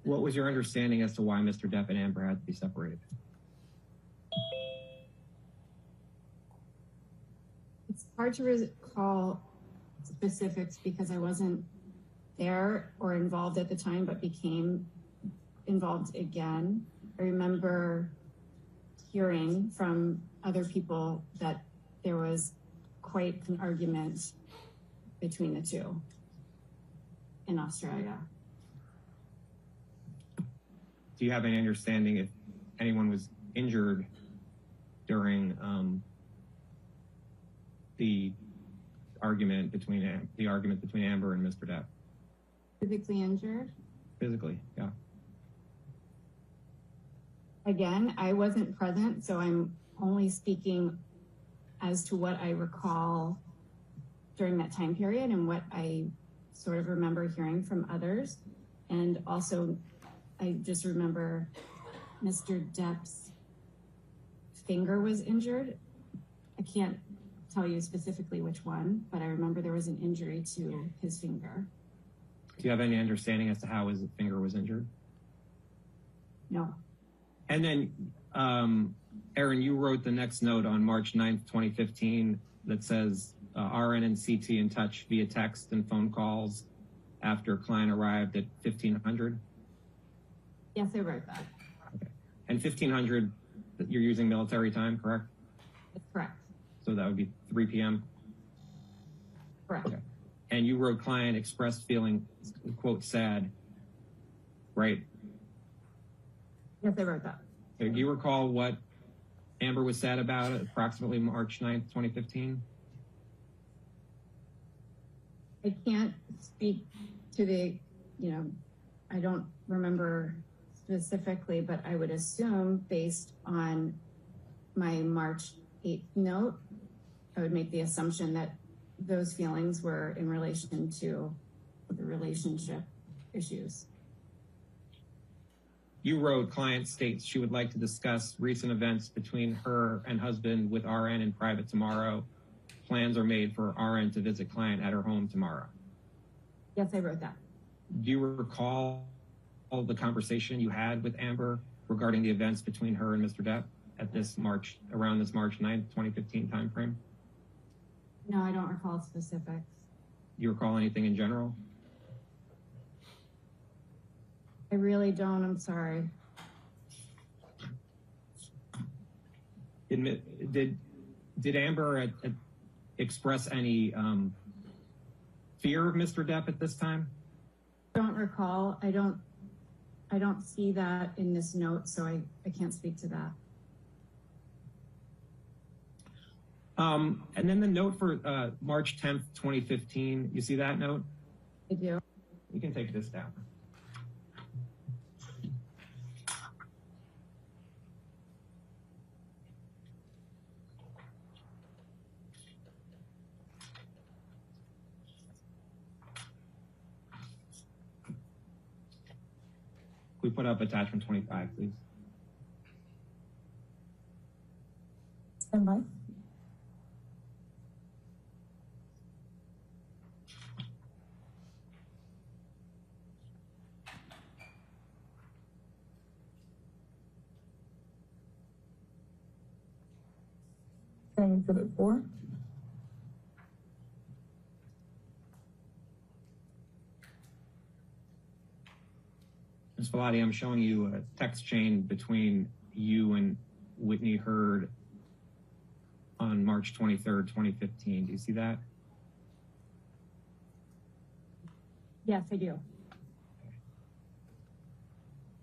What was your understanding as to why Mr. Depp and Amber had to be separated? It's hard to recall specifics because I wasn't there or involved at the time, but became involved again. I remember hearing from other people that there was quite an argument between the two in Australia. Do you have any understanding if anyone was injured during the argument between Amber and Mr. Depp? Physically injured? Physically, yeah. Again, I wasn't present, so I'm only speaking as to what I recall during that time period and what I sort of remember hearing from others. And also, I just remember Mr. Depp's finger was injured. I can't tell you specifically which one, but I remember there was an injury to his finger. Do you have any understanding as to how his finger was injured? No. And then, Aaron, you wrote the next note on March 9th, 2015 that says RN and CT in touch via text and phone calls after client arrived at 1500. Yes, I wrote that. Okay. And 1500, you're using military time, correct? That's correct. So that would be 3 p.m.? Correct. Okay. And you wrote client expressed feeling, quote, sad, right? Yes, I wrote that. Do you recall what Amber was sad about at approximately March 9th, 2015? I can't speak to the, I don't remember specifically, but I would assume based on my March 8th note, I would make the assumption that those feelings were in relation to the relationship issues. You wrote, client states she would like to discuss recent events between her and husband with RN in private tomorrow. Plans are made for RN to visit client at her home tomorrow. Yes, I wrote that. Do you recall the conversation you had with Amber regarding the events between her and Mr. Depp at around this March 9th, 2015 timeframe? No, I don't recall specifics. Do you recall anything in general? I really don't, I'm sorry. Did Amber express any fear of Mr. Depp at this time? Don't recall. I don't see that in this note, so I can't speak to that. And then the note for March 10th, 2015, you see that note? I do. You can take this down. we put up attachment 25, please. Stand by. Exhibit 4. Ms. Velati, I'm showing you a text chain between you and Whitney Hurd on March 23rd, 2015. Do you see that? Yes, I do.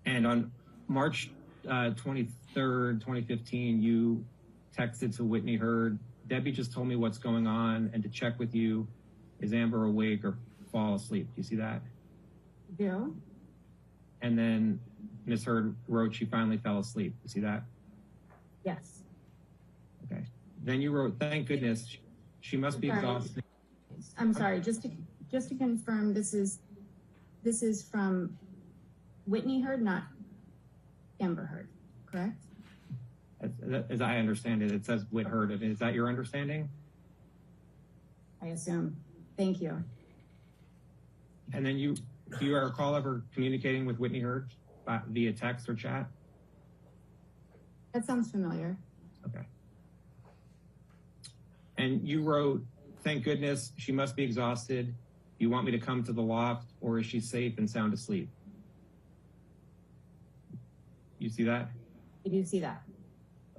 And on March 23rd, 2015, you texted to Whitney Hurd, Debbie just told me what's going on and to check with you, is Amber awake or fall asleep? Do you see that? I do. And then Ms. Hurd wrote she finally fell asleep. You see that? Yes. Okay. Then you wrote, thank goodness, she must be Sorry. exhausted. I'm sorry, just to confirm, this is from Whitney Hurd, not Amber Hurd, correct? As I understand it, it says Whit Hurd. Is that your understanding? I assume. Thank you. And then do you recall ever communicating with Whitney Hurd via text or chat? That sounds familiar. Okay. And you wrote, thank goodness, she must be exhausted. You want me to come to the loft, or is she safe and sound asleep? You see that? I do see that.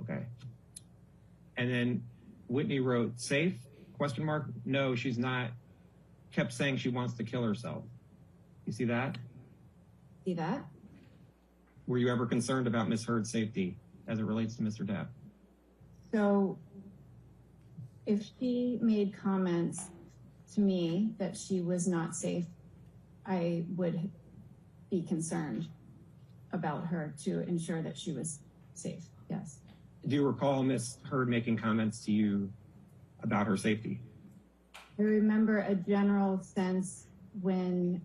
Okay. And then Whitney wrote, safe? Question mark? No, she's not. Kept saying she wants to kill herself. You see that? See that? Were you ever concerned about Ms. Hurd's safety as it relates to Mr. Depp? So if she made comments to me that she was not safe, I would be concerned about her to ensure that she was safe. Yes. Do you recall Ms. Hurd making comments to you about her safety? I remember a general sense when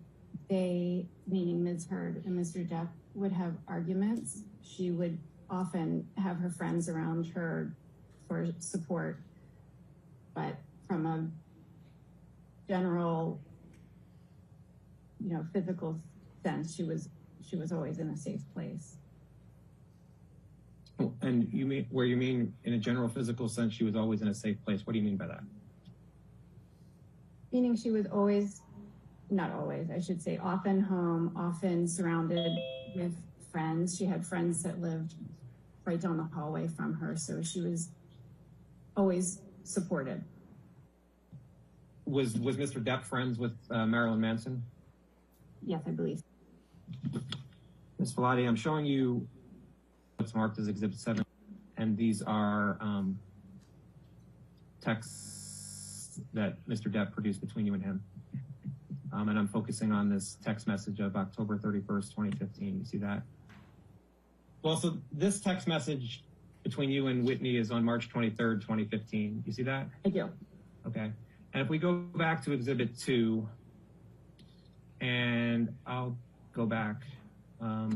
they, meaning Ms. Hurd and Mr. Depp, would have arguments. She would often have her friends around her for support, but from a general, physical sense, she was always in a safe place. And you mean in a general physical sense, she was always in a safe place? What do you mean by that? Meaning she was always, not always, I should say, often home, often surrounded with friends. She had friends that lived right down the hallway from her, so she was always supported. Was Mr. Depp friends with Marilyn Manson? Yes, I believe. Ms. Velati, I'm showing you what's marked as Exhibit 7, and these are texts that Mr. Depp produced between you and him. And I'm focusing on this text message of October 31st, 2015. You see that? Well, so this text message between you and Whitney is on March 23rd, 2015. You see that? I do. Okay. And if we go back to Exhibit 2, and I'll go back. Oops.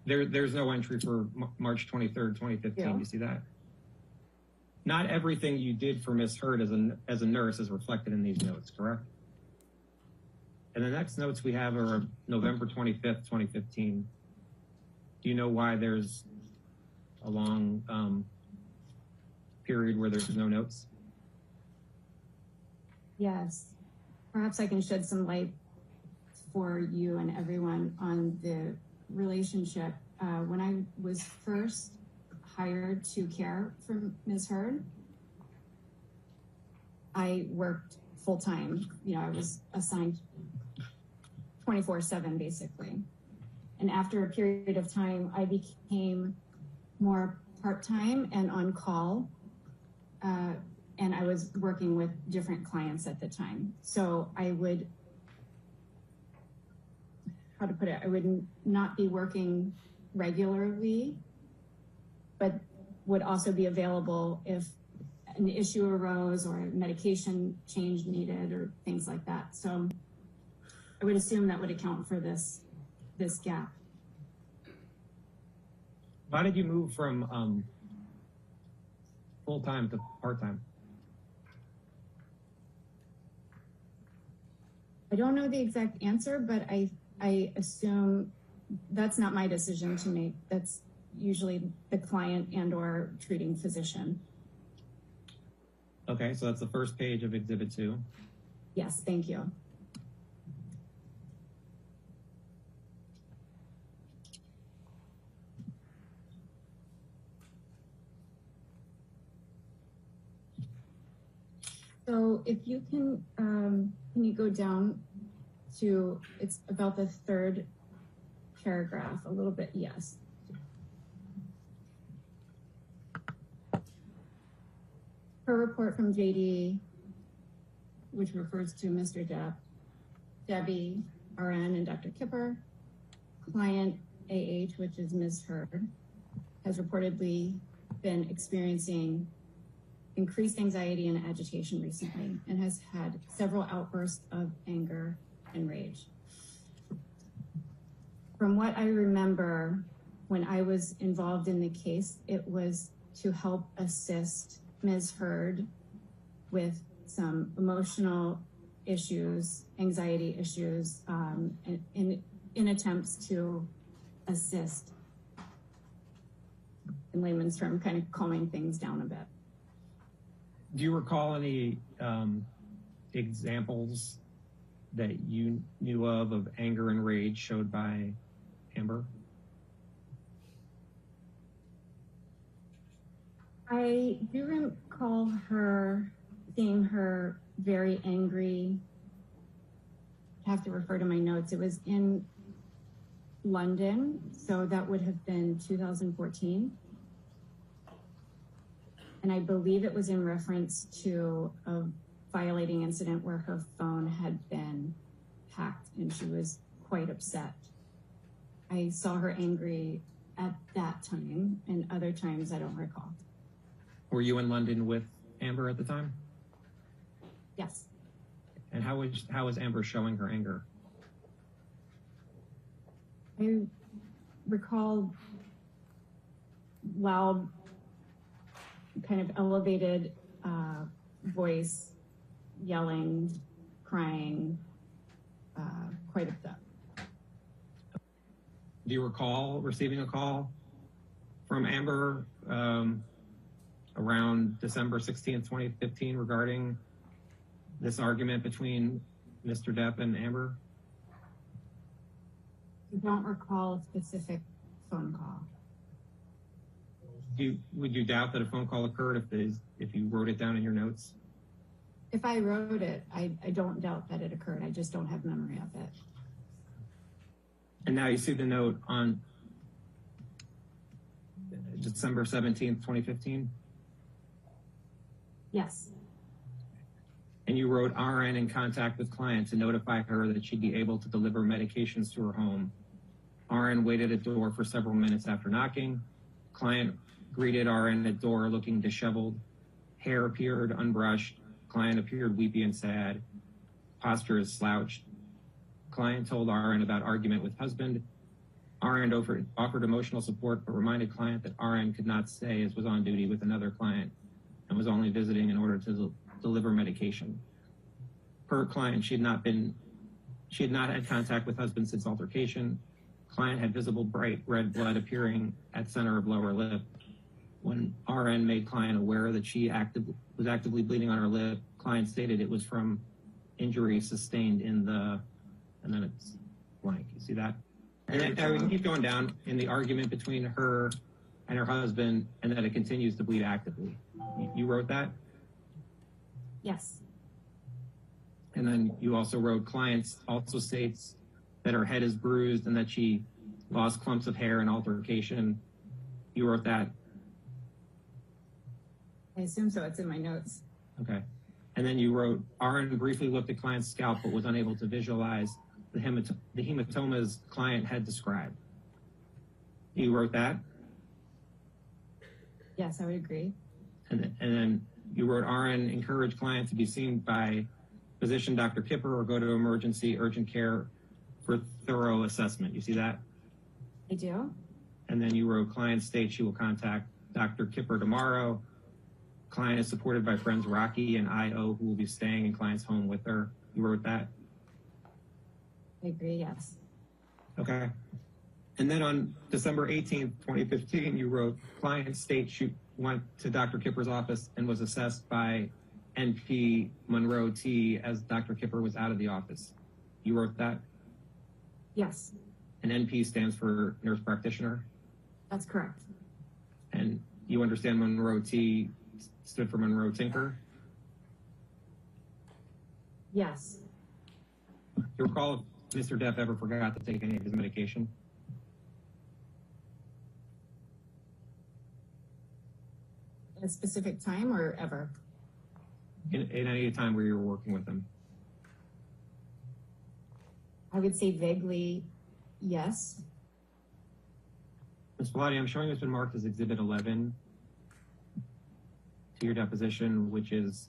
There's no entry for March 23rd, 2015. Yeah. You see that? Not everything you did for Ms. Hurd as a nurse is reflected in these notes, correct? And the next notes we have are November 25th, 2015. Do you know why there's a long period where there's no notes? Yes. Perhaps I can shed some light for you and everyone on the relationship. When I was first hired to care for Ms. Hurd, I worked full-time. I was assigned 24/7 basically. And after a period of time, I became more part-time and on call. And I was working with different clients at the time. So I would, how to put it, I would not be working regularly, but would also be available if an issue arose or a medication change needed or things like that. So I would assume that would account for this gap. Why did you move from full-time to part-time? I don't know the exact answer, but I assume that's not my decision to make. That's usually the client and or treating physician. Okay, so that's the first page of Exhibit 2. Yes, thank you. So if you can you go down to, it's about the third paragraph, a little bit, yes. Per report from JD, which refers to Mr. Depp, Debbie, RN, and Dr. Kipper, client AH, which is Ms. Heard, has reportedly been experiencing increased anxiety and agitation recently and has had several outbursts of anger and rage. From what I remember, when I was involved in the case, it was to help assist Ms. Heard with some emotional issues, anxiety issues, in attempts to assist, in layman's term, kind of calming things down a bit. Do you recall any examples that you knew of anger and rage showed by Amber? I do recall seeing her very angry. I have to refer to my notes. It was in London, so that would have been 2014. And I believe it was in reference to a violating incident where her phone had been hacked and she was quite upset. I saw her angry at that time, and other times I don't recall. Were you in London with Amber at the time? Yes. And how was Amber showing her anger? I recall loud, kind of elevated voice, yelling, crying, quite upset. Do you recall receiving a call from Amber around December 16th, 2015 regarding this argument between Mr. Depp and Amber? I don't recall a specific phone call. Would you doubt that a phone call occurred if you wrote it down in your notes? If I wrote it, I don't doubt that it occurred. I just don't have memory of it. And now you see the note on December 17th, 2015? Yes. And you wrote RN in contact with client to notify her that she'd be able to deliver medications to her home. RN waited at door for several minutes after knocking. Client greeted RN at door looking disheveled. Hair appeared unbrushed. Client appeared weepy and sad. Posture is slouched. Client told RN about argument with husband. RN offered emotional support but reminded client that RN could not stay as was on duty with another client and was only visiting in order to deliver medication. Per client, she had not had contact with husband since altercation. Client had visible bright red blood appearing at center of lower lip. When RN made client aware that she was actively bleeding on her lip, client stated it was from injury sustained in the, and then it's blank. You see that? And then we can keep going down in the argument between her and her husband, and that it continues to bleed actively. You wrote that? Yes. And then you also wrote clients also states that her head is bruised and that she lost clumps of hair in altercation. You wrote that? I assume so. It's in my notes. Okay. And then you wrote, RN briefly looked at client's scalp but was unable to visualize the hematomas client had described. You wrote that? Yes, I would agree. And then you wrote RN encourage client to be seen by physician Dr. Kipper or go to emergency urgent care for thorough assessment. You see that? I do. And then you wrote client states she will contact Dr. Kipper tomorrow. Client is supported by friends Rocky and IO who will be staying in client's home with her. You wrote that? I agree, yes. Okay. And then on December 18th, 2015, you wrote client states she went to Dr. Kipper's office and was assessed by NP Monroe T as Dr. Kipper was out of the office. You wrote that? Yes, And NP stands for nurse practitioner. that's correct. And you understand Monroe T stood for Monroe Tinker. Yes, You recall if Mr. Depp ever forgot to take any of his medication? at a specific time or ever? In any time where you were working with him? I would say vaguely, yes. Ms. Bellotti, I'm showing it's been marked as Exhibit 11 to your deposition, which is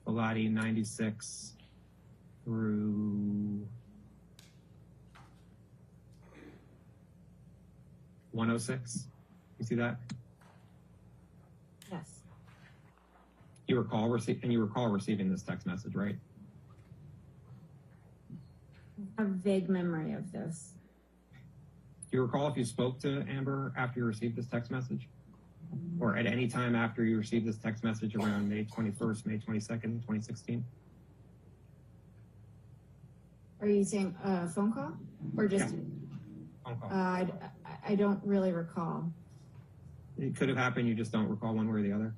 Bellotti 96 through 106. You see that? Yes, You recall receiving this text message, right? I have a vague memory of this. Do you recall if you spoke to Amber after you received this text message? Or at any time after you received this text message around May 21st, May 22nd, 2016? Are you saying a phone call or just? Yeah. Phone call. I don't really recall. It could have happened, you just don't recall one way or the other?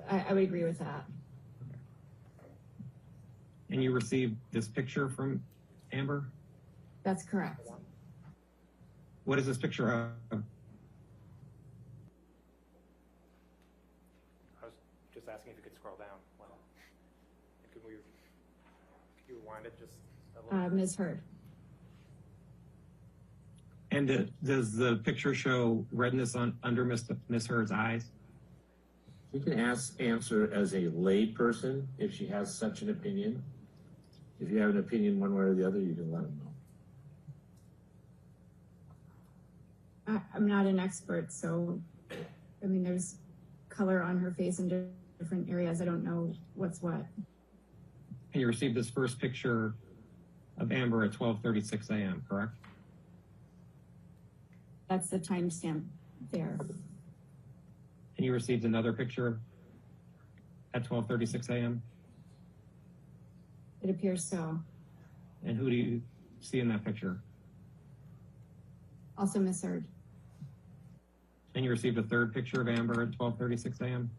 I would agree with that. And you received this picture from Amber? That's correct. What is this picture of? I was just asking if you could scroll down. Well, could you rewind it just a little? Ms. Heard. And does the picture show redness under Miss Heard's eyes? You can answer as a lay person if she has such an opinion. If you have an opinion one way or the other, you can let them know. I'm not an expert, so, I mean, there's color on her face in different areas. I don't know what's what. And you received this first picture of Amber at 12:36 a.m., correct? That's the timestamp there. And you received another picture at 12:36 a.m.? It appears so. And who do you see in that picture? Also Ms. Heard. And you received a third picture of Amber at 12:36 a.m.?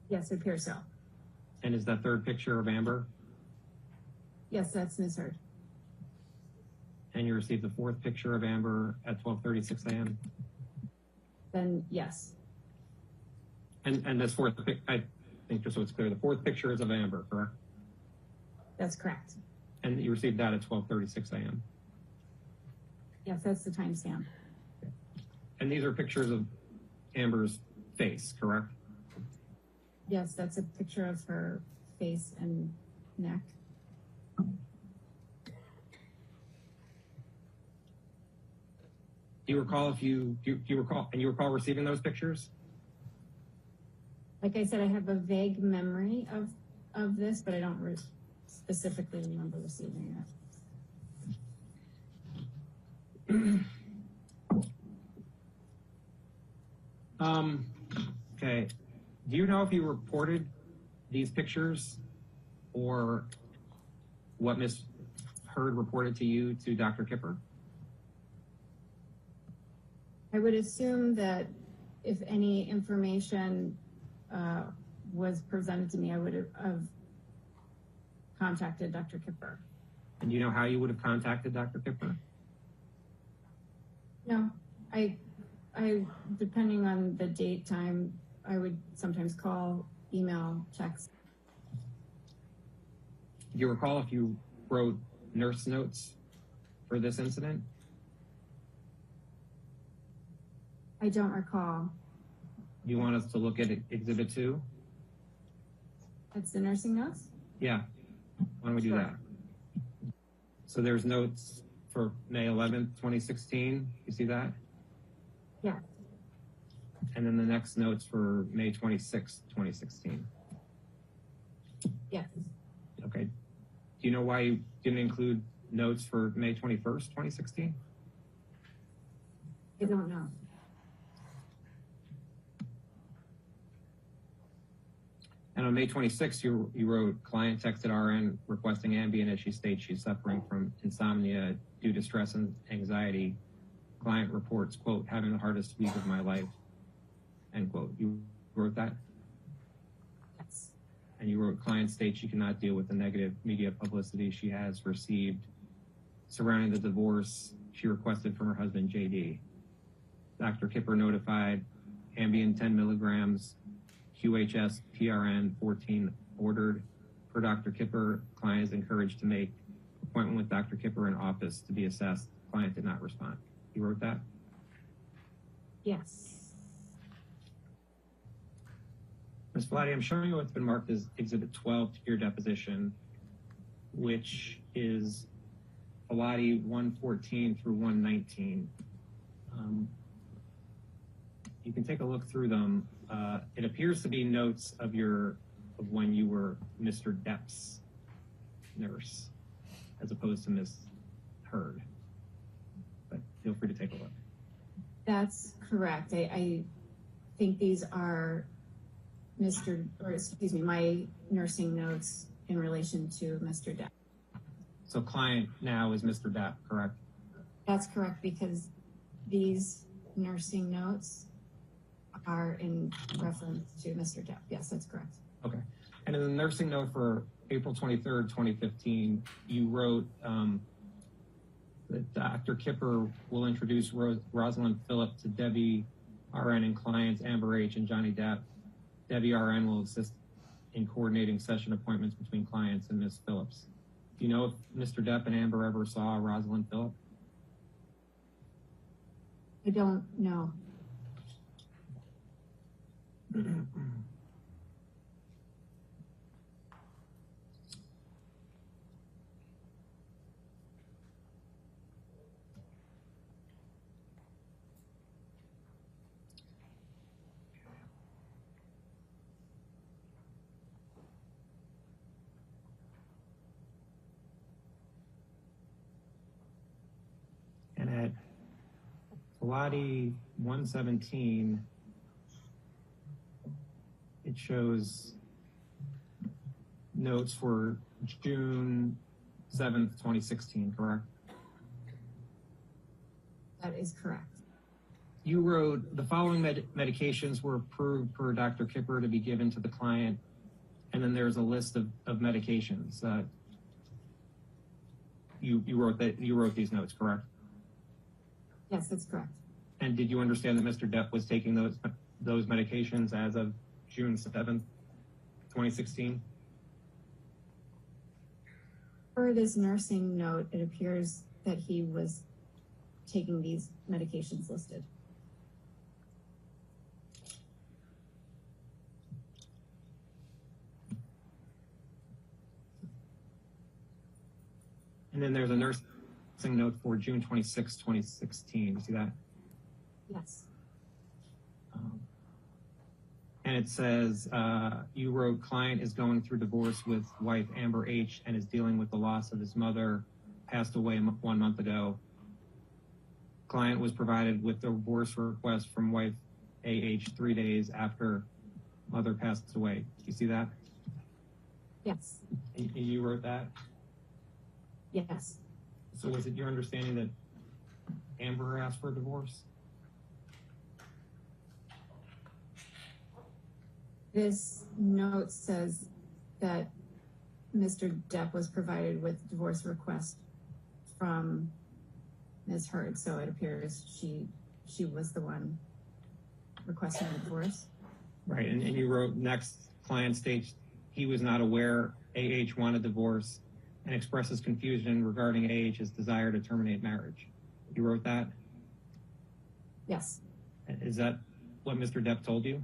Yes, it appears so. And is that third picture of Amber? Yes, that's Ms. Heard. And you received the fourth picture of Amber at 12:36 a.m.? Then yes. And this fourth, I think just so it's clear, the fourth picture is of Amber, correct? That's correct. And you received that at 12:36 a.m.? Yes, that's the timestamp. And these are pictures of Amber's face, correct? Yes, that's a picture of her face and neck. Do you recall do you recall receiving those pictures? Like I said, I have a vague memory of this, but I don't specifically remember receiving it. Okay. Do you know if you reported these pictures or what Ms. Heard reported to you to Dr. Kipper? I would assume that if any information was presented to me, I would have contacted Dr. Kipper. And do you know how you would have contacted Dr. Kipper? No, I depending on the date, time, I would sometimes call, email, text. Do you recall if you wrote nurse notes for this incident? I don't recall. You want us to look at Exhibit 2? That's the nursing notes? Yeah. Why don't we do that? So there's notes for May 11th, 2016. You see that? Yeah. And then the next notes for May 26th, 2016. Yes. Okay. Do you know why you didn't include notes for May 21st, 2016? I don't know. And on May 26th, you wrote, client texted RN requesting Ambien as she states she's suffering from insomnia due to stress and anxiety. Client reports, quote, having the hardest week of my life, end quote. You wrote that? Yes. And you wrote, client states she cannot deal with the negative media publicity she has received surrounding the divorce she requested from her husband, JD. Dr. Kipper notified Ambien 10 milligrams, QHS PRN 14 ordered. Per Dr. Kipper, client is encouraged to make appointment with Dr. Kipper in office to be assessed. Client did not respond. You wrote that? Yes. Ms. Vladi, I'm showing you what's been marked as Exhibit 12 to your deposition, which is Vladi 114 through 119. You can take a look through them. It appears to be notes of when you were Mr. Depp's nurse, as opposed to Ms. Heard. But feel free to take a look. That's correct. I think these are my nursing notes in relation to Mr. Depp. So client now is Mr. Depp, correct? That's correct, because these nursing notes are in reference to Mr. Depp. Yes, that's correct. Okay. And in the nursing note for April 23rd, 2015, you wrote that Dr. Kipper will introduce Rosalind Phillip to Debbie RN and clients Amber H. and Johnny Depp. Debbie RN will assist in coordinating session appointments between clients and Ms. Phillips. Do you know if Mr. Depp and Amber ever saw Rosalind Phillip? I don't know. And at Pilates 117, it shows notes for June 7th, 2016, correct? That is correct. You wrote, the following medications were approved per Dr. Kipper to be given to the client, and then there's a list of medications. You wrote these notes, correct? Yes, that's correct. And did you understand that Mr. Depp was taking those medications as of June 7th, 2016? For this nursing note, it appears that he was taking these medications listed. And then there's a nursing note for June 26, 2016. You see that? Yes. And it says, you wrote, client is going through divorce with wife Amber H. and is dealing with the loss of his mother, passed away 1 month ago. Client was provided with the divorce request from wife AH 3 days after mother passed away. Do you see that? Yes. And you wrote that? Yes. So was it your understanding that Amber asked for a divorce? This note says that Mr. Depp was provided with divorce request from Ms. Heard, so it appears she was the one requesting the divorce. Right, and you wrote, next, client states he was not aware AH wanted divorce and expresses confusion regarding AH's desire to terminate marriage. You wrote that? Yes. Is that what Mr. Depp told you?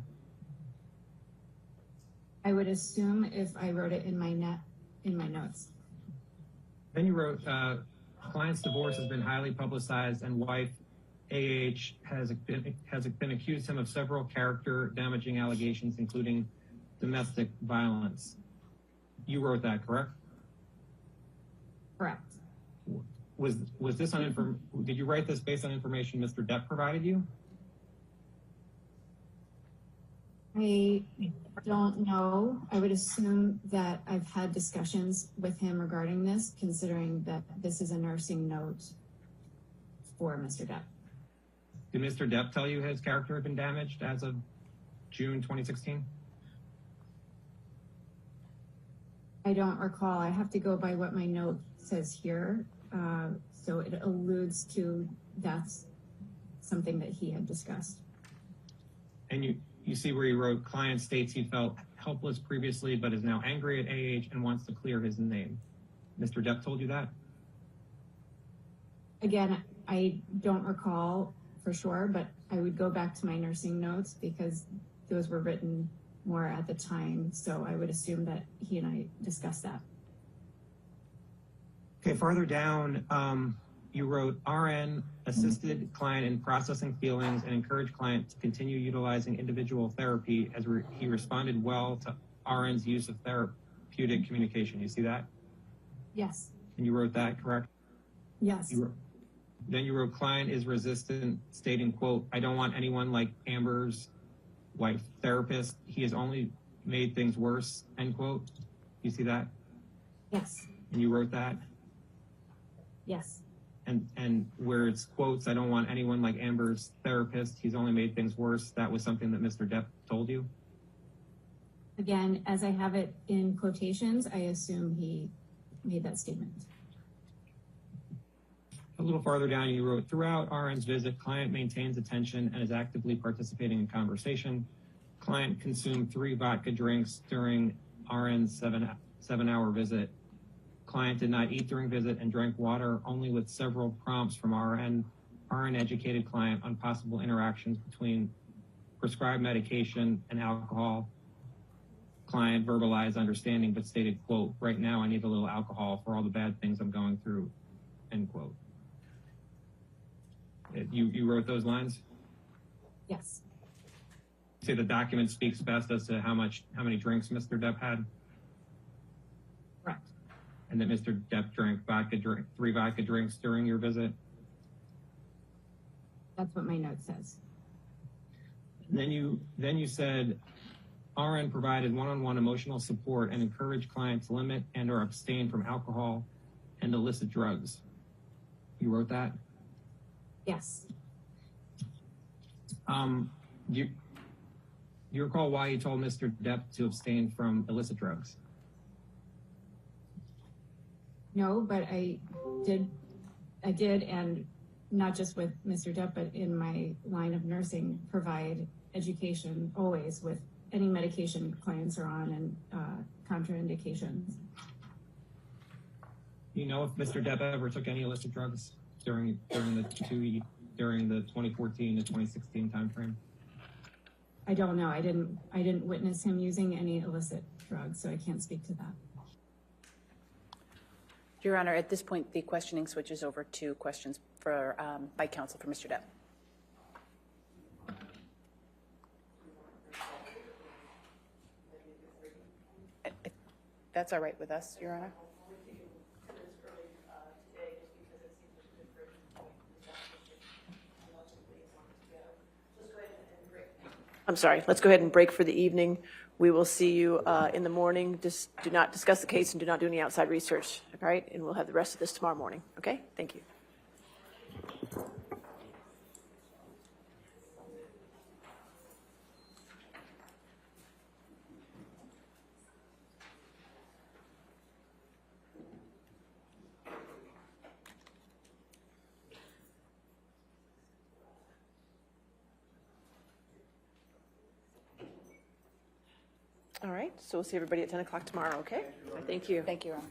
I would assume if I wrote it in my notes. Then you wrote, client's divorce has been highly publicized and wife AH has been accused him of several character damaging allegations, including domestic violence. You wrote that, correct? Correct. Was this on did you write this based on information Mr. Depp provided you? I don't know. I would assume that I've had discussions with him regarding this, considering that this is a nursing note for Mr. Depp. Did Mr. Depp tell you his character had been damaged as of June 2016? I don't recall. I have to go by what my note says here. So it alludes to that's something that he had discussed. And you see where he wrote, client states he felt helpless previously but is now angry at AH and wants to clear his name. Mr. Depp told you that? Again, I don't recall for sure, but I would go back to my nursing notes because those were written more at the time. So I would assume that he and I discussed that. Okay, farther down, you wrote, RN assisted client in processing feelings and encouraged client to continue utilizing individual therapy as he responded well to RN's use of therapeutic communication. You see that? Yes. And you wrote that, correct? Yes. Then you wrote, client is resistant, stating, quote, I don't want anyone like Amber's wife therapist. He has only made things worse, end quote. You see that? Yes. And you wrote that? Yes. And where it's quotes, I don't want anyone like Amber's therapist. He's only made things worse. That was something that Mr. Depp told you? Again, as I have it in quotations, I assume he made that statement. A little farther down, you wrote, throughout RN's visit, client maintains attention and is actively participating in conversation. Client consumed 3 vodka drinks during RN's seven-hour visit. Client did not eat during visit and drank water only with several prompts from RN. RN educated client on possible interactions between prescribed medication and alcohol. Client verbalized understanding but stated, quote, right now I need a little alcohol for all the bad things I'm going through, end quote. You wrote those lines? Yes. Say the document speaks best as to how many drinks Mr. Depp had? Correct. And that Mr. Depp drank 3 vodka drinks during your visit? That's what my note says. Then you said RN provided one-on-one emotional support and encouraged clients to limit and or abstain from alcohol and illicit drugs. You wrote that? Yes. Do you recall why you told Mr. Depp to abstain from illicit drugs? No, but I did, and not just with Mr. Depp, but in my line of nursing, provide education always with any medication clients are on and contraindications. Do you know if Mr. Depp ever took any illicit drugs during the 2014 to 2016 timeframe? I don't know. I didn't witness him using any illicit drugs, so I can't speak to that. Your Honor, at this point, the questioning switches over to questions for by counsel for Mr. Depp. That's all right with us, Your Honor. I'm sorry, let's go ahead and break for the evening. We will see you in the morning. Just do not discuss the case and do not do any outside research, all right? And we'll have the rest of this tomorrow morning, okay? Thank you. All right, so we'll see everybody at 10 o'clock tomorrow, okay? Thank you. Thank you, Your Honor.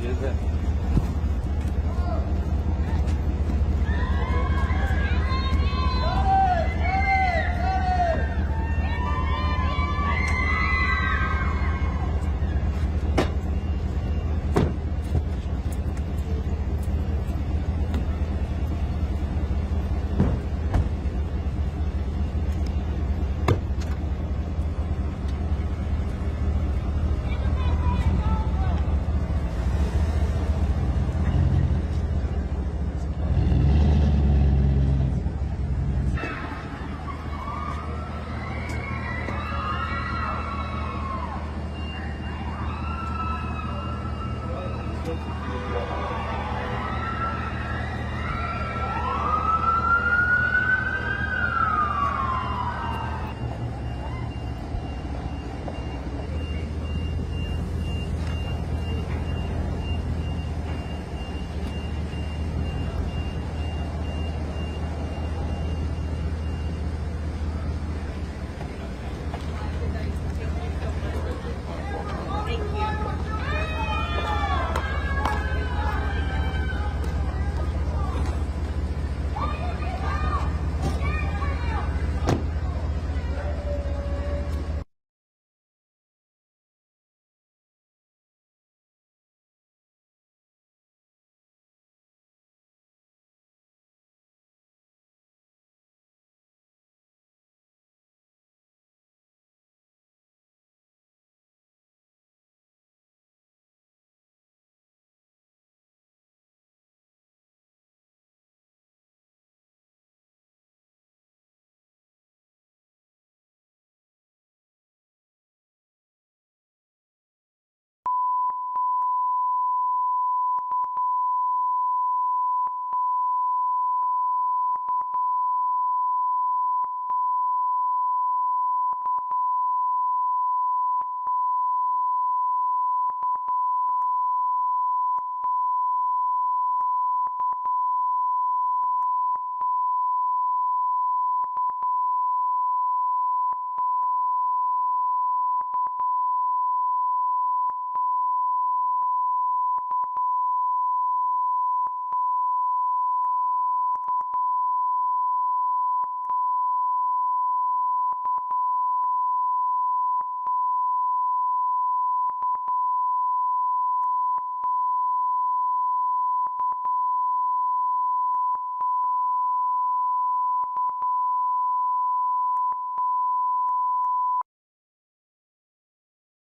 Use it.